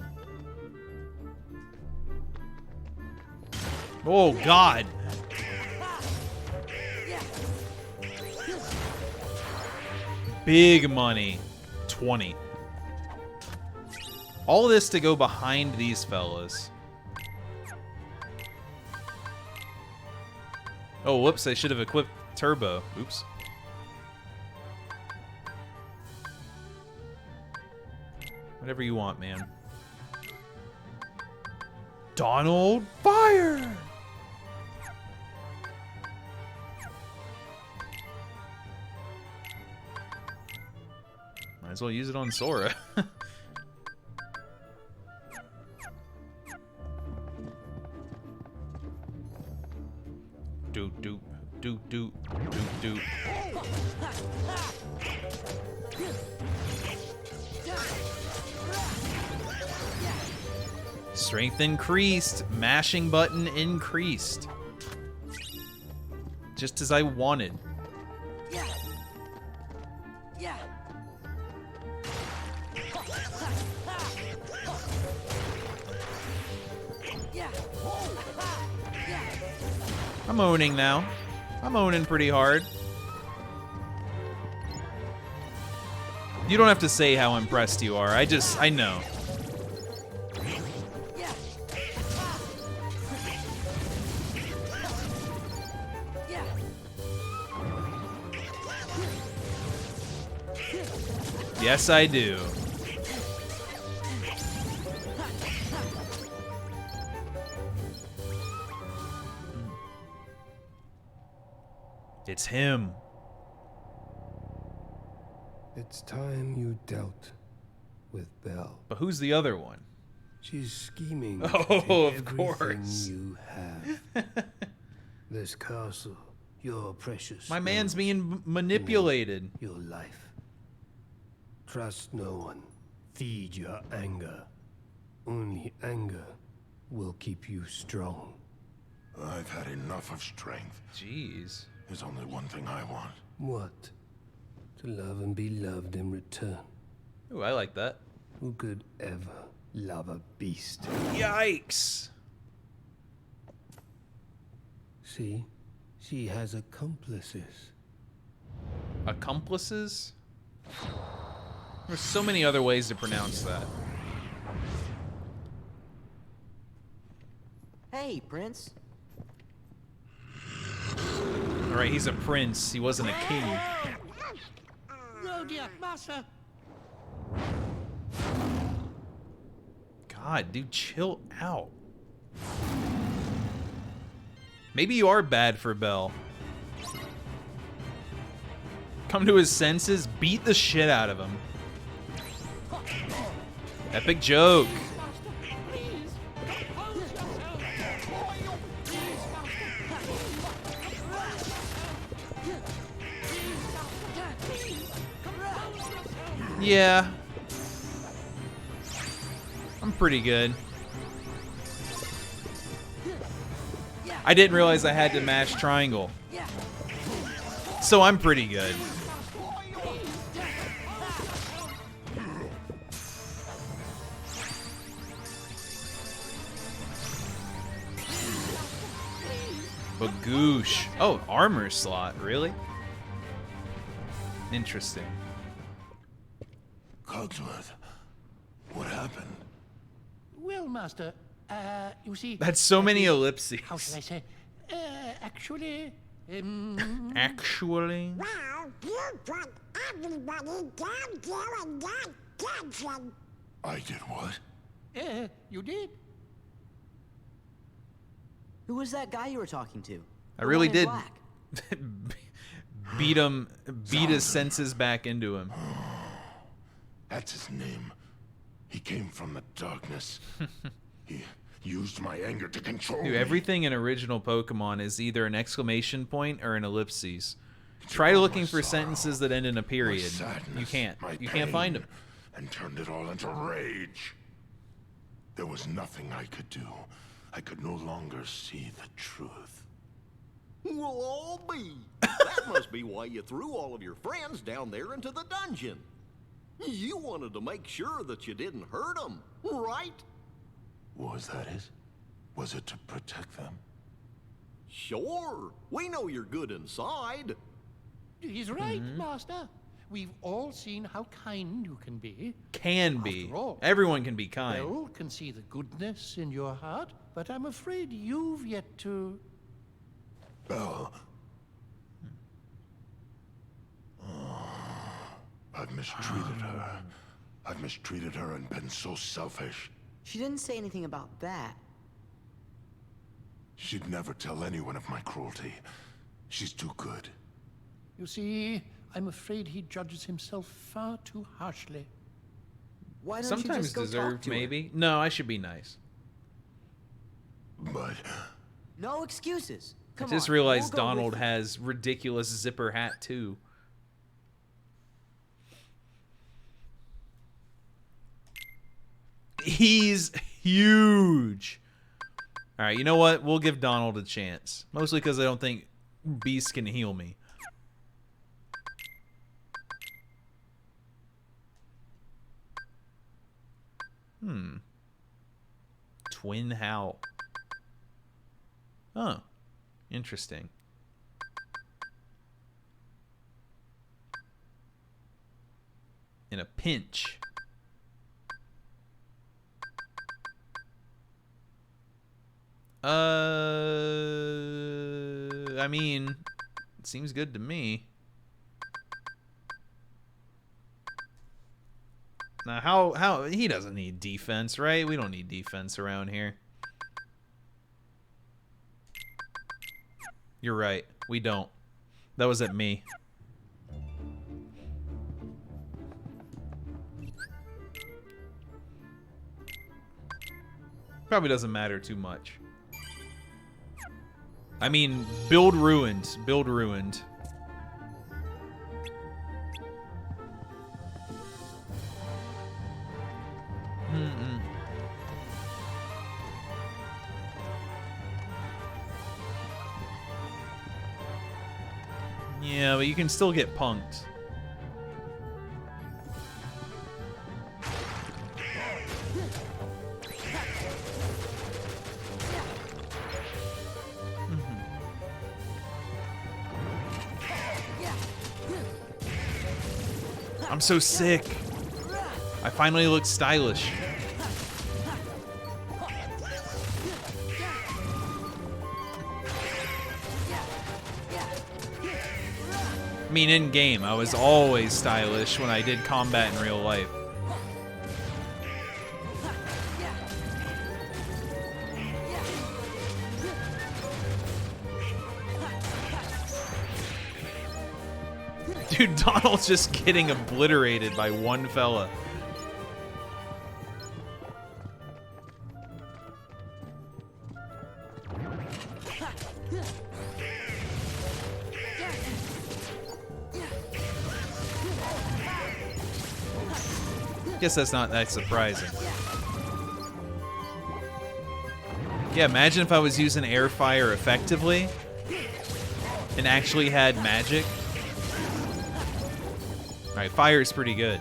Oh, God. Big money. 20. All this to go behind these fellas. Oh, whoops. I should have equipped Turbo. Oops. Whatever you want, man. Donald, fire! Might as well use it on Sora. Doot doot doot doot doot doot. Strength increased. Mashing button increased. Just as I wanted. I'm owning now. I'm owning pretty hard. You don't have to say how impressed you are. I know. Yes, I do. It's him. It's time you dealt with Belle. But who's the other one? She's scheming. Oh, of everything course. You have this castle, your precious. My man's being manipulated. Your life. Trust no one. Feed your anger. Only anger will keep you strong. I've had enough of strength. Jeez. There's only one thing I want. What? To love and be loved in return. Ooh, I like that. Who could ever love a beast? Yikes. See? She has accomplices. Accomplices? There's so many other ways to pronounce that. Hey, Prince. Alright, he's a prince. He wasn't a king. Oh dear, master. God, dude, chill out. Maybe you are bad for Belle. Come to his senses, beat the shit out of him. Epic joke. Yeah. I'm pretty good. I didn't realize I had to mash triangle. So I'm pretty good. Bagoosh. Oh, armor slot, really? Interesting. Cogsworth, what happened? Well, master, you see... That's so many ellipses. How should I say? Actually... Actually? Well, you put everybody down there in that dungeon. I did what? You did? Who was that guy you were talking to? I really did. Black. beat his senses back into him. That's his name. He came from the darkness. He used my anger to control Dude, me. everything in original Pokemon is either an exclamation point or an ellipses. Try looking for sentences that end in a period. You can't. You can't find them. And turned it all into rage. There was nothing I could do. I could no longer see the truth. We'll all be. That must be why you threw all of your friends down there into the dungeon. You wanted to make sure that you didn't hurt them, right? Was that it? Was it to protect them? Sure. We know you're good inside. He's right, Master. We've all seen how kind you can be. Can be. After all, Everyone can be kind. they all can see the goodness in your heart, but I'm afraid you've yet to... Belle. I've mistreated her. I've mistreated her and been so selfish. She didn't say anything about that. She'd never tell anyone of my cruelty. She's too good. You see, I'm afraid he judges himself far too harshly. Why don't Sometimes you just go talk deserved, to her? maybe. No, I should be nice. But No excuses. Come I just on, realized we'll go Donald with you. has ridiculous zipper hat too. He's huge. All right, you know what? We'll give Donald a chance. Mostly because I don't think Beast can heal me. Twin Howl. Oh, interesting. In a pinch. I mean, it seems good to me. Now, how he doesn't need defense, right? We don't need defense around here. You're right. We don't. That was at me. Probably doesn't matter too much. I mean, build ruined. Build ruined. Yeah, but you can still get punked. I'm so sick. I finally look stylish. I mean, in game, I was always stylish when I did combat in real life. Dude, Donald's just getting obliterated by one fella. Guess that's not that surprising. Yeah, imagine if I was using air fire effectively and actually had magic. Alright, fire's pretty good.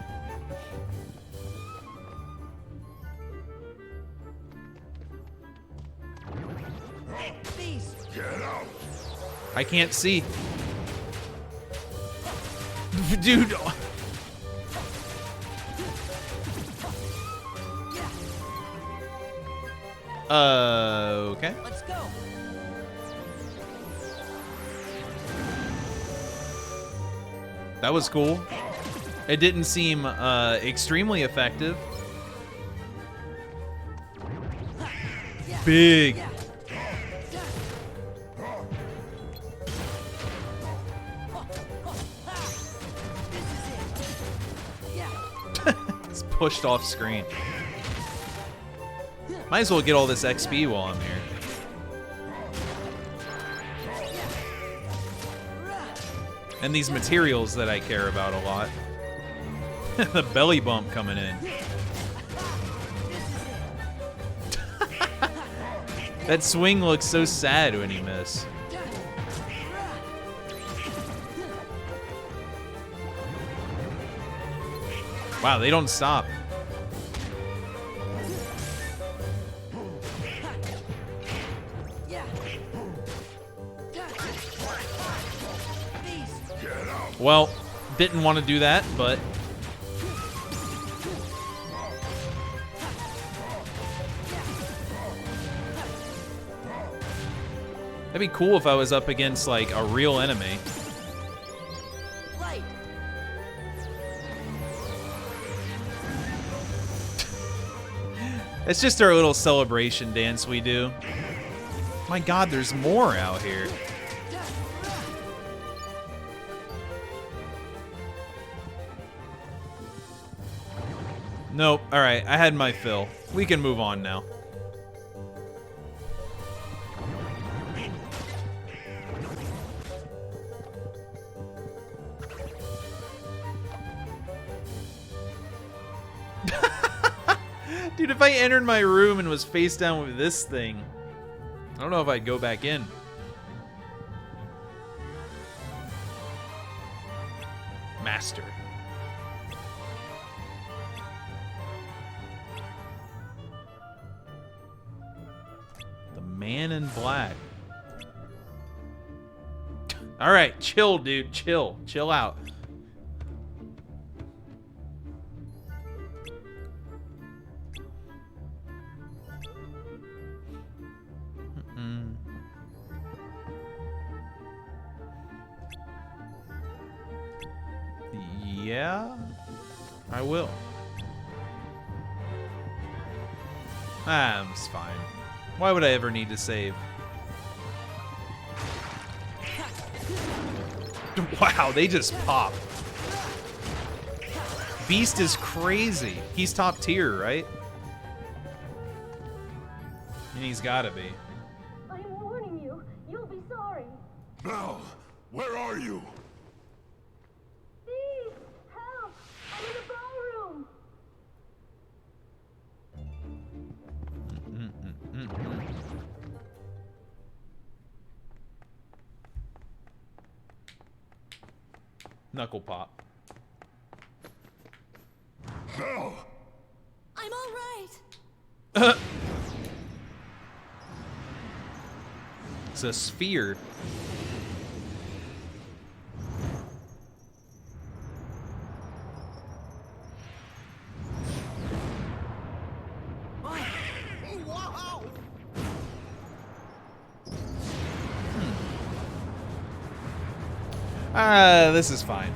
get out. I can't see. Dude. Okay. Let's go. That was cool. It didn't seem extremely effective. Big. It's pushed off screen. Might as well get all this XP while I'm here. And these materials that I care about a lot. The belly bump coming in. That swing looks so sad when you miss. Wow, they don't stop. Well, didn't want to do that, but... That'd be cool if I was up against, like, a real enemy. It's just our little celebration dance we do. My God, there's more out here. Nope. All right, I had my fill. We can move on now. Dude, if I entered my room and was face down with this thing, I don't know if I'd go back in. Master. The man in black. All right, chill, dude. Chill. Chill out. Yeah, I will. It's fine. Why would I ever need to save? Wow, they just pop. Beast is crazy. He's top tier, right? And he's gotta be. I'm warning you. You'll be sorry. Belle, where are you? Please, help! I'm in the ballroom. Knuckle pop. Belle! I'm all right. It's a sphere. This is fine.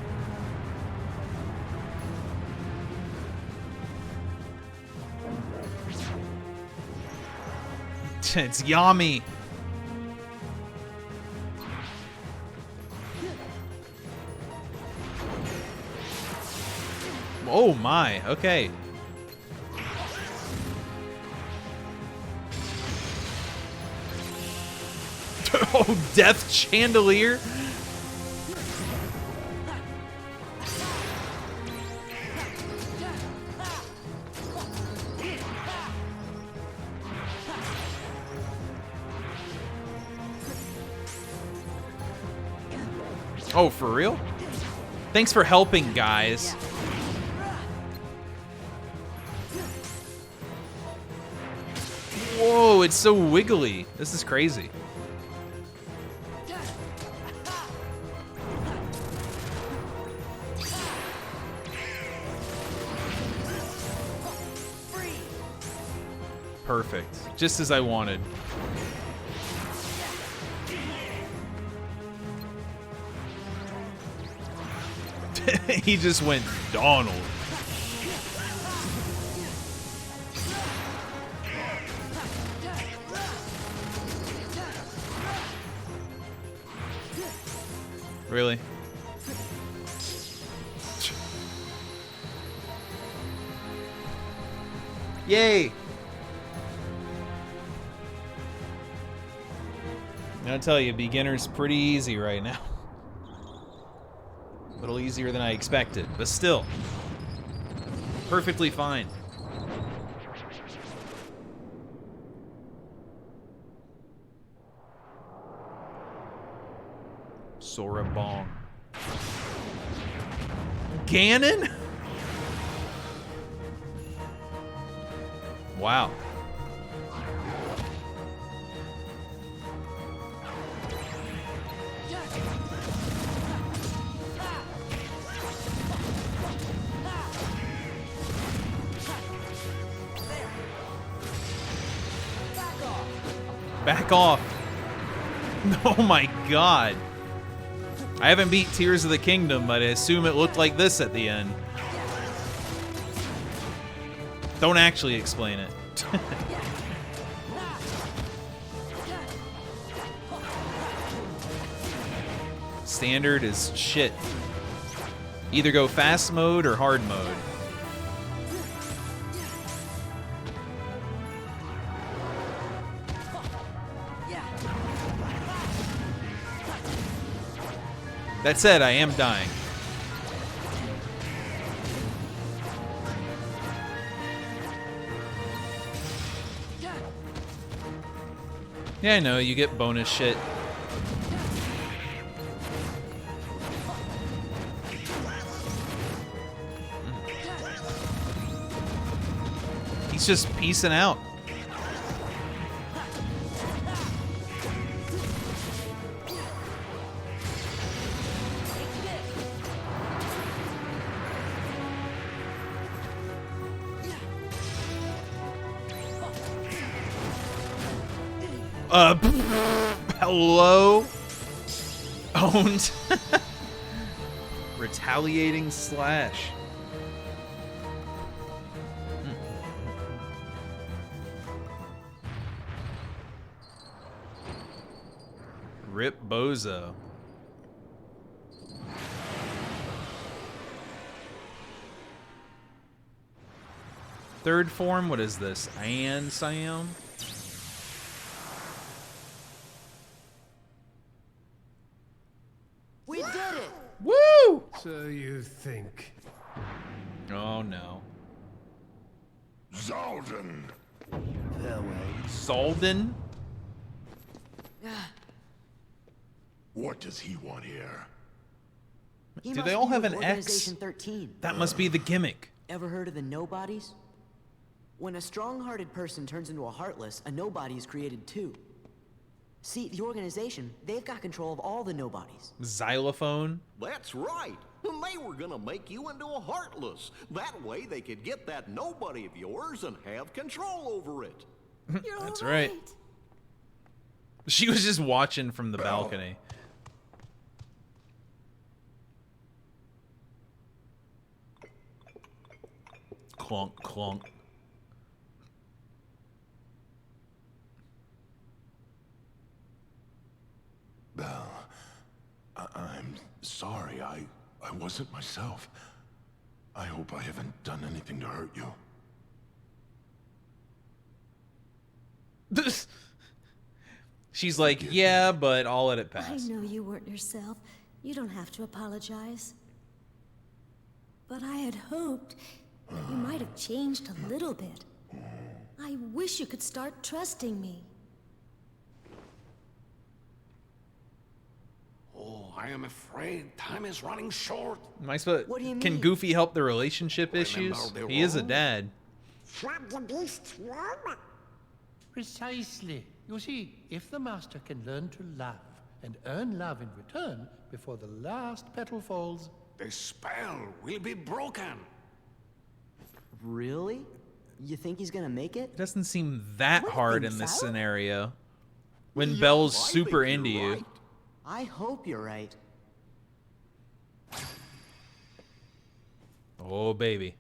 It's yummy. Oh my, okay. Oh, death chandelier. Oh, for real? Thanks for helping, guys. Whoa, it's so wiggly. This is crazy. Perfect. Just as I wanted. He just went Donald. Really? Yay! I'll tell you, beginner's pretty easy right now. A little easier than I expected, but still. Perfectly fine. Sora Bong. Ganon? Wow. Back off. Oh my god. I haven't beat Tears of the Kingdom, but I assume it looked like this at the end. Don't actually explain it. Standard is shit. Either go fast mode or hard mode. That said, I am dying. Yeah, I know, you get bonus shit. He's just peacing out. Hello? Owned. Retaliating slash. Rip Bozo. Third form, what is this? Ayan Siam? We did it! Woo! So you think. Oh no. Zaldin! Zaldin? What does he want here? Do they all have an X? Organization 13. That must be the gimmick. Ever heard of the Nobodies? When a strong-hearted person turns into a Heartless, a Nobody is created too. See, the organization, they've got control of all the Nobodies. Xylophone? That's right. And they were gonna make you into a Heartless. That way they could get that nobody of yours and have control over it. That's right. She was just watching from the balcony. Clonk, clonk. Belle, I'm sorry. I wasn't myself. I hope I haven't done anything to hurt you. She's like, yeah, but I'll let it I pass. know you weren't yourself. You don't have to apologize. But I had hoped that you might have changed a little bit. I wish you could start trusting me. Oh, I am afraid time is running short. Am I supposed? What do you Can mean? Goofy help the relationship issues? the He is a role? dad. From the beast's womb. Precisely. You see, if the master can learn to love and earn love in return before the last petal falls, The spell will be broken. Really? You think he's gonna make it? It doesn't seem that I hard think in this so. scenario. When Yeah, Belle's I super think into you're you. right. I hope you're right. Oh, baby.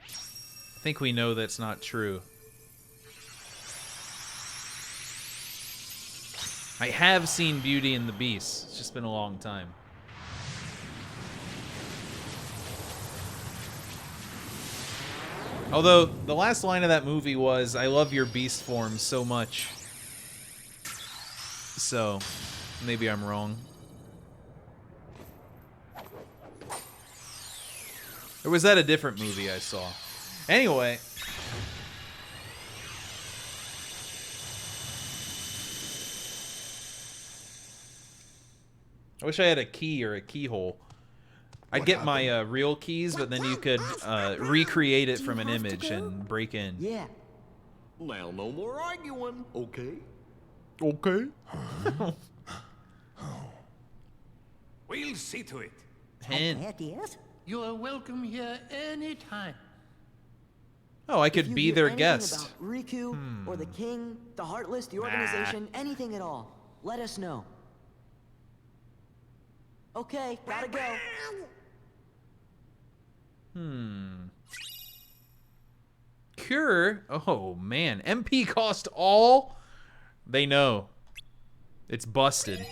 I think we know that's not true. I have seen Beauty and the Beast. It's just been a long time. Although, the last line of that movie was, I love your beast form so much. So, maybe I'm wrong. Or was that a different movie I saw? Anyway. I wish I had a key or a keyhole. I'd get my real keys, but then you could recreate it from an image and break in. Yeah. Now, no more arguing, okay? Okay. We'll see to it. You are welcome here anytime. Oh, I If could you be hear their anything guest. about Riku or the King, the Heartless, the organization, anything at all, let us know. Okay, gotta go. Cure? Oh, man. MP cost all? They know. It's busted.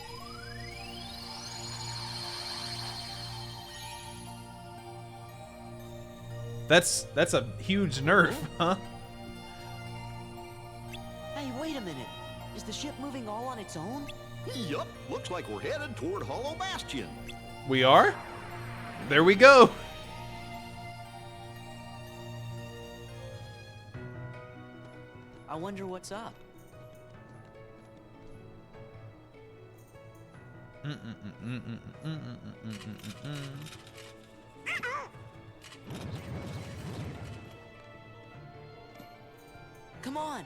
That's a huge nerf, huh? Hey, wait a minute. Is the ship moving all on its own? Yup, looks like we're headed toward Hollow Bastion. We are? There we go. I wonder what's up. Come on.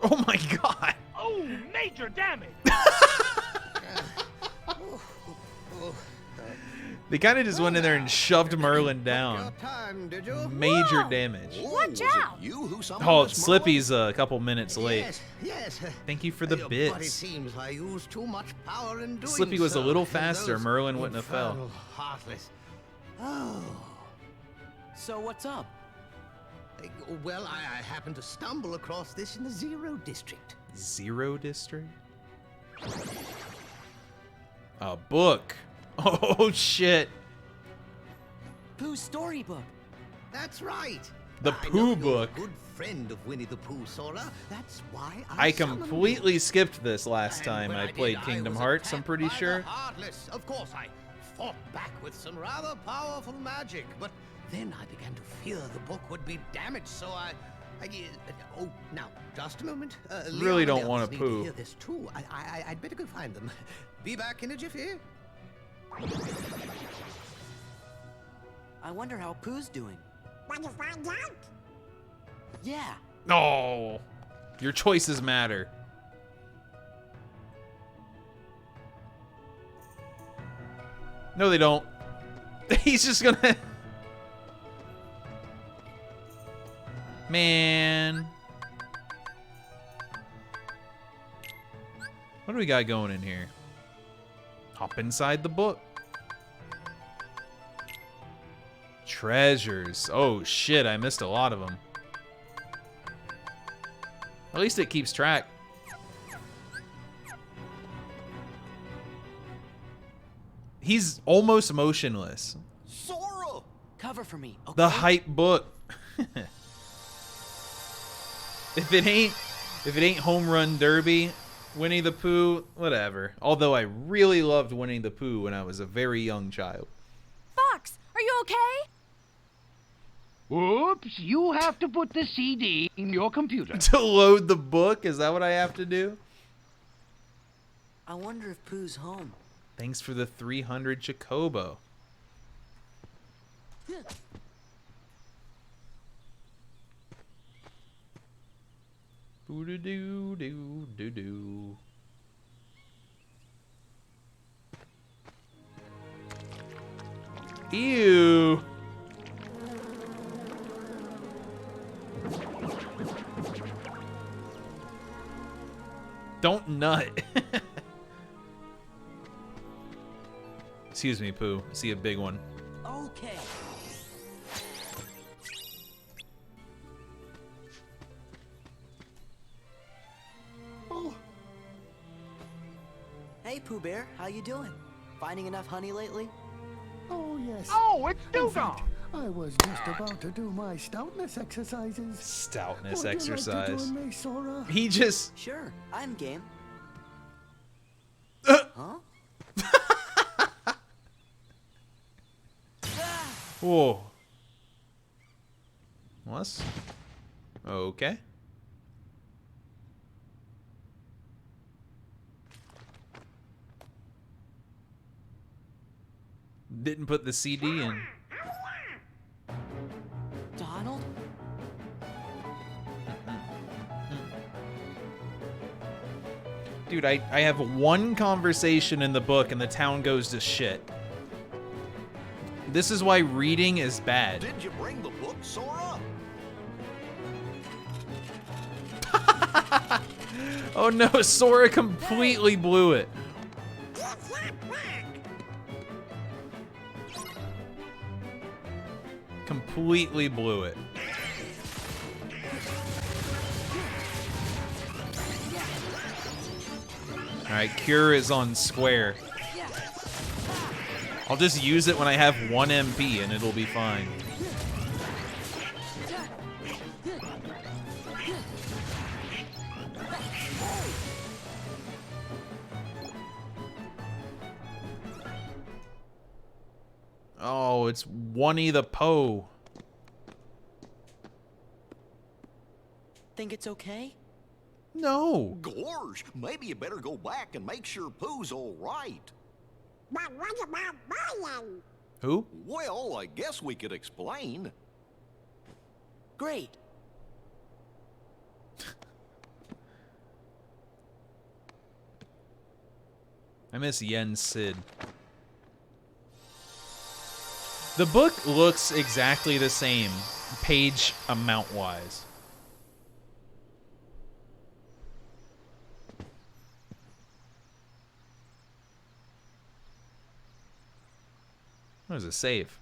Oh my god. Oh, major damage. They kind of just went in there and shoved Merlin down. Major damage. Watch out! Oh, Slippy's a couple minutes late. Yes. Thank you for the But it bits. seems I used too much power in doing Slippy was a so. little faster. Those Merlin wouldn't have fell. infernal Heartless. Oh. So what's up? Well, I happened to stumble across this in the Zero District. Zero District? A book. Oh, shit. Pooh's storybook. That's right. The I know Pooh you're a book. good friend of Winnie the Pooh, Sora. That's why I summoned completely skipped this last And time when I did, played I Kingdom was Hearts, I'm attacked pretty by the sure. Heartless. Of course, I fought back with some rather powerful magic, but then I began to fear the book would be damaged, so oh, now, just a moment. Really Leon don't and want Elvis a need Pooh. hear this too. I'd better go find them. Be back in a jiffy. I wonder how Pooh's doing. Want to find out? Yeah. No. Your choices matter. No, they don't. He's just gonna... Man. What do we got going in here? Hop inside the book. Treasures. Oh shit, I missed a lot of them. At least it keeps track. He's almost motionless. Sora! Cover for me, okay? The hype book. If it ain't Home Run Derby, Winnie the Pooh, whatever. Although I really loved Winnie the Pooh when I was a very young child. Fox, are you okay? Oops, you have to put the CD in your computer. To load the book? Is that what I have to do? I wonder if Pooh's home. Thanks for the 300 Chocobo. Boo-doo-doo-doo-doo-doo. Ew. Don't nut. Excuse me, Pooh. I see a big one. Okay. Hey, Pooh Bear, how you doing? Finding enough honey lately? Oh, yes. Oh, it's In Dugong! fact, I was just about to do my stoutness exercises. Stoutness Would you like to exercise. join me, Sora? He just... Sure, I'm game. Huh? Whoa. Was? Okay. Didn't put the CD in. Donald? Dude, I have one conversation in the book and the town goes to shit. This is why reading is bad. Did you bring the book, Sora? Oh no, Sora completely blew it. Completely blew it. Alright, Cure is on square. I'll just use it when I have 1 MP and it'll be fine. Oh, it's One-E the Poe. Think it's okay? No. Gorge, maybe you better go back and make sure Pooh's all right. But what about Brian? Who? Well, I guess we could explain. Great. I miss Yen Sid. The book looks exactly the same, page amount-wise. What is a save?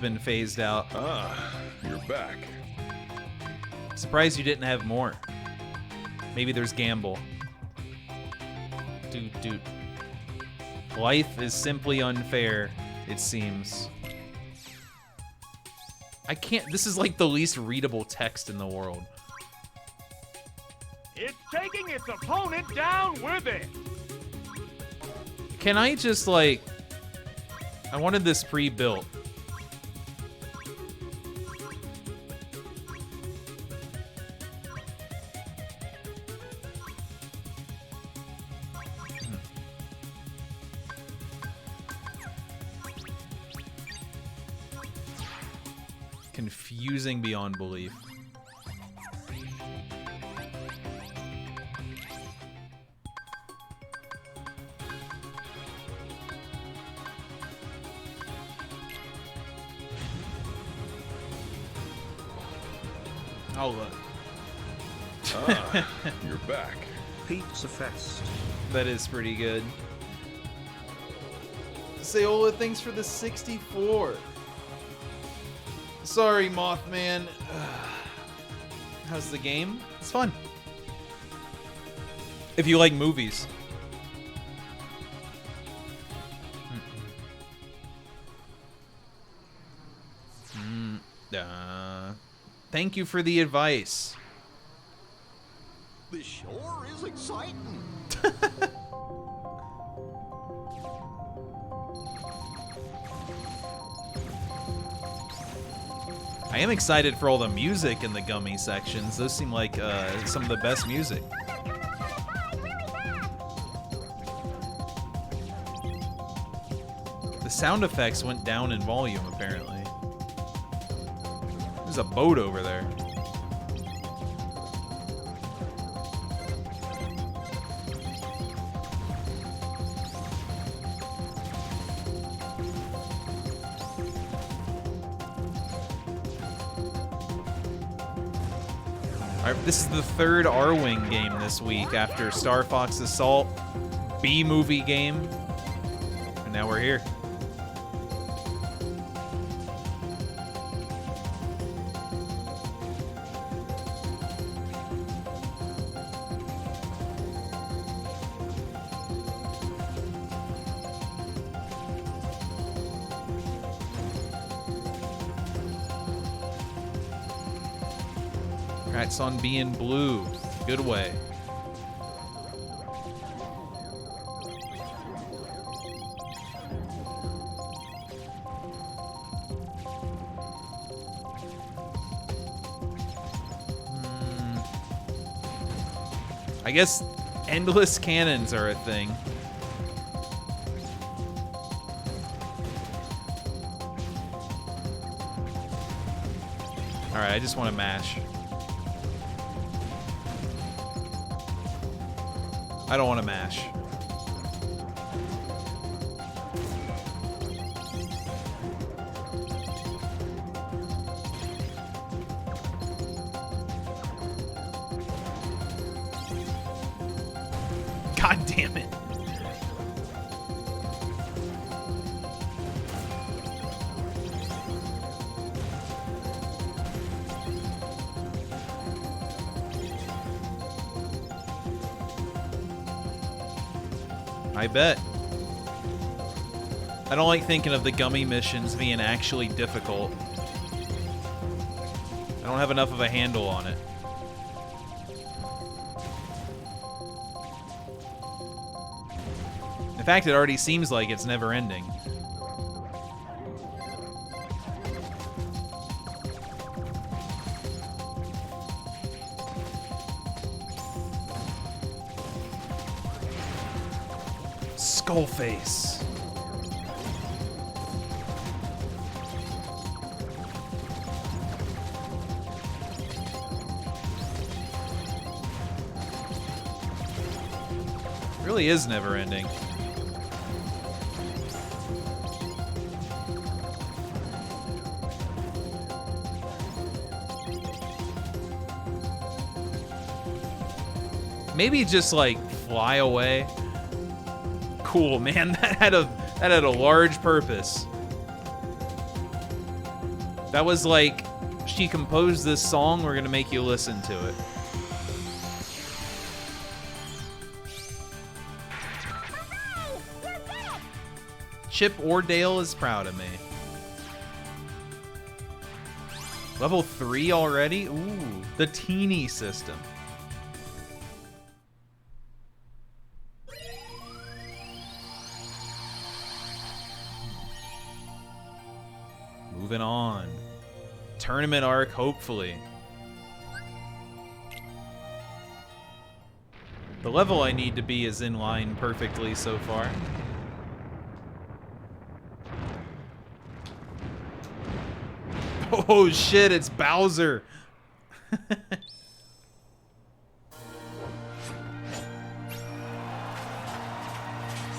Been phased out. Ah, you're back. Surprised you didn't have more. Maybe there's Gamble. Dude. Life is simply unfair. it seems. I can't. This is like the least readable text in the world. It's taking its opponent down with it. Can I just like... I wanted this pre-built. Confusing beyond belief. Oh, look. Ah, you're back. Pizza Fest. That is pretty good. Sayola, thanks for the 64. Sorry, Mothman. How's the game? It's fun. If you like movies. Thank you for the advice. This sure is exciting. I am excited for all the music in the gummy sections. Those seem like some of the best music. The sound effects went down in volume, apparently. There's a boat over there. This is the third R-Wing game this week after Star Fox Assault, B-movie game, and now we're here. Congrats on being blue. Good way. I guess endless cannons are a thing. Alright, I just want to mash. I don't want to mash. God damn it. I bet. I don't like thinking of the gummy missions being actually difficult. I don't have enough of a handle on it. In fact, it already seems like it's never ending. Skullface. Really is never ending. Maybe just like fly away. Cool, man. That had a large purpose. That was like, she composed this song, we're gonna make you listen to it. Chip or Dale is proud of me. Level 3 already? Ooh, the teeny system. Moving on. Tournament arc, hopefully. The level I need to be is in line perfectly so far. Oh shit, it's Bowser.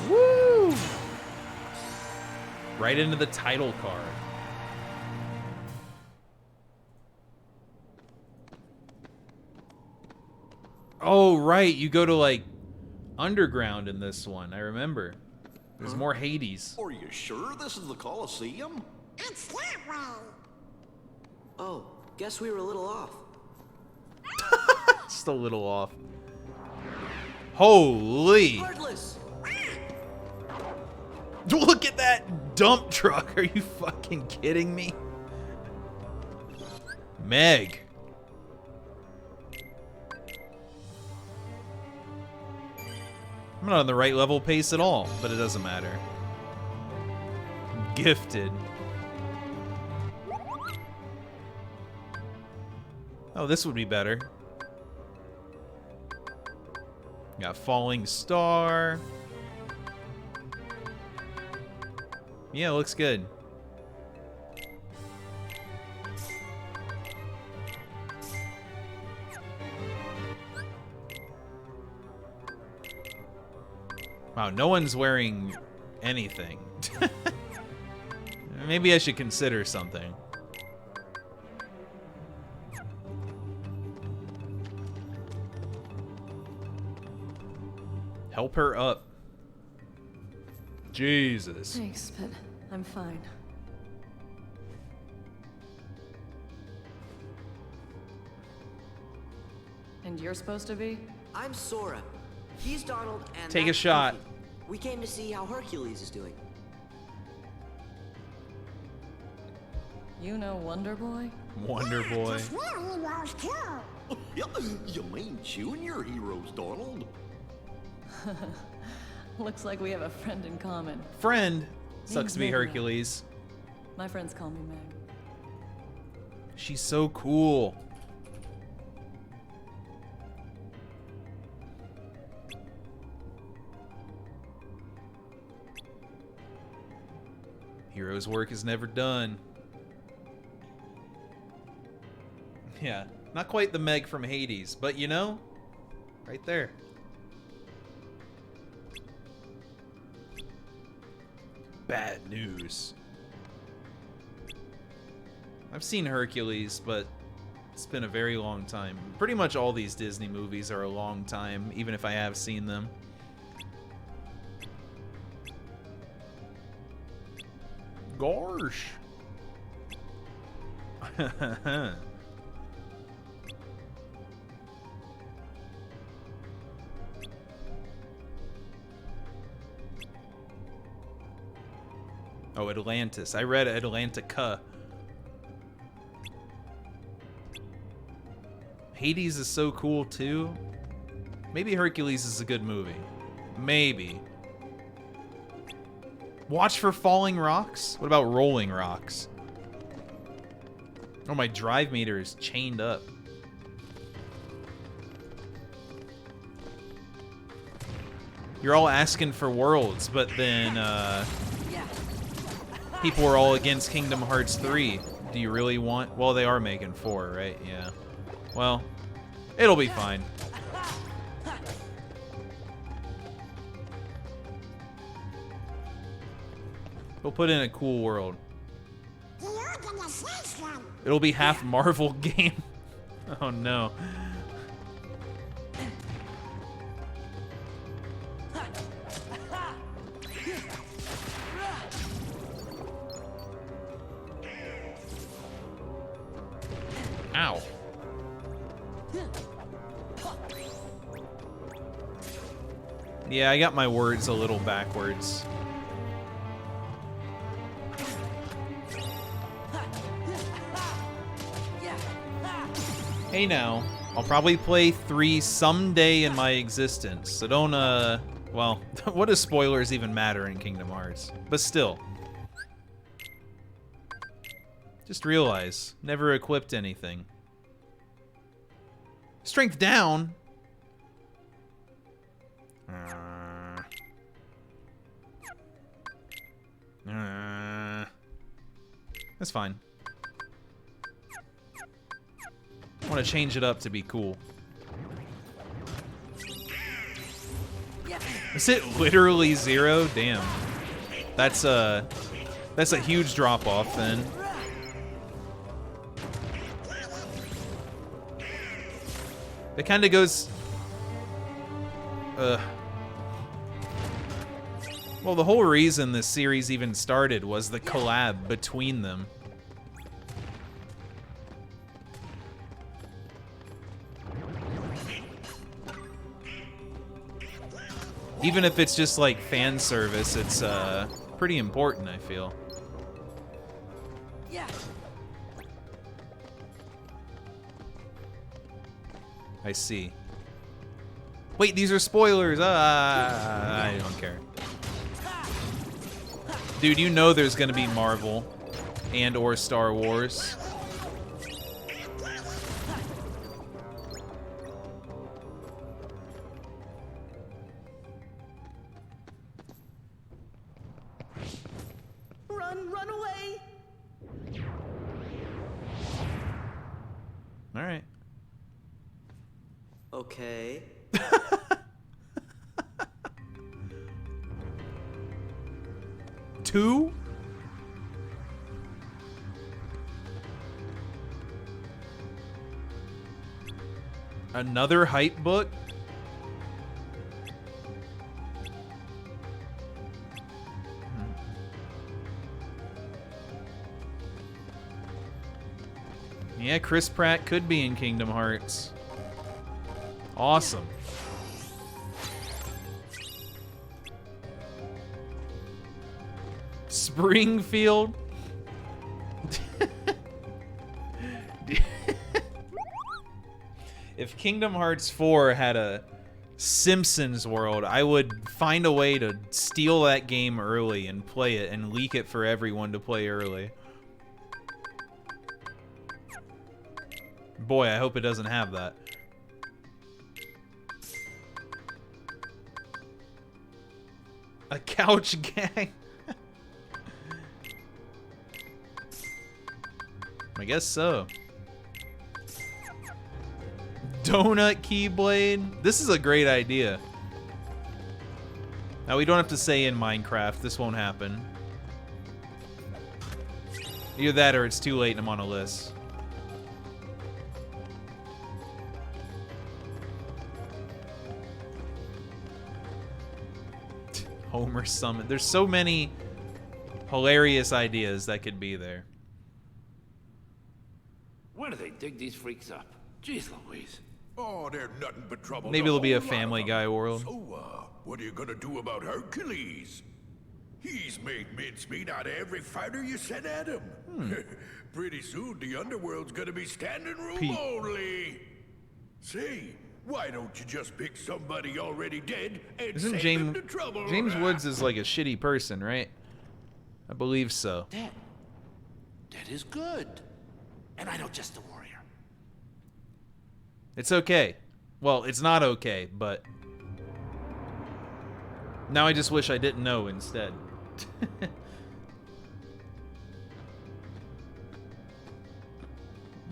Woo! Right into the title card. Oh, right. You go to, like, underground in this one. I remember. There's more Hades. Are you sure this is the Colosseum? It's that way. Oh, guess we were a little off. Just a little off. Holy. Heartless! Look at that dump truck. Are you fucking kidding me? Meg. I'm not on the right level pace at all, but it doesn't matter. Gifted. Oh, this would be better. Got Falling Star. Yeah, looks good. Wow, no one's wearing anything. Maybe I should consider something. Help her up. Jesus. Thanks, but I'm fine. And you're supposed to be? I'm Sora. He's Donald, and Take a that's shot. Goofy. We came to see how Hercules is doing. You know Wonder Boy? Wonder Boy. We're heroes too. You mean Junior heroes, Donald? Looks like we have a friend in common. Friend. Sucks Name's to be Meg. Hercules. My friends call me Meg. She's so cool. Hero's work is never done. Yeah, not quite the Meg from Hades, but you know, right there. Bad news. I've seen Hercules, but it's been a very long time. Pretty much all these Disney movies are a long time, even if I have seen them. Gosh. Oh, Atlantis. I read Atlantica. Hades is so cool too. Maybe Hercules is a good movie. Maybe. Watch for falling rocks? What about rolling rocks? Oh, my drive meter is chained up. You're all asking for worlds, but then people are all against Kingdom Hearts 3. Do you really want... Well, they are making 4, right? Yeah. Well, it'll be fine. We'll put in a cool world. It'll be half Marvel game. Oh no. Ow. Yeah, I got my words a little backwards. Hey now, I'll probably play 3 someday in my existence, so don't, well, what does spoilers even matter in Kingdom Hearts? But still. Just realize, never equipped anything. Strength down? That's fine. I want to change it up to be cool. Is it literally 0? Damn. That's a huge drop off then. It kind of goes... Well, the whole reason this series even started was the collab between them. Even if it's just like fan service, it's pretty important, I feel. Yeah. I see. Wait, these are spoilers. I don't care. Dude, you know there's gonna be Marvel and or Star Wars. Run away! All right. Okay. Two? Another hype book? Yeah, Chris Pratt could be in Kingdom Hearts. Awesome. Springfield? If Kingdom Hearts 4 had a Simpsons world, I would find a way to steal that game early and play it and leak it for everyone to play early. Boy, I hope it doesn't have that. A couch gang? I guess so. Donut Keyblade? This is a great idea. Now, we don't have to say in Minecraft. This won't happen. Either that or it's too late and I'm on a list. Homer Summon. There's so many hilarious ideas that could be there. Where do they dig these freaks up? Jeez Louise. Oh, they're nothing but trouble. Maybe it'll be a Family Guy world. So, what are you gonna do about Hercules? He's made mincemeat out of every fighter you sent at him. Pretty soon, the underworld's gonna be standing room only. Say, why don't you just pick somebody already dead and Isn't save him the trouble? James Woods is like a shitty person, right? I believe so. That is good. And I know just a warrior. It's okay. Well, it's not okay, but now I just wish I didn't know instead.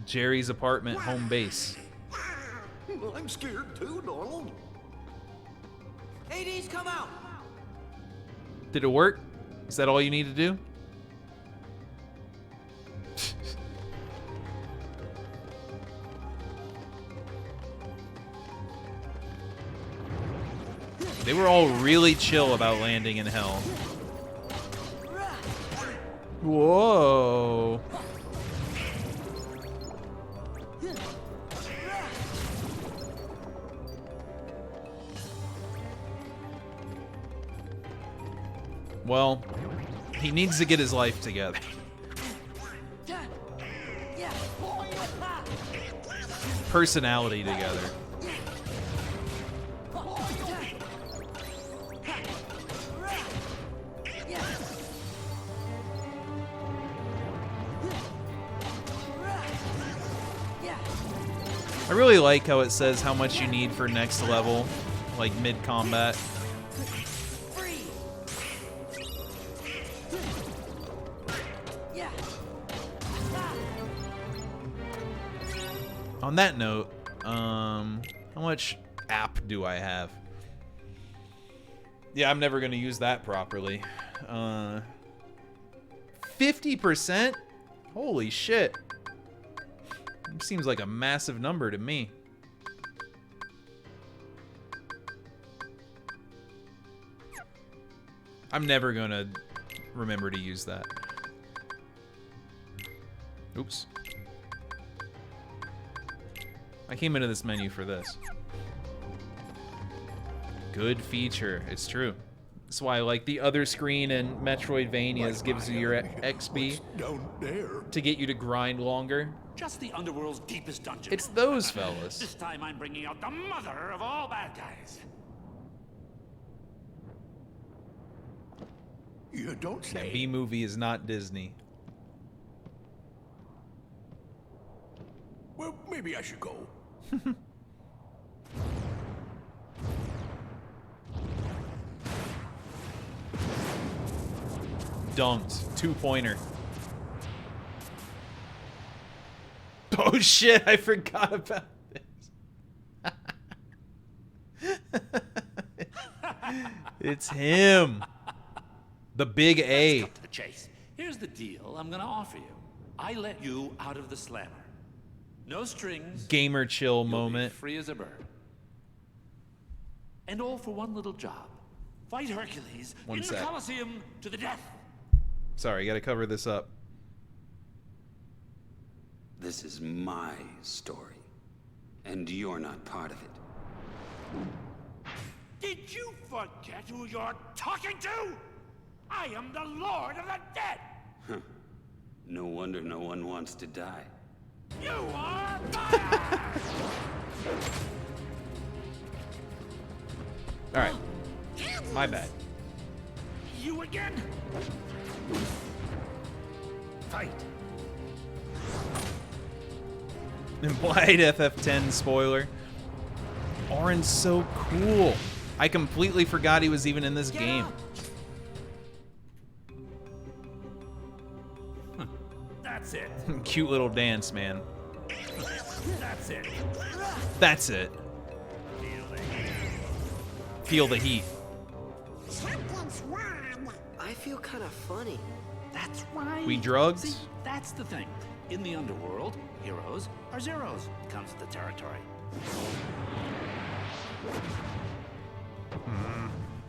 Jerry's apartment, home base. I'm scared too, Donald. Hades, come out! Did it work? Is that all you need to do? They were all really chill about landing in hell. Whoa. Well, he needs to get his life together. personality together. I really like how it says how much you need for next level, like mid-combat. On that note, how much app do I have? Yeah, I'm never gonna use that properly. 50%? Holy shit. Seems like a massive number to me. I'm never gonna remember to use that. Oops. I came into this menu for this. Good feature. It's true. That's why I like the other screen in Metroidvanias gives you your XP to get you to grind longer. Just the underworld's deepest dungeon. It's those fellas. This time I'm bringing out the mother of all bad guys. You don't say. That B-movie is not Disney. Well, maybe I should go. Dunked. Two-pointer. Oh shit, I forgot about this. It's him. The big A. Let's cut to the chase. Here's the deal I'm gonna offer you. I let you out of the slammer. No strings. Gamer chill You'll moment. Be free as a bird. And all for one little job. Fight Hercules One in sec. the Colosseum to the death. Sorry, gotta cover this up. This is my story, and you're not part of it. Did you forget who you're talking to? I am the Lord of the Dead. Huh. No wonder no one wants to die. You are fired. All right. My bad. You again? Fight. Implied FF10 spoiler. Auron's so cool. I completely forgot he was even in this game. That's it. Cute little dance, man. That's it. That's it. Feel the heat. Something's wrong. I feel kind of funny. That's right. We drugged? See, that's the thing. In the underworld, heroes are zeros. Comes with the territory.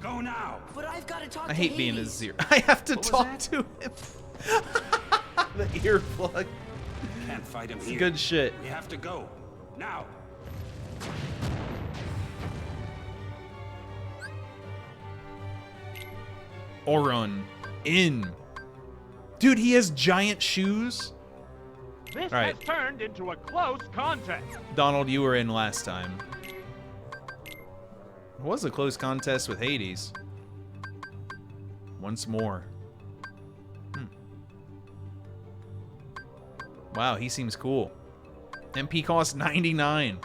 Go now. But I've got to talk I to hate being a Hades. zero. I have to What was talk that? to him. The earplug. Can't fight him It's here. good shit. We have to go now. Auron in. Dude, he has giant shoes. This All right. has turned into a close contest. Donald, you were in last time. It was a close contest with Hades. Once more. Wow, he seems cool. MP cost 99.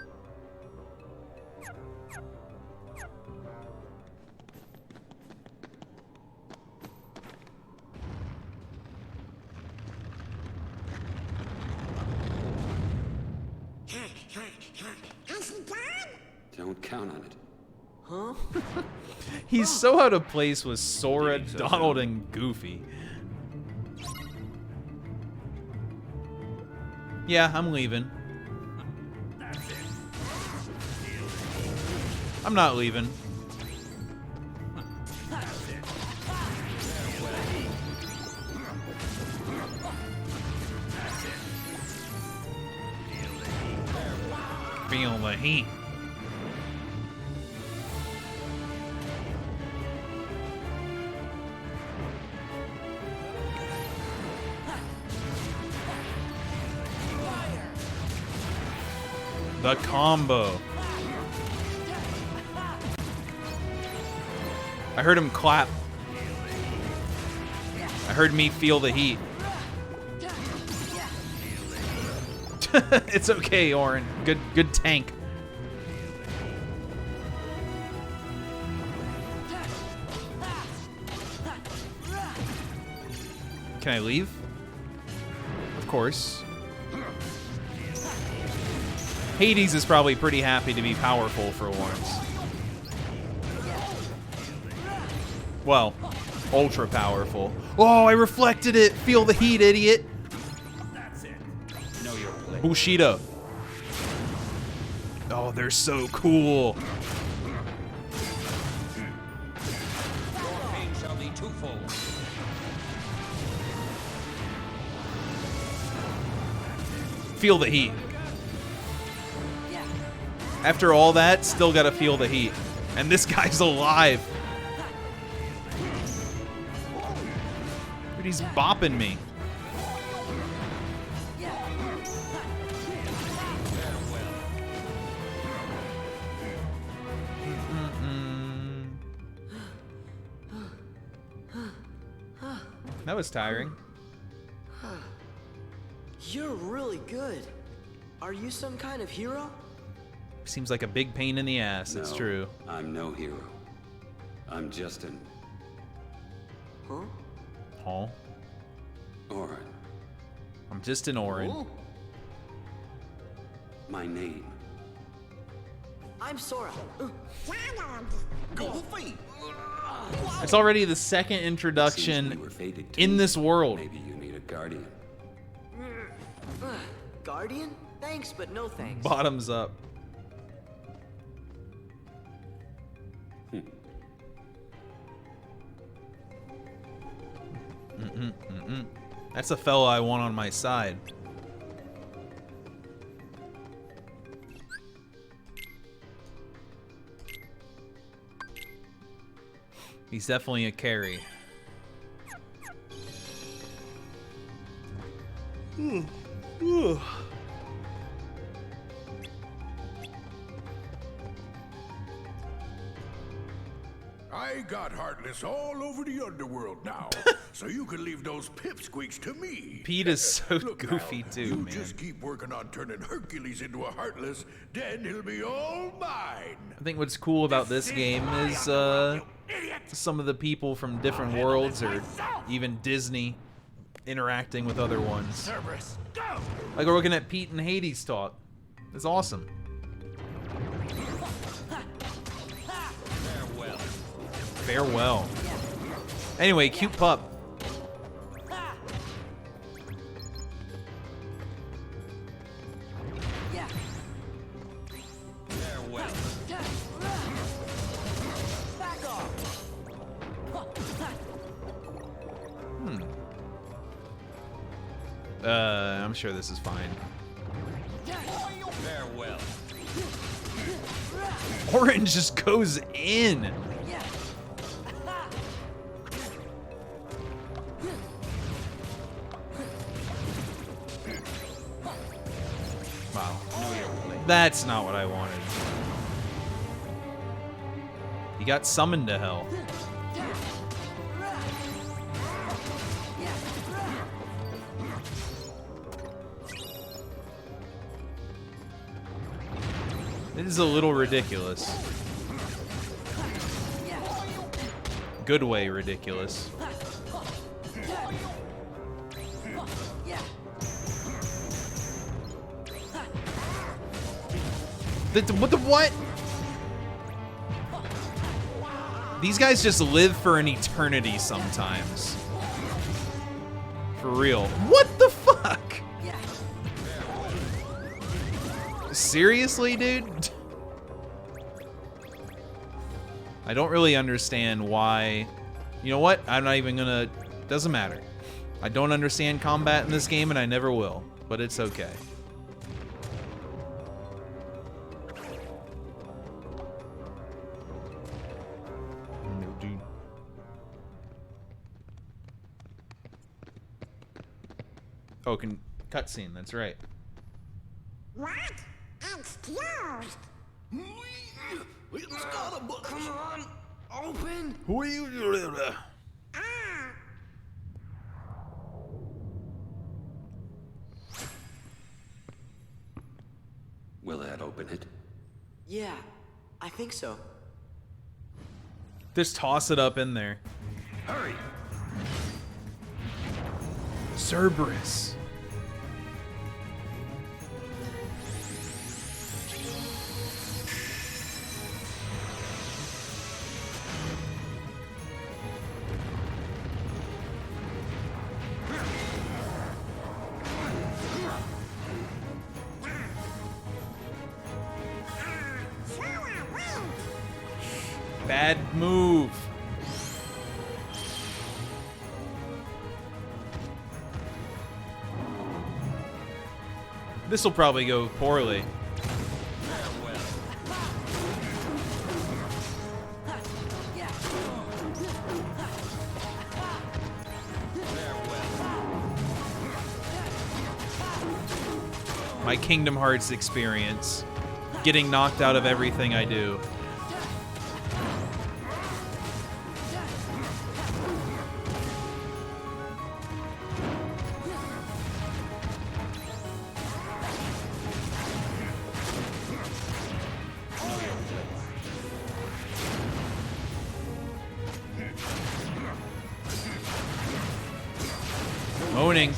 Has he gone? Don't count on it. Huh? He's so out of place with Sora, Donald, and Goofy. Yeah, I'm leaving. I'm not leaving. Feel the heat. The combo. I heard him clap. I heard me feel the heat. It's okay, Orin. Good tank. Can I leave? Of course. Hades is probably pretty happy to be powerful for once. Well, ultra powerful. Oh, I reflected it. Feel the heat, idiot. That's it. Know your place. Bushido. Oh, they're so cool. Your pain shall be twofold. Feel the heat. After all that, still gotta feel the heat. And this guy's alive. Dude, he's bopping me. That was tiring. You're really good. Are you some kind of hero? Seems like a big pain in the ass, it's No, true. I'm no hero. I'm just an Huh? Huh? Orin. I'm just an Orin. Oh. My name. I'm Sora. Goofy. It's already the second introduction in this world. Maybe you need a guardian. Guardian? Thanks, but no thanks. Bottoms up. That's a fella I want on my side. He's definitely a carry. I got Heartless all over the underworld now, so you can leave those pipsqueaks to me. Pete is so Look goofy now, too, you man. just keep working on turning Hercules into a Heartless, then he'll be all mine. I think what's cool about this game is some of the people from different worlds or even Disney interacting with other ones. Cerberus, go! Like we're looking at Pete and Hades talk. It's awesome. Farewell. Farewell. Anyway, cute pup. Farewell. I'm sure this is fine. Farewell. Orange just goes in. Wow. That's not what I wanted. He got summoned to hell. It is a little ridiculous. Good way ridiculous. What? These guys just live for an eternity sometimes. For real. What the fuck? Seriously, dude? I don't really understand why. You know what? I'm not even gonna. Doesn't matter. I don't understand combat in this game, and I never will. But it's okay. No, dude. Oh, cutscene. That's right. What? It's closed. It's got a book. Come on, open. Will that open it? Yeah, I think so. Just toss it up in there. Hurry! Cerberus. Bad move. This will probably go poorly. My Kingdom Hearts experience. Getting knocked out of everything I do. Moaning.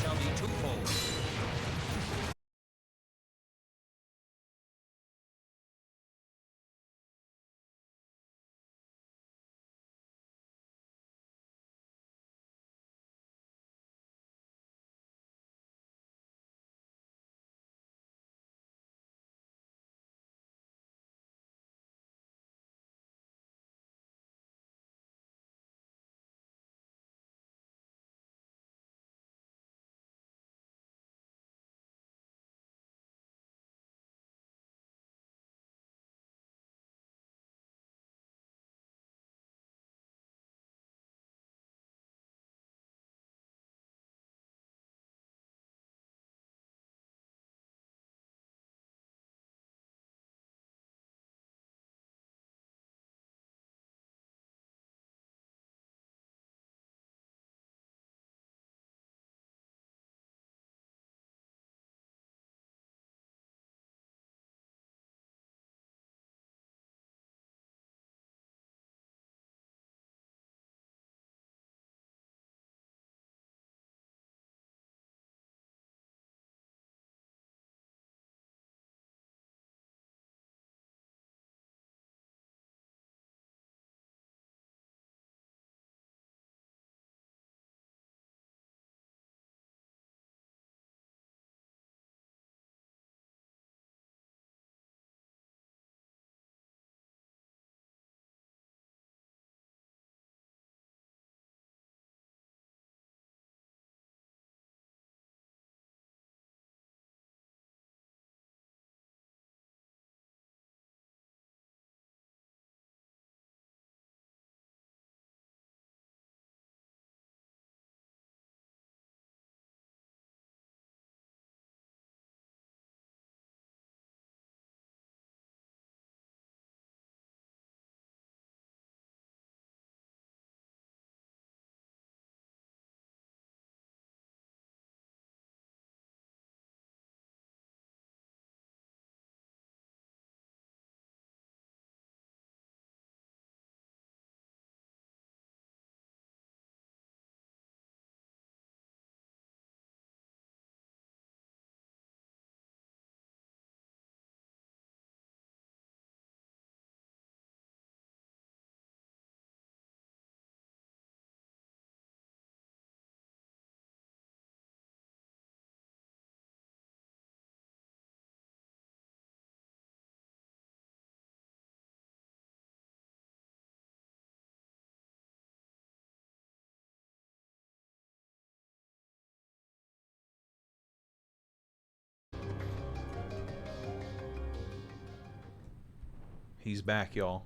He's back, y'all.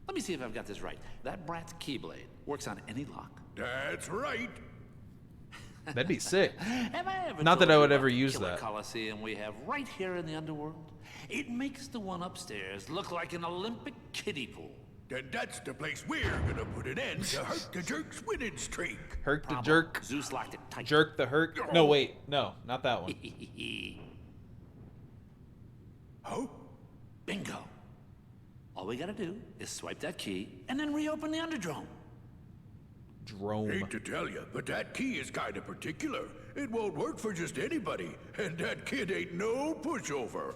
Let me see if I've got this right. That brat's keyblade works on any lock. That's right. That'd be sick. Have I ever Not that told I you would about ever the use killer that. Coliseum we have right here in the underworld? It makes the one upstairs look like an Olympic kiddie pool. Then that's the place we're gonna put an end to Herc the Jerk's winning streak. Herc the Jerk. Zeus locked it tight. Jerk the Herc. No, wait. No, not that one. Oh? Bingo. All we gotta do is swipe that key and then reopen the Underdrome. Drome. Hate to tell you, but that key is kind of particular. It won't work for just anybody, and that kid ain't no pushover.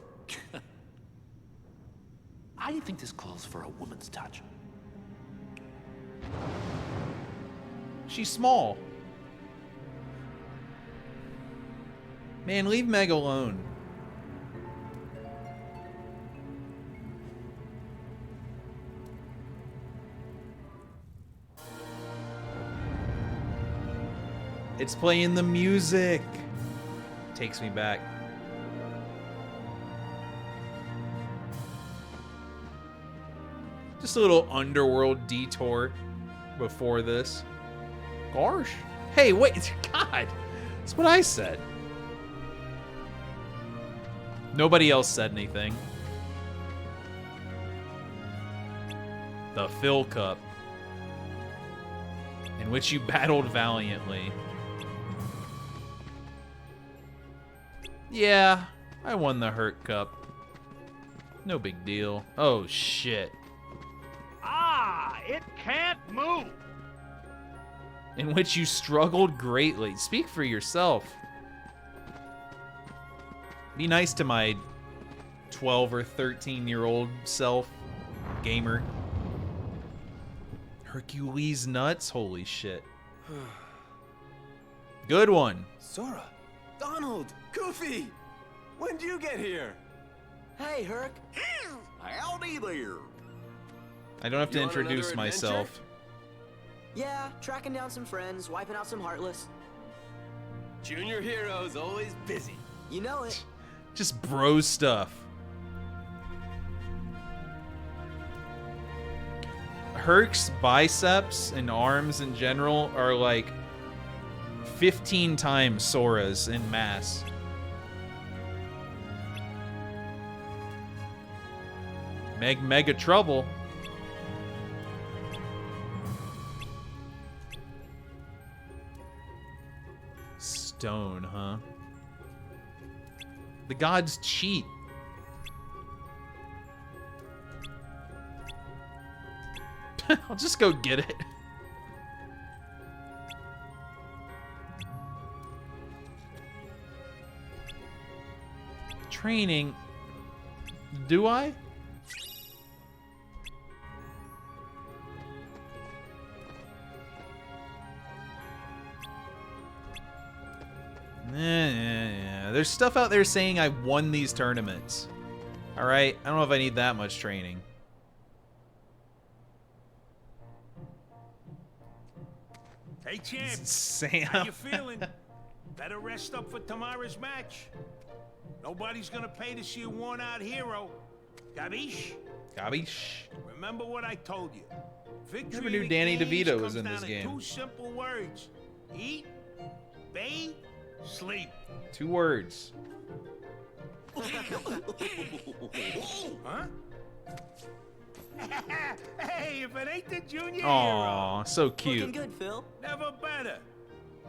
I think this calls for a woman's touch. She's small. Man, leave Meg alone. It's playing the music. Takes me back. Just a little underworld detour before this. Gosh. Hey, wait. God. That's what I said. Nobody else said anything. The Phil Cup, in which you battled valiantly. Yeah, I won the Hurt Cup. No big deal. Oh, shit. Ah, it can't move. In which you struggled greatly. Speak for yourself. Be nice to my 12 or 13-year-old self, gamer. Hercules nuts? Holy shit. Good one. Sora, Donald, Goofy, when'd you get here? Hey, Herc. Howdy there. I don't have to You on another introduce adventure? myself. Yeah, tracking down some friends, wiping out some Heartless. Junior Hero's always busy. You know it. Just bro stuff. Herc's biceps and arms in general are like 15 times Sora's in mass. Mega trouble. Stone, huh? The gods cheat. I'll just go get it. Training. Do I? Yeah. There's stuff out there saying I won these tournaments. Alright, I don't know if I need that much training. Hey, champ. Sam. How you feeling? Better rest up for tomorrow's match. Nobody's gonna pay to see a worn-out hero. Gabish? Gabish. Remember what I told you. Victory Never knew in the Danny games DeVito was comes in down this to game. Two simple words: eat, bathe, sleep. 2 words. Huh? Hey, if it ain't the junior Aw, hero. so cute. Looking good, Phil. Never better.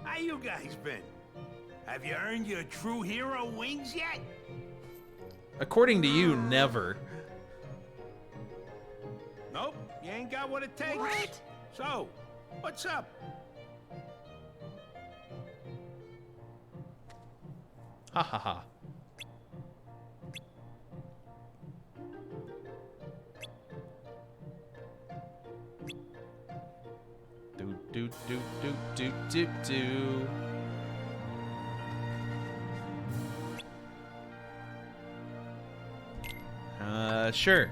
How you guys been? Have you earned your true hero wings yet? According to you, never. Nope, you ain't got what it takes. What? So, what's up? Ha ha ha. Do do do do do do. Sure.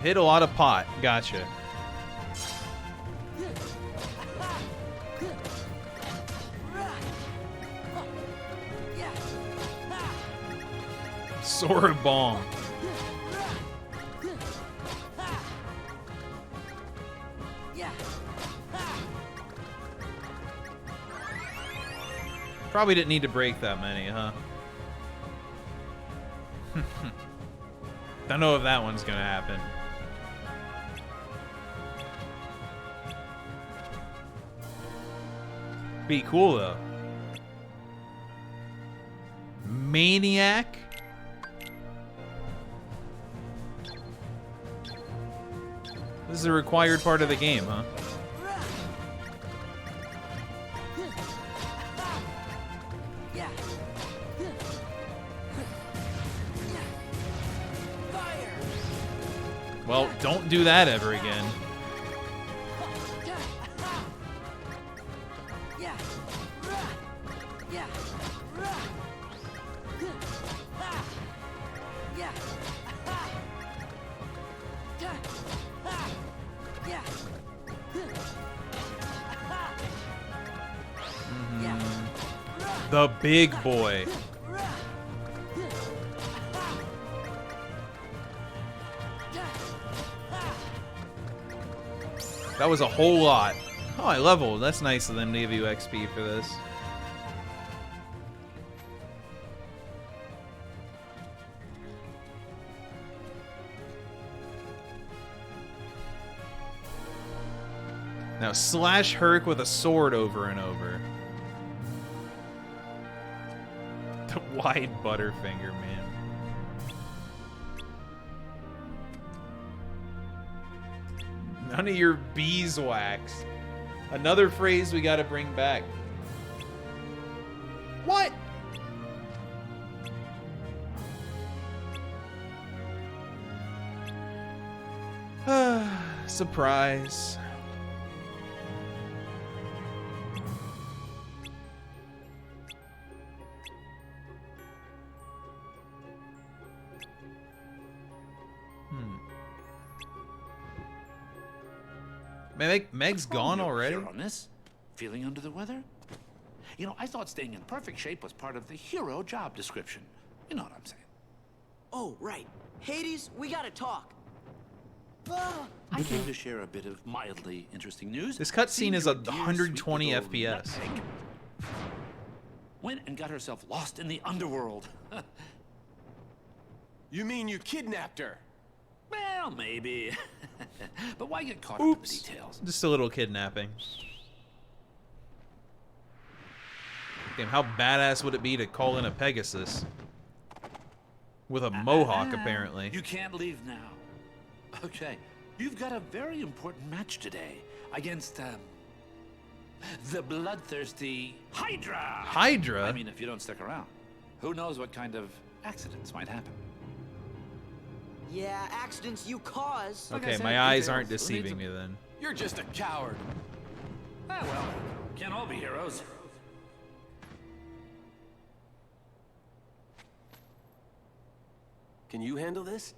Hit a lot of pot. Gotcha. Sora bomb. Probably didn't need to break that many, huh? Don't know if that one's gonna happen. Be cool though. Maniac? This is a required part of the game, huh? Well, don't do that ever again. The big boy. That was a whole lot. Oh, I leveled. That's nice of them to give you XP for this. Now slash Herc with a sword over and over. The wide Butterfinger, man. None of your beeswax. Another phrase we gotta bring back. What? Surprise. Meg's gone already? On this? Feeling under the weather? You know, I thought staying in perfect shape was part of the hero job description. You know what I'm saying. Oh, right. Hades, we gotta talk. I came to share a bit of mildly interesting news. This cutscene is Your 120 dear sweet little FPS. nutmeg went and got herself lost in the underworld. You mean you kidnapped her? Well, maybe. But why get caught up in the details? Just a little kidnapping. Damn, how badass would it be to call in a Pegasus? With a mohawk, apparently. You can't leave now. Okay, you've got a very important match today against, the bloodthirsty Hydra! Hydra? I mean, if you don't stick around, who knows what kind of accidents might happen. Yeah, accidents you cause. Okay, my eyes aren't deceiving me then. You're just a coward. Ah, well, can't all be heroes. Can you handle this?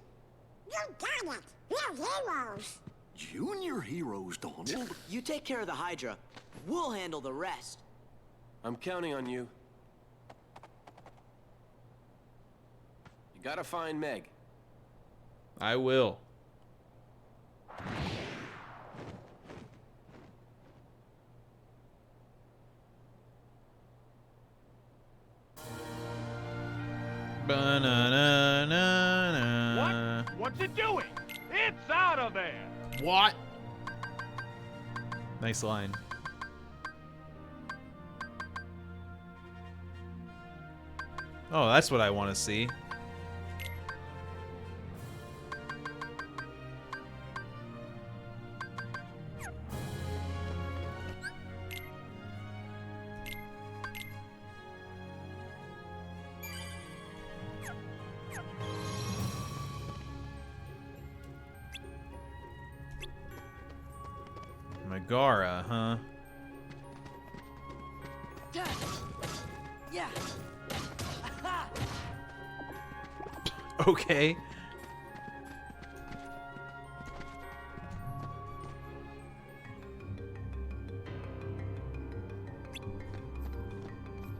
You got it. We're heroes. Junior heroes, Donald. You take care of the Hydra. We'll handle the rest. I'm counting on you. You gotta find Meg. I will. Ba-na-na-na-na. What's it doing? It's out of there! What? Nice line. Oh, that's what I want to see. Megara, huh? Yeah. Okay.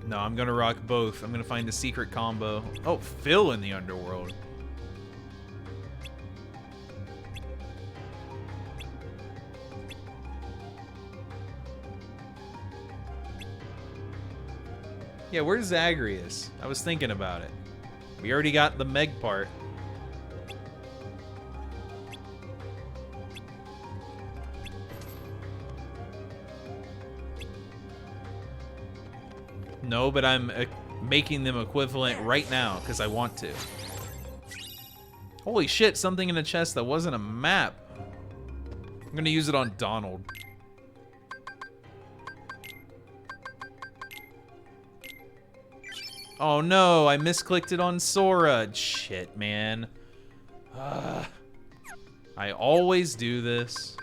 No, I'm gonna rock both. I'm gonna find the secret combo. Oh, Phil in the underworld. Yeah, where's Zagreus? I was thinking about it. We already got the Meg part. No, but I'm making them equivalent right now because I want to. Holy shit, something in the chest that wasn't a map. I'm gonna use it on Donald. Oh no, I misclicked it on Sora. Shit, man. I always do this.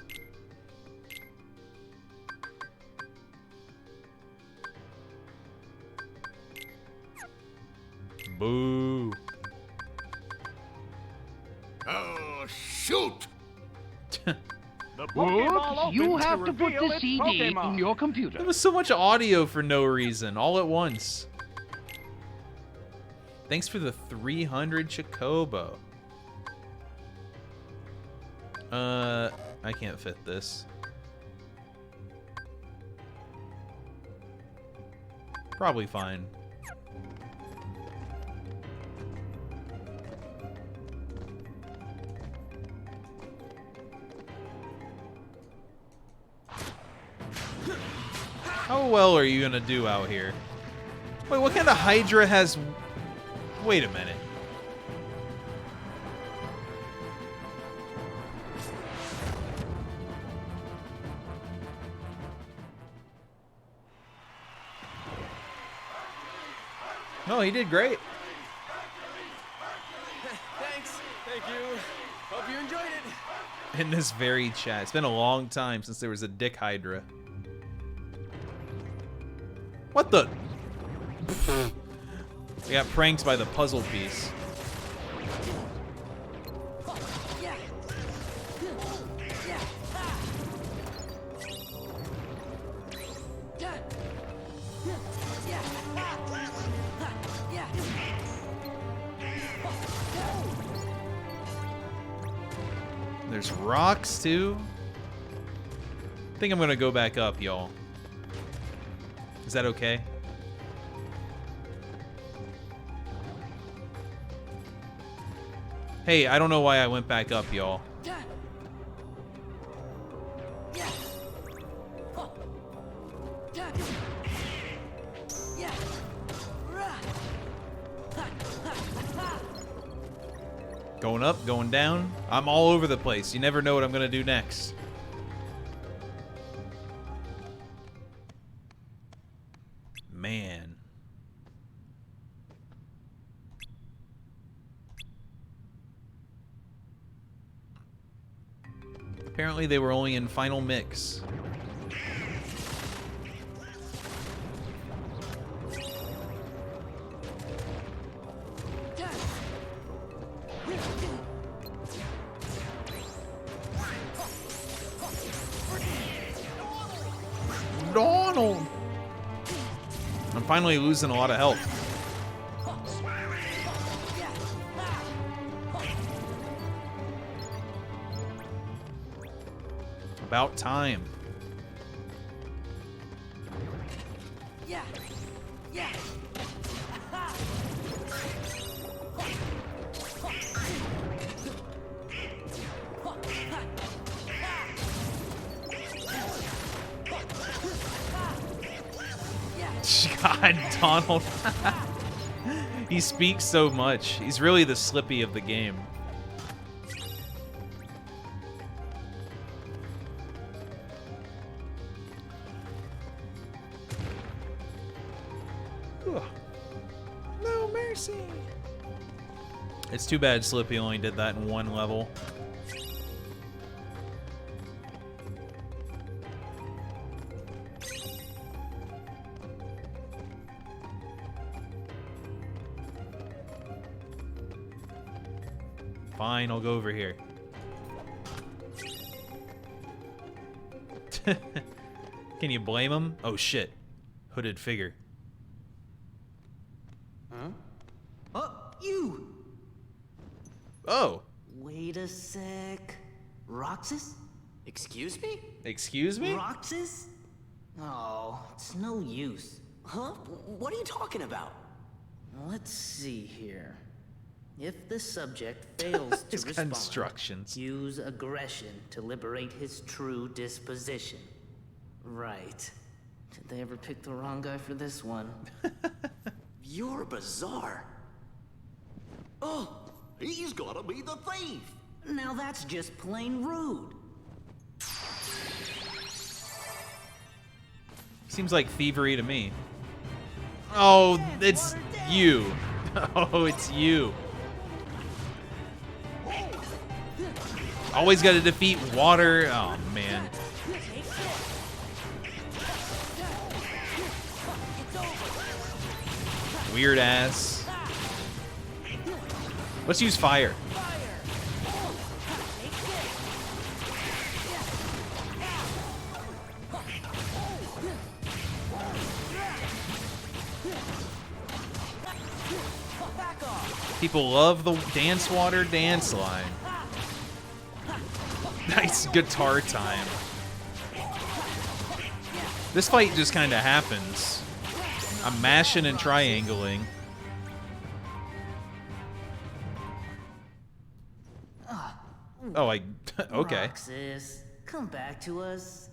Boo. Oh, shoot! The Pokeball You opens have to put reveal the its CD Pokemon. in your computer. There was so much audio for no reason, all at once. Thanks for the 300 Chocobo. I can't fit this. Probably fine. How well are you gonna do out here? Wait, what kind of Hydra has... Wait a minute. No, he did great. Thanks. Thank you. Hope you enjoyed it. In this very chat. It's been a long time since there was a Dick Hydra. What the? We got pranked by the puzzle piece. There's rocks too. I think I'm gonna go back up, y'all. Is that okay? Hey, I don't know why I went back up, y'all. Going up, going down. I'm all over the place. You never know what I'm gonna do next. Man. Apparently they were only in final mix. Donald! I'm finally losing a lot of health. About time. Yeah. Yeah. God, Donald. He speaks so much. He's really the Slippy of the game. Ugh. No mercy. It's too bad Slippy only did that in one level. Fine, I'll go over here. Can you blame him? Oh shit. Hooded figure. Huh? Oh, you! Oh. Wait a sec. Roxas? Excuse me? Excuse me? Roxas? Oh, it's no use. Huh? What are you talking about? Let's see here. If the subject fails to respond, instructions. Use aggression to liberate his true disposition. Right. Did they ever pick the wrong guy for this one? You're bizarre. Oh, he's gotta be the thief. Now that's just plain rude. Seems like thievery to me. Oh, it's you. Oh, it's you. Always got to defeat water. Oh, man. Weird ass. Let's use fire. People love the dance water dance line. Nice guitar time. This fight just kind of happens. I'm mashing and triangling. Oh, okay. Roxas, come back to us.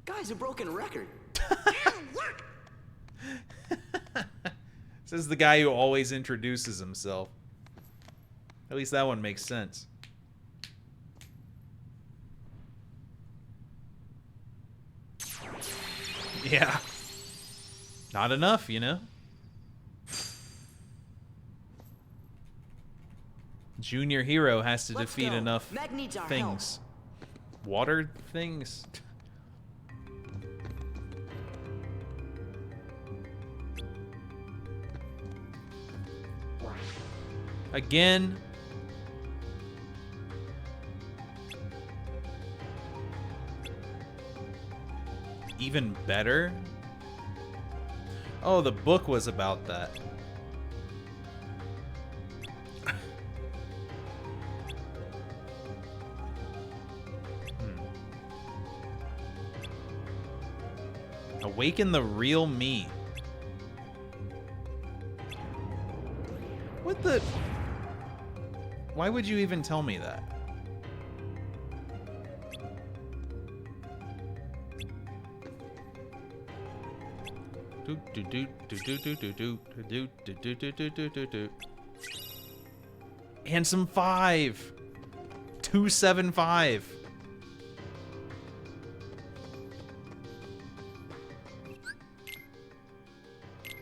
Guy's a broken record. Says the guy who always introduces himself. At least that one makes sense. Yeah. Not enough, you know? Junior hero has to defeat enough things. Water things? Again. Even better? Oh, the book was about that. Awaken the real me. What the... Why would you even tell me that? Handsome 5. 275.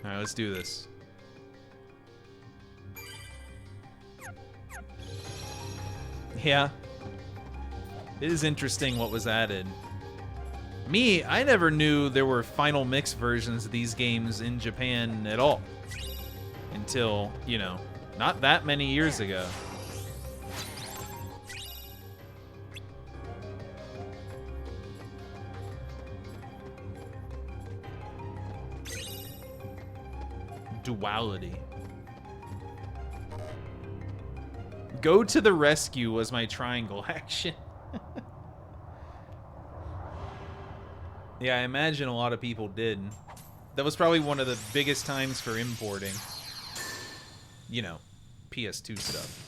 All right, let's do this. Yeah. It is interesting what was added. Me, I never knew there were final mix versions of these games in Japan at all. Until, you know, not that many years ago. Duality. Go to the rescue was my triangle action. Yeah, I imagine a lot of people did. That was probably one of the biggest times for importing. You know, PS2 stuff.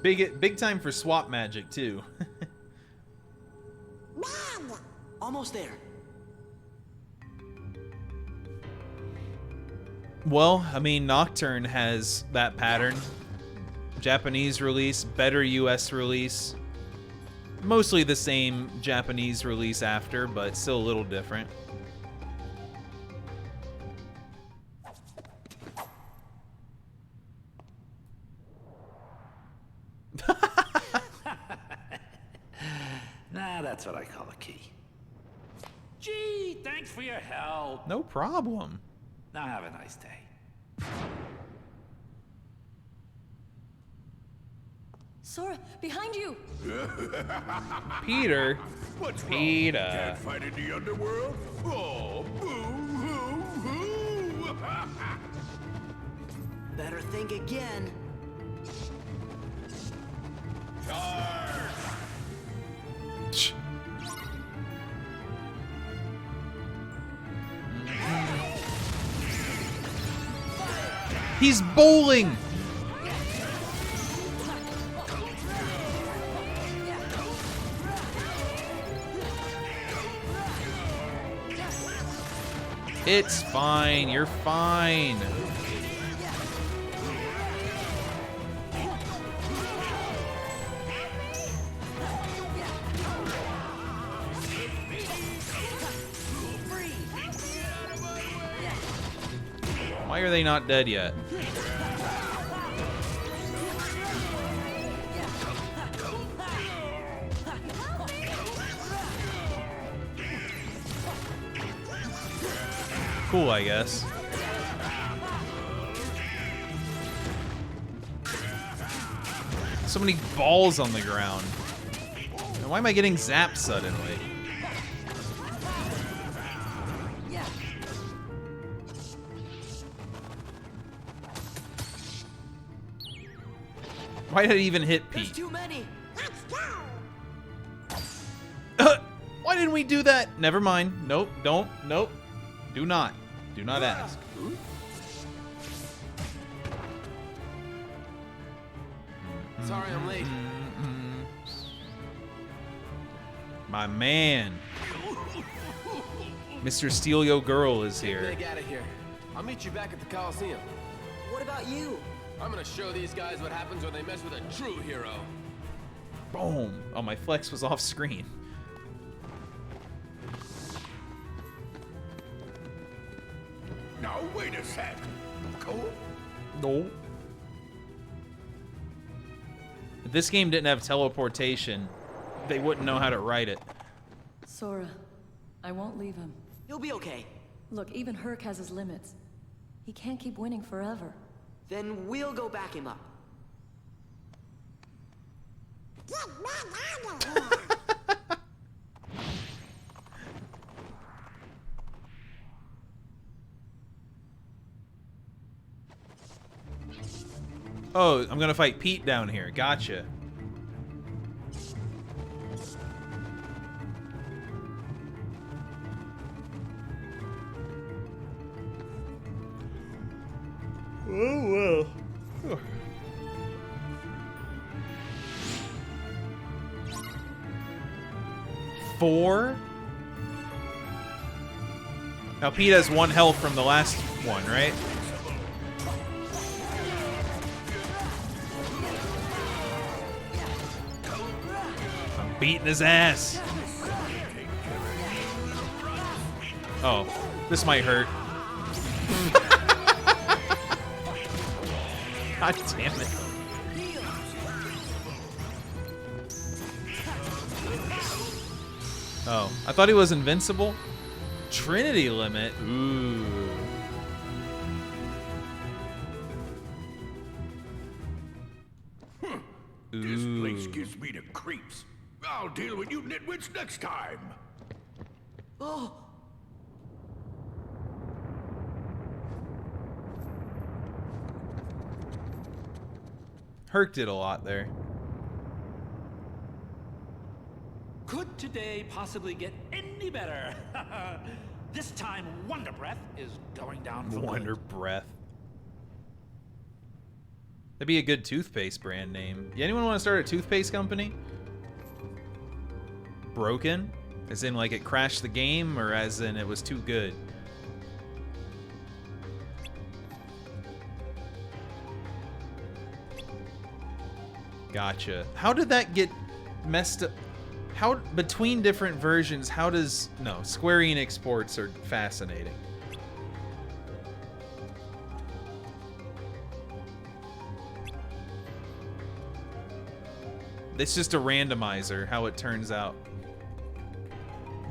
Big time for swap magic too. Almost there. Well, I mean, Nocturne has that pattern. Japanese release, better US release. Mostly the same Japanese release after, but still a little different. Nah, that's what I call a key. Gee, thanks for your help. No problem. Now have a nice day. Sora, behind you! Peter. What's Peter. wrong? Can't fight in the underworld? Oh, boo-hoo. Better think again. He's bowling! It's fine, you're fine. Why are they not dead yet? Cool, I guess. So many balls on the ground. And why am I getting zapped suddenly? Why did it even hit Pete? There's too many. Why didn't we do that? Never mind. Nope, don't. Nope. Do not. Do not ask. Sorry I'm late. My man. Mr. Steal Yo Girl is here. Get out of here. I'll meet you back at the Coliseum. What about you? I'm gonna show these guys what happens when they mess with a true hero. Boom. Oh, my flex was off screen. Now, wait a sec. Cool? No. If this game didn't have teleportation, they wouldn't know how to write it. Sora, I won't leave him. He'll be okay. Look, even Herc has his limits. He can't keep winning forever. Then we'll go back him up. Get back out of here! Oh, I'm gonna fight Pete down here. Gotcha. Oh, well. 4? Now, Pete has 1 health from the last one, right? I'm beating his ass. Oh, this might hurt. God damn it. Oh, I thought he was invincible. Trinity limit. Ooh. This place gives me the creeps. I'll deal with you nitwits next time. Oh. Herc did a lot there. Could today possibly get any better? This time, Wonder Breath is going down for Wonder Breath. That'd be a good toothpaste brand name. Yeah, anyone want to start a toothpaste company? Broken? As in, like, it crashed the game, or as in it was too good? Gotcha. How did that get messed up? How, between different versions, how does... No, Square Enix ports are fascinating. It's just a randomizer, how it turns out.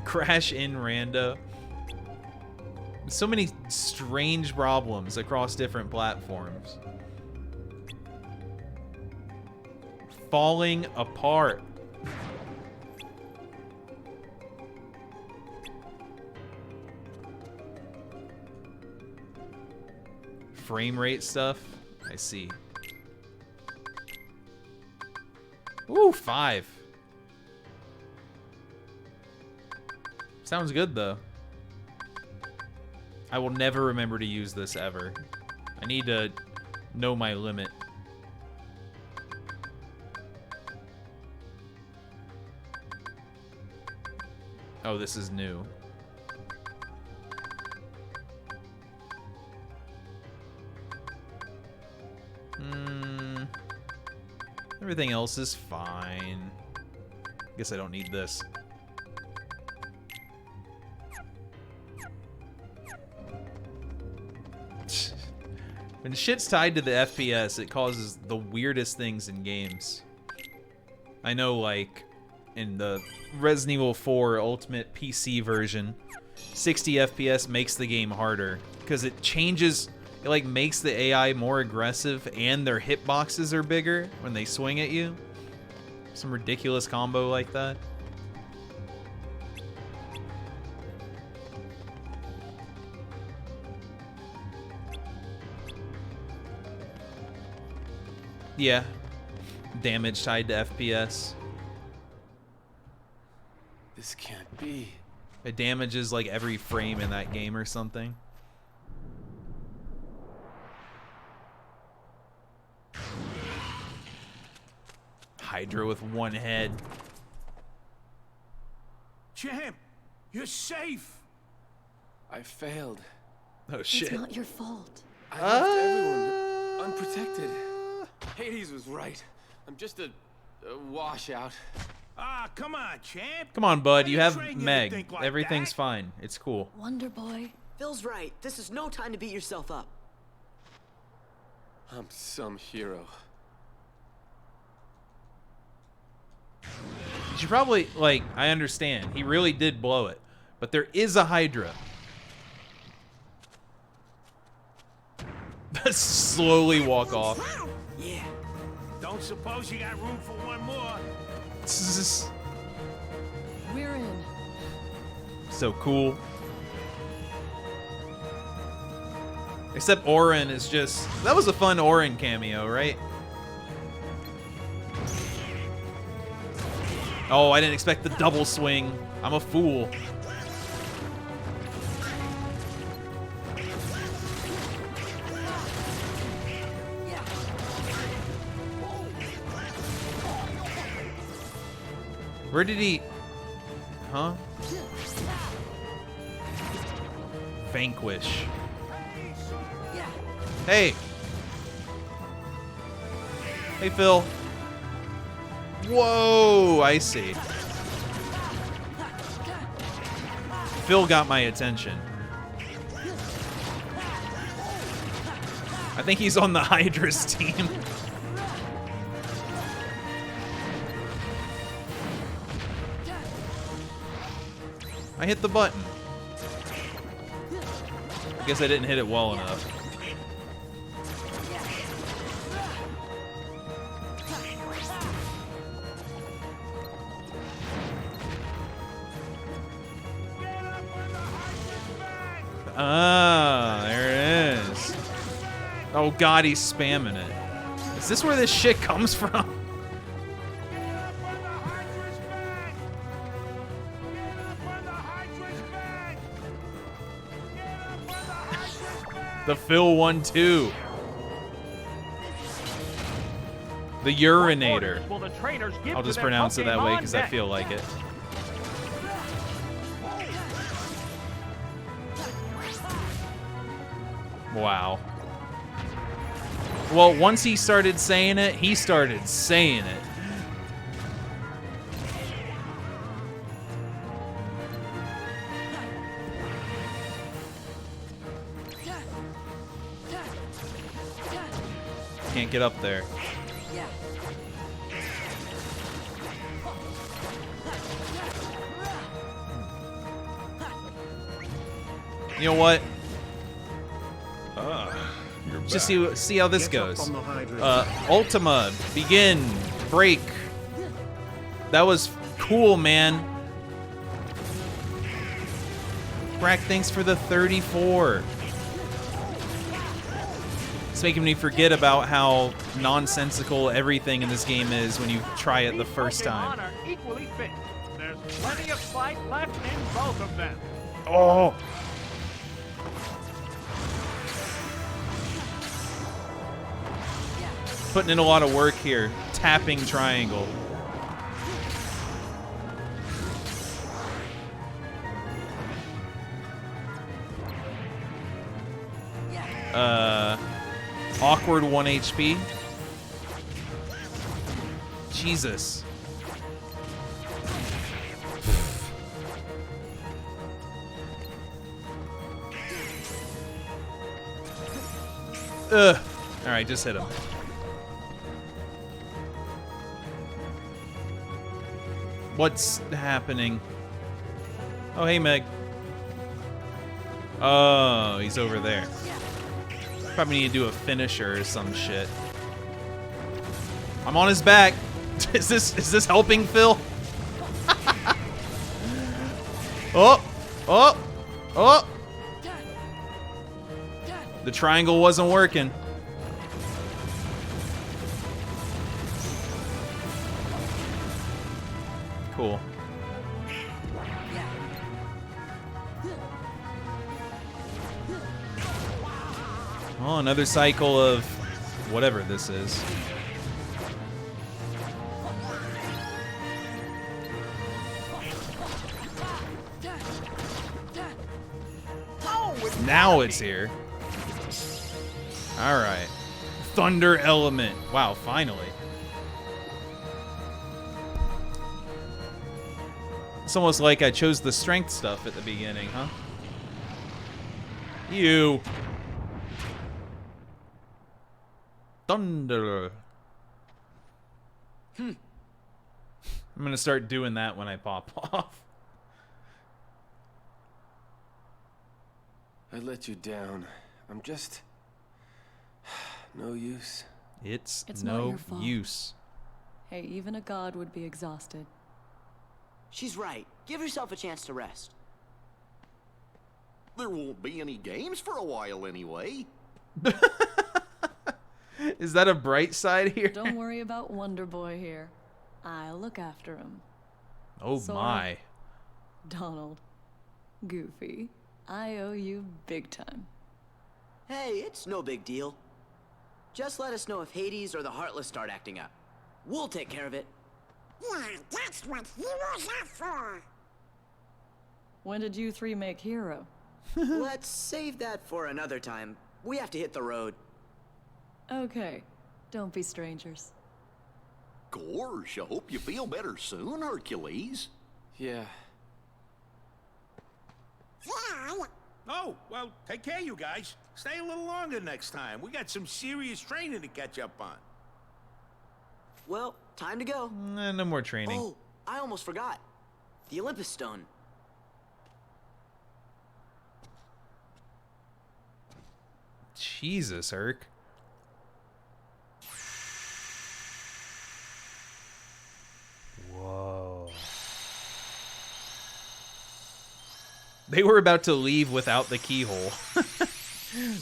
Crash in rando. So many strange problems across different platforms. Falling apart. Frame rate stuff. I see. Ooh, 5. Sounds good, though. I will never remember to use this ever. I need to know my limit. Oh, this is new. Everything else is fine. Guess I don't need this. When shit's tied to the FPS, it causes the weirdest things in games. I know, like, in the Resident Evil 4 Ultimate PC version, 60 FPS makes the game harder because it changes, it like makes the AI more aggressive and their hitboxes are bigger when they swing at you. Some ridiculous combo like that. Yeah. Damage tied to FPS. This can't be. It damages like every frame in that game or something. Hydra with one head. Champ, you're safe. I failed. Oh shit. It's not your fault. I left everyone unprotected. Hades was right. I'm just a washout. Ah, come on, champ. Come on, bud. You have trained you to Meg. think like Everything's that. fine. It's cool. Wonder Boy. Phil's right. This is no time to beat yourself up. I'm some hero. You should probably, like, I understand. He really did blow it. But there is a Hydra. Slowly walk off. Yeah. Don't suppose you got room for one more? We're in. So cool. Except Orin is just... That was a fun Orin cameo, right? Oh, I didn't expect the double swing. I'm a fool. Where did he... Huh? Vanquish. Hey! Hey, Phil. Whoa! I see. Phil got my attention. I think he's on the Hydra's team. I hit the button. I guess I didn't hit it well enough. Ah, there it is. Oh god, he's spamming it. Is this where this shit comes from? The Phil 1-2. The urinator. I'll just pronounce it that way because I feel like it. Wow. Well, once he started saying it, he started saying it. Can't get up there. You know what? Just see how this goes. Ultima, begin, break. That was cool, man. Brack, thanks for the 34. It's making me forget about how nonsensical everything in this game is when you try it the first time. Are equally fit. There's plenty of fight left in both of them. Oh! Putting in a lot of work here. Tapping triangle. Awkward 1 HP. Jesus. Ugh. Alright, just hit him. What's happening? Oh, hey, Meg. Oh, he's over there. Probably need to do a finisher or some shit. I'm on his back. Is this helping, Phil? Oh! Oh! Oh! The triangle wasn't working. Cool. Oh, another cycle of whatever this is. Now it's here. All right. Thunder element. Wow, finally. It's almost like I chose the strength stuff at the beginning, huh? You. Thunder. I'm gonna start doing that when I pop off. I let you down. I'm just no use. It's not no your fault. use. Hey, even a god would be exhausted. She's right. Give yourself a chance to rest. There won't be any games for a while anyway. Is that a bright side here? Don't worry about Wonder Boy here. I'll look after him. Oh Sora, my. Donald. Goofy. I owe you big time. Hey, it's no big deal. Just let us know if Hades or the Heartless start acting up. We'll take care of it. Yeah, that's what heroes are for. When did you three make Hero? Let's save that for another time. We have to hit the road. Okay. Don't be strangers. Gosh, I hope you feel better soon, Hercules. Yeah. Oh, well, take care, you guys. Stay a little longer next time. We got some serious training to catch up on. Well, time to go. No more training. Oh, I almost forgot. The Olympus Stone. Jesus, Herc. Whoa. They were about to leave without the keyhole.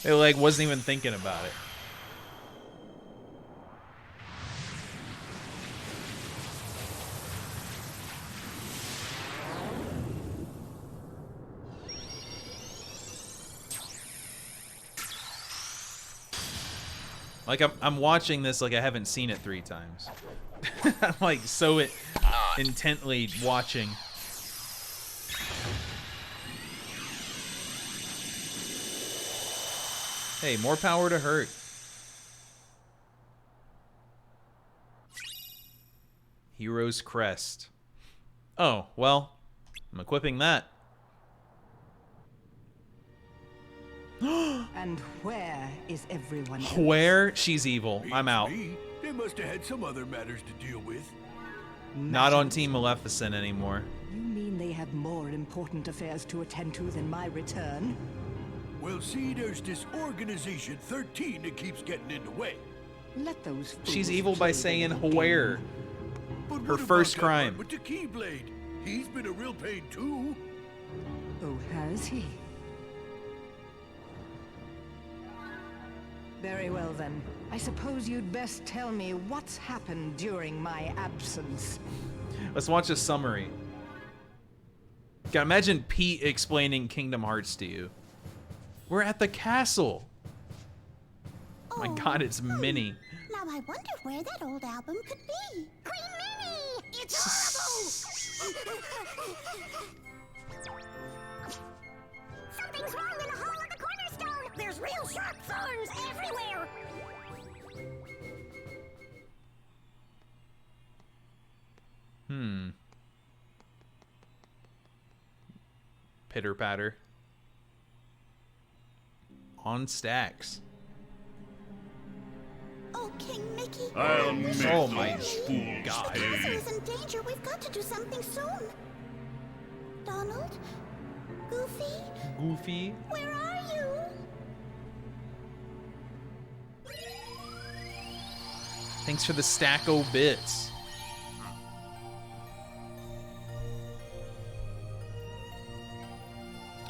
They like wasn't even thinking about it. Like I'm watching this like I haven't seen it 3 times. I'm like so intently watching. Hey, more power to Hurt. Hero's Crest. Oh, well, I'm equipping that. And where is everyone else? Where? She's evil. I'm out. They must have had some other matters to deal with. Not on Team Maleficent anymore. You mean they have more important affairs to attend to than my return? Well, see, there's this Organization 13 that keeps getting in the way. Let those She's fools evil by play saying their game. where. But Her what first about that crime. one with the Keyblade? He's been a real pain too. Oh, has he? Very well then. I suppose you'd best tell me what's happened during my absence. Let's watch a summary. God, imagine Pete explaining Kingdom Hearts to you. We're at the castle. Oh my God, it's Minnie. Now I wonder where that old album could be. Queen Minnie! It's horrible! Something's wrong in the hole of the cornerstone! There's real sharp thorns everywhere! Pitter patter. On stacks. Oh, King Mickey. I'll make Oh my those God. The castle is in danger. We've got to do something soon. Donald? Goofy? Goofy? Where are you? Thanks for the stack o' bits.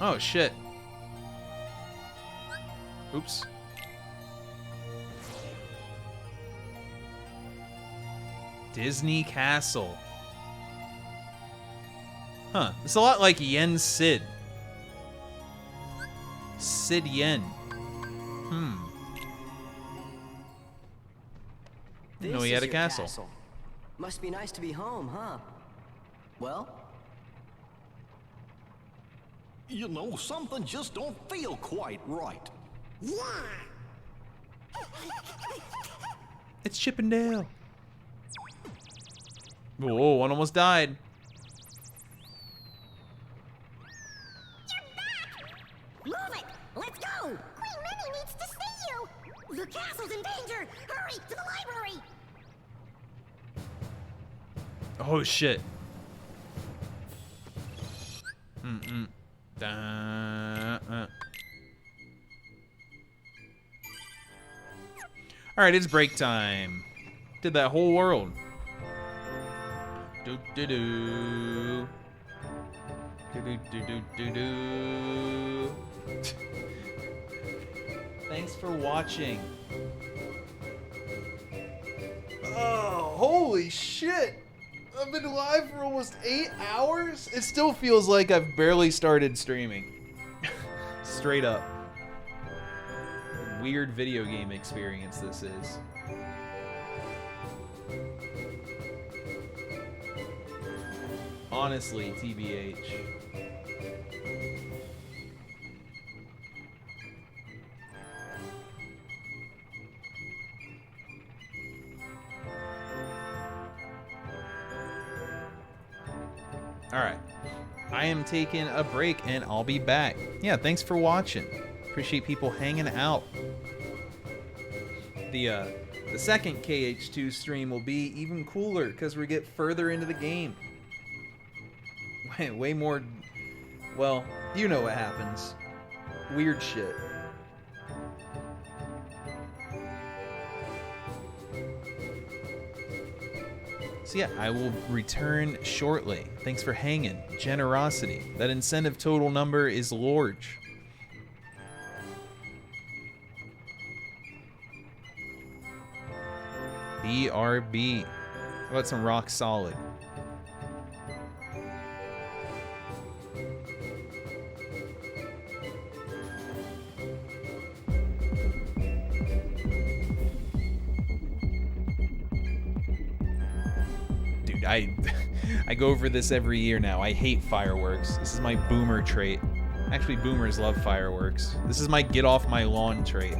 Oh shit. Oops. Disney Castle. Huh. It's a lot like Yen's Sid. Sid Yen. This No, he is had a your castle. Must be nice to be home, huh? Well? You know, something just don't feel quite right. Yeah. It's Chippendale. Whoa, one almost died. Move it! Let's go! Queen Minnie needs to see you! The castle's in danger! Hurry to the library! Oh shit. Alright, it's break time. Did that whole world. Do do do. Do do do do do do. Thanks for watching. Oh, holy shit! I've been live for almost 8 hours? It still feels like I've barely started streaming. Straight up. Weird video game experience this is. Honestly, TBH. Alright. I am taking a break and I'll be back. Yeah, thanks for watching. Appreciate people hanging out. The second KH2 stream will be even cooler because we get further into the game. Way more, well, you know what happens. Weird shit. So yeah, I will return shortly. Thanks for hanging. Generosity. That incentive total number is large. BRB. How about some rock solid? Dude, I go over this every year now. I hate fireworks. This is my boomer trait. Actually, boomers love fireworks. This is my get off my lawn trait.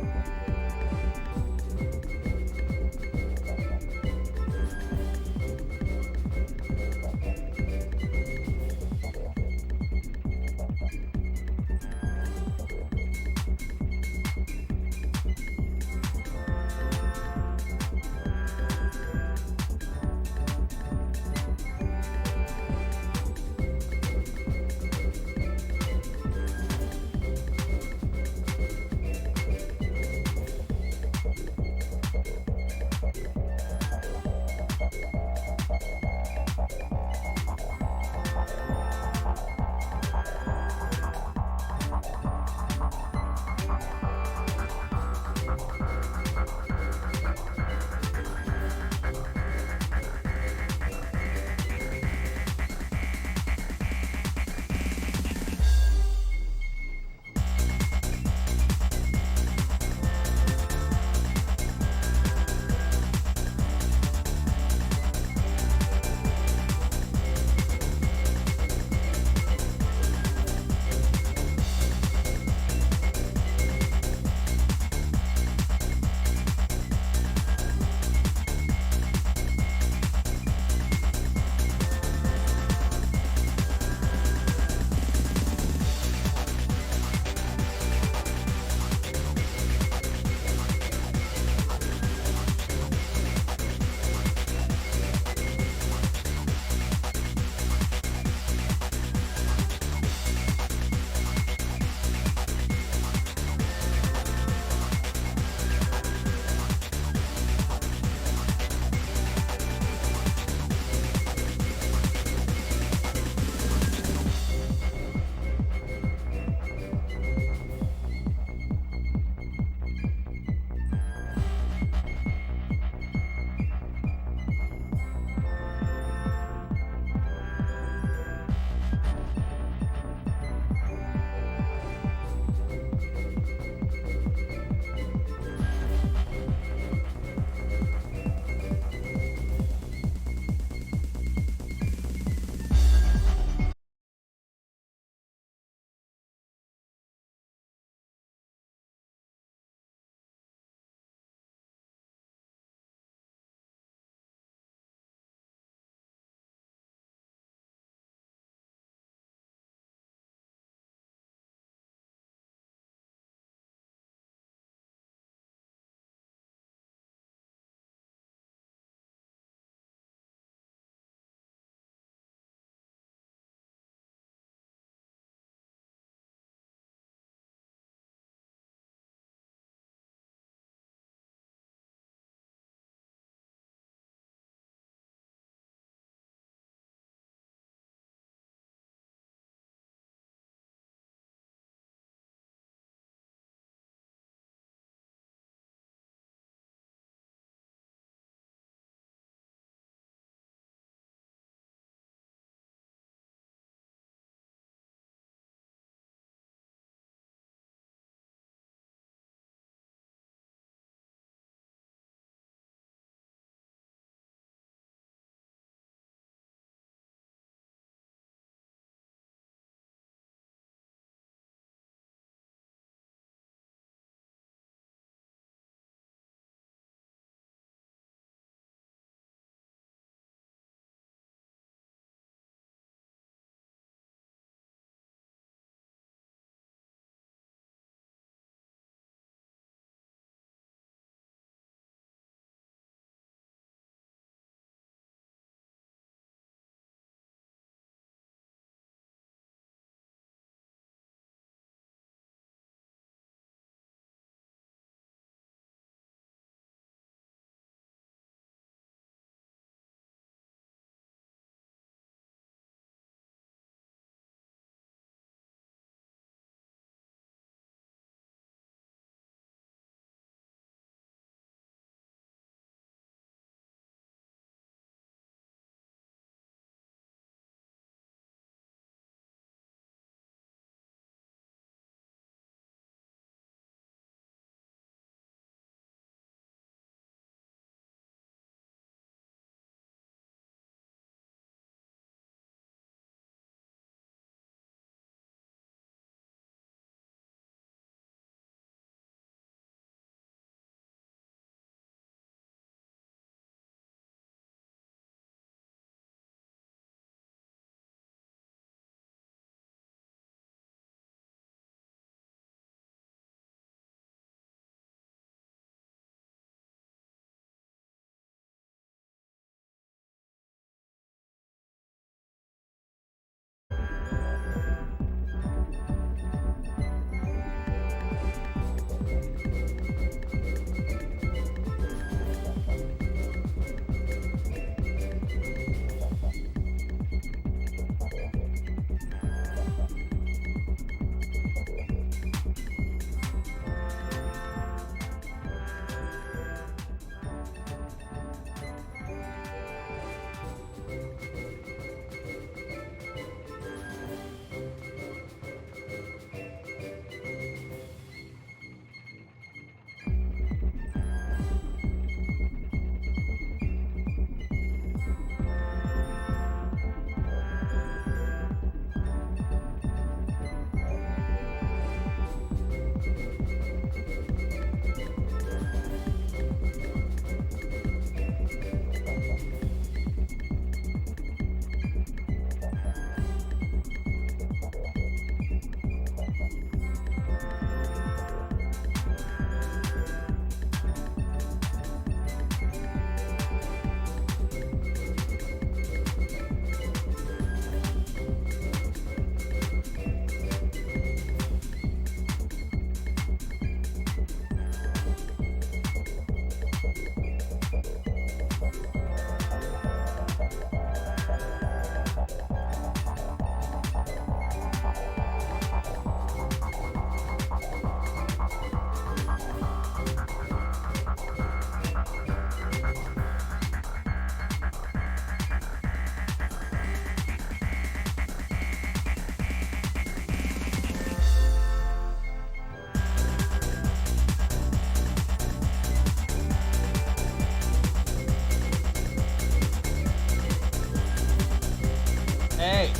Hey.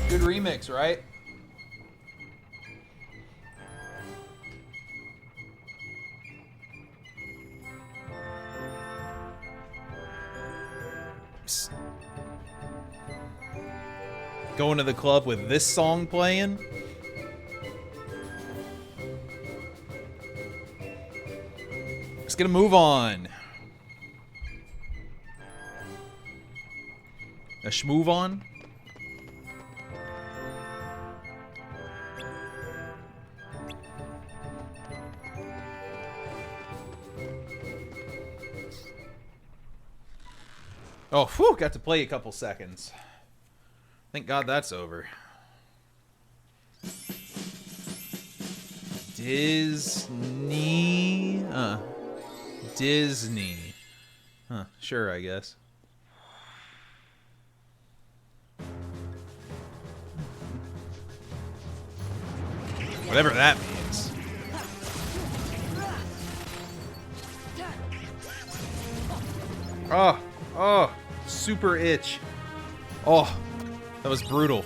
Good remix, right? Psst. Going to the club with this song playing? Let's get a move on. A schmove on? Oh, whew, got to play a couple seconds. Thank God that's over. Disney? Disney. Huh, sure, I guess. Whatever that means. Oh, oh, super itch. Oh, that was brutal.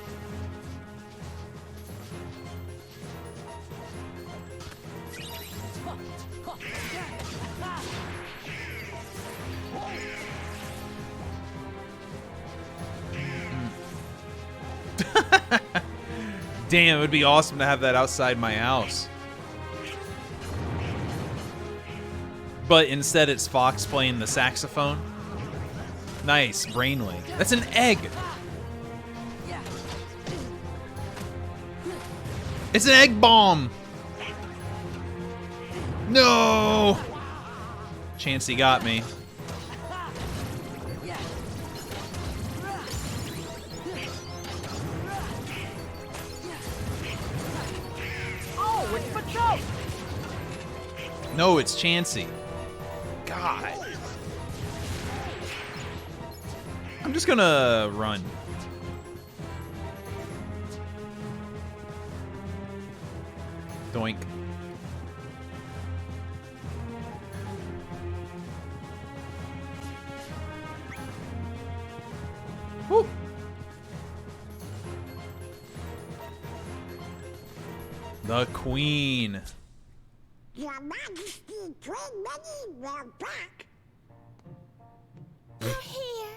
Damn, it would be awesome to have that outside my house. But instead it's Fox playing the saxophone. Nice, brainlink. That's an egg! It's an egg bomb! No! Chancey got me. No, it's Chancey. God. I'm just gonna run. Doink. Woo. The Queen. Your Majesty, Queen Minnie, we're back. We're here.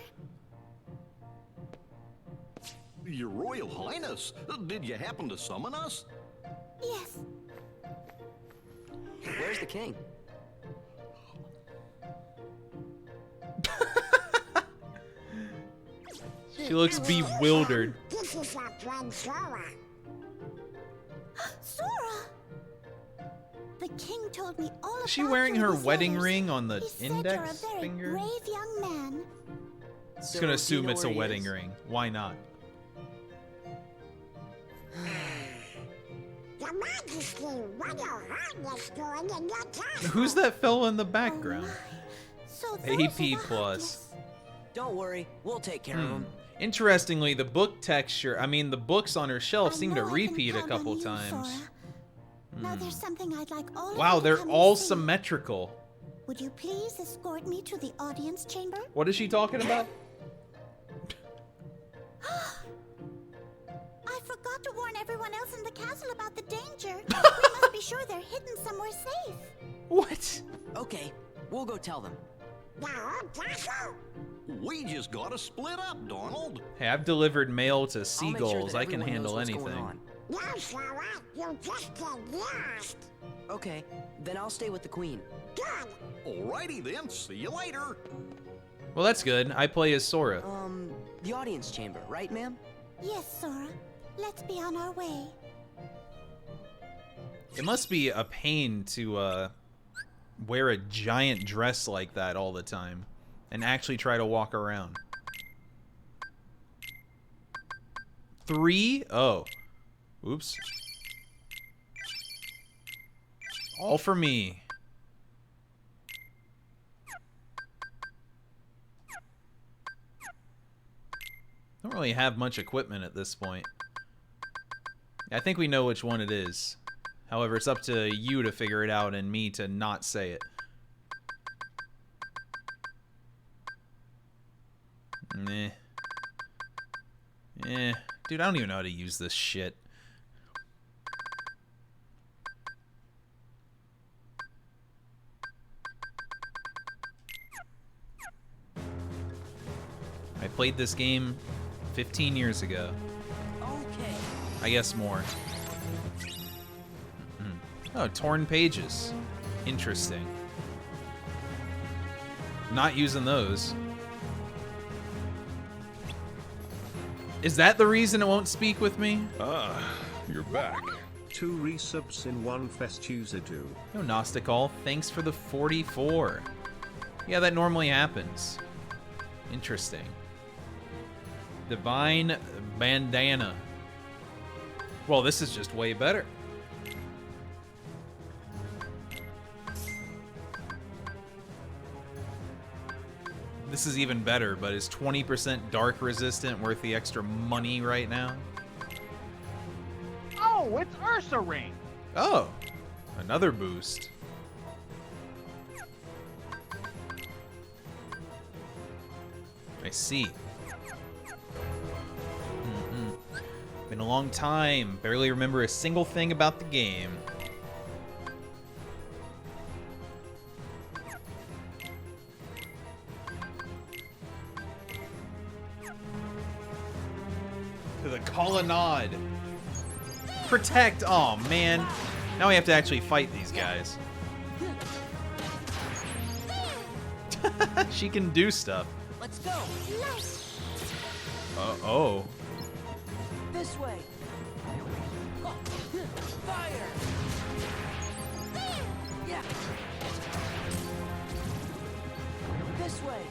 Your Royal Highness, did you happen to summon us? Yes. Where's the king? She looks bewildered. This is our friend Sora. Sora! The king told me all about Is she wearing her his wedding letters. ring on the He said index you're a very finger? brave young man. Just gonna assume it's a wedding ring. Why not? Your Majesty, what your highness doing in your castle? Who's that fellow in the background? So AP plus. Don't worry, we'll take care of him. Interestingly, the book texture, I mean, the books on her shelf seem to repeat a couple times. Now there's something I'd like all of Wow, you to they're come all and see. symmetrical. Would you please escort me to the audience chamber? What is she talking about? I forgot to warn everyone else in the castle about the danger. We must be sure they're hidden somewhere safe. What? Okay, we'll go tell them. The whole castle? We just gotta split up, Donald. Hey, I've delivered mail to I'll make sure seagulls. that I can everyone knows handle what's going anything. on. No, Sora, you just get lost. Okay, then I'll stay with the queen. Good. Alrighty then, see you later. Well, that's good. I play as Sora. The audience chamber, right, ma'am? Yes, Sora. Let's be on our way. It must be a pain to wear a giant dress like that all the time and actually try to walk around. 3? Oh. Oops. All for me. Don't really have much equipment at this point. I think we know which one it is. However, it's up to you to figure it out and me to not say it. Meh. Dude, I don't even know how to use this shit. I played this game 15 years ago. Okay. I guess more. Oh, torn pages. Interesting. Not using those. Is that the reason it won't speak with me? Ah, you're back. 2 resubs in one fest user do. No, Gnosticall, thanks for the 44. Yeah, that normally happens. Interesting. Divine Bandana. Well, this is just way better. This is even better, but is 20% dark resistant worth the extra money right now? Oh, it's Ursa Ring. Oh, another boost. I see. Been a long time. Barely remember a single thing about the game. To the colonnade. Protect. Oh, man. Now we have to actually fight these guys. She can do stuff. Let's go. Oh. This way. Fire. Yeah. This way.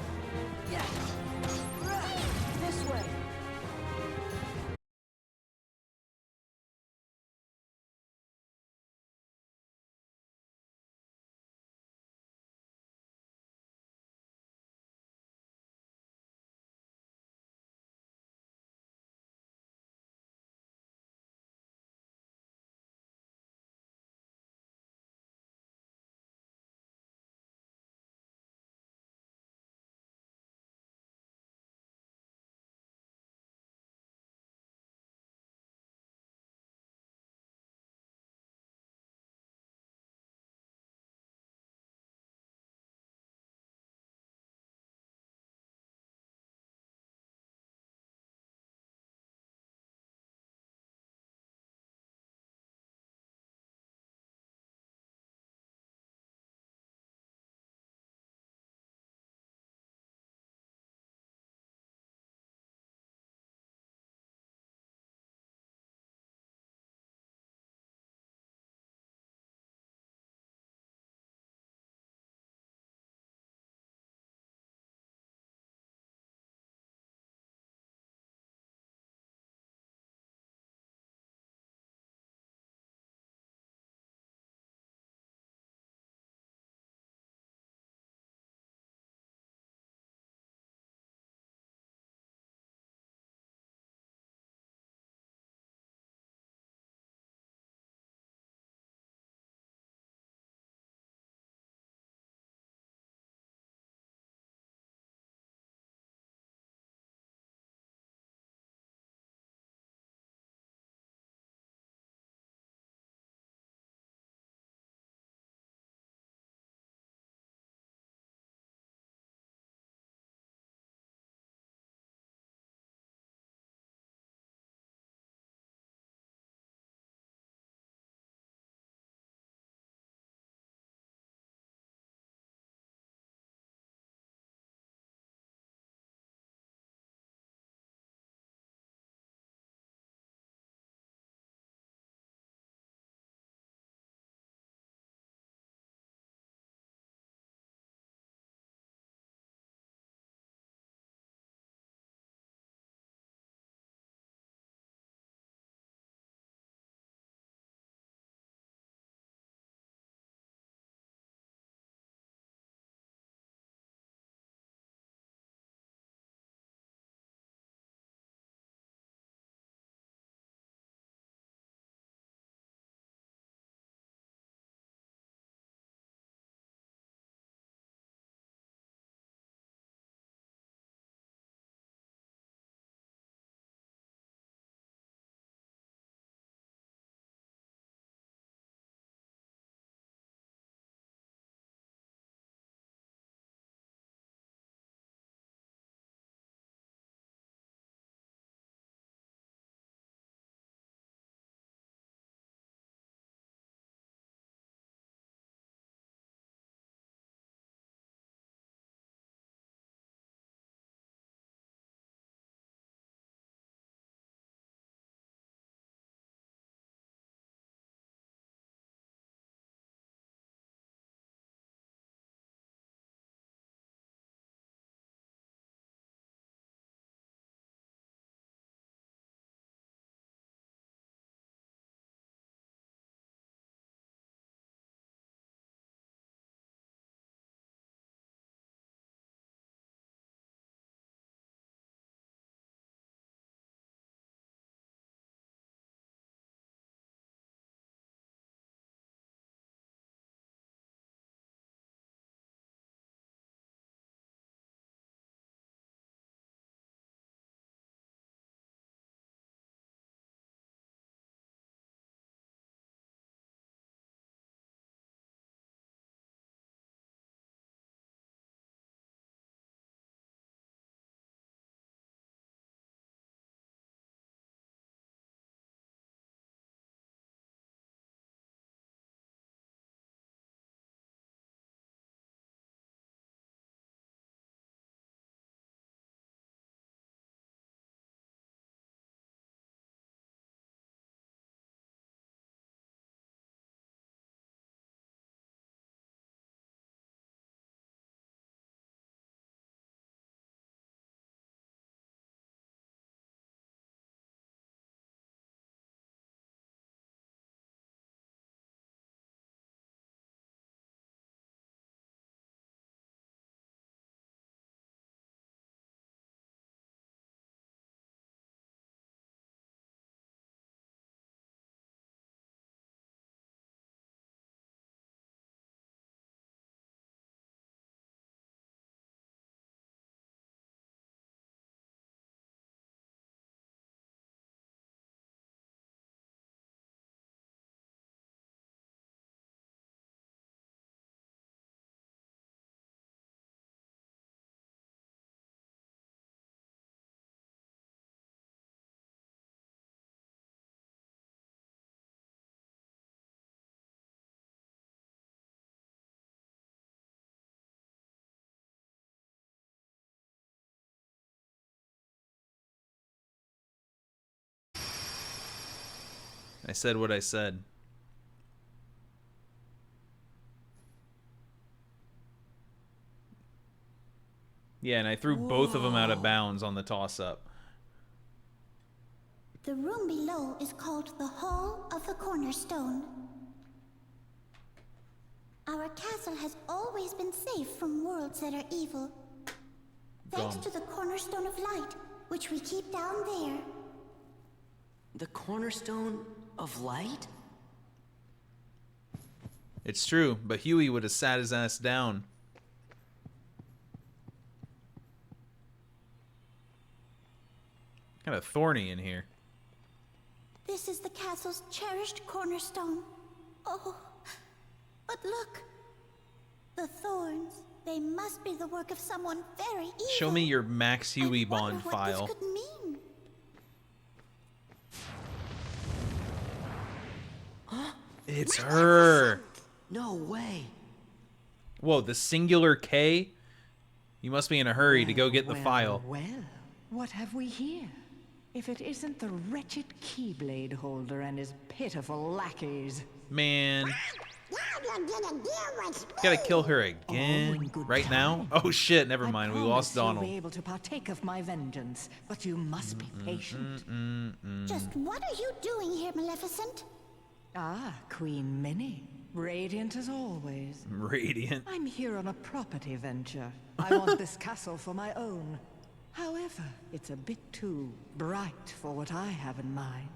Yeah. This way. I said what I said. Yeah, and I threw both of them out of bounds on the toss-up. The room below is called the Hall of the Cornerstone. Our castle has always been safe from worlds that are evil. Thanks to the Cornerstone of Light, which we keep down there. The Cornerstone of Light? It's true, but Huey would have sat his ass down. Kind of thorny in here. This is the castle's cherished cornerstone. Oh, but look. The thorns. They must be the work of someone very evil. Show me your Max Huey Bond file. What this could mean. It's her. No way. Whoa, the singular K? You must be in a hurry to go get the file. Well, what have we here? If it isn't the wretched Keyblade holder and his pitiful lackeys. Man. Gotta kill her again? Right now? Oh shit, never mind. We lost Donald. You'll be able to partake of my vengeance, but you must be patient. Just what are you doing here, Maleficent? Ah, Queen Minnie. Radiant as always. Radiant. I'm here on a property venture. I want this castle for my own. However, it's a bit too bright for what I have in mind.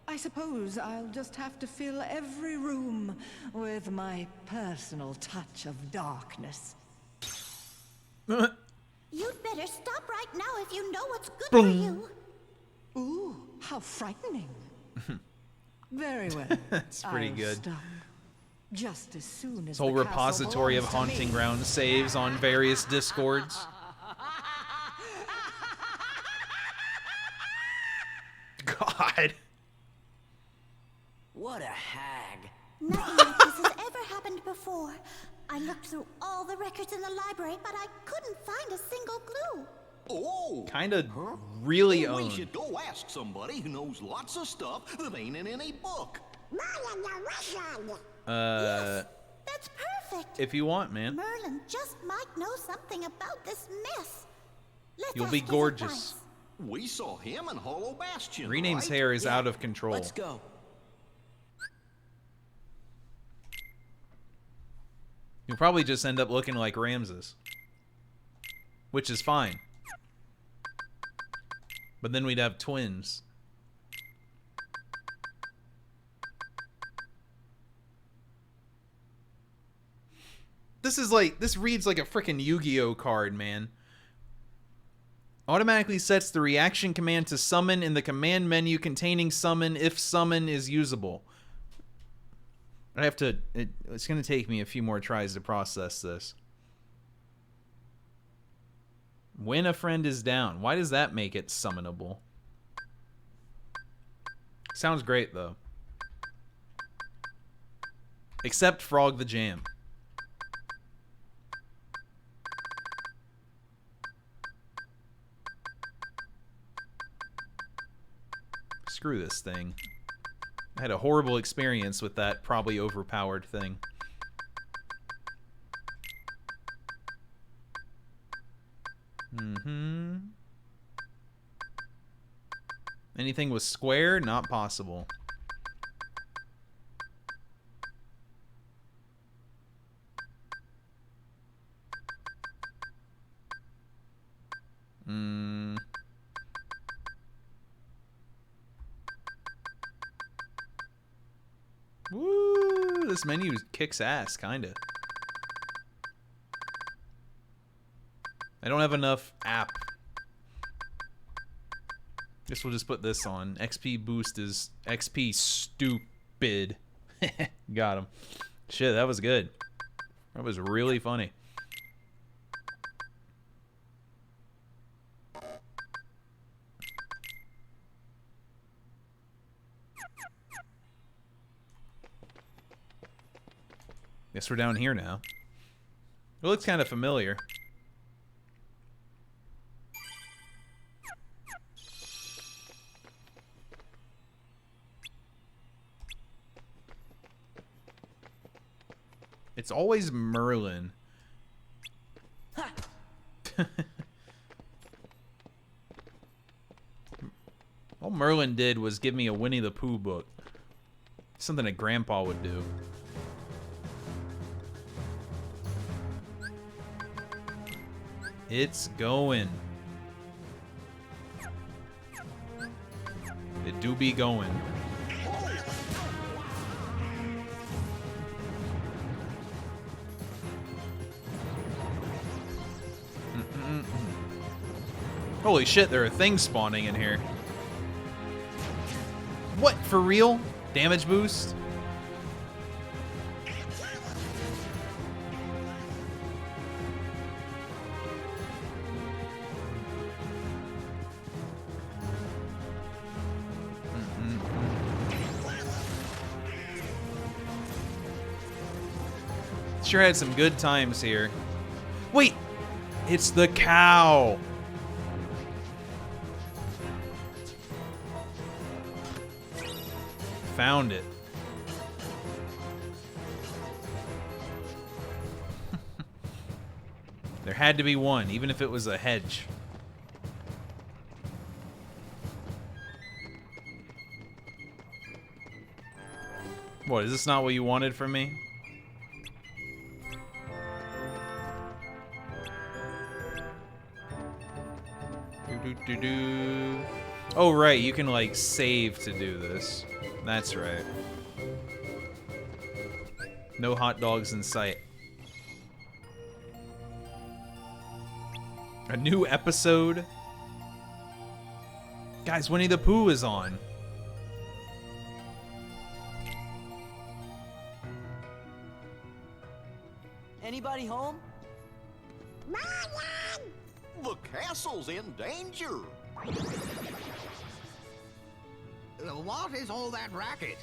I suppose I'll just have to fill every room with my personal touch of darkness. You'd better stop right now if you know what's good for you. Ooh, how frightening. Very well. That's pretty I'll good. Stop. Just as soon as This whole the castle repository of belongs to haunting me. ground saves on various discords. God. What a hag. Nothing like this has ever happened before. I looked through all the records in the library, but I couldn't find a single clue. Oh! Kinda really We own. should go ask somebody who knows lots of stuff that ain't in any book. That's perfect. If you want, man. Merlin just might know something about this mess. Let's You'll ask be his gorgeous. advice. We saw him in Hollow Bastion, Rename's right? hair is out of control. Let's go. You'll probably just end up looking like Ramses. Which is fine. But then we'd have twins. This reads like a frickin' Yu-Gi-Oh card, man. Automatically sets the reaction command to summon in the command menu containing summon if summon is usable. I have to... It's going to take me a few more tries to process this. When a friend is down. Why does that make it summonable? Sounds great, though. Except Frog the Jam. Screw this thing. I had a horrible experience with that probably overpowered thing. Anything with square? Not possible. Woo! This menu kicks ass, kinda. I don't have enough app. Guess we'll just put this on. XP boost is XP stupid. Got him. Shit, that was good. That was really funny. Guess we're down here now. It looks kind of familiar. It's always Merlin. All Merlin did was give me a Winnie the Pooh book. Something that Grandpa would do. It's going. It do be going. Holy shit, there are things spawning in here. What, for real? Damage boost? Sure had some good times here. Wait! It's the cow! Found it. There had to be one, even if it was a hedge. What, is this not what you wanted from me? Oh, right, you can, like, save to do this. That's right. No hot dogs in sight. A new episode? Guys, Winnie the Pooh is on. Anybody home? Merlin! The castle's in danger. What is all that racket?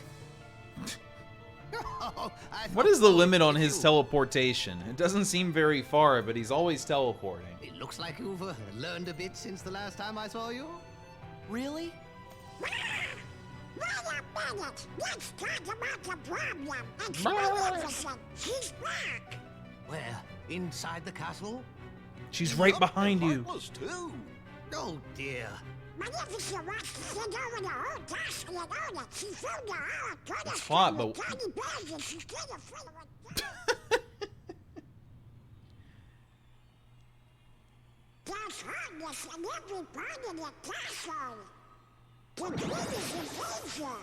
What is the limit on his teleportation? It doesn't seem very far, but he's always teleporting. It looks like you've learned a bit since the last time I saw you. Really? Wait a minute! Let's talk about the problem. It's magnificent. She's back. Where? Inside the castle? She's right behind you. Too. Oh dear. Magnificent wants to send over the whole castle and own it. She found the whole It's hot, but tiny bags and she's gonna fill it with There's hardness in every part of the castle. The queen is in danger.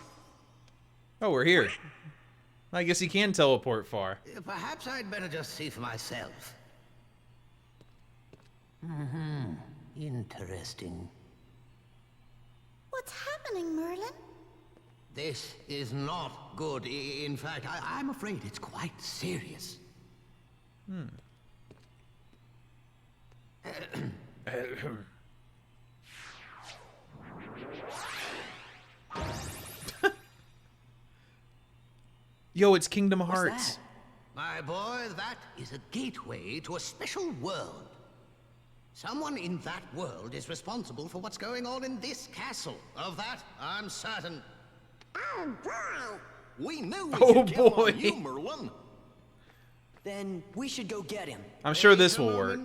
Oh, we're here. I guess he can teleport far. Perhaps I'd better just see for myself. Interesting. What's happening, Merlin? This is not good. In fact, I'm afraid it's quite serious. Yo, it's Kingdom What's Hearts. that? My boy, that is a gateway to a special world. Someone in that world is responsible for what's going on in this castle. Of that, I'm certain. Oh, boy! We knew we Oh, could count boy. on you, Merlin. Then we should go get him. I'm sure this will work.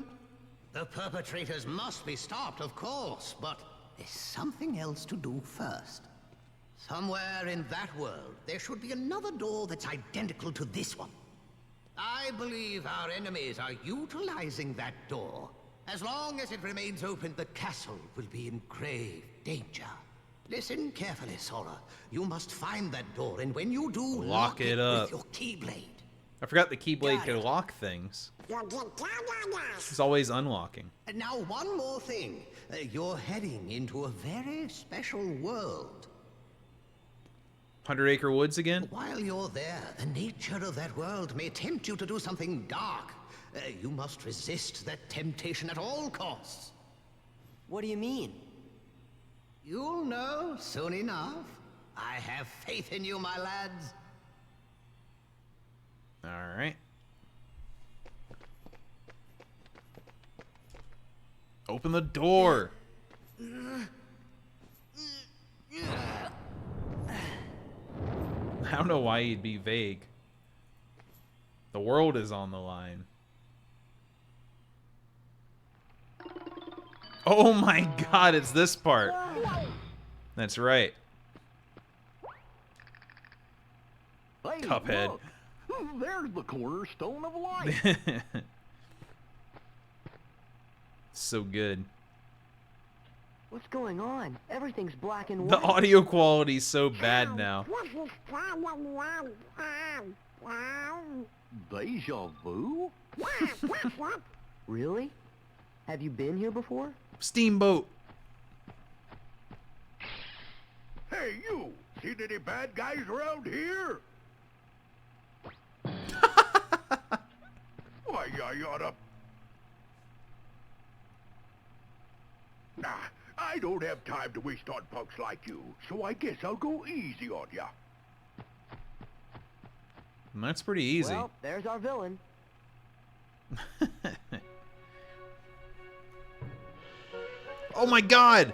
The perpetrators must be stopped, of course, but there's something else to do first. Somewhere in that world, there should be another door that's identical to this one. I believe our enemies are utilizing that door. As long as it remains open, the castle will be in grave danger. Listen carefully, Sora. You must find that door, and when you do, Lock it up. with your keyblade. I forgot the Keyblade could lock things. You'll get down on us. It's always unlocking. And now, one more thing. You're heading into a very special world. 100 Acre Woods again? While you're there, the nature of that world may tempt you to do something dark. You must resist that temptation at all costs. What do you mean? You'll know soon enough. I have faith in you, my lads. All right. Open the door. I don't know why he'd be vague. The world is on the line. Oh my god, it's this part. That's right. Hey, Cuphead. look. There's the cornerstone of life. So good. What's going on? Everything's black and The white. audio quality's so bad now. Deja vu? Really? Have you been here before? Steamboat. Hey, you! Seen any bad guys around here? Why, I oughta... Nah, I don't have time to waste on punks like you, so I guess I'll go easy on ya. That's pretty easy. Well, there's our villain. Oh my god!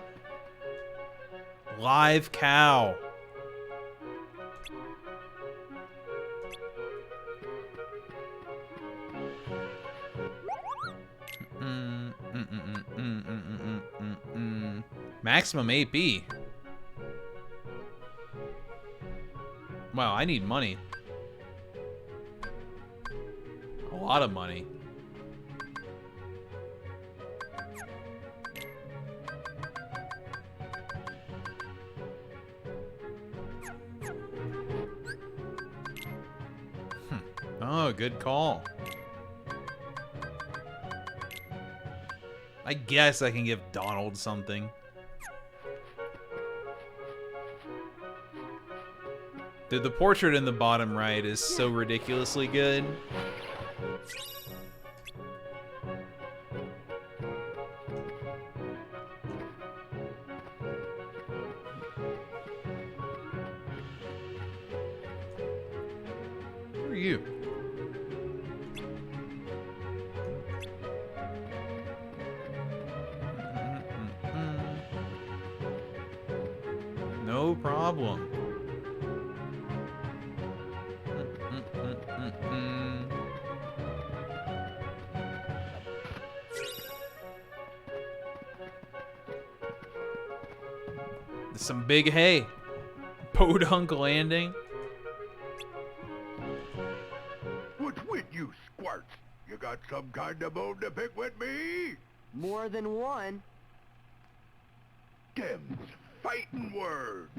Live cow. Maximum AP. Wow, I need money. A lot of money. Oh, good call. I guess I can give Donald something. Dude, the portrait in the bottom right is so ridiculously good. Who are you? No problem. Some big hay. Podunk landing. What's with you, squirts? You got some kind of bone to pick with me? More than one. Them's fighting words.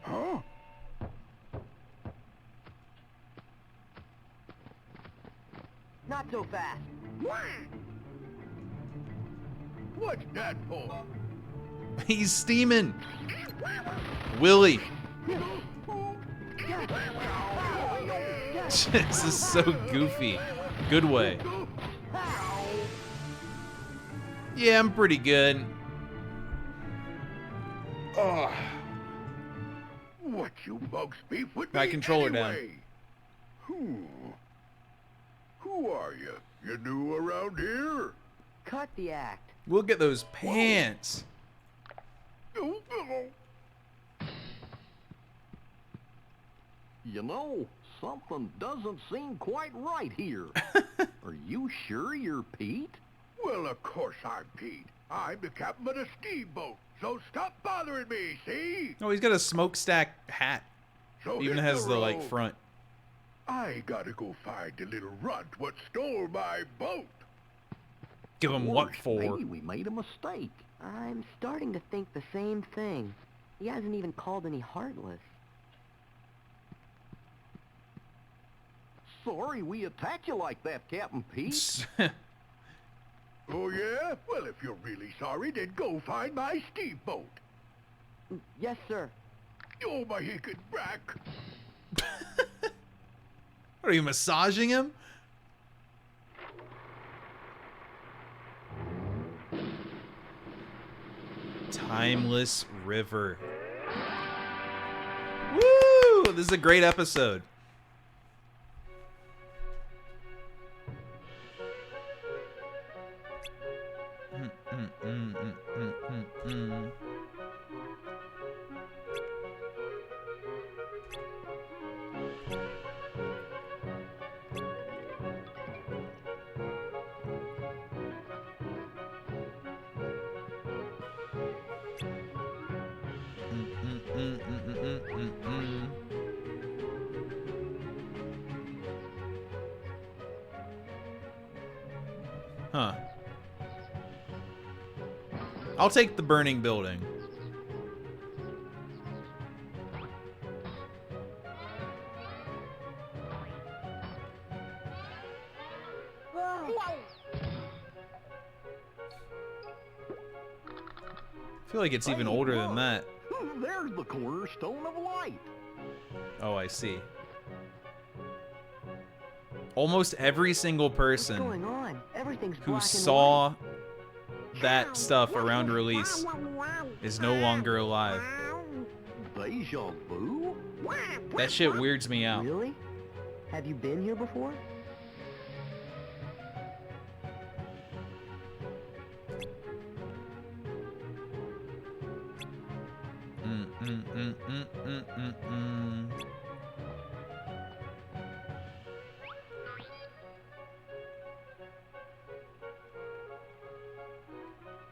Huh? Not so fast. What's that for? He's steaming. Willie. This is so goofy. Good way. Yeah, I'm pretty good. Ugh. What you bugs beef with me Got controller down. anyway? Who are you? You new around here? Cut the act. Look at those pants. You know, something doesn't seem quite right here. Are you sure you're Pete? Well, of course I'm Pete. I'm the captain of the steamboat, so stop bothering me, see? Oh, he's got a smokestack hat. So Even hit has the like road. front. I gotta go find the little runt what stole my boat. Give him what Worse, for? Maybe we made a mistake. I'm starting to think the same thing. He hasn't even called any Heartless. Sorry we attacked you like that, Captain Pete. Oh yeah? Well, if you're really sorry, then go find my steamboat. Yes, sir. Oh, my hickey back. Are you massaging him? Timeless River. Woo! This is a great episode. Huh. I'll take the burning building. I feel like it's even older than that. There's the cornerstone of light. Oh, I see. Almost every single person What's going on? Everything's who black and saw that stuff around release is no longer alive. Deja vu? That shit weirds me out. Really? Have you been here before?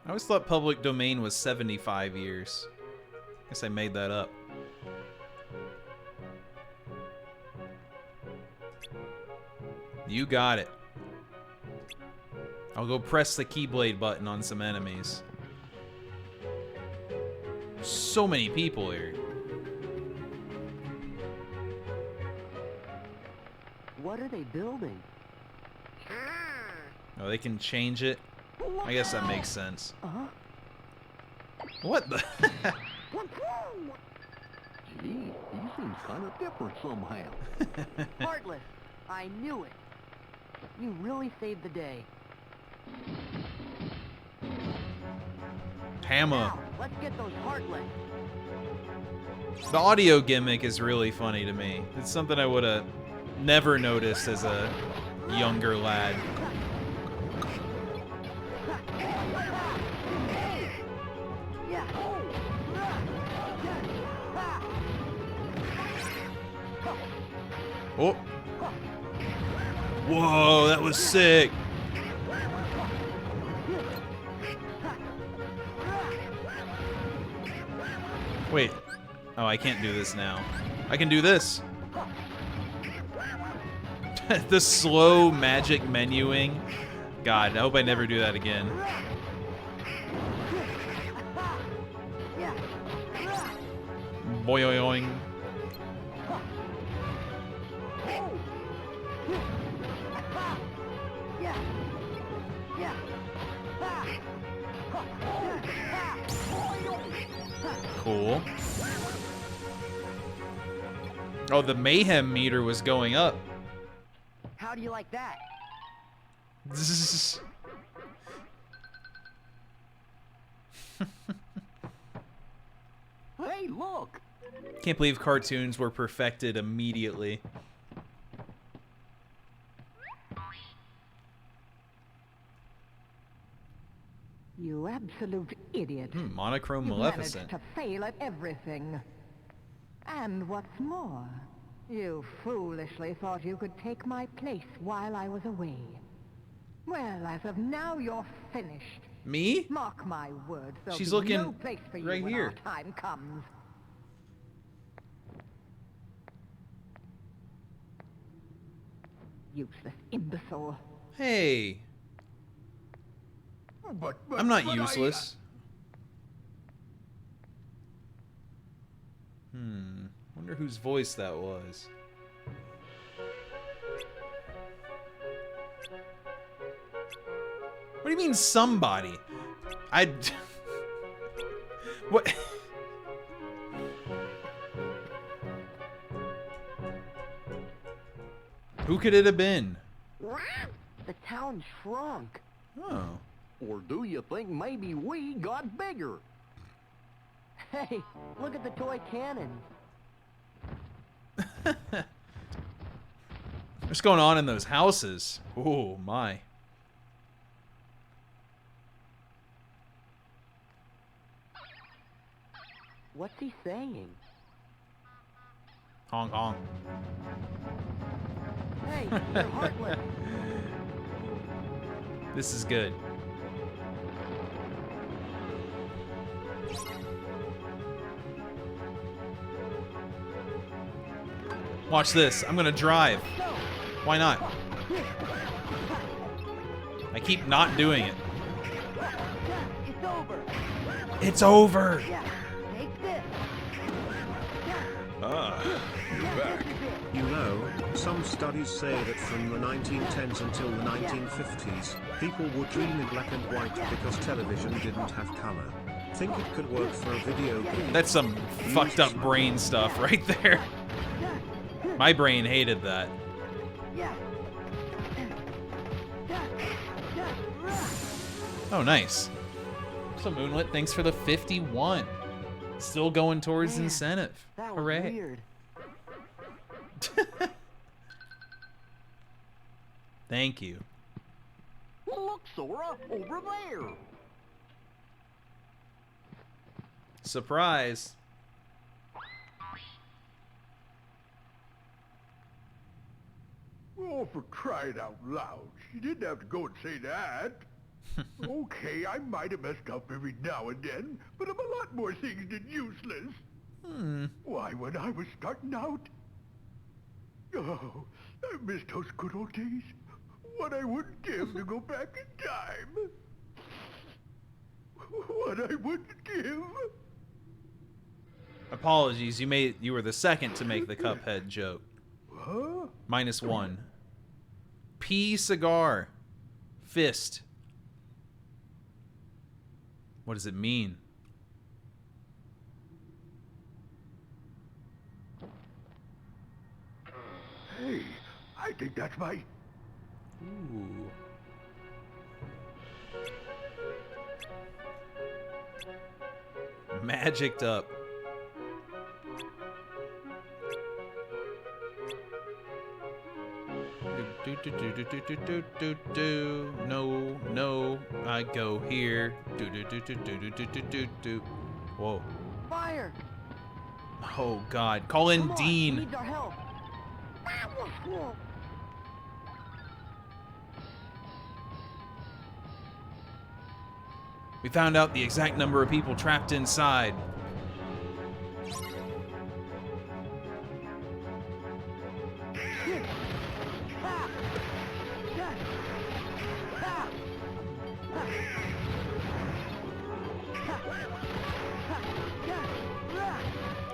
I always thought public domain was 75 years. Guess I made that up. You got it. I'll go press the Keyblade button on some enemies. So many people here. What are they building? Oh, they can change it. I guess that makes sense. Uh-huh. What the? Gee, he seems kind of different somehow. Heartless! I knew it. You really saved the day. Hammer. Now, let's get those Heartless. The audio gimmick is really funny to me. It's something I would have never noticed as a younger lad. Oh. Whoa, that was sick. Wait. Oh, I can't do this now. I can do this. The slow magic menuing. God, I hope I never do that again. Boing. Cool. Oh, the mayhem meter was going up. How do you like that? Hey, look! Can't believe cartoons were perfected immediately. You absolute idiot. Monochrome You Maleficent. managed to fail at everything. And what's more, you foolishly thought you could take my place while I was away. Well, as of now, you're finished. Me? Mark my words, there'll She's be looking no place for you right when here. our time comes. Useless imbecile. Hey. I'm not useless. Wonder whose voice that was. What do you mean somebody? What? Who could it have been? The town shrunk. Oh. Or do you think maybe we got bigger? Hey, look at the toy cannons. What's going on in those houses? Oh my. What's he saying? Hong Kong. Hey, you're heartless. This is good. Watch this. I'm gonna drive. Why not? I keep not doing it. It's over. It's over. Take this. Ah, you're back. You know, some studies say that from the 1910s until the 1950s, people would dream in black and white because television didn't have color. Think it could work for a video game? That's some fucked up brain stuff right there. My brain hated that. Oh, nice. So Moonlit, thanks for the 51. Still going towards incentive. That was Hooray. weird. Thank you. Look, Sora, over there. Surprise. Oh, for crying out loud. You didn't have to go and say that. Okay, I might have messed up every now and then, but I'm a lot more things than useless. Why, when I was starting out... Oh, I miss those good old days. What I wouldn't give to go back in time. What I wouldn't give. Apologies, you were the second to make the Cuphead joke. Huh? -1. P cigar. Fist. What does it mean? Hey, I think that's my... Ooh. Magicked up. No, no, I go here. Whoa. Fire! Oh God, call in Come on, he Dean. needs our help. We found out the exact number of people trapped inside.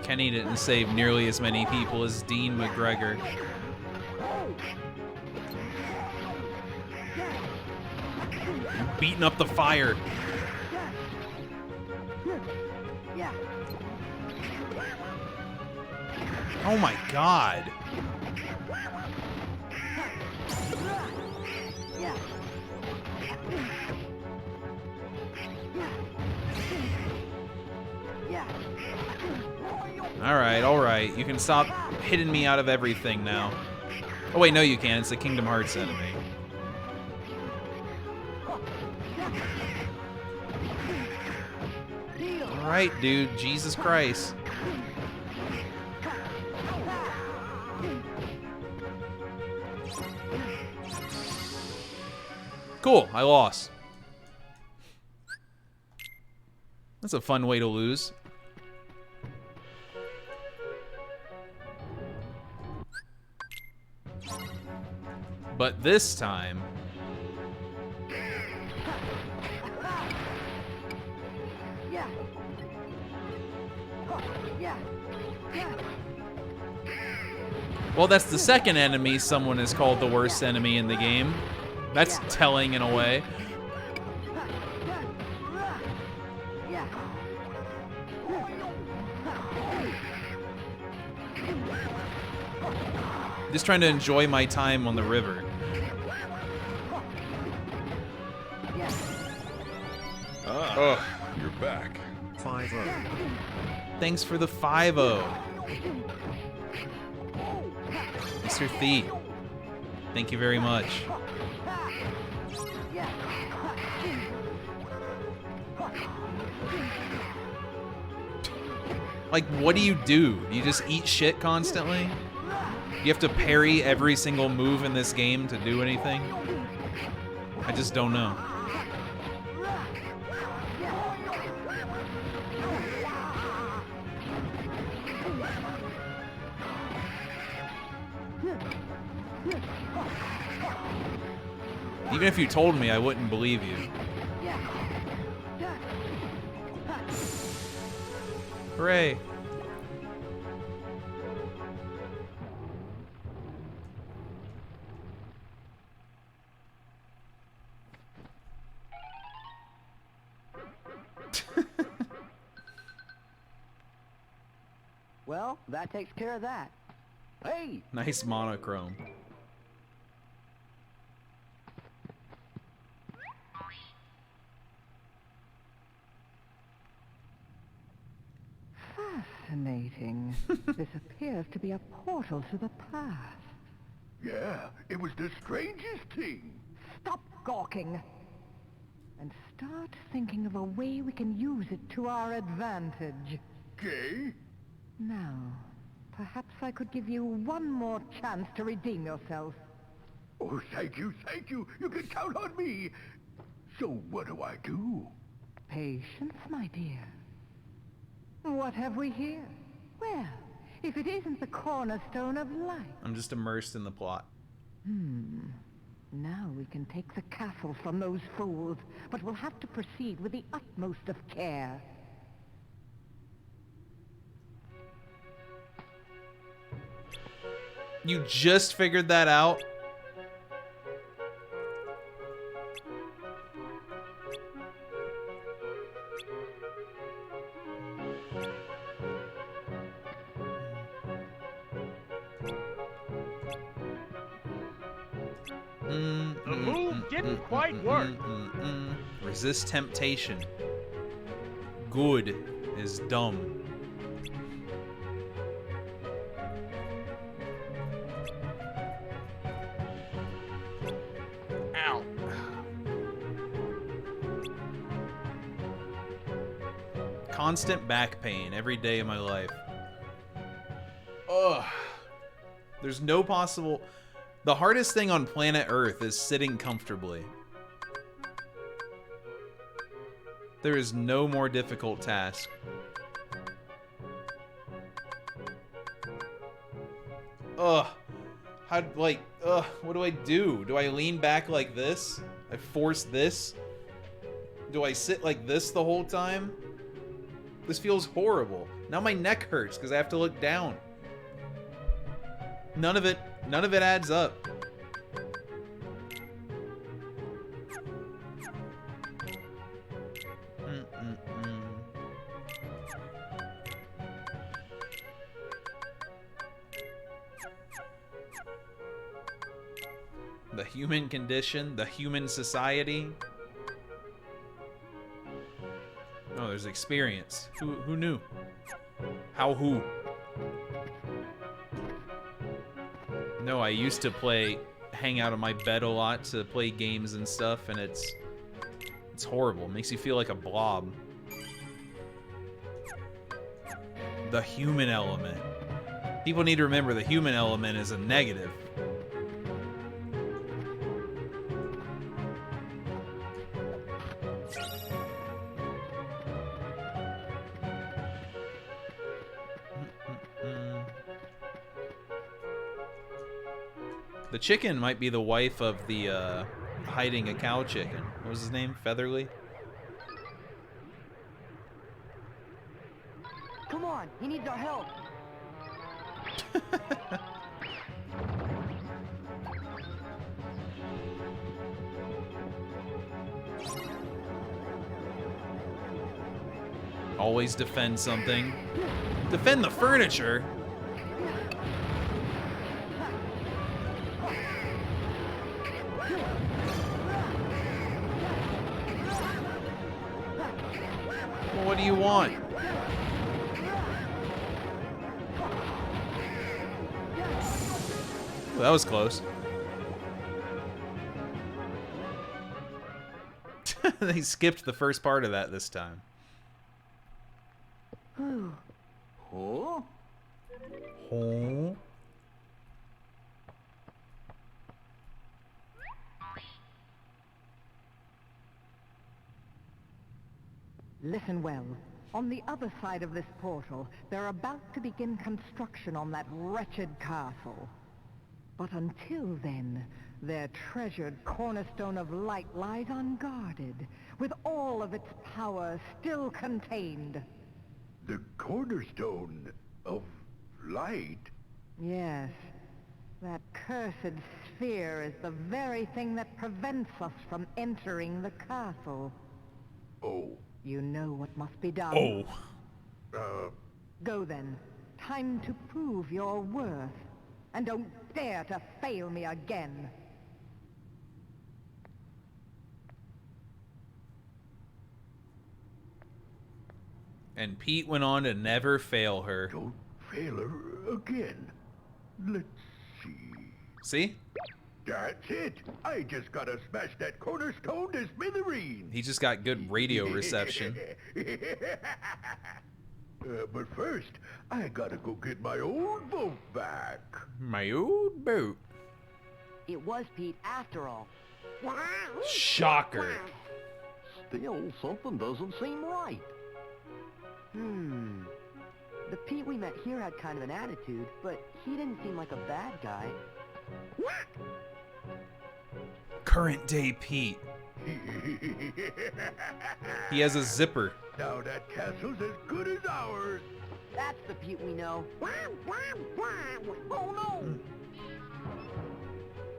Kenny didn't save nearly as many people as Dean McGregor. Beating up the fire. Oh my God. All right. You can stop hitting me out of everything now. Oh wait, no you can't. It's the Kingdom Hearts enemy. All right, dude. Jesus Christ. Cool, I lost. That's a fun way to lose. But this time... Well, that's the second enemy someone has called the worst enemy in the game. That's telling in a way. Just trying to enjoy my time on the river. Ah, you're back. 5-0. Thanks for the 5-0. Mr. Thief. Thank you very much. Like, what do? You just eat shit constantly? You have to parry every single move in this game to do anything? I just don't know. Even if you told me, I wouldn't believe you. Hooray. Well, that takes care of that. Hey! Nice monochrome. Fascinating. This appears to be a portal to the past. Yeah, it was the strangest thing. Stop gawking. And start thinking of a way we can use it to our advantage. Okay? Now, perhaps I could give you one more chance to redeem yourself. Oh, thank you, thank you. You can count on me. So what do I do? Patience, my dear. What have we here? Well, if it isn't the cornerstone of life. I'm just immersed in the plot. Now we can take the castle from those fools, but we'll have to proceed with the utmost of care. You just figured that out? The move didn't quite work. Resist temptation. Good is dumb. Ow. Constant back pain every day of my life. Ugh. There's no possible... The hardest thing on planet Earth is sitting comfortably. There is no more difficult task. Ugh. What do I do? Do I lean back like this? I force this? Do I sit like this the whole time? This feels horrible. Now my neck hurts because I have to look down. None of it adds up. The human condition, the human society. Oh, there's experience. Who knew? How who? No, I used to hang out on my bed a lot to play games and stuff, and it's horrible. It makes you feel like a blob. The human element. People need to remember the human element is a negative. The chicken might be the wife of the hiding a cow chicken. What was his name? Featherly? Come on, he needs our help. Always defend something. Defend the furniture? Well, what do you want? Well, that was close. They skipped the first part of that this time. Huh? Huh? Listen well. On the other side of this portal, they're about to begin construction on that wretched castle. But until then, their treasured cornerstone of light lies unguarded, with all of its power still contained. The cornerstone of light? Yes. That cursed sphere is the very thing that prevents us from entering the castle. Oh. You know what must be done. Oh. Go then. Time to prove your worth. And don't dare to fail me again. And Pete went on to never fail her. Don't fail her again. Let's see. See? That's it. I just gotta smash that cornerstone to smithereens. He just got good radio reception. But first, I gotta go get my old boat back. My old boat. It was Pete after all. Shocker. Still, something doesn't seem right. The Pete we met here had kind of an attitude, but he didn't seem like a bad guy. Current day Pete. He has a zipper. Now that castle's as good as ours. That's the Pete we know. Oh no!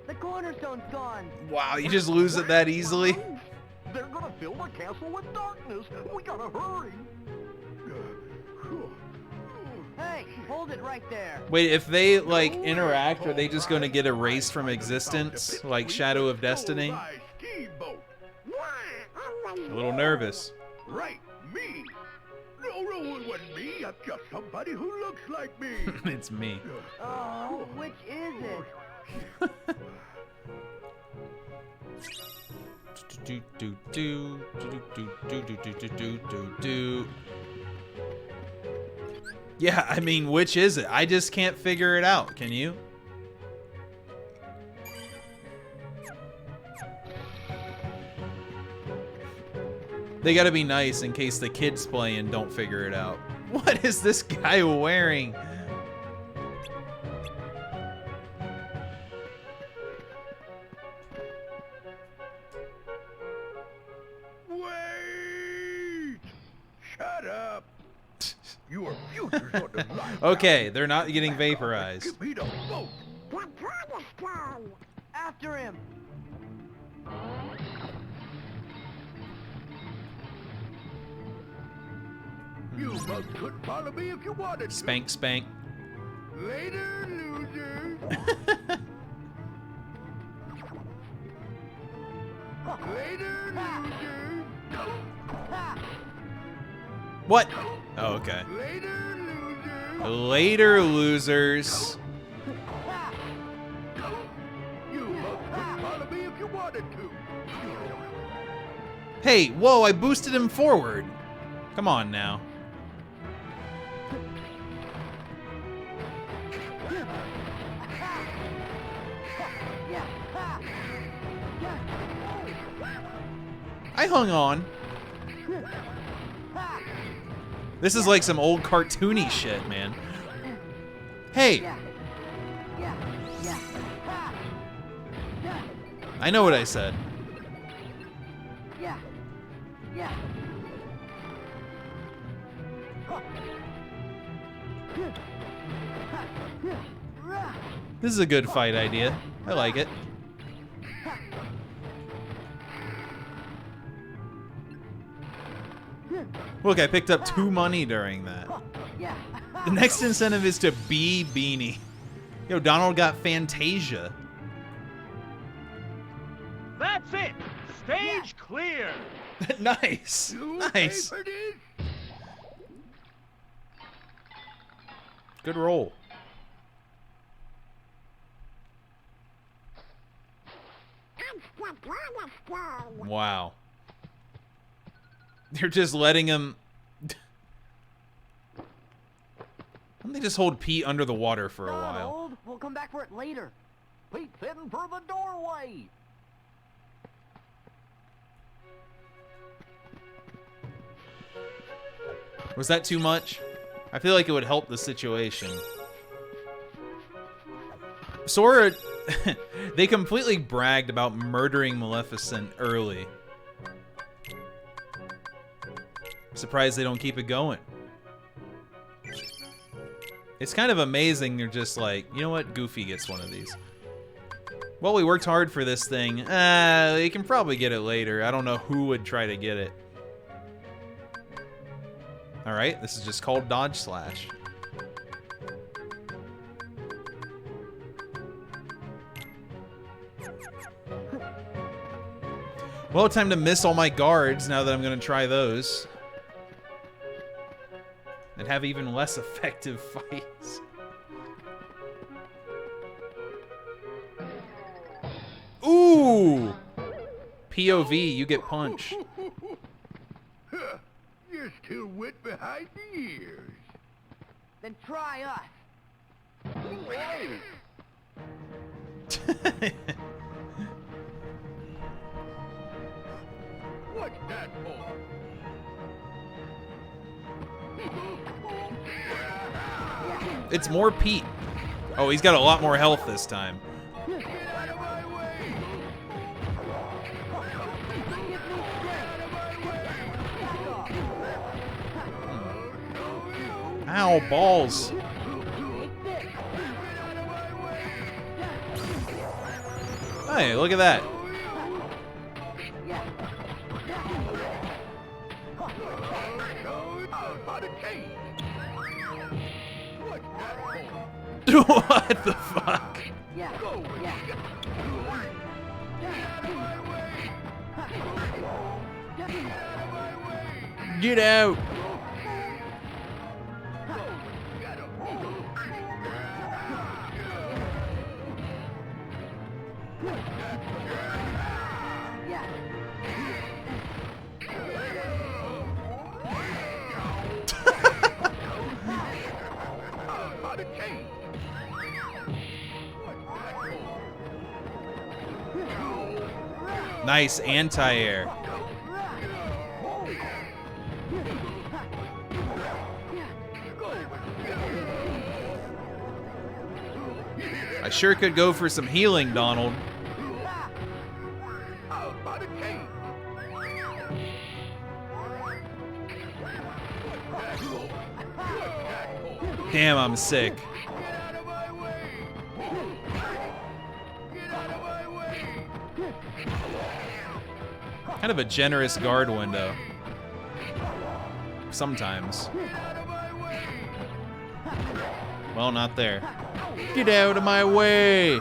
The cornerstone's gone. Wow, you just lose it that easily? They're gonna fill the castle with darkness. We gotta hurry. Hey, hold it right there. Wait, if they, like, interact, are they just going to get erased from existence? Like Shadow of Destiny? A little nervous. Right, me. No, it wasn't me. I'm just somebody who looks like me. It's me. Oh, which is it? Yeah, I mean, which is it? I just can't figure it out. Can you? They gotta be nice in case the kids playing don't figure it out. What is this guy wearing? Wait! Shut up! Your future's on the line. Okay, they're not getting vaporized. Give me the boat. After him. You bugs could follow me if you wanted to. Spank, spank. Later, losers. Later, losers. What? Oh, okay. Later, losers. You bugs could follow me if you wanted to. Hey, whoa, I boosted him forward. Come on now. I hung on. This is like some old cartoony shit, man. Hey! I know what I said. This is a good fight idea. I like it. Look, I picked up 2 money during that. The next incentive is to be Beanie. Yo, Donald got Fantasia. That's it! Stage clear! Nice. Nice. Good roll. Wow. They're just letting him... Why don't they just hold Pete under the water for a while? Donald, we'll come back for it later. Pete's heading for the doorway. Was that too much? I feel like it would help the situation. Sora, they completely bragged about murdering Maleficent early. I'm surprised they don't keep it going. It's kind of amazing they're just like, you know what, Goofy gets one of these. Well, we worked hard for this thing. You can probably get it later. I don't know who would try to get it. Alright, this is just called Dodge Slash. Well, time to miss all my guards now that I'm going to try those. And have even less effective fights. Ooh! POV, you get punched. You're still wet behind the ears. Then try us. What's that for? It's more Pete. Oh, he's got a lot more health this time. Ow, balls. Hey, look at that. What the fuck? Get out. Nice anti-air. I sure could go for some healing, Donald. Damn, I'm sick. Kind of a generous guard window. Sometimes. Well, not there. Get out of my way!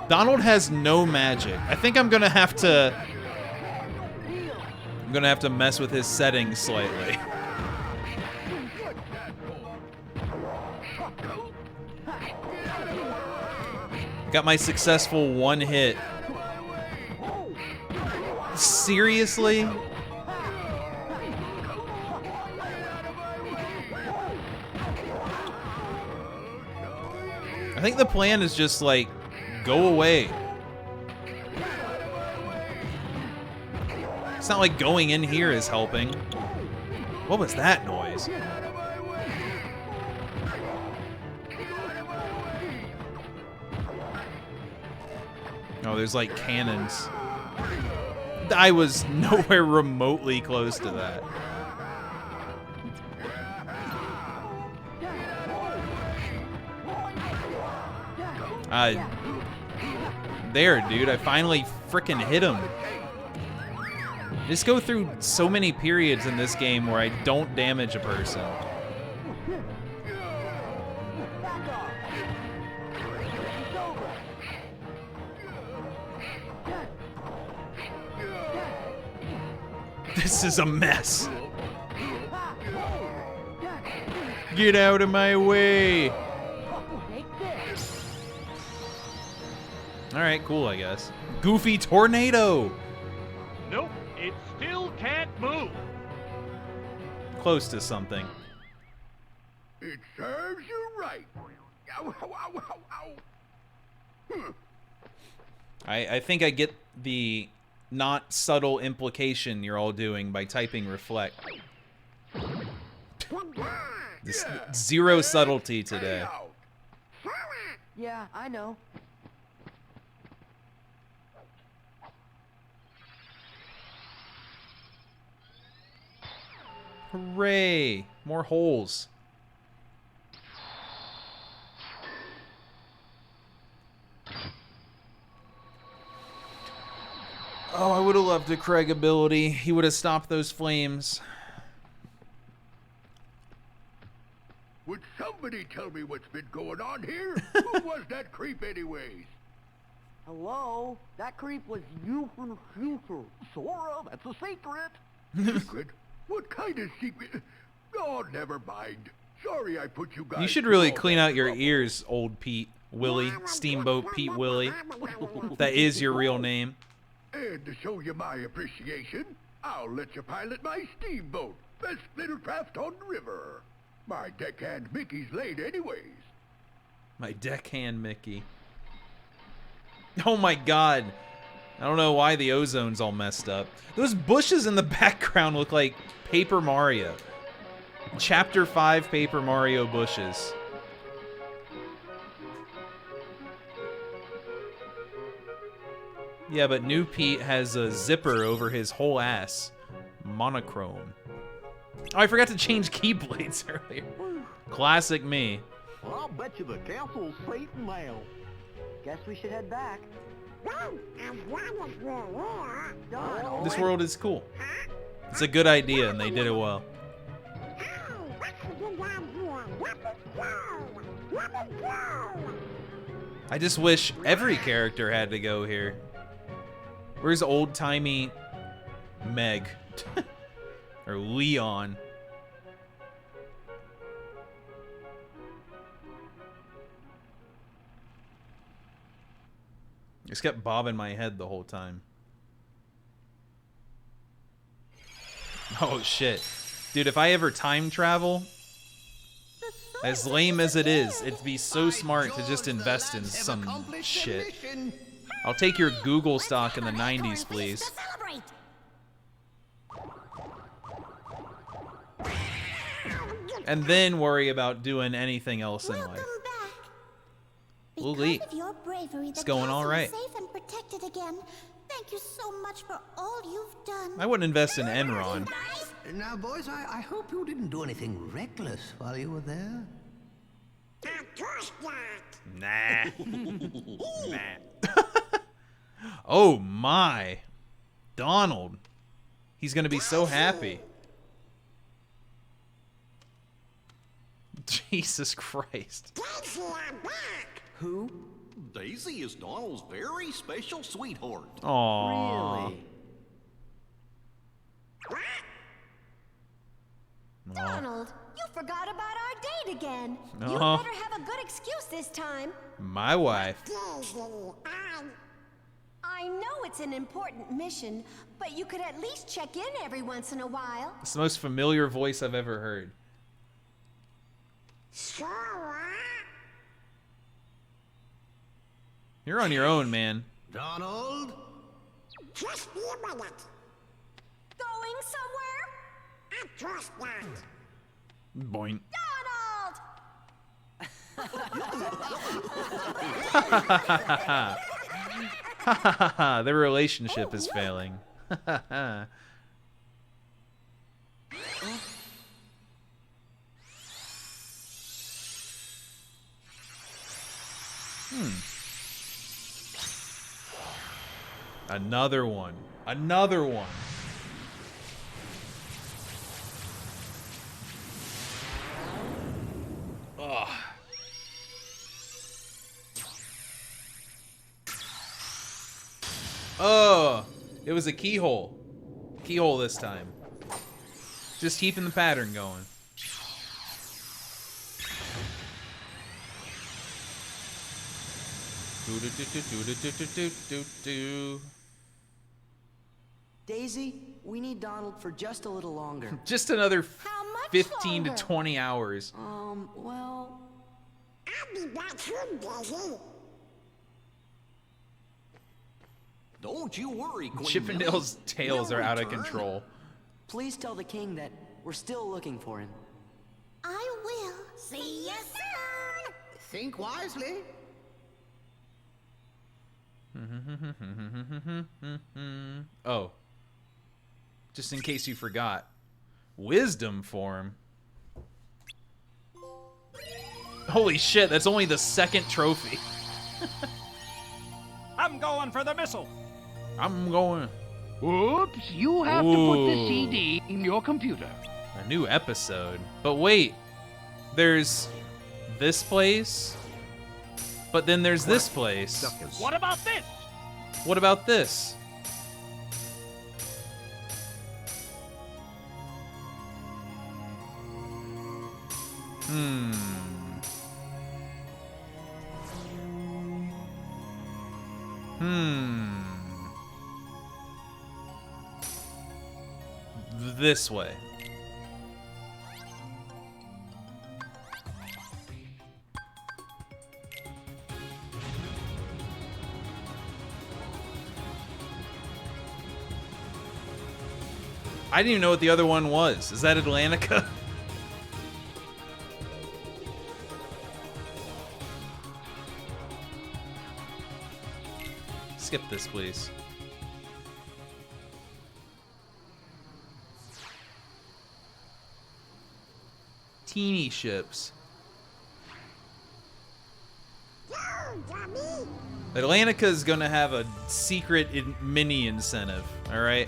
Donald has no magic. I think I'm gonna have to mess with his settings slightly. Got my successful one hit. Seriously? I think the plan is just like, go away. It's not like going in here is helping. What was that noise? Oh, there's like cannons. I was nowhere remotely close to that. There, dude. I finally frickin' hit him. Just go through so many periods in this game where I don't damage a person. This is a mess. Get out of my way. Alright, cool, I guess. Goofy tornado. Nope, it still can't move. Close to something. It serves you right. Ow, ow, ow, ow, ow. I think I get the not subtle implication you're all doing by typing reflect. This zero subtlety today. Yeah, I know. Hooray! More holes. Oh, I would have loved a Craig ability. He would have stopped those flames. Would somebody tell me what's been going on here? Who was that creep anyways? Hello? That creep was you from the future. Sora, that's a secret. Secret? What kind of secret? Oh, never mind. Sorry I put you guys... You should really clean out your ears, old Pete Willie. Steamboat Pete Willie. That is your real name. And to show you my appreciation, I'll let you pilot my steamboat. Best little craft on the river. My deckhand Mickey's late anyways. My deckhand Mickey. Oh my god. I don't know why the ozone's all messed up. Those bushes in the background look like Paper Mario. Chapter 5 Paper Mario bushes. Yeah, but New Pete has a zipper over his whole ass. Monochrome. Oh, I forgot to change keyblades earlier. Classic me. Well, I'll bet you the castle's safe now. Guess we should head back. This world is cool. It's a good idea, and they did it well. I just wish every character had to go here. Where's old-timey Meg? Or Leon? Just kept bobbing my head the whole time. Oh shit. Dude, if I ever time travel, as lame as it is, it'd be so smart to just invest in some shit. I'll take your Google stock in the 90s, please. And then worry about doing anything else in life. Lily, it's going all right. Safe and protected again. Thank you so much for all you've done. I wouldn't invest in Enron. Now, boys, I hope you didn't do anything reckless while you were there. Nah. Nah. Oh my. Donald. He's gonna be so happy. Jesus Christ. Who? Daisy is Donald's very special sweetheart. Aww. Really? Donald, you forgot about our date again. You Uh-huh. better have a good excuse this time. My wife. I know it's an important mission, but you could at least check in every once in a while. It's the most familiar voice I've ever heard. You're on your own, man. Donald? Just be a minute. Going somewhere? I trust that. Boing. Donald! Their relationship is failing. Another one. Another one. Ugh. Oh, it was a keyhole. Keyhole this time. Just keeping the pattern going. Daisy, we need Donald for just a little longer. Just another 15 to 20 hours. Well... I'll be back soon, Daisy. Don't you worry, Queen. Chippendale's tails are out of control. Please tell the king that we're still looking for him. I will. See you soon! Think wisely. Oh. Just in case you forgot. Wisdom form. Holy shit, that's only the second trophy. I'm going for the missile. I'm going. Oops, you have to put the CD in your computer. A new episode. But wait, there's this place, but then there's this place. What about this? What about this? This way. I didn't even know what the other one was. Is that Atlantica? Skip this, please. Teeny ships. Atlantica is gonna have a secret mini incentive, alright?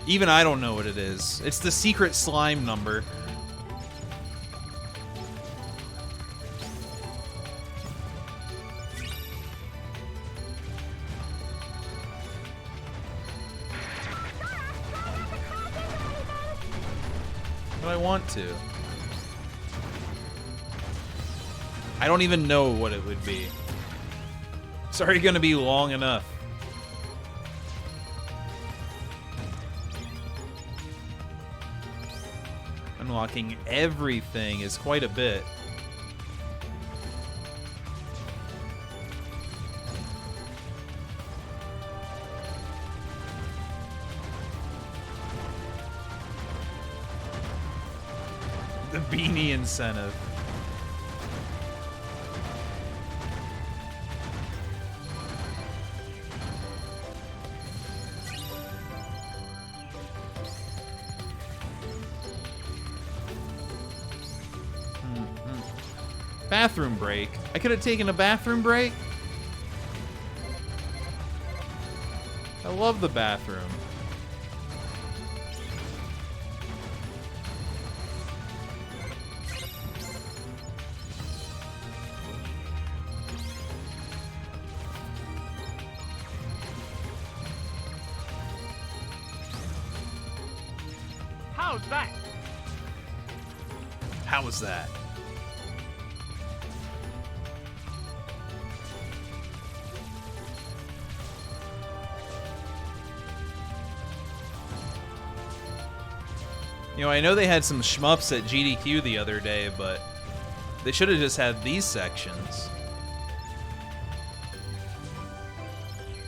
Even I don't know what it is. It's the secret slime number. But I want to. I don't even know what it would be. It's already gonna be long enough. Unlocking everything is quite a bit. The beanie incentive. Bathroom break. I could have taken a bathroom break. I love the bathroom. How's that? How was that? You know, I know they had some shmups at GDQ the other day, but they should have just had these sections.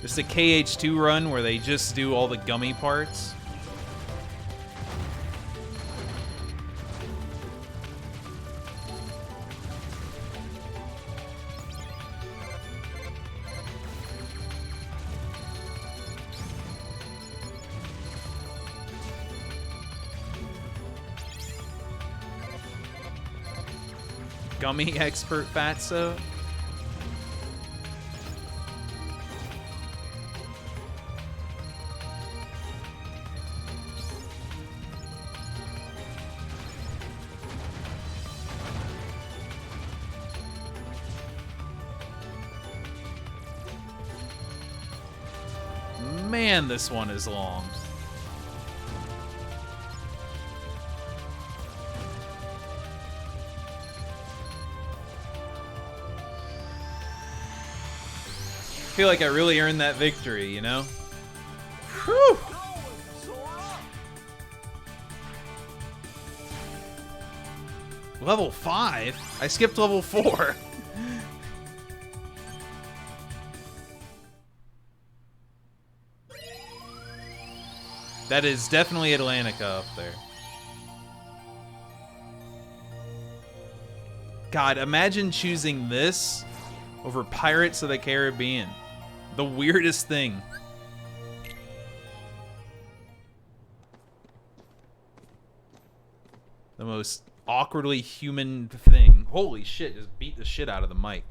Just a KH2 run where they just do all the gummy parts. Gummy expert Fatso. Man, this one is long. I feel like I really earned that victory, you know? Whew! Level 5? I skipped level 4. That is definitely Atlantica up there. God, imagine choosing this over Pirates of the Caribbean. The weirdest thing. The most awkwardly human thing. Holy shit, just beat the shit out of the mic.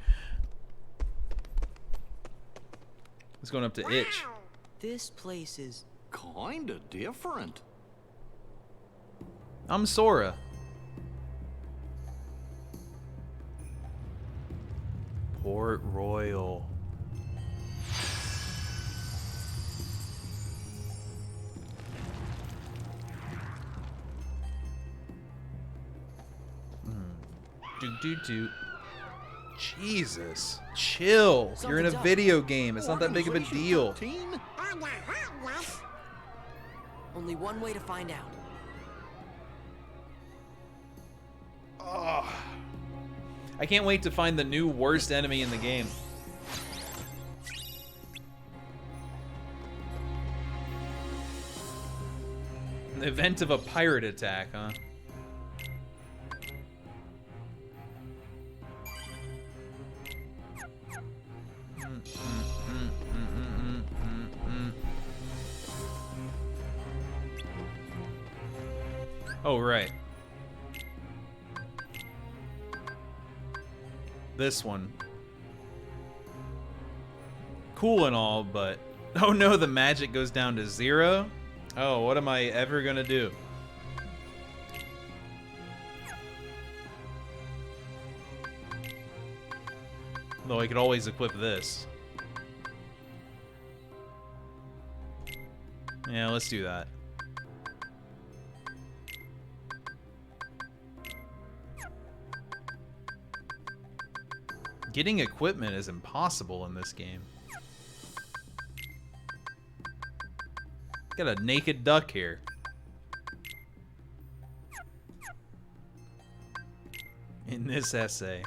It's going up to itch. This place is kinda different. I'm Sora. Port Royal. Do. Jesus. Chill. You're in a video game. It's not that big of a deal. only one way to find out. Oh. I can't wait to find the new worst enemy in the game. In the event of a pirate attack, huh? Oh, right. This one. Cool and all, but... Oh no, the magic goes down to 0? Oh, what am I ever gonna do? Though I could always equip this. Yeah, let's do that. Getting equipment is impossible in this game. Got a naked duck here. In this essay.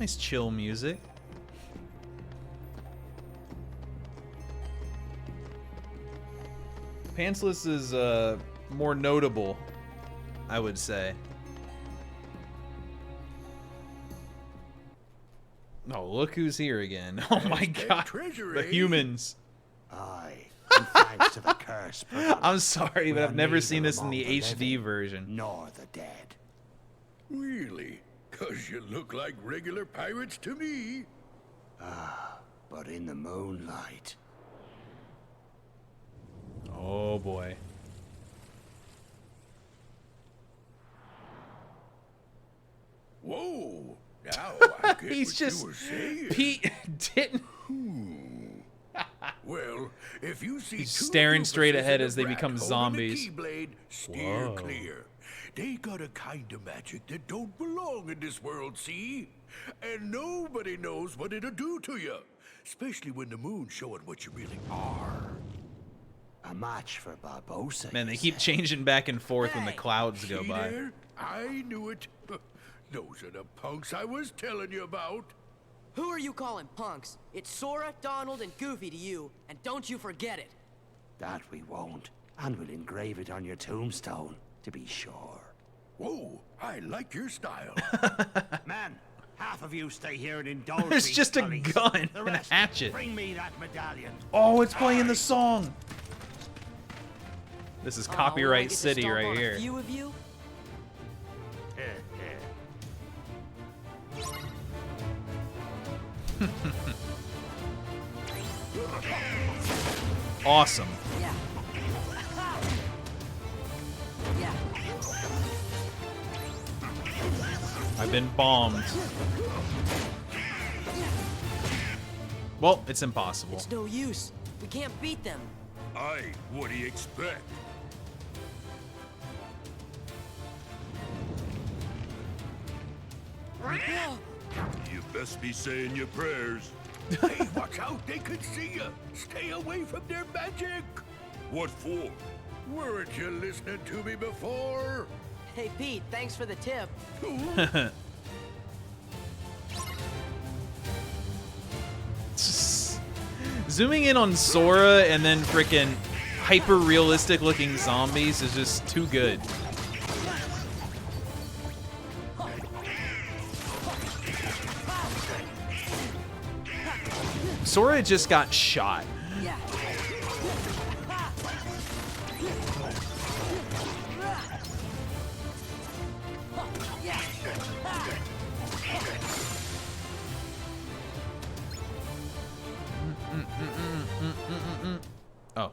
Nice chill music. Pantsless is more notable, I would say. Oh, look who's here again. Oh my god. The humans. Aye. And thanks to the curse. I'm sorry, but I've never seen this in the HD version. Nor the dead. Really? 'Cause you look like regular pirates to me. Ah, but in the moonlight. Oh boy. Whoa! Now I get He's what just you were saying. Pete didn't. Well, if you see He's two staring straight doofuses ahead and a as they rat become holding a zombies. Keyblade, steer Whoa. clear. They got a kind of magic that don't belong in this world, see? And nobody knows what it'll do to you, especially when the moon's showing what you really are. A match for Barbosa. Man, they keep changing back and forth when the clouds go See by. there? I knew it. Those are the punks I was telling you about. Who are you calling punks? It's Sora, Donald, and Goofy to you, and don't you forget it. That we won't. And we'll engrave it on your tombstone, to be sure. Whoa, I like your style. Man, half of you stay here and indulge There's these just a gullies. gun The and a rest, hatchet. Bring me that medallion. Oh, it's playing the song. This is Oh, Copyright I get to City stomp right on here. A few of you? Awesome. Yeah. Yeah. I've been bombed. Well, it's impossible. It's no use. We can't beat them. Aye, what do you expect? You best be saying your prayers. Hey, watch out, they could see you. Stay away from their magic. What for? Weren't you listening to me before? Hey, Pete, thanks for the tip. Zooming in on Sora and then frickin' hyper-realistic looking zombies is just too good. Sora just got shot. Oh.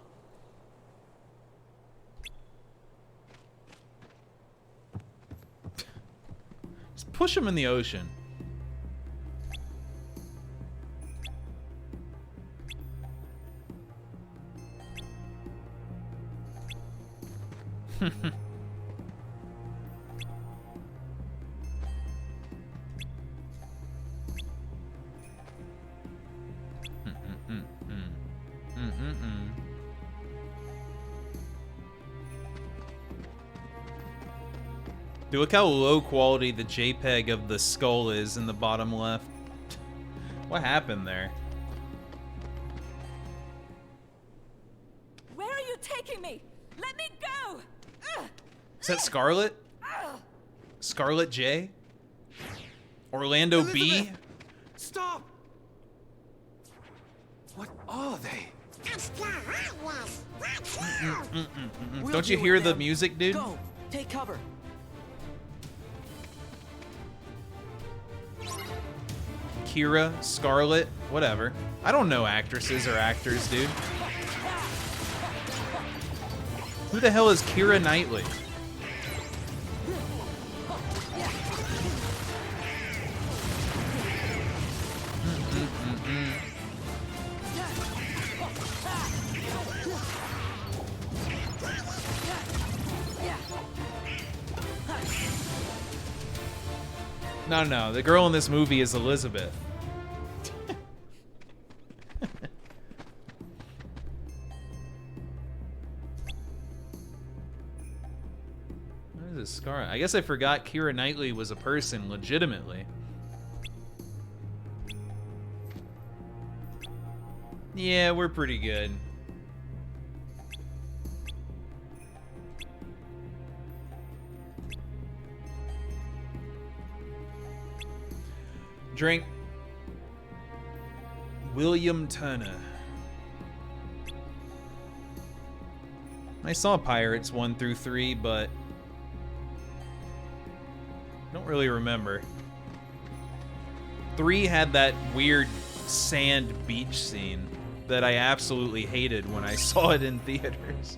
Just push him in the ocean. Dude, look how low quality the JPEG of the skull is in the bottom left. What happened there? Where are you taking me? Let me go! Is that Scarlet? Scarlet J? Orlando B? Stop! What are they? We'll Don't you deal hear with the them. music, dude? Go! Take cover! Kira, Scarlet, whatever. I don't know actresses or actors, dude. Who the hell is Kira Knightley? No, no, the girl in this movie is Elizabeth. What is this scar? I guess I forgot Keira Knightley was a person, legitimately. Yeah, we're pretty good. Drink. William Turner. I saw Pirates 1 through 3, but don't really remember. 3 had that weird sand beach scene that I absolutely hated when I saw it in theaters.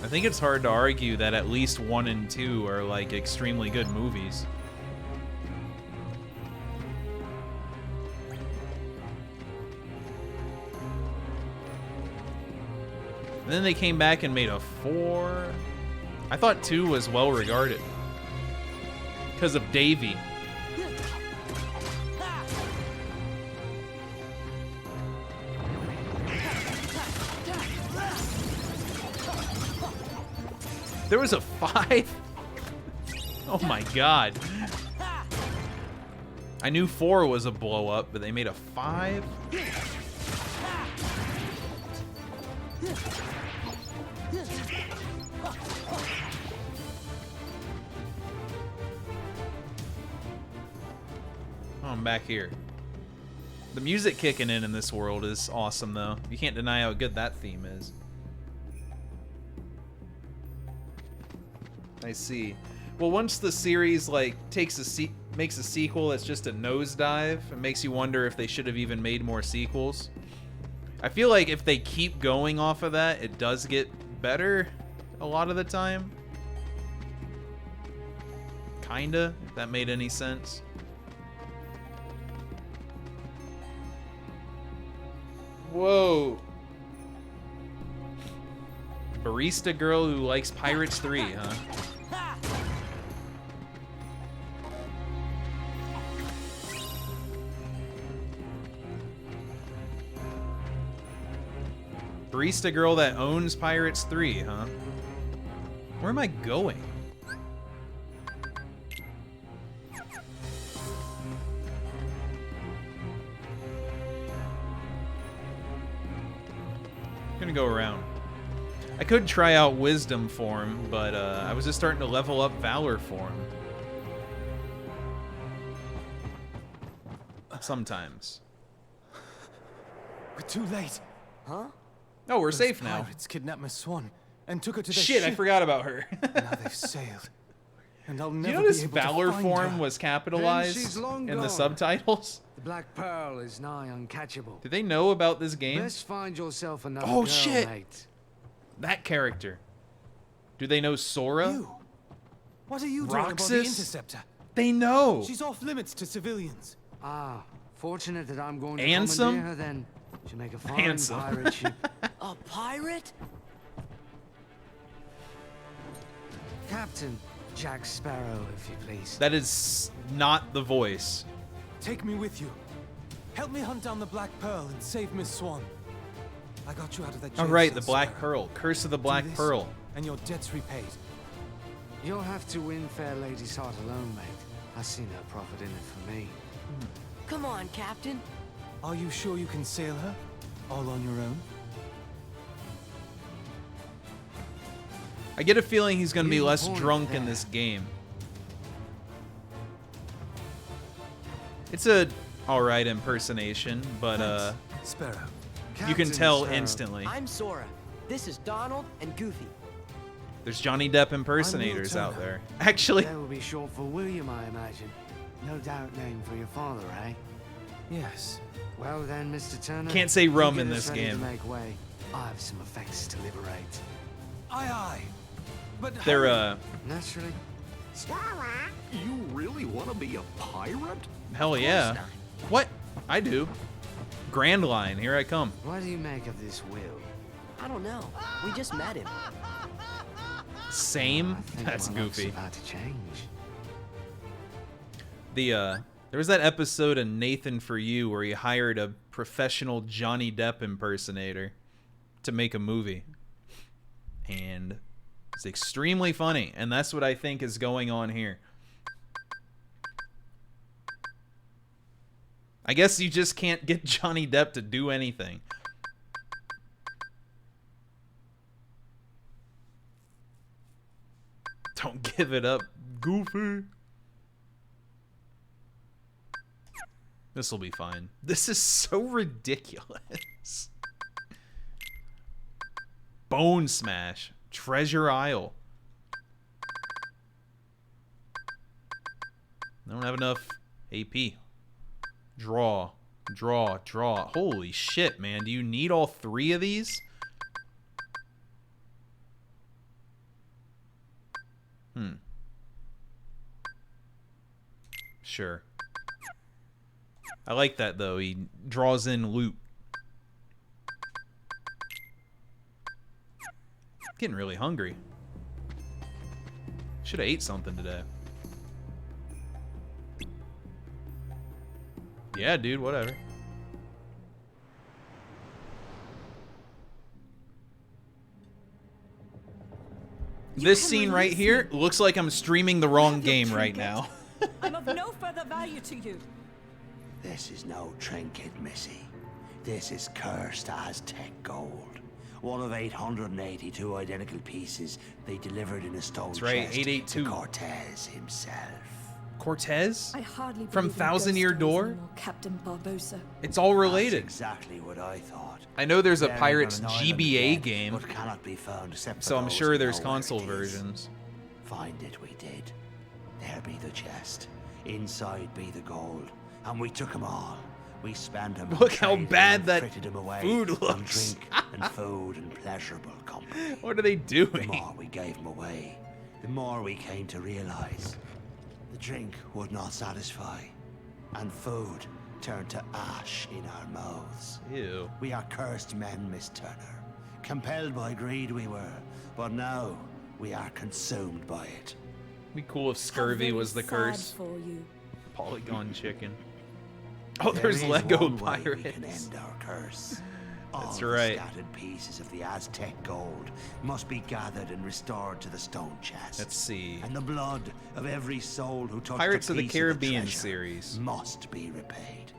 I think it's hard to argue that at least 1 and 2 are like extremely good movies. And then they came back and made a 4. I thought 2 was well regarded because of Davy. There was a 5? Oh my god. I knew 4 was a blow up, but they made a 5? Oh, I'm back here. The music kicking in this world is awesome, though. You can't deny how good that theme is. I see. Well, once the series like makes a sequel that's just a nosedive, it makes you wonder if they should have even made more sequels. I feel like if they keep going off of that, it does get better a lot of the time. Kinda, if that made any sense. Whoa. Barista girl who likes Pirates 3, huh? Barista girl that owns Pirates 3, huh? Where am I going? Gonna go around. I could try out wisdom form, but I was just starting to level up valor form. Sometimes. We're too late. Huh? Oh, we're safe now. Pirates kidnapped Miss Swan and took her to their Shit, ship. I forgot about her. Now they've sailed. And I'll Do you never notice be able valor to find form her. was capitalized Then she's long in the gone. subtitles? The Black Pearl is nigh uncatchable. Did they know about this game? Best find yourself another Oh girl, shit! mate. That character. Do they know Sora? You. What are you doing about the Roxas? Interceptor? They know. She's off limits to civilians. Ah, fortunate that I'm going to Ansem? commandeer her then. She'll make a fine Handsome. pirate ship. A pirate? Captain Jack Sparrow, if you please. That is not the voice. Take me with you. Help me hunt down the Black Pearl and save Miss Swan. I got you out of that jail All right, cell, the Black Sparrow. Pearl. Curse of the Do Black this, Pearl. and your debt's repaid. You'll have to win fair lady's heart alone, mate. I see no profit in it for me. Come on, Captain. Are you sure you can sail her? All on your own? I get a feeling he's going to be You less point drunk in there. this game. It's a alright impersonation, but Sparrow. you can Captain tell Sparrow. instantly. I'm Sora. This is Donald and Goofy. There's Johnny Depp impersonators out there. Actually, That will be short for William, I imagine. No doubt name for your father, eh? Yes. Well then, Mr. Turner. Can't say you rum get in us this ready to game. make way. I have some effects to liberate. Aye, aye. But they're Naturally. Sora? You really want to be a pirate? hell yeah. What? I do. Grand Line, here I come. What do you make of this will? I don't know. We just met him. Same? I think That's my luck's goofy. about to change. There was that episode of Nathan For You where he hired a professional Johnny Depp impersonator to make a movie. And it's extremely funny, and that's what I think is going on here. I guess you just can't get Johnny Depp to do anything. Don't give it up, Goofy. This will be fine. This is so ridiculous. Bone Smash. Treasure Isle. I don't have enough AP. Draw. Draw. Draw. Holy shit, man. Do you need all three of these? Sure. I like that, though. He draws in loot. Getting really hungry. Should have ate something today. Yeah, dude, whatever. This scene right here looks like I'm streaming the wrong game right now. I'm of no further value to you. This is no trinket, Missy. This is cursed Aztec gold. One of 882 identical pieces they delivered in a stone That's right, chest 882. to Cortez himself. Cortez? I hardly From believe in Thousand ghost Year stories Door? anymore, Captain Barbosa. It's all related. That's exactly what I thought. I know there's a Buried Pirates on an island GBA dead, game, but cannot be found except for so I'm those sure who there's know where console it is. versions. Find it we did. There be the chest. Inside be the gold. And we took 'em all. We spent 'em. Look how traded 'em bad and that fritted 'em away food on looks. drink and food and pleasurable company. What are they doing? The more we gave 'em away, the more we came to realize the drink would not satisfy, and food turned to ash in our mouths. Ew. We are cursed men, Miss Turner. Compelled by greed we were, but now we are consumed by it. Be cool if scurvy was the curse. For you. Polygon chicken. Oh, There there's is Lego one way we can Pirates. end our curse. That's All right. the scattered pieces of the Aztec gold must be gathered and restored to the stone chest. Let's see. And the blood of every soul who touched Pirates a of the piece Caribbean treasure series. must be repaid.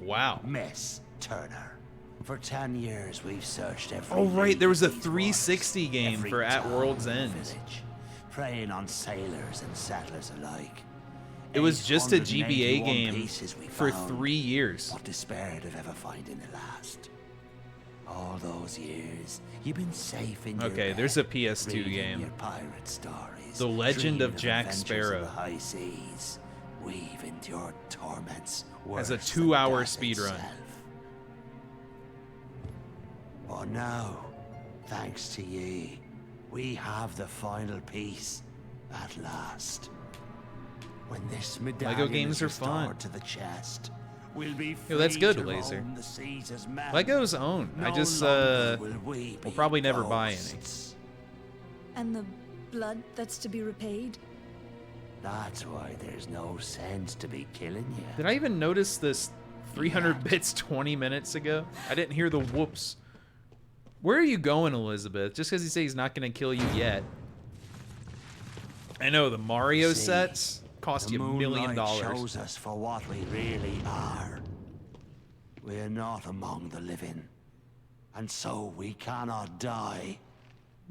Wow. Miss Turner, For 10 years, we've searched every. Oh right, there was a leaf of these 360 waters, game every for At town World's and End. village, preying on sailors and settlers alike. It was just a 881 GBA game pieces we for found, 3 years. but despaired of ever finding the last. All those years, you've been safe in your Okay, bed, there's a PS2 reading game. Your pirate stories, The Legend of dreaming Jack adventures Sparrow. of the high seas, weave into your torments. Has a worse than 2-hour death speed run. itself. But now, thanks to ye, we have the final piece at last. When this medallion games is are fun. restored to the chest, we'll be free Yo, that's good, to Laser. roam the seas as men. Lego's own. I No just longer will we will be probably never buy any. ghosts. And the blood that's to be repaid? That's why there's no sense to be killing you. Did I even notice this 300 bits 20 minutes ago? I didn't hear the whoops. Where are you going, Elizabeth? Just because he says he's not going to kill you yet. I know, the Mario See, sets cost the you $1 million. moonlight shows us for what we really are. We're not among the living, and so we cannot die.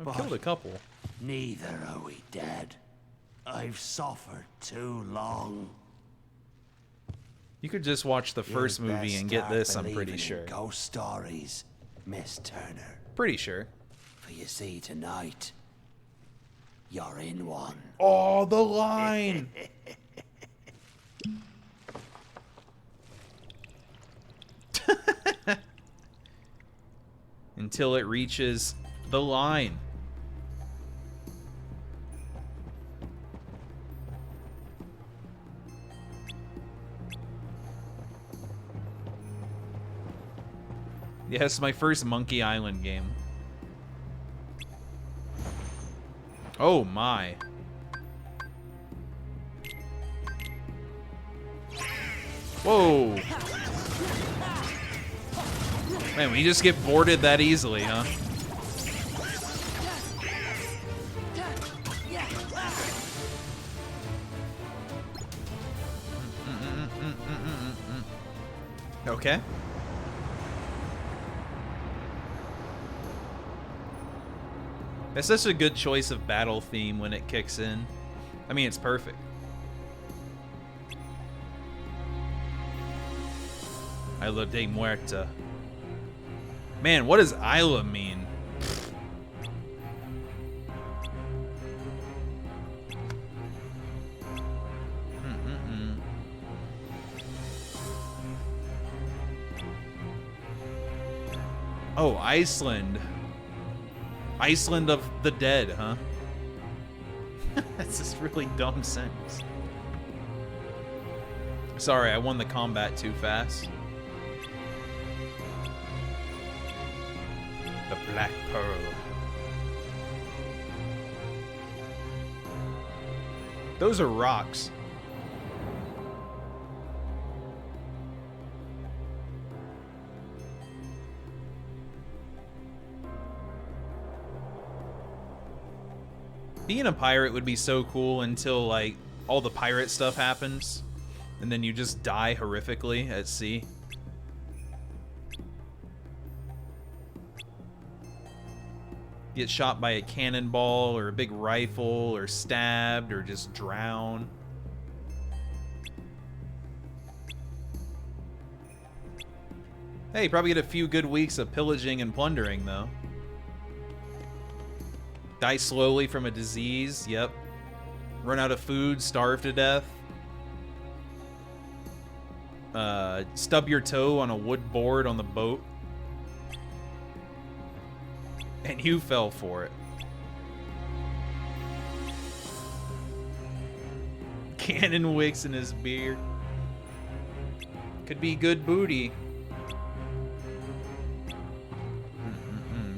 I've killed a couple. Neither are we dead. I've suffered too long. You could just watch the first You'd movie best and get start this, I'm believing pretty in sure. Ghost stories, Miss Turner. Pretty sure. For you see, tonight, you're in one. Oh, the line! Until it reaches the line. Yes, my first Monkey Island game. Oh my. Whoa. Man, we just get boarded that easily, huh? Okay. That's such a good choice of battle theme when it kicks in. I mean, it's perfect. Isla de Muerta. Man, what does Isla mean? Oh, Iceland. Iceland of the dead, huh? That's just really dumb sentence. Sorry, I won the combat too fast. The Black Pearl. Those are rocks. Being a pirate would be so cool until, like, all the pirate stuff happens, and then you just die horrifically at sea. Get shot by a cannonball or a big rifle or stabbed or just drown. Hey, probably get a few good weeks of pillaging and plundering, though. Die slowly from a disease, yep. Run out of food, starve to death. Stub your toe on a wood board on the boat. And you fell for it. Cannon wicks in his beard. Could be good booty.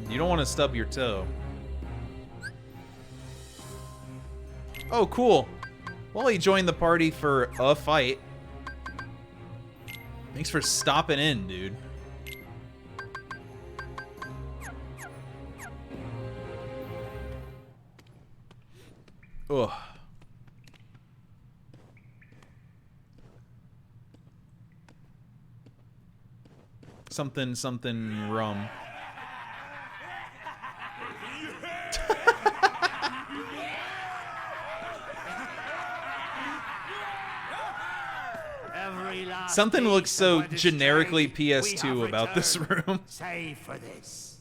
You don't want to stub your toe. Oh, cool. Well, he joined the party for a fight. Thanks for stopping in, dude. Ugh. Something, something rum. Something looks so generically PS2 about this room. Save for this.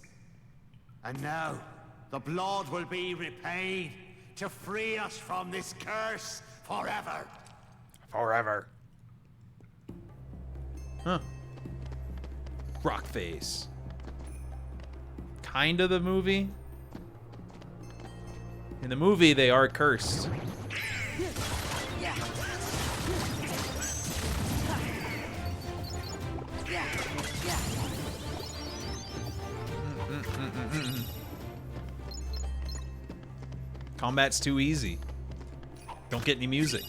And now, the blood will be repaid to free us from this curse forever. Forever. Huh. Rockface. Kinda the movie. In the movie, they are cursed. Combat's too easy. Don't get any music.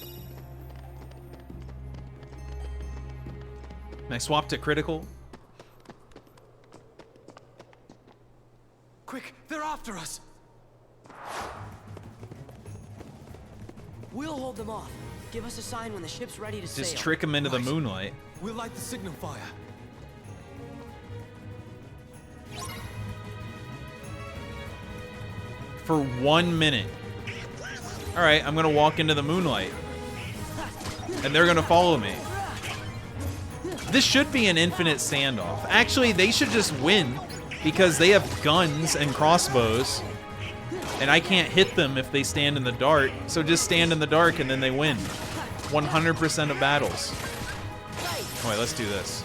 Can I swap to critical? Quick, they're after us. We'll hold them off. Give us a sign when the ship's ready to sail. Just trick them into the moonlight. We'll light the signal fire. For 1 minute. Alright, I'm gonna walk into the moonlight. And they're gonna follow me. This should be an infinite standoff. Actually, they should just win because they have guns and crossbows. And I can't hit them if they stand in the dark. So just stand in the dark and then they win. 100% of battles. Alright, let's do this.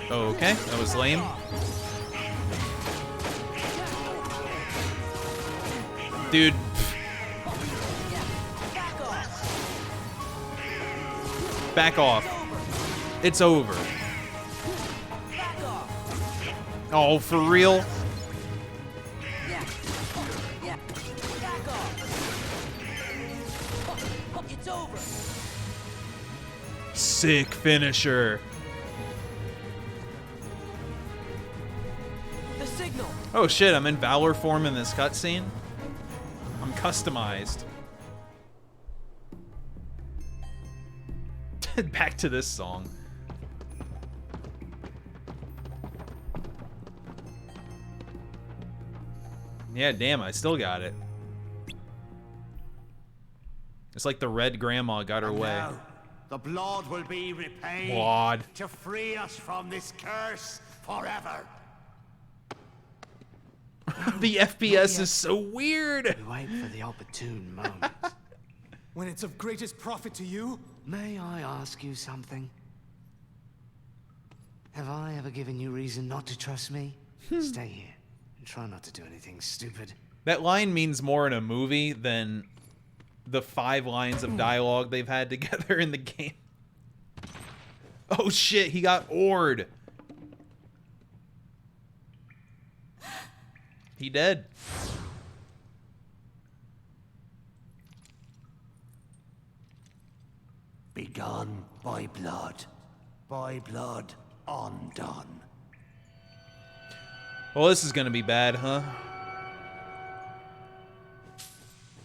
Okay, that was lame. Dude. Back off. It's over. Oh, for real? It's over. Sick finisher. Oh shit, I'm in Valor form in this cutscene? I'm customized. Back to this song. Yeah, damn, I still got it. It's like the red grandma got her way. Now, the blood will be repaid Blood. to free us from this curse forever. The FPS is so weird. We wait for the opportune moment. When it's of greatest profit to you? May I ask you something? Have I ever given you reason not to trust me? Stay here and try not to do anything stupid. That line means more in a movie than the 5 lines of dialogue they've had together in the game. Oh shit, he got ored. He dead. Begun by blood undone. Well, this is gonna be bad, huh?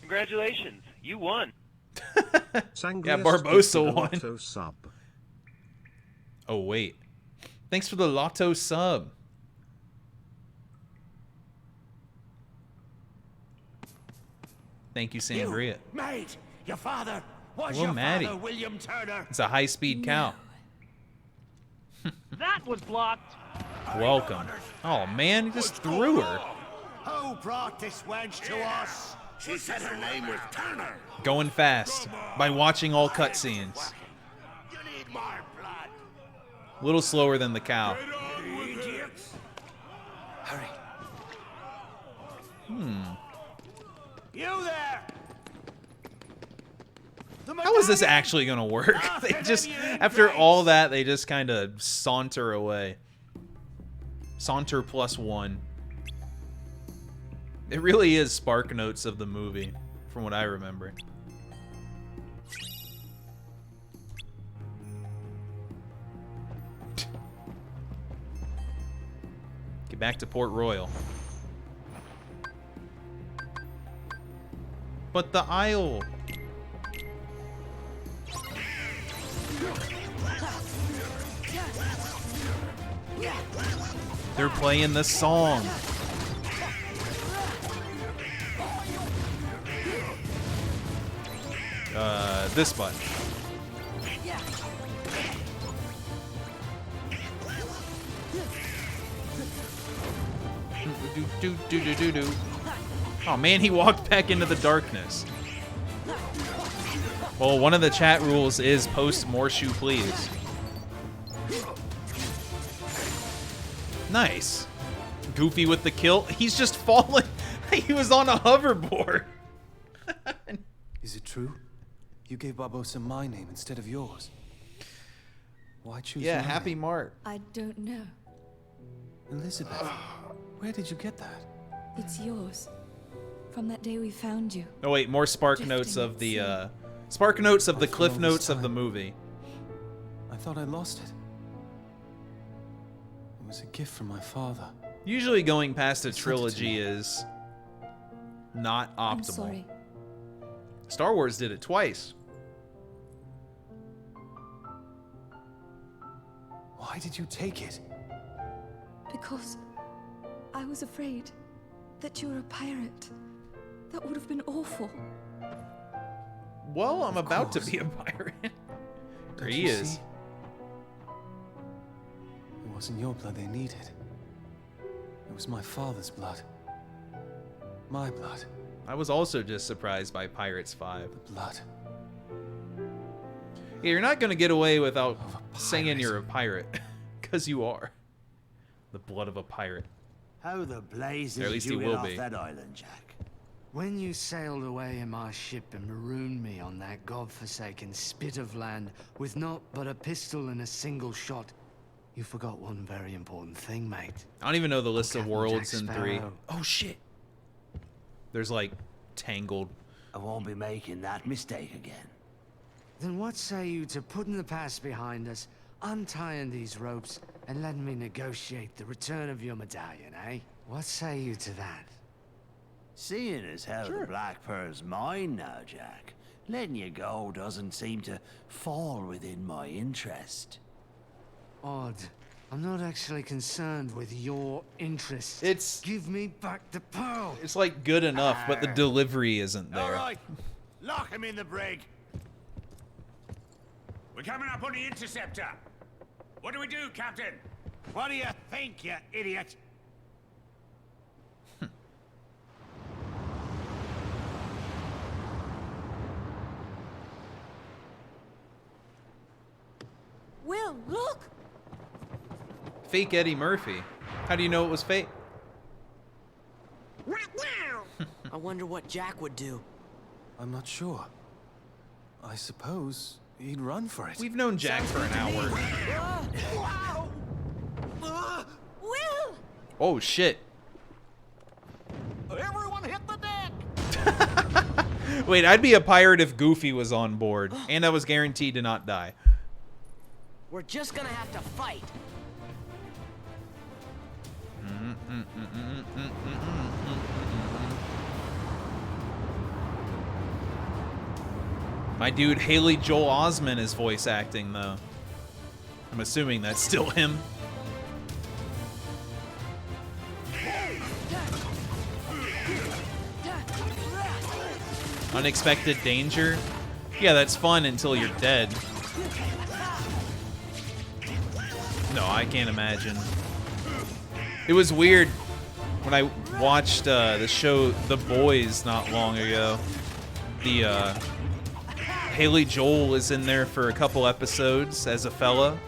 Congratulations, you won. Yeah, Barbosa won. Lotto sub. Oh wait. Thanks for the Lotto sub. Thank you, Sangria. Mate, your father was Hello, your Maddie. father, William Turner. It's a high-speed cow. That was blocked. Welcome. Oh man, he just threw her. Who brought this wench to us? She said her name was Turner. Going fast by watching all cutscenes. You need more blood. A little slower than the cow. Idiots. Hurry. You there! How is this actually gonna work? They just, after all that, they just kind of saunter away. Saunter +1. It really is Spark Notes of the movie, from what I remember. Get back to Port Royal. But the aisle. They're playing the song. This button. Do. Oh man, he walked back into the darkness. Well, one of the chat rules is post more shoe, please. Nice. Goofy with the kill. He's just falling. He was on a hoverboard. Is it true? You gave Barbosa my name instead of yours. Why choose Yeah, my Happy name? Mart. I don't know. Elizabeth, where did you get that? It's yours. From that day we found you. Oh wait, more spark notes of the spark notes of the cliff notes of the movie. I thought I lost it. It was a gift from my father. Usually going past a trilogy is not optimal. I'm sorry. Star Wars did it twice. Why did you take it? Because I was afraid that you were a pirate. That would have been awful. Well, I'm about to be a pirate. There he is. See? It wasn't your blood they needed. It was my father's blood. My blood. I was also just surprised by Pirates 5. The blood. Yeah, you're not gonna get away without saying you're a pirate, because you are. The blood of a pirate. How the blazes Or at least did you he get will off be. that island, Jack? When you sailed away in my ship and marooned me on that godforsaken spit of land with naught but a pistol and a single shot, you forgot one very important thing, mate. I don't even know the list of Captain worlds Jack in 3. Sparrow. Oh shit. There's like Tangled. I won't be making that mistake again. Then what say you to putting the past behind us, untying these ropes, and letting me negotiate the return of your medallion, eh? What say you to that? Seeing as how the Black Pearl's mine now, Jack, letting you go doesn't seem to fall within my interest. Odd. I'm not actually concerned with your interests. It's... Give me back the pearl! It's like good enough, but the delivery isn't there. All right, lock him in the brig. We're coming up on the interceptor. What do we do, Captain? What do you think, you idiot? Will, look! Fake Eddie Murphy. How do you know it was fake? What now? I wonder what Jack would do. I'm not sure. I suppose he'd run for it. We've known Jack for an hour. Will! Oh shit. Everyone hit the deck! Wait, I'd be a pirate if Goofy was on board, and I was guaranteed to not die. We're just gonna have to fight. My dude Haley Joel Osment is voice acting, though. I'm assuming that's still him. Unexpected danger? Yeah, that's fun until you're dead. No, I can't imagine. It was weird when I watched the show The Boys not long ago. The Haley Joel is in there for a couple episodes as a fella.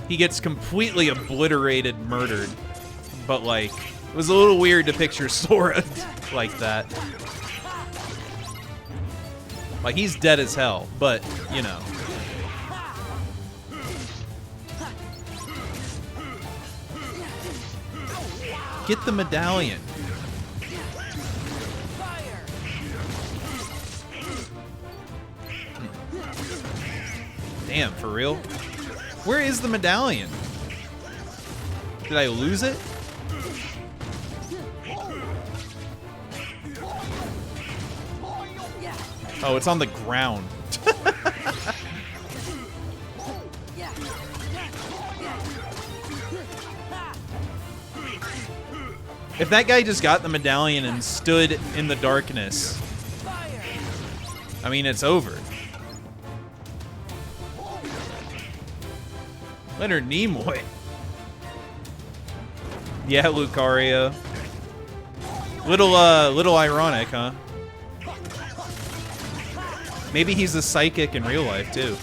He gets completely obliterated, murdered. But like, it was a little weird to picture Sora like that. Like, he's dead as hell, but, you know. Get the medallion. Damn, for real? Where is the medallion? Did I lose it? Oh, it's on the ground. If that guy just got the medallion and stood in the darkness, I mean, it's over. Leonard Nimoy. Yeah, Lucario. Little ironic, huh? Maybe he's a psychic in real life, too.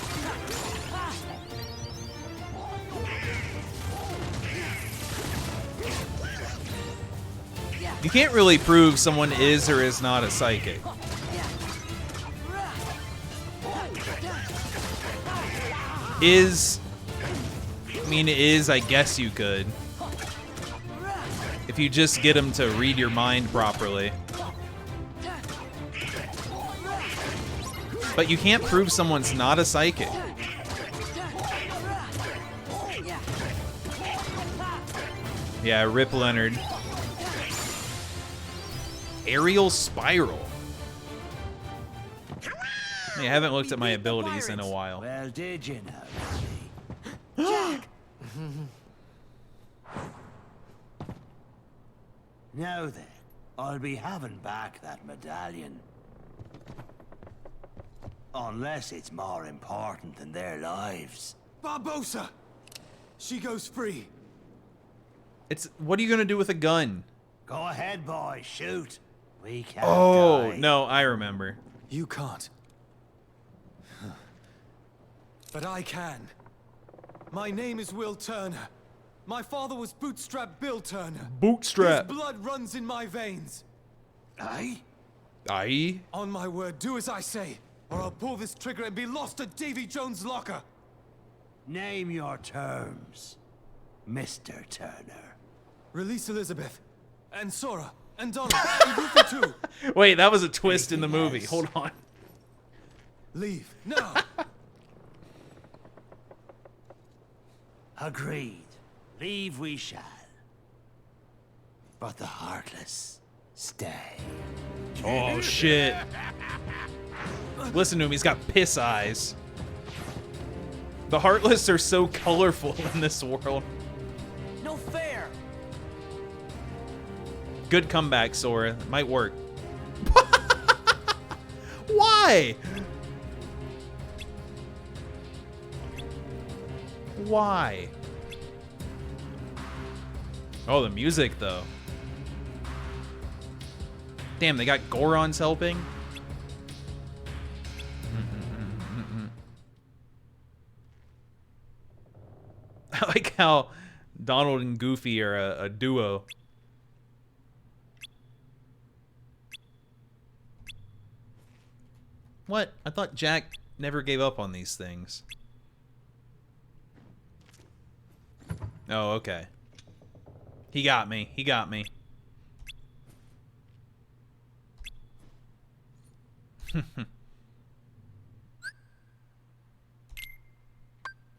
You can't really prove someone is or is not a psychic. I guess you could. If you just get them to read your mind properly. But you can't prove someone's not a psychic. Yeah, rip Leonard. Aerial Spiral. I haven't looked at my abilities in a while. Well, did you know? Jack! Now then, I'll be having back that medallion. Unless it's more important than their lives. Barbosa! She goes free. What are you gonna do with a gun? Go ahead, boy, shoot. We can't die. No, I remember. You can't. But I can. My name is Will Turner. My father was Bootstrap Bill Turner. Bootstrap. His blood runs in my veins. Aye? Aye? On my word, do as I say, or I'll pull this trigger and be lost at Davy Jones' locker. Name your terms, Mr. Turner. Release Elizabeth, and Sora, and Donald, and Goofy too. Wait, that was a twist in the movie. Hold on. Leave, now. Agreed. Leave we shall. But the Heartless stay. Oh, shit. Listen to him, he's got piss eyes. The Heartless are so colorful in this world. No fair. Good comeback, Sora. Might work. Why? Why? Oh, the music, though. Damn, they got Gorons helping? I like how Donald and Goofy are a duo. What? I thought Jack never gave up on these things. Oh, okay. He got me. He got me.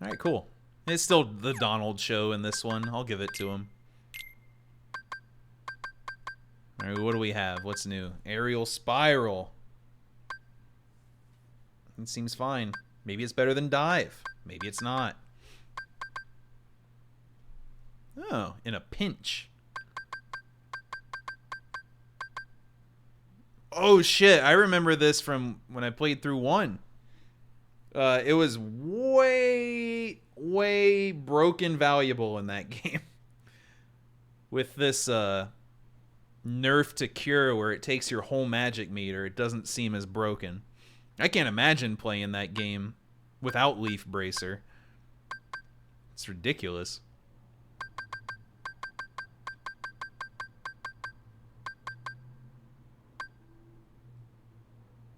Alright, cool. It's still the Donald show in this one. I'll give it to him. Alright, what do we have? What's new? Aerial Spiral. It seems fine. Maybe it's better than Dive. Maybe it's not. Oh, in a pinch. Oh shit, I remember this from when I played through 1. It was way broken valuable in that game. With this nerf to cure where it takes your whole magic meter, it doesn't seem as broken. I can't imagine playing that game without Leaf Bracer. It's ridiculous.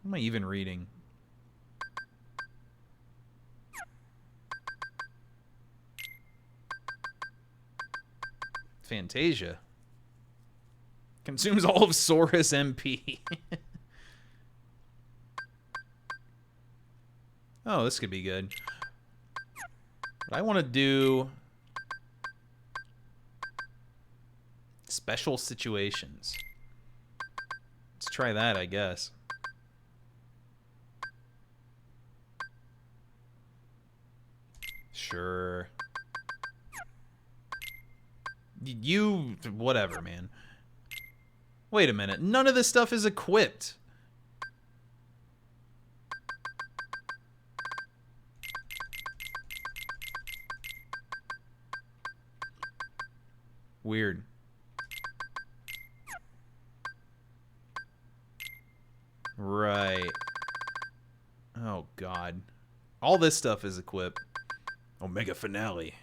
What am I even reading? Fantasia. Consumes all of Sora's MP. Oh, this could be good. But I want to do special situations. Let's try that, I guess. Sure. You... whatever, man. Wait a minute. None of this stuff is equipped. Weird. Right. Oh, God. All this stuff is equipped. Omega Finale.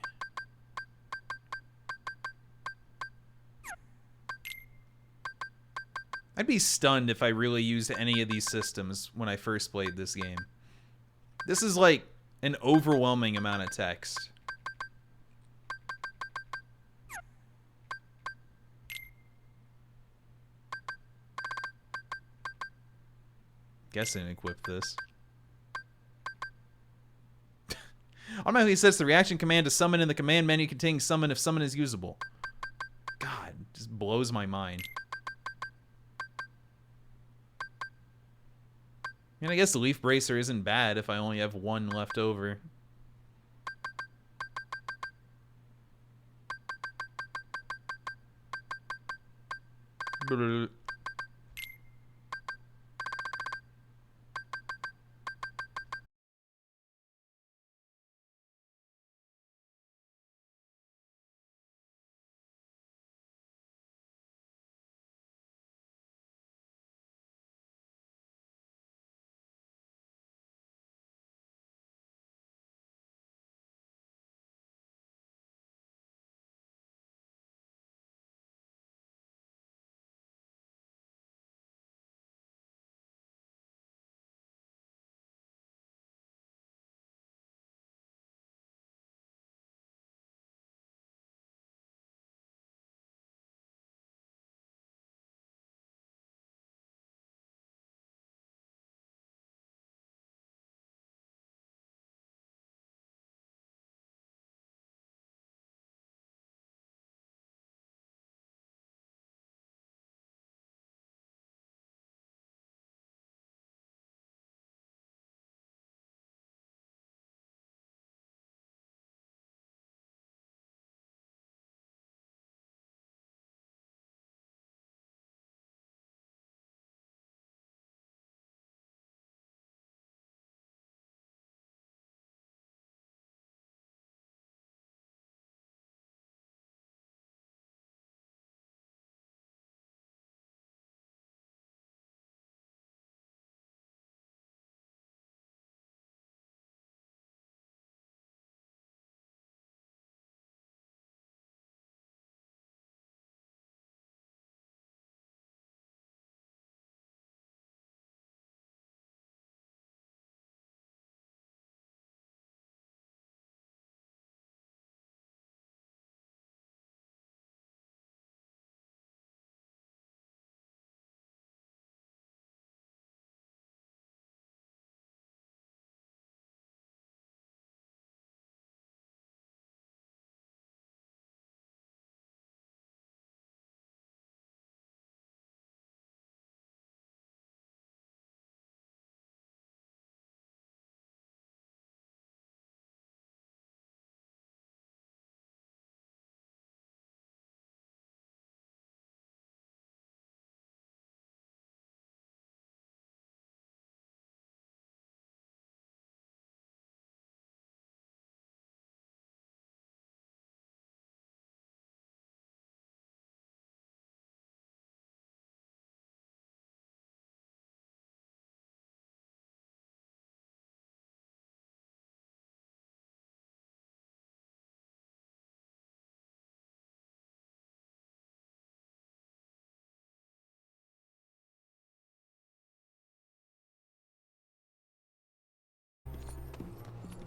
I'd be stunned if I really used any of these systems when I first played this game. This is like an overwhelming amount of text. Guess I didn't equip this. Automatically sets the reaction command to summon in the command menu containing summon if summon is usable. God, just blows my mind. And I guess the leaf bracer isn't bad if I only have one left over.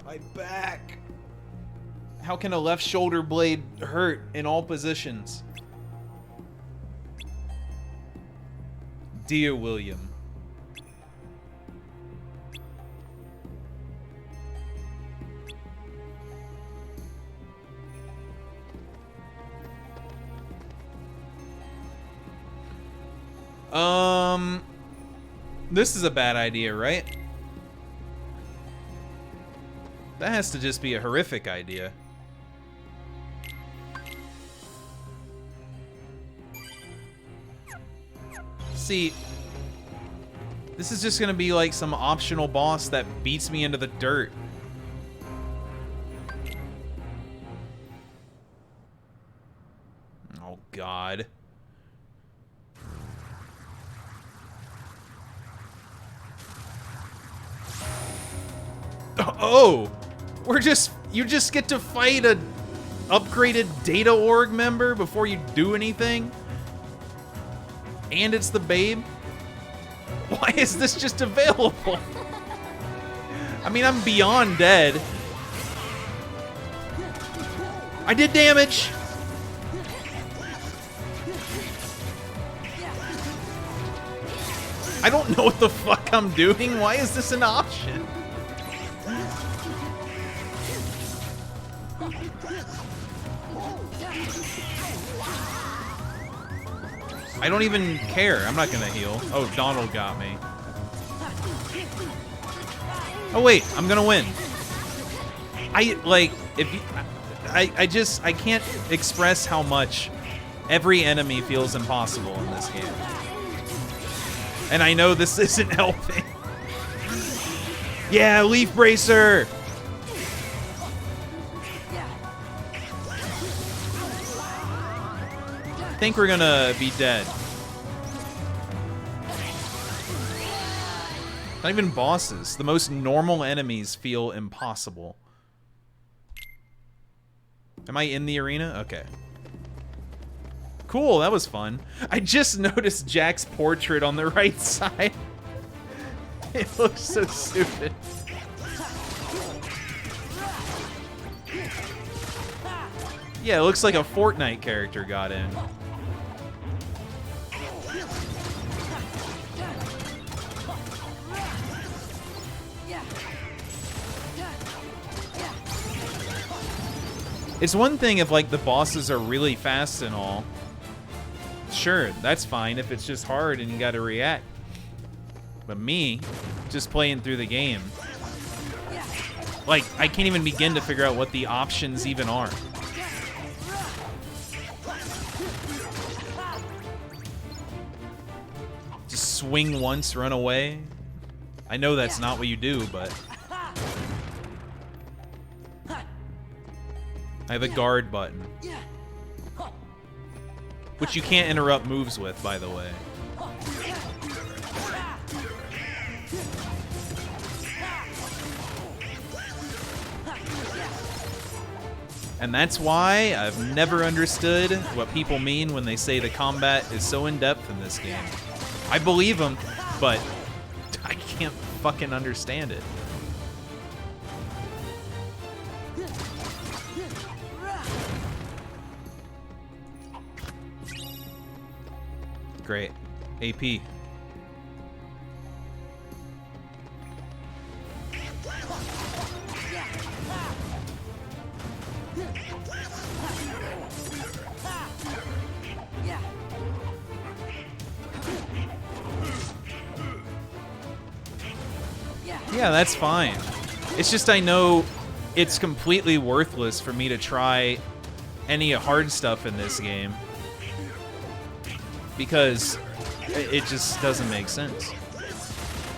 I'm back. How can a left shoulder blade hurt in all positions? Dear William. This is a bad idea, right? That has to just be a horrific idea. See, this is just gonna be like some optional boss that beats me into the dirt. Oh, God. Oh! You just get to fight a upgraded Data Org member before you do anything? And it's the babe? Why is this just available? I mean, I'm beyond dead. I did damage! I don't know what the fuck I'm doing. Why is this an option? I don't even care. I'm not gonna heal. Oh, Donald got me. Oh wait, I'm gonna win. I can't express how much every enemy feels impossible in this game. And I know this isn't helping. Yeah, Leaf Bracer! I think we're gonna be dead. Not even bosses. The most normal enemies feel impossible. Am I in the arena? Okay. Cool, that was fun. I just noticed Jack's portrait on the right side. It looks so stupid. Yeah, it looks like a Fortnite character got in. It's one thing if, like, the bosses are really fast and all. Sure, that's fine if it's just hard and you gotta react. But me, just playing through the game, like, I can't even begin to figure out what the options even are. Just swing once, run away. I know that's not what you do, but... I have a guard button. Which you can't interrupt moves with, by the way. And that's why I've never understood what people mean when they say the combat is so in-depth in this game. I believe them, but I can't fucking understand it. Great. AP. Yeah, that's fine. It's just I know it's completely worthless for me to try any hard stuff in this game. Because it just doesn't make sense.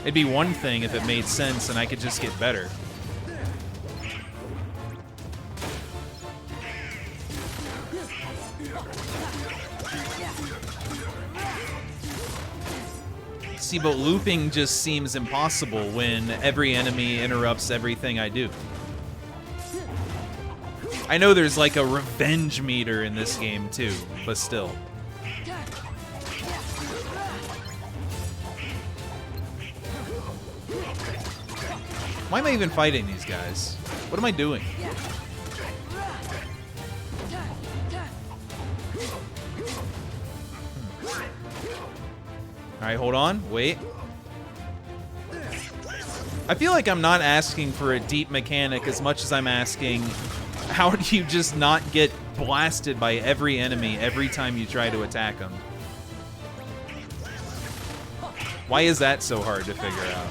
It'd be one thing if it made sense and I could just get better. See, but looping just seems impossible when every enemy interrupts everything I do. I know there's like a revenge meter in this game too, but still. Why am I even fighting these guys? What am I doing? Alright, hold on. Wait. I feel like I'm not asking for a deep mechanic as much as I'm asking, how do you just not get blasted by every enemy every time you try to attack them? Why is that so hard to figure out?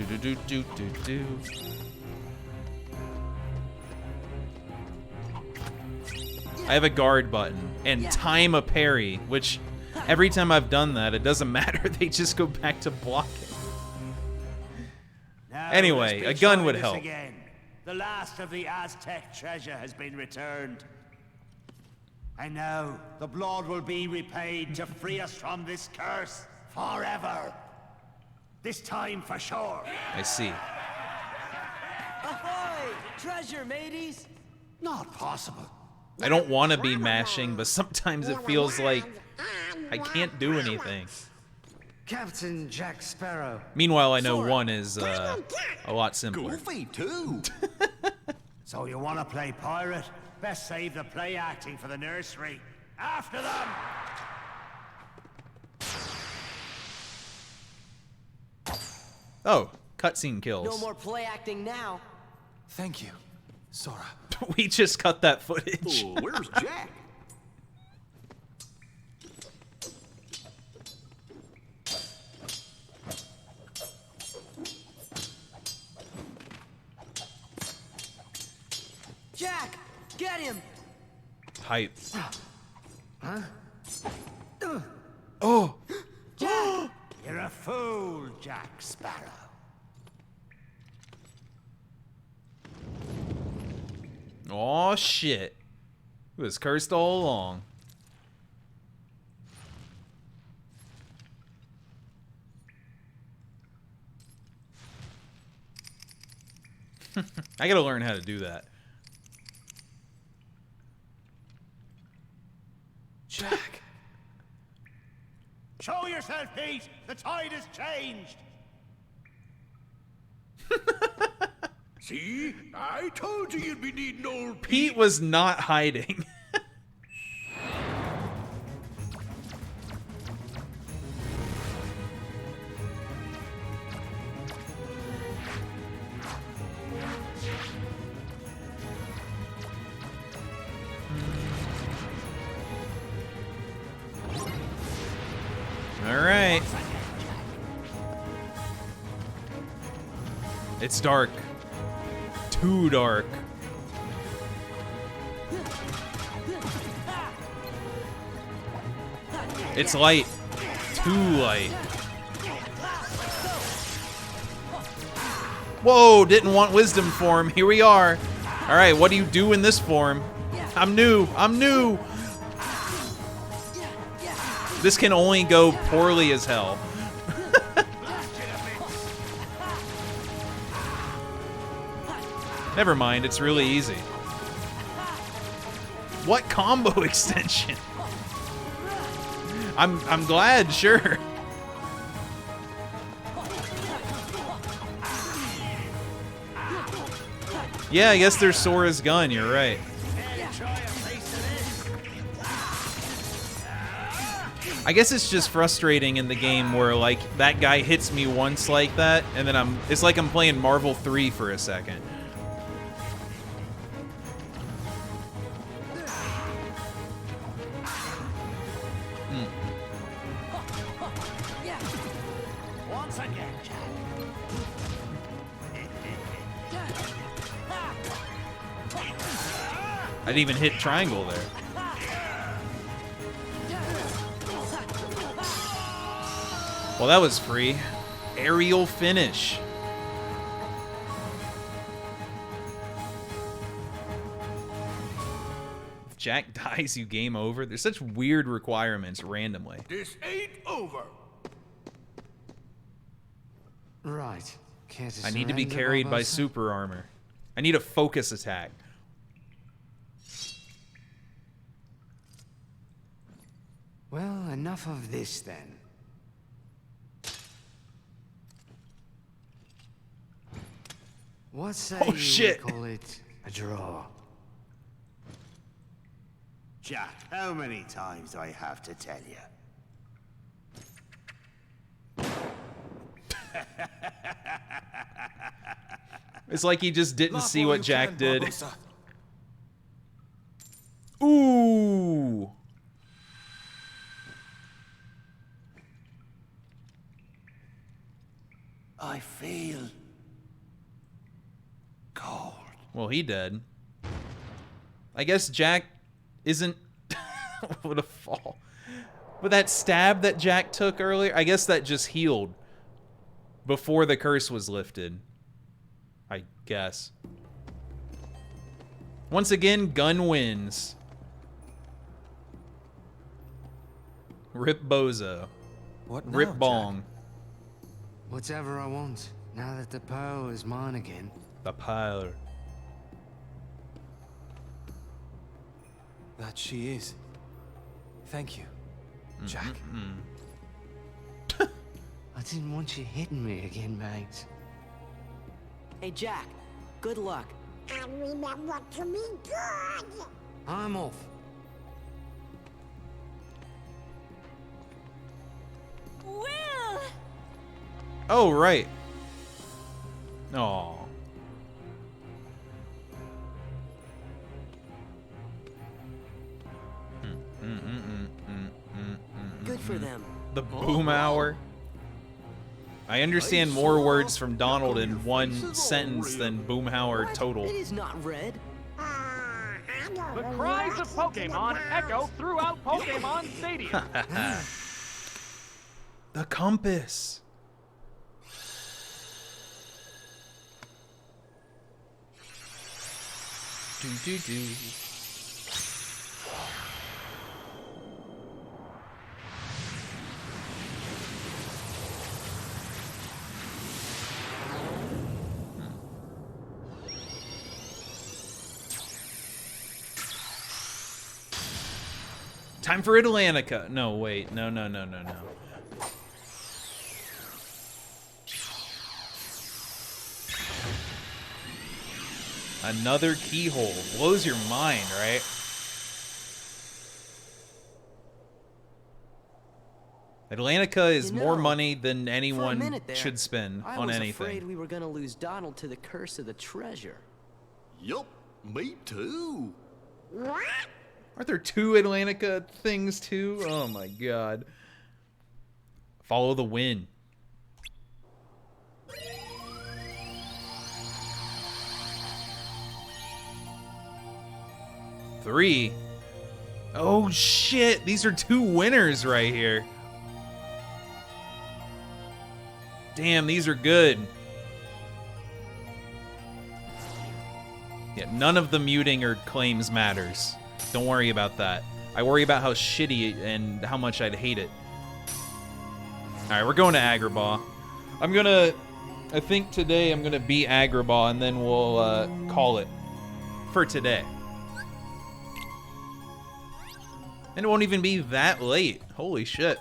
Do. I have a guard button and time a parry, which every time I've done that, it doesn't matter. They just go back to blocking. Anyway, a gun would help. Again. The last of the Aztec treasure has been returned. And now the blood will be repaid to free us from this curse forever. This time for sure. I see. Ahoy! Treasure, mateys! Not possible. I don't want to be mashing, but sometimes it feels like I can't do anything. Captain Jack Sparrow. Meanwhile, I know one is a lot simpler. Goofy, too. So you want to play pirate? Best save the play acting for the nursery. After them! Oh, cutscene kills. No more play acting now. Thank you, Sora. We just cut that footage. Oh, where's Jack? Jack, get him! Hype. Huh? Oh! Jack! You're a fool, Jack Sparrow. Oh shit. It was cursed all along. I gotta learn how to do that. Jack! Show yourself, Pete! The tide has changed! See? I told you you'd be needing old Pete was not hiding. All right. It's dark. Too dark. It's light. Too light. Whoa, didn't want wisdom form. Here we are. All right, what do you do in this form? I'm new. I'm new. This can only go poorly as hell. Never mind, it's really easy. What combo extension? I'm glad, sure. Yeah, I guess there's Sora's gun, you're right. I guess it's just frustrating in the game where, like, that guy hits me once like that, and then it's like I'm playing Marvel 3 for a second. Once again, I didn't even hit triangle there. Well, that was free. Aerial finish. If Jack dies, you game over. There's such weird requirements randomly. This ain't over. Right. Can't I need to be carried by super armor. I need a focus attack. Well, enough of this then. What say Oh, shit. we call it a draw? Jack, how many times do I have to tell you? It's like he just didn't see what Jack did. Ooh. I feel cold. Well, he dead. I guess Jack isn't... What a fall. But that stab that Jack took earlier, I guess that just healed before the curse was lifted. I guess. Once again, gun wins. Rip Bozo. What now, Rip Bong. Jack? Whatever I want, now that the power is mine again. The power. That she is. Thank you, Jack. I didn't want you hitting me again, mate. Hey, Jack. Good luck. And remember to be good. I'm off. Will! Oh, right. Oh. Good for them. The boom hour. I understand more words from Donald in one sentence than Boomhauer total. It is not red. The cries of Pokemon echo throughout Pokemon Stadium. The compass. Do. Time for Atlantica. No, wait. No. Another keyhole. Blows your mind, right? Atlantica is more money than anyone should spend on anything. I was afraid we were gonna lose Donald to the curse of the treasure. Yup, me too. What? Aren't there two Atlantica things too? Oh my god. Follow the wind. Three. Oh shit, these are two winners right here. Damn, these are good. Yeah, none of the muting or claims matters. Don't worry about that. I worry about how shitty and how much I'd hate it. Alright, we're going to Agrabah. I think today I'm gonna beat Agrabah and then we'll call it for today. And it won't even be that late. Holy shit.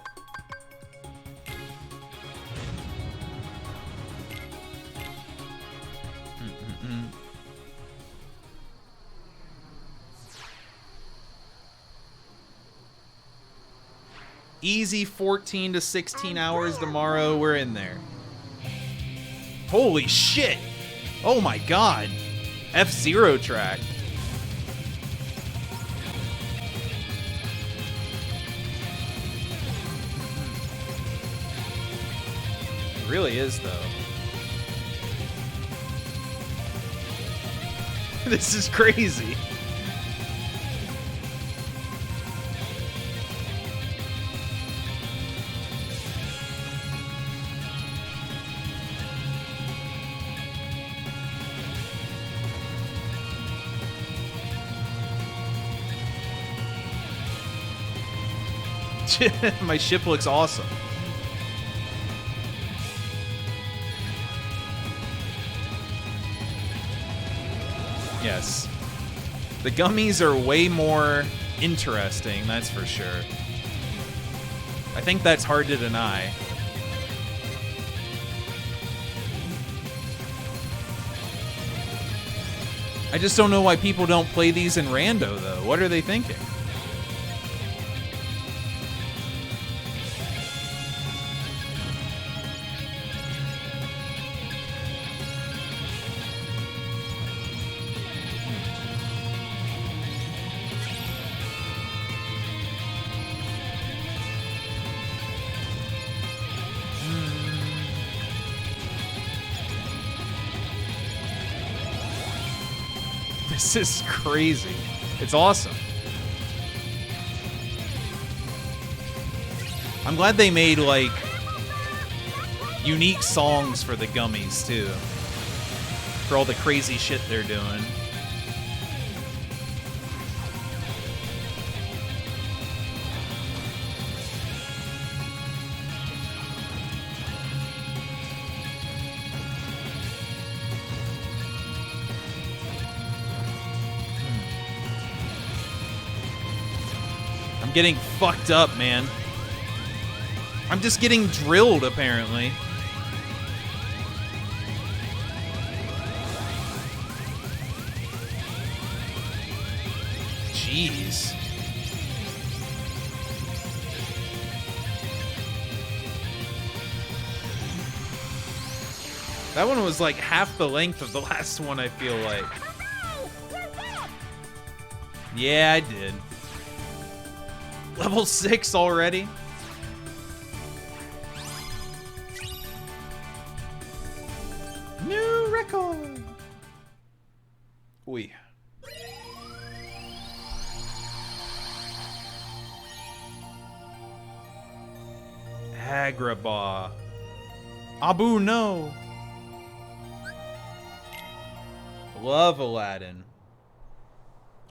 Easy 14 to 16 hours tomorrow. We're in there. Holy shit. Oh my god. F-Zero track. It really is, though. This is crazy. My ship looks awesome. Yes. The gummies are way more interesting, that's for sure. I think that's hard to deny. I just don't know why people don't play these in rando, though. What are they thinking? This is crazy. It's awesome. I'm glad they made, like, unique songs for the gummies, too. For all the crazy shit they're doing. I'm getting fucked up, man. I'm just getting drilled, apparently. Jeez. That one was like half the length of the last one, I feel like. Yeah, I did. Level 6 already? New record! Oi. Agrabah. Abu, no! Love Aladdin.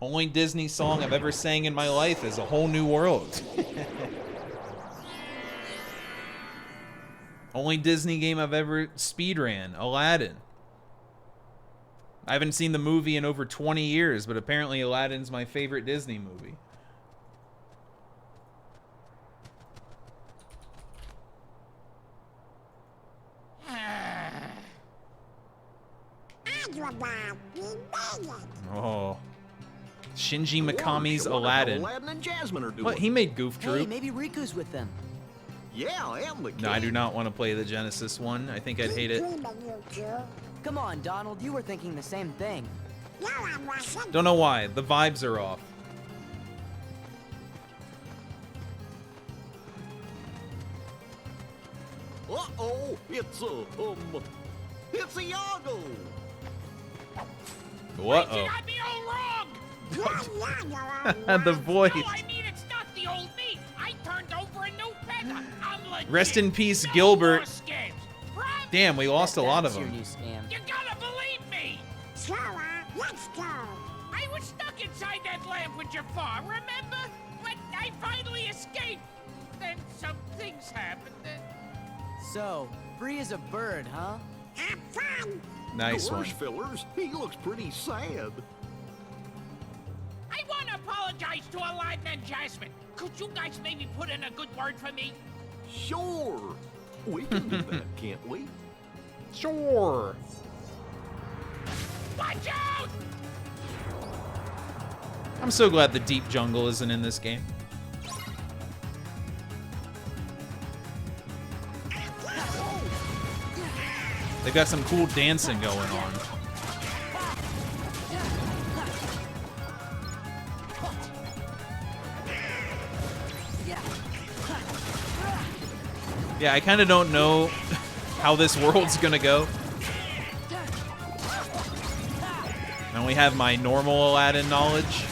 Only Disney song I've ever sang in my life is A Whole New World. Only Disney game I've ever speedran, Aladdin. I haven't seen the movie in over 20 years, but apparently Aladdin's my favorite Disney movie. Oh. Shinji Mikami's Aladdin. Aladdin and Jasmine are doing. What? He made Goof Troop. Hey, maybe Riku's with them. Yeah, and the kid. No, I do not want to play the Genesis one. I think I'd hate it. Come on, Donald, you were thinking the same thing. Don't know why. The vibes are off. Uh-oh, it's a Iago. Uh-oh. got me all wrong! The voice. No, I mean, it's not the old me. I turned over a new pet. I'm legit. Rest in peace, No Gilbert. more scams. Damn, we lost a lot of them. You gotta believe me. Let's go. I was stuck inside that lamp with Jafar, remember? When I finally escaped, then some things happened. So, free as a bird, huh? Have fun. Nice one. Gosh, fellers, he looks pretty sad. I want to apologize to Aladdin and Jasmine. Could you guys maybe put in a good word for me? Sure. We can do that, can't we? Sure. Watch out! I'm so glad the deep jungle isn't in this game. They've got some cool dancing going on. Yeah, I kind of don't know how this world's gonna go. I only have my normal Aladdin knowledge.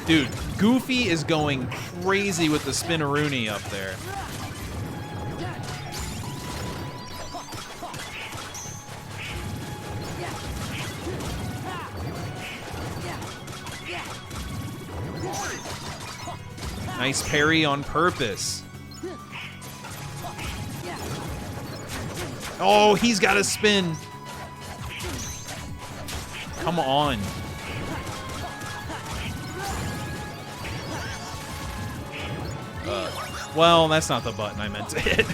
Dude, Goofy is going crazy with the spinneroonie up there. Nice parry on purpose. Oh, he's got a spin. Come on. Well, that's not the button I meant to hit.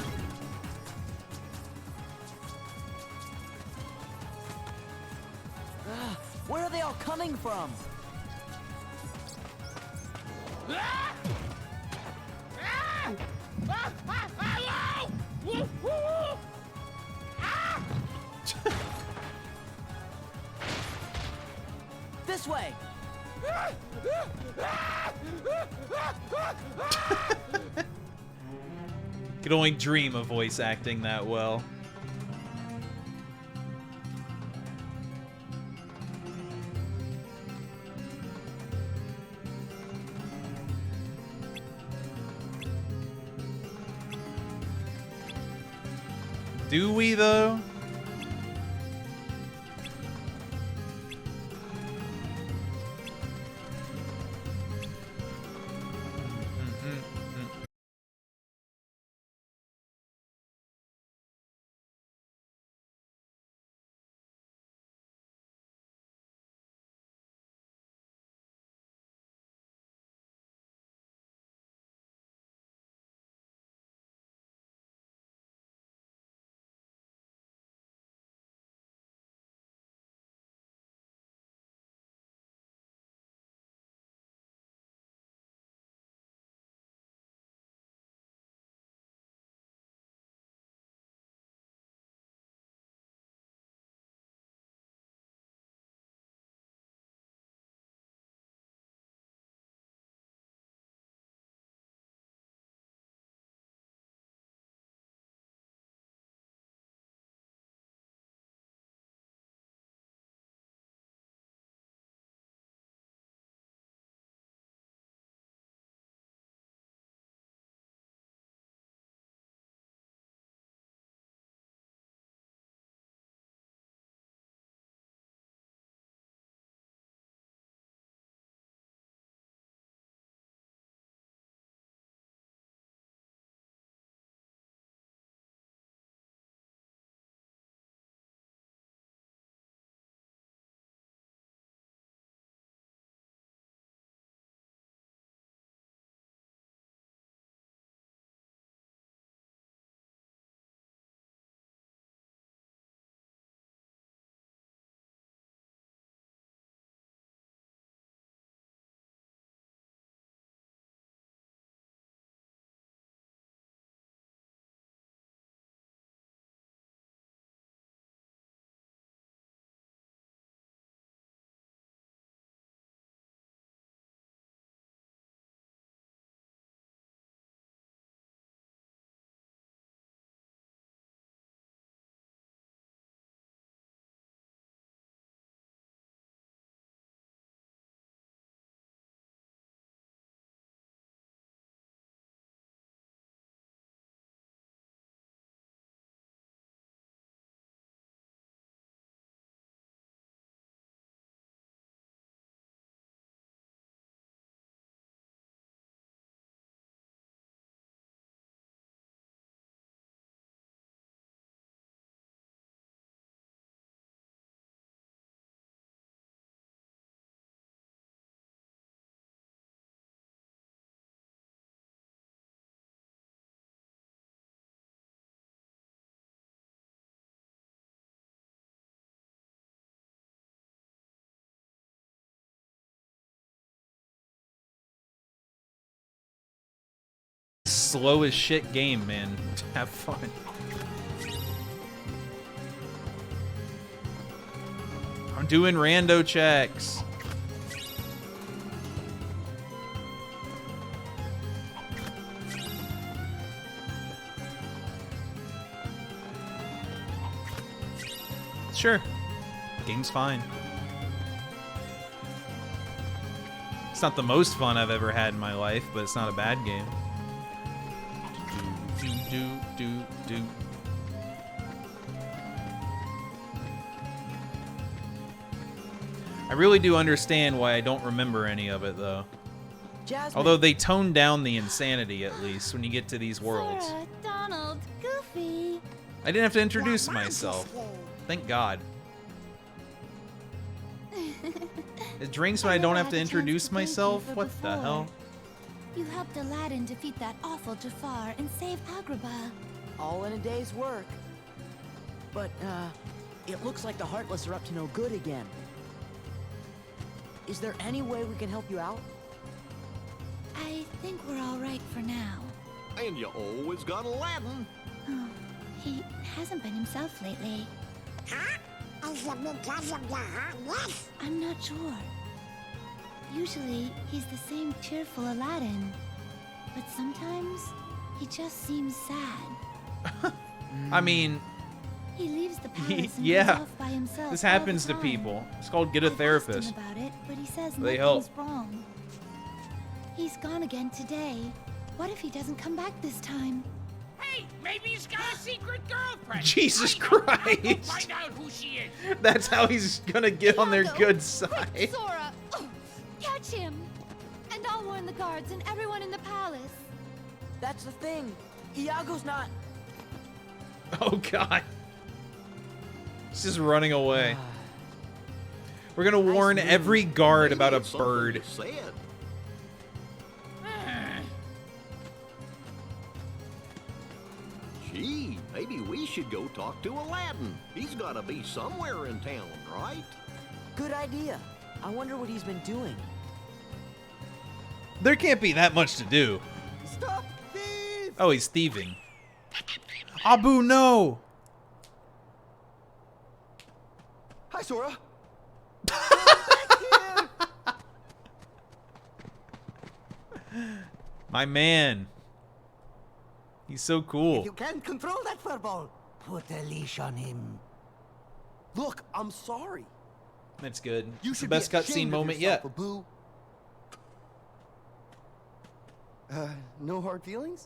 Where are they all coming from? Hello! Woo, woo, woo. Ah! This way! Could only dream of voice acting that well. Do we, though? Slow as shit game, man. Have fun. I'm doing rando checks. Sure. Game's fine. It's not the most fun I've ever had in my life, but it's not a bad game. Do. I really do understand why I don't remember any of it, though. Jasmine. Although they toned down the insanity, at least, when you get to these worlds. Sora, Donald, Goofy. I didn't have to introduce myself. Thank God. It drinks when I don't have to introduce myself? What the hell? You helped Aladdin defeat that awful Jafar and save Agrabah. All in a day's work. But, it looks like the Heartless are up to no good again. Is there any way we can help you out? I think we're all right for now. And you always got Aladdin. Oh, he hasn't been himself lately. Huh? Is it because of the Heartless? I'm not sure. Usually, he's the same cheerful Aladdin. But sometimes, he just seems sad. I mean... He leaves the palace and yeah. goes off by himself. This all the happens to time. people. It's called get a therapist. I've asked him about it, but he says They nothing's help. wrong. He's gone again today. What if he doesn't come back this time? Hey, maybe he's got a secret girlfriend. Jesus I'll go Christ. find out who she is. That's how he's gonna get on their good side. Quick, Sora! Oh, catch him! And I'll warn the guards and everyone in the palace. That's the thing. Iago's not... Oh god. He's just running away. We're gonna warn every guard about a bird. Gee, maybe we should go talk to Aladdin. He's gotta be somewhere in town, right? Good idea. I wonder what he's been doing. There can't be that much to do. Stop thief! Oh, he's thieving. Abu, no! Hi, Sora. My man. He's so cool. If you can't control that furball, put a leash on him. Look, I'm sorry. That's good. You It's the should best be cutscene ashamed of moment yourself, yet. Abu. No hard feelings?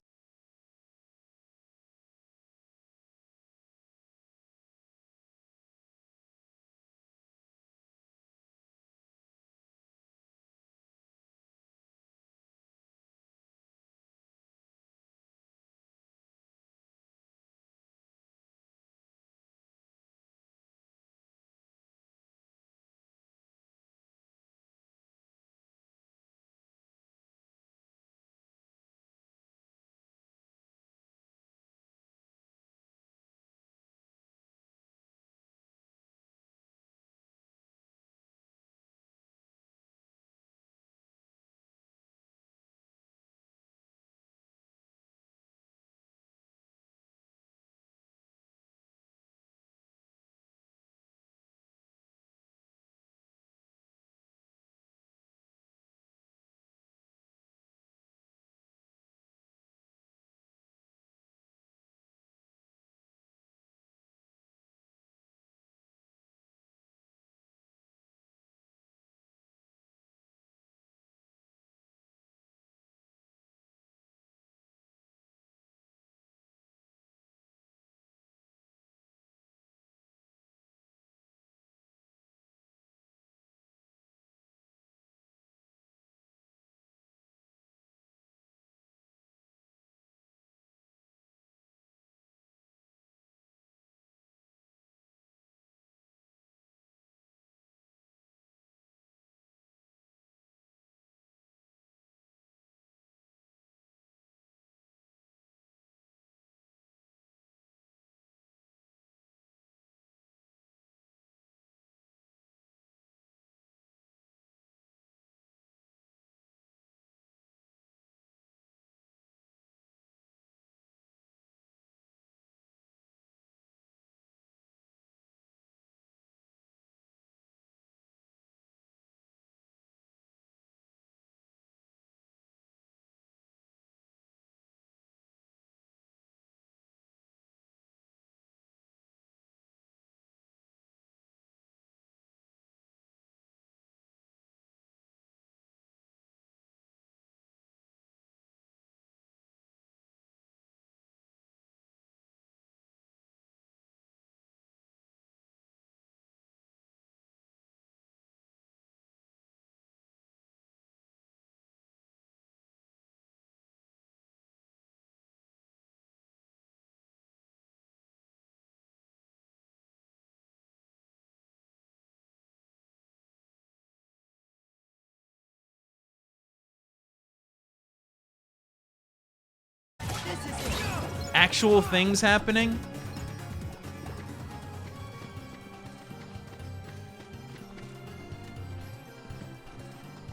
Actual things happening?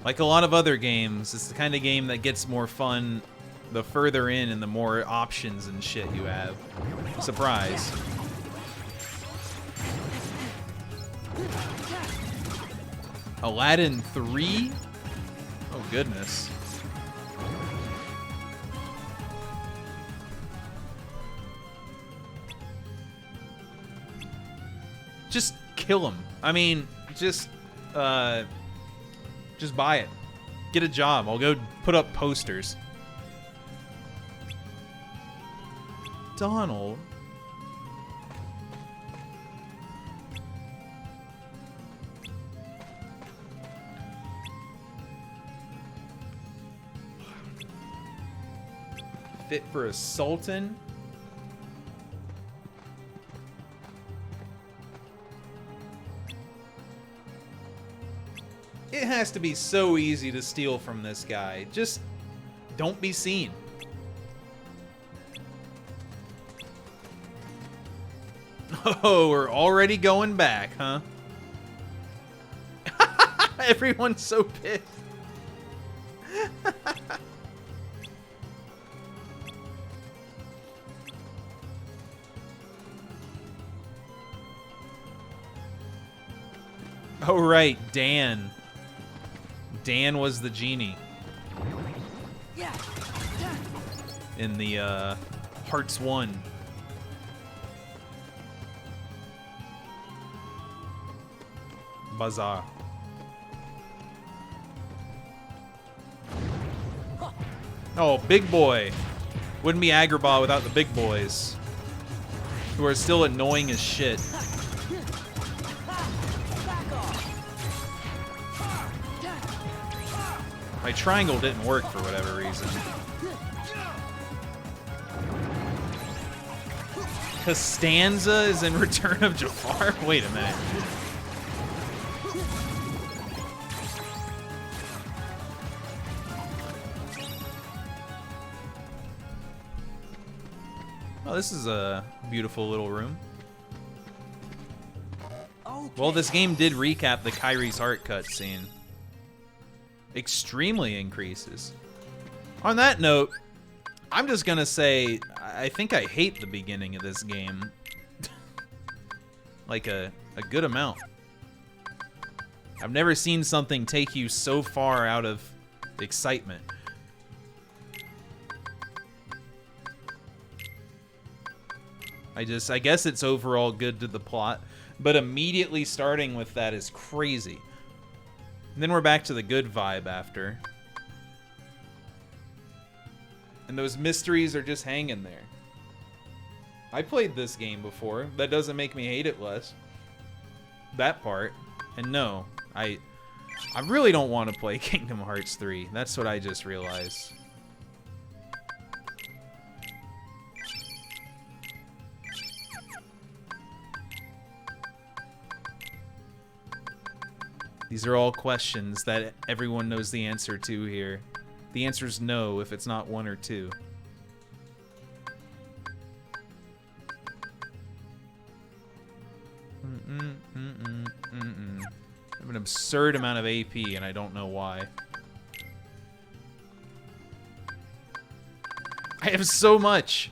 Like a lot of other games, it's the kind of game that gets more fun the further in and the more options and shit you have. Surprise. Aladdin 3? Oh goodness. Just kill him. I mean, just buy it. Get a job. I'll go put up posters. Donald. Fit for a sultan? It has to be so easy to steal from this guy. Just don't be seen. Oh, we're already going back, huh? Everyone's so pissed. Oh, right, Dan. Dan was the genie. In the, Hearts 1. Bazaar. Oh, big boy. Wouldn't be Agrabah without the big boys. Who are still annoying as shit. My triangle didn't work for whatever reason. Costanza is in Return of Jafar? Wait a minute. Oh, this is a beautiful little room. Well, this game did recap the Kyrie's Heart cutscene. Extremely increases. On that note, I'm just gonna say I think I hate the beginning of this game. Like a good amount. I've never seen something take you so far out of excitement. I guess it's overall good to the plot, but immediately starting with that is crazy. And then we're back to the good vibe after. And those mysteries are just hanging there. I played this game before. That doesn't make me hate it less. That part. And no, I really don't want to play Kingdom Hearts 3. That's what I just realized. These are all questions that everyone knows the answer to here. The answer is no if it's not 1 or 2. I have an absurd amount of AP and I don't know why. I have so much!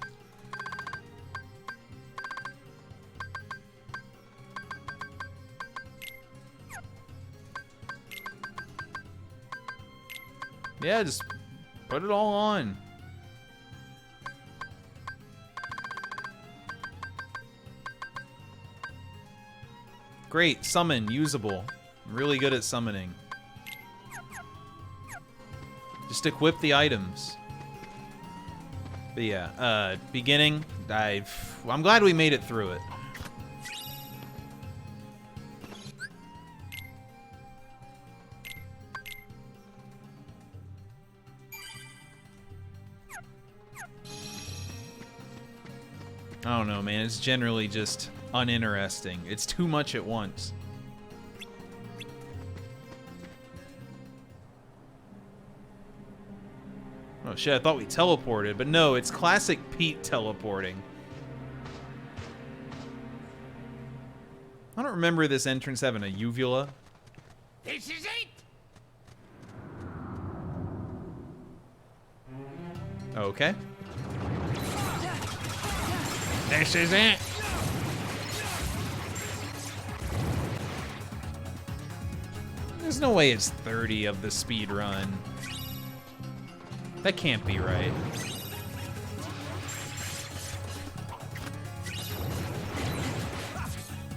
Yeah, just put it all on. Great, summon, usable. I'm really good at summoning. Just equip the items. But yeah, beginning, I'm glad we made it through it. I don't know, man. It's generally just uninteresting. It's too much at once. Oh shit, I thought we teleported, but no, it's classic Pete teleporting. I don't remember this entrance having a uvula. This is it! Okay. This is it! There's no way it's 30 of the speed run. That can't be right.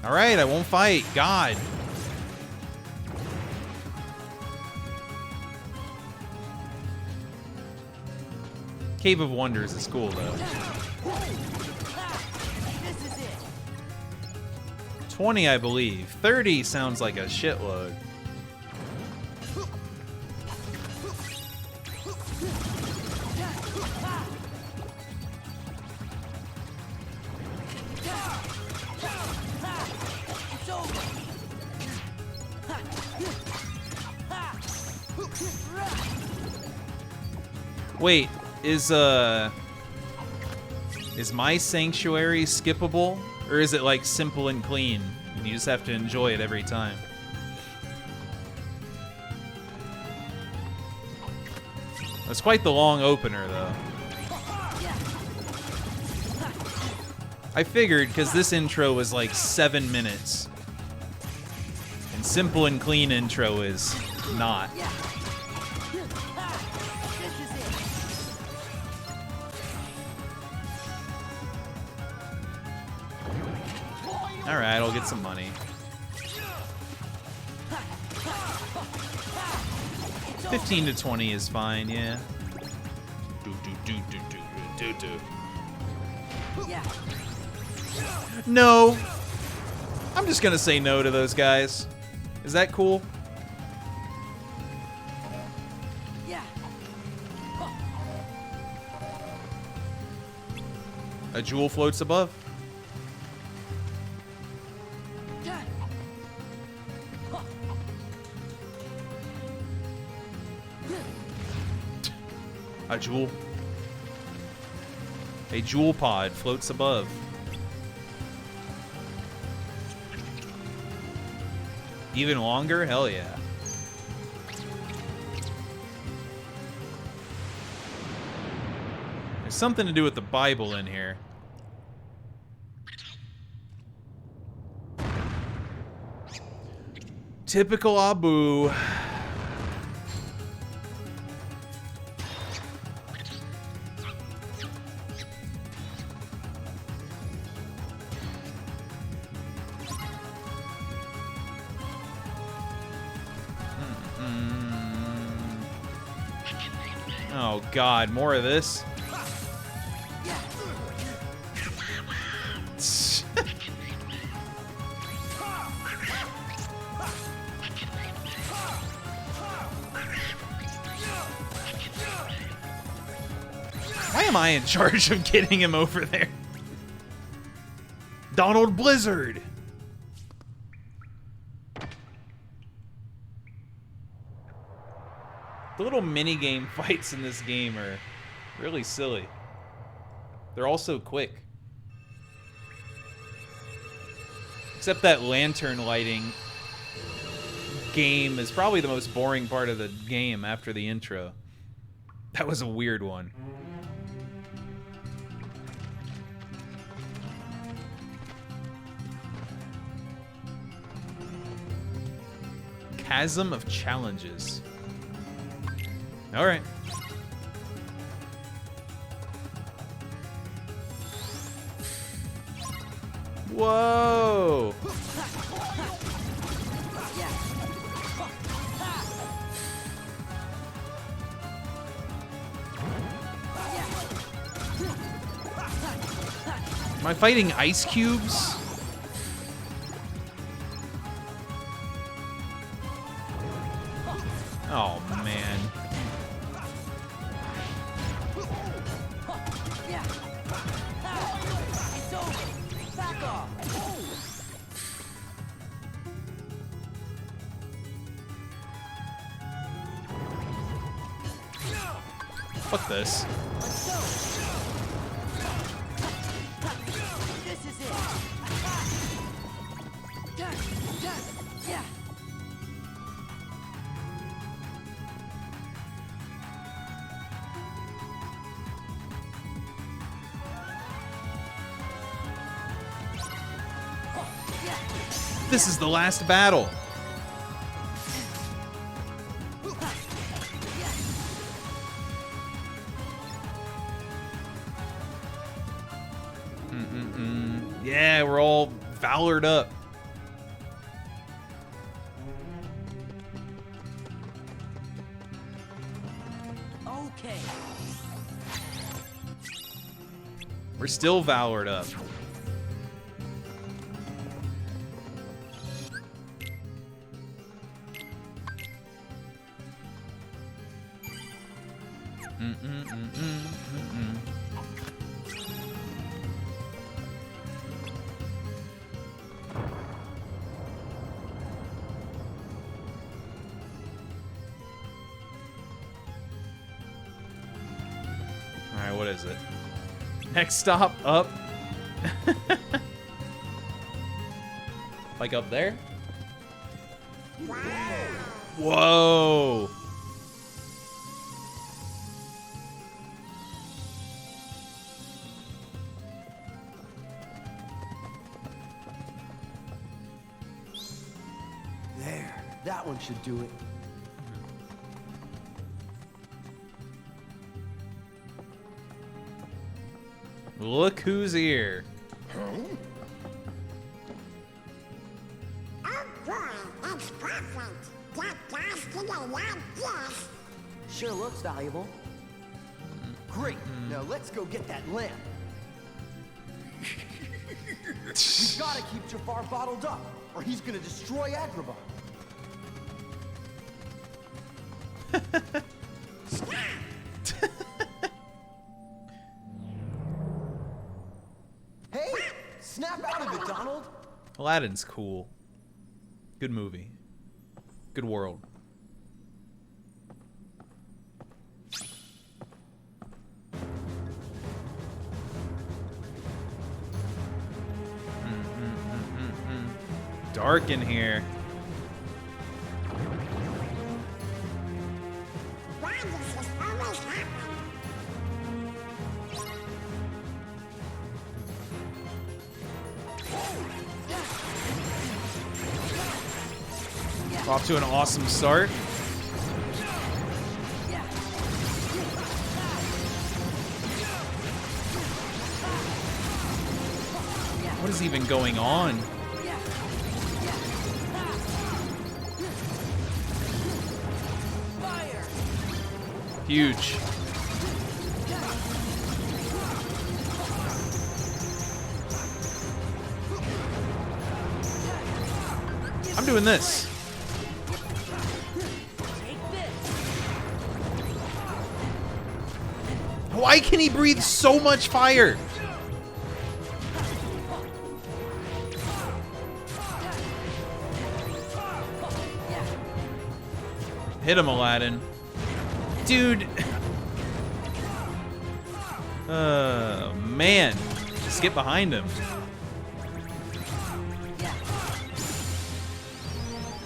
Alright, I won't fight. God. Cave of Wonders is cool, though. 20, I believe. 30 sounds like a shitload. Wait, is my sanctuary skippable? Or is it like simple and clean? And you just have to enjoy it every time. That's quite the long opener, though. I figured, because this intro was like 7 minutes. And simple and clean intro is not. Alright, I'll get some money. 15 to 20 is fine, yeah. No! I'm just gonna say no to those guys. Is that cool? A jewel floats above. A jewel. A jewel pod floats above. Even longer? Hell yeah. There's something to do with the Bible in here. Typical Abu. Oh God, more of this? Why am I in charge of getting him over there? Donald Blizzard! The little mini-game fights in this game are really silly. They're also quick. Except that lantern lighting game is probably the most boring part of the game after the intro. That was a weird one. Chasm of Challenges. All right. Whoa. Am I fighting ice cubes? Oh, man. Fuck this. This is it. Yeah. This is the last battle. Yeah, we're all valored up. Okay. We're still valored up. Alright, what is it? Next stop, up. Like up there? Whoa! There. That one should do it. Look who's here. Oh boy, that's perfect. That guy's gonna love this. Sure looks valuable. Great. Now let's go get that lamp. We gotta keep Jafar bottled up, or he's gonna destroy Agrabah. Hey, snap out of it, Donald. Aladdin's cool. Good movie. Good world. Dark in here. Why does this always happen? Off to an awesome start. What is even going on? Huge. I'm doing this. Why can he breathe so much fire? Hit him, Aladdin. Dude. Man. Just get behind him.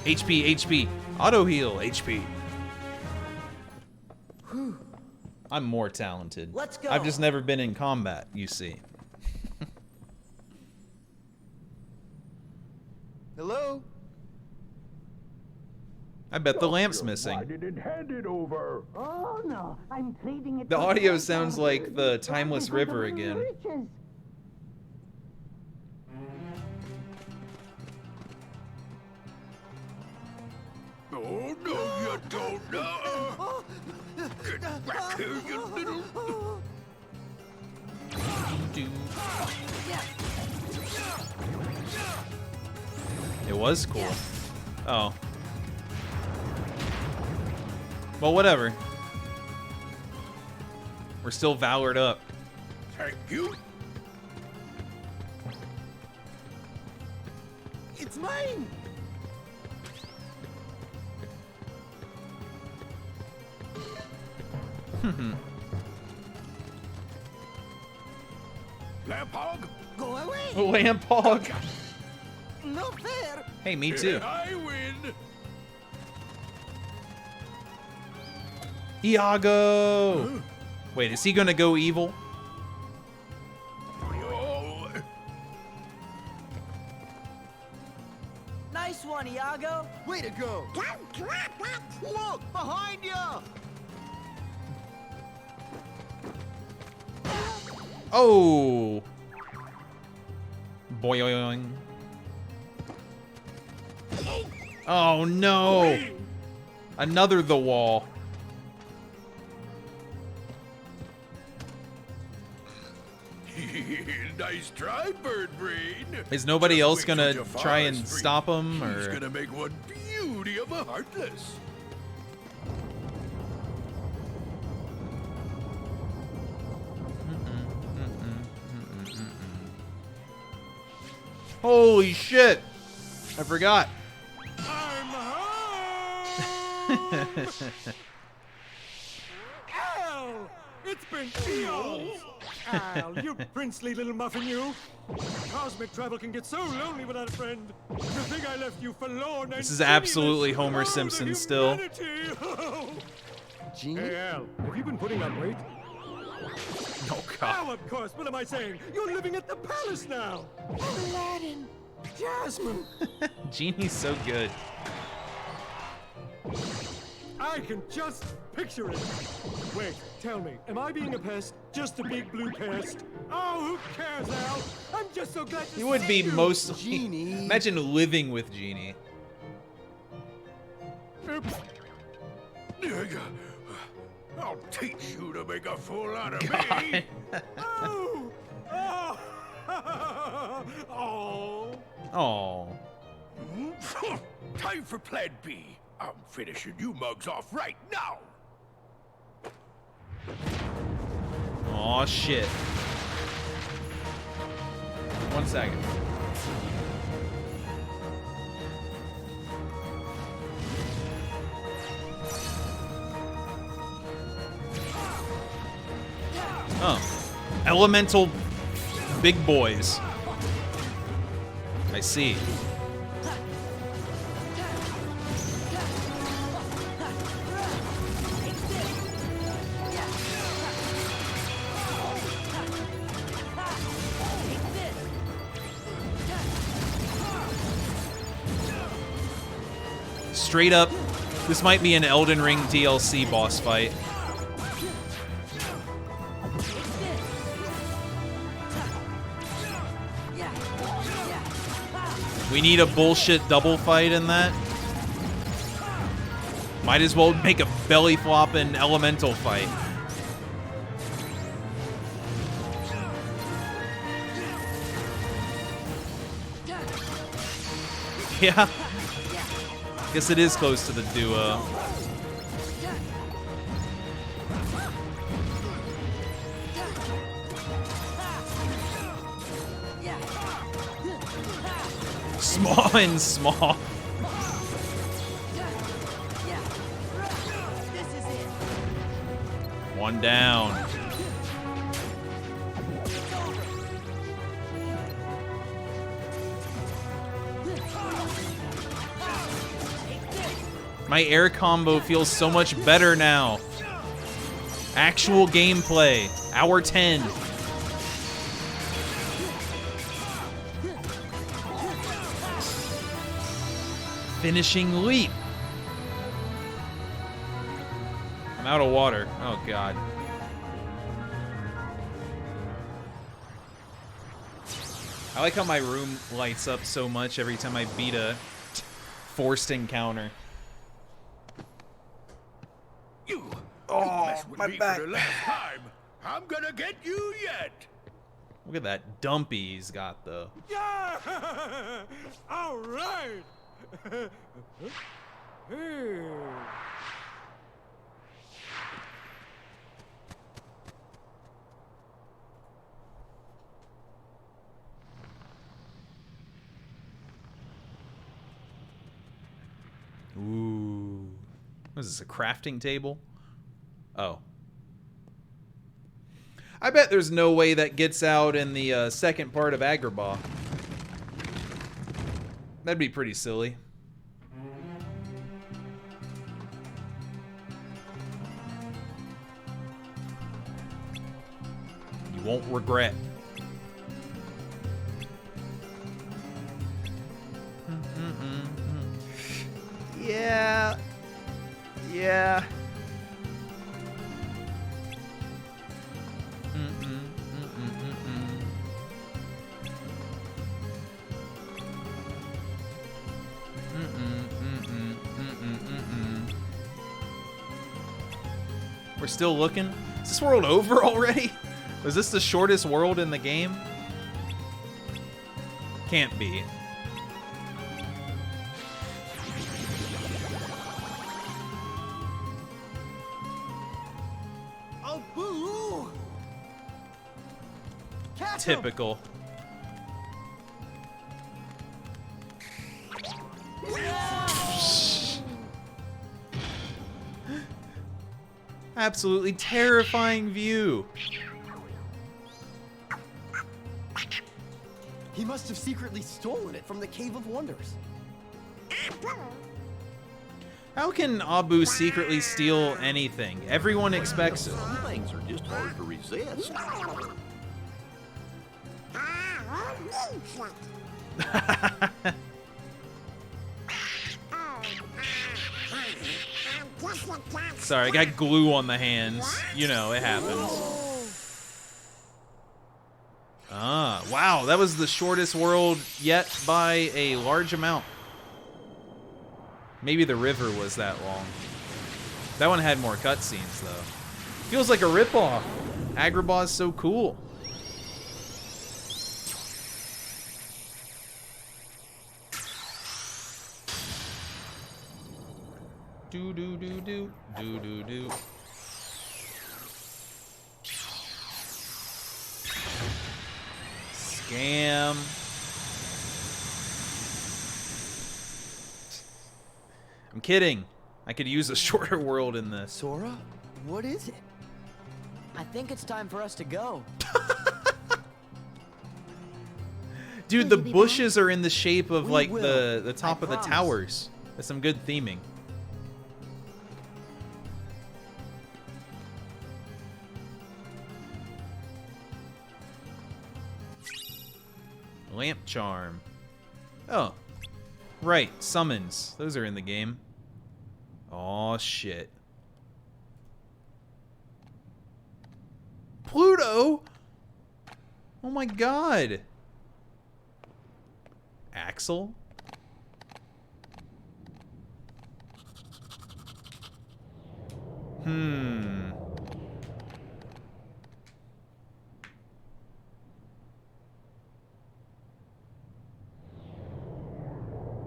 HP, HP. Auto heal, HP. I'm more talented. Let's go. I've just never been in combat, you see. Hello? I bet the lamp's missing. Why didn't hand it over? Oh no, I'm trading it. The audio sounds like the Timeless River again. Oh no, you don't know. Get back here, you little. It was cool. Oh. Well, whatever. We're still valored up. Thank you. It's mine. Lamp hog? Go away. Lamp hog. No fair. Hey, me too. I win. Iago! Wait, is he gonna go evil? Nice one, Iago. Way to go. Don't drop it. Look, behind you. Oh! Boing. Oh no! Another the wall. Nice try, Bird Brain. Is nobody Just else wait gonna till Jafar's try and free. stop him, He's or? gonna make one beauty of a Heartless. Holy shit! I forgot. Al! It's been eons! Al, you princely little muffin, you! Cosmic travel can get so lonely without a friend. To think I left you forlorn and This is absolutely Homer Simpson still. Genie? Hey, Al, have you been putting on weight? Oh, God. Oh, of course. What am I saying? You're living at the palace now. Aladdin. Jasmine. Genie's so good. I can just picture it. Wait, tell me, am I being a pest? Just a big blue pest? Oh, who cares, Al? I'm just so glad to see You would be you. mostly... Genie. Imagine living with Genie. Oops. I'll teach you to make a fool out of me. Oh! Oh! Oh! Oh. Time for Plan B. I'm finishing you mugs off right now. Aw, shit. 1 second. Oh. Elemental big boys. I see. Straight up, this might be an Elden Ring DLC boss fight. We need a bullshit double fight in that. Might as well make a belly flopping elemental fight. Yeah. Guess it is close to the duo. Small and small. One down. My air combo feels so much better now. Actual gameplay. Hour 10. Finishing leap. I'm out of water. Oh, God. I like how my room lights up so much every time I beat a forced encounter. You Oh, with my me back. For the last time. I'm gonna get you yet. Look at that dumpy he's got, though. Yeah! All right! Hey. Ooh. What is this, a crafting table? Oh. I bet there's no way that gets out in the second part of Agrabah. That'd be pretty silly. You won't regret. Yeah. Yeah. We're still looking. Is this world over already? Was this the shortest world in the game? Can't be. Oh, boo! Typical. Absolutely terrifying view. He must have secretly stolen it from the Cave of Wonders. How can Abu secretly steal anything? Everyone expects it. Some things are just hard to resist. Sorry, I got glue on the hands. You know, it happens. Ah, wow, that was the shortest world yet by a large amount. Maybe the river was that long. That one had more cutscenes, though. Feels like a ripoff. Agrabah's so cool. Do do do do do do do. Scam. I'm kidding. I could use a shorter world in this. Sora, what is it? I think it's time for us to go. Dude, the bushes are in the shape of We like will. the top I of the promise. towers. That's some good theming. Lamp charm. Oh. Right, summons. Those are in the game. Aw, shit. Pluto? Oh my god. Axel?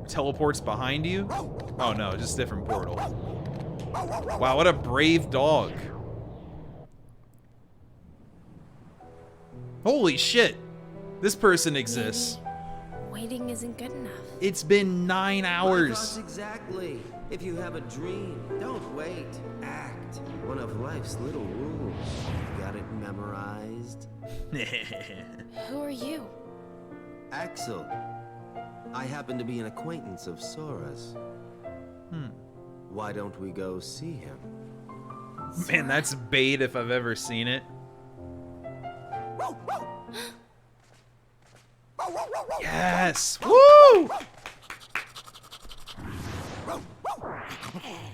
Teleports behind you? Oh no, just different portal. Wow, what a brave dog. Holy shit. This person exists. Waiting isn't good enough. It's been 9 My hours. thoughts exactly. If you have a dream, don't wait. Act. One of life's little rules. Got it memorized? Who are you? Axel. I happen to be an acquaintance of Sora's. Why don't we go see him? Man, that's bait if I've ever seen it. Yes! Woo!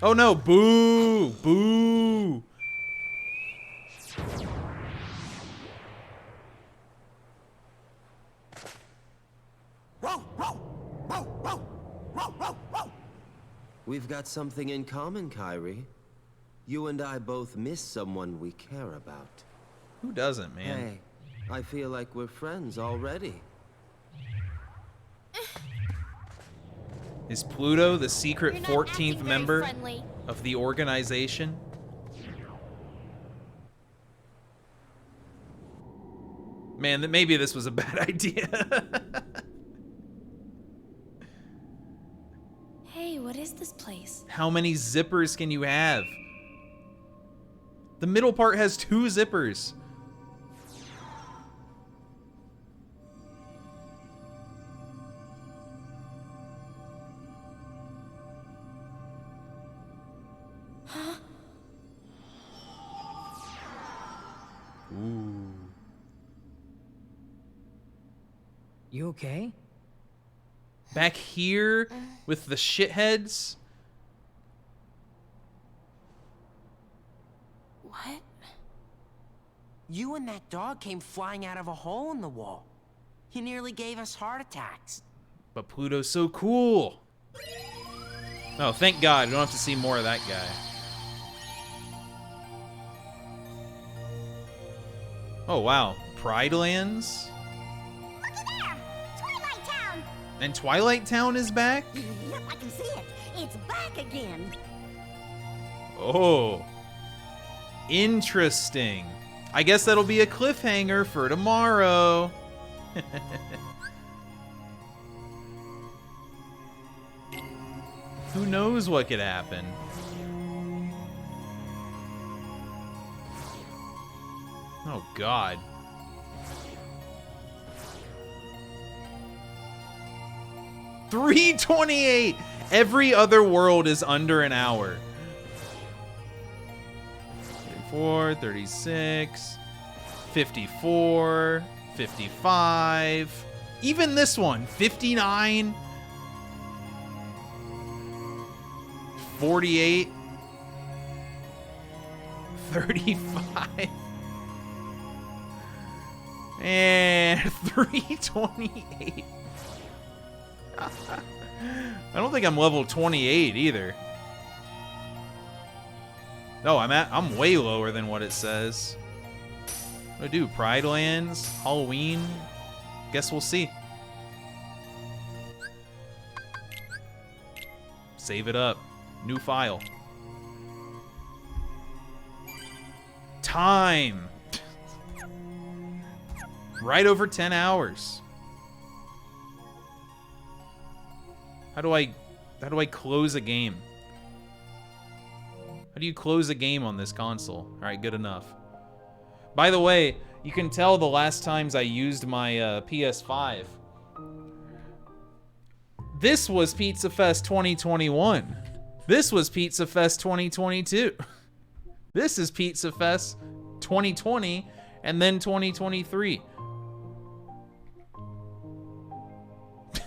Oh no, boo! Boo! We've got something in common, Kyrie. You and I both miss someone we care about. Who doesn't, man? Hey, I feel like we're friends already. Is Pluto the secret You're not 14th acting very member friendly. of the organization? Man, maybe this was a bad idea. Hey, what is this place? How many zippers can you have? The middle part has 2 zippers. Huh? Ooh. You okay? Back here with the shitheads? What? You and that dog came flying out of a hole in the wall. You nearly gave us heart attacks. But Pluto's so cool. Oh, thank God. We don't have to see more of that guy. Oh, wow. Pride Lands? Twilight Town! And Twilight Town is back? Yep, I can see it. It's back again. Oh. Interesting. I guess that'll be a cliffhanger for tomorrow. Who knows what could happen? Oh, God. $3.28. Every other world is under an hour. 34, 36, 54, 55. Even this one, 59, 48, 35, and 328. I don't think I'm level 28 either. No, I'm way lower than what it says. What do I do? Pride Lands? Halloween? Guess we'll see. Save it up. New file. Time. Right over 10 hours. How do I close a game? How do you close a game on this console? All right, good enough. By the way, you can tell the last times I used my PS5. This was Pizza Fest 2021. This was Pizza Fest 2022. This is Pizza Fest 2020 and then 2023.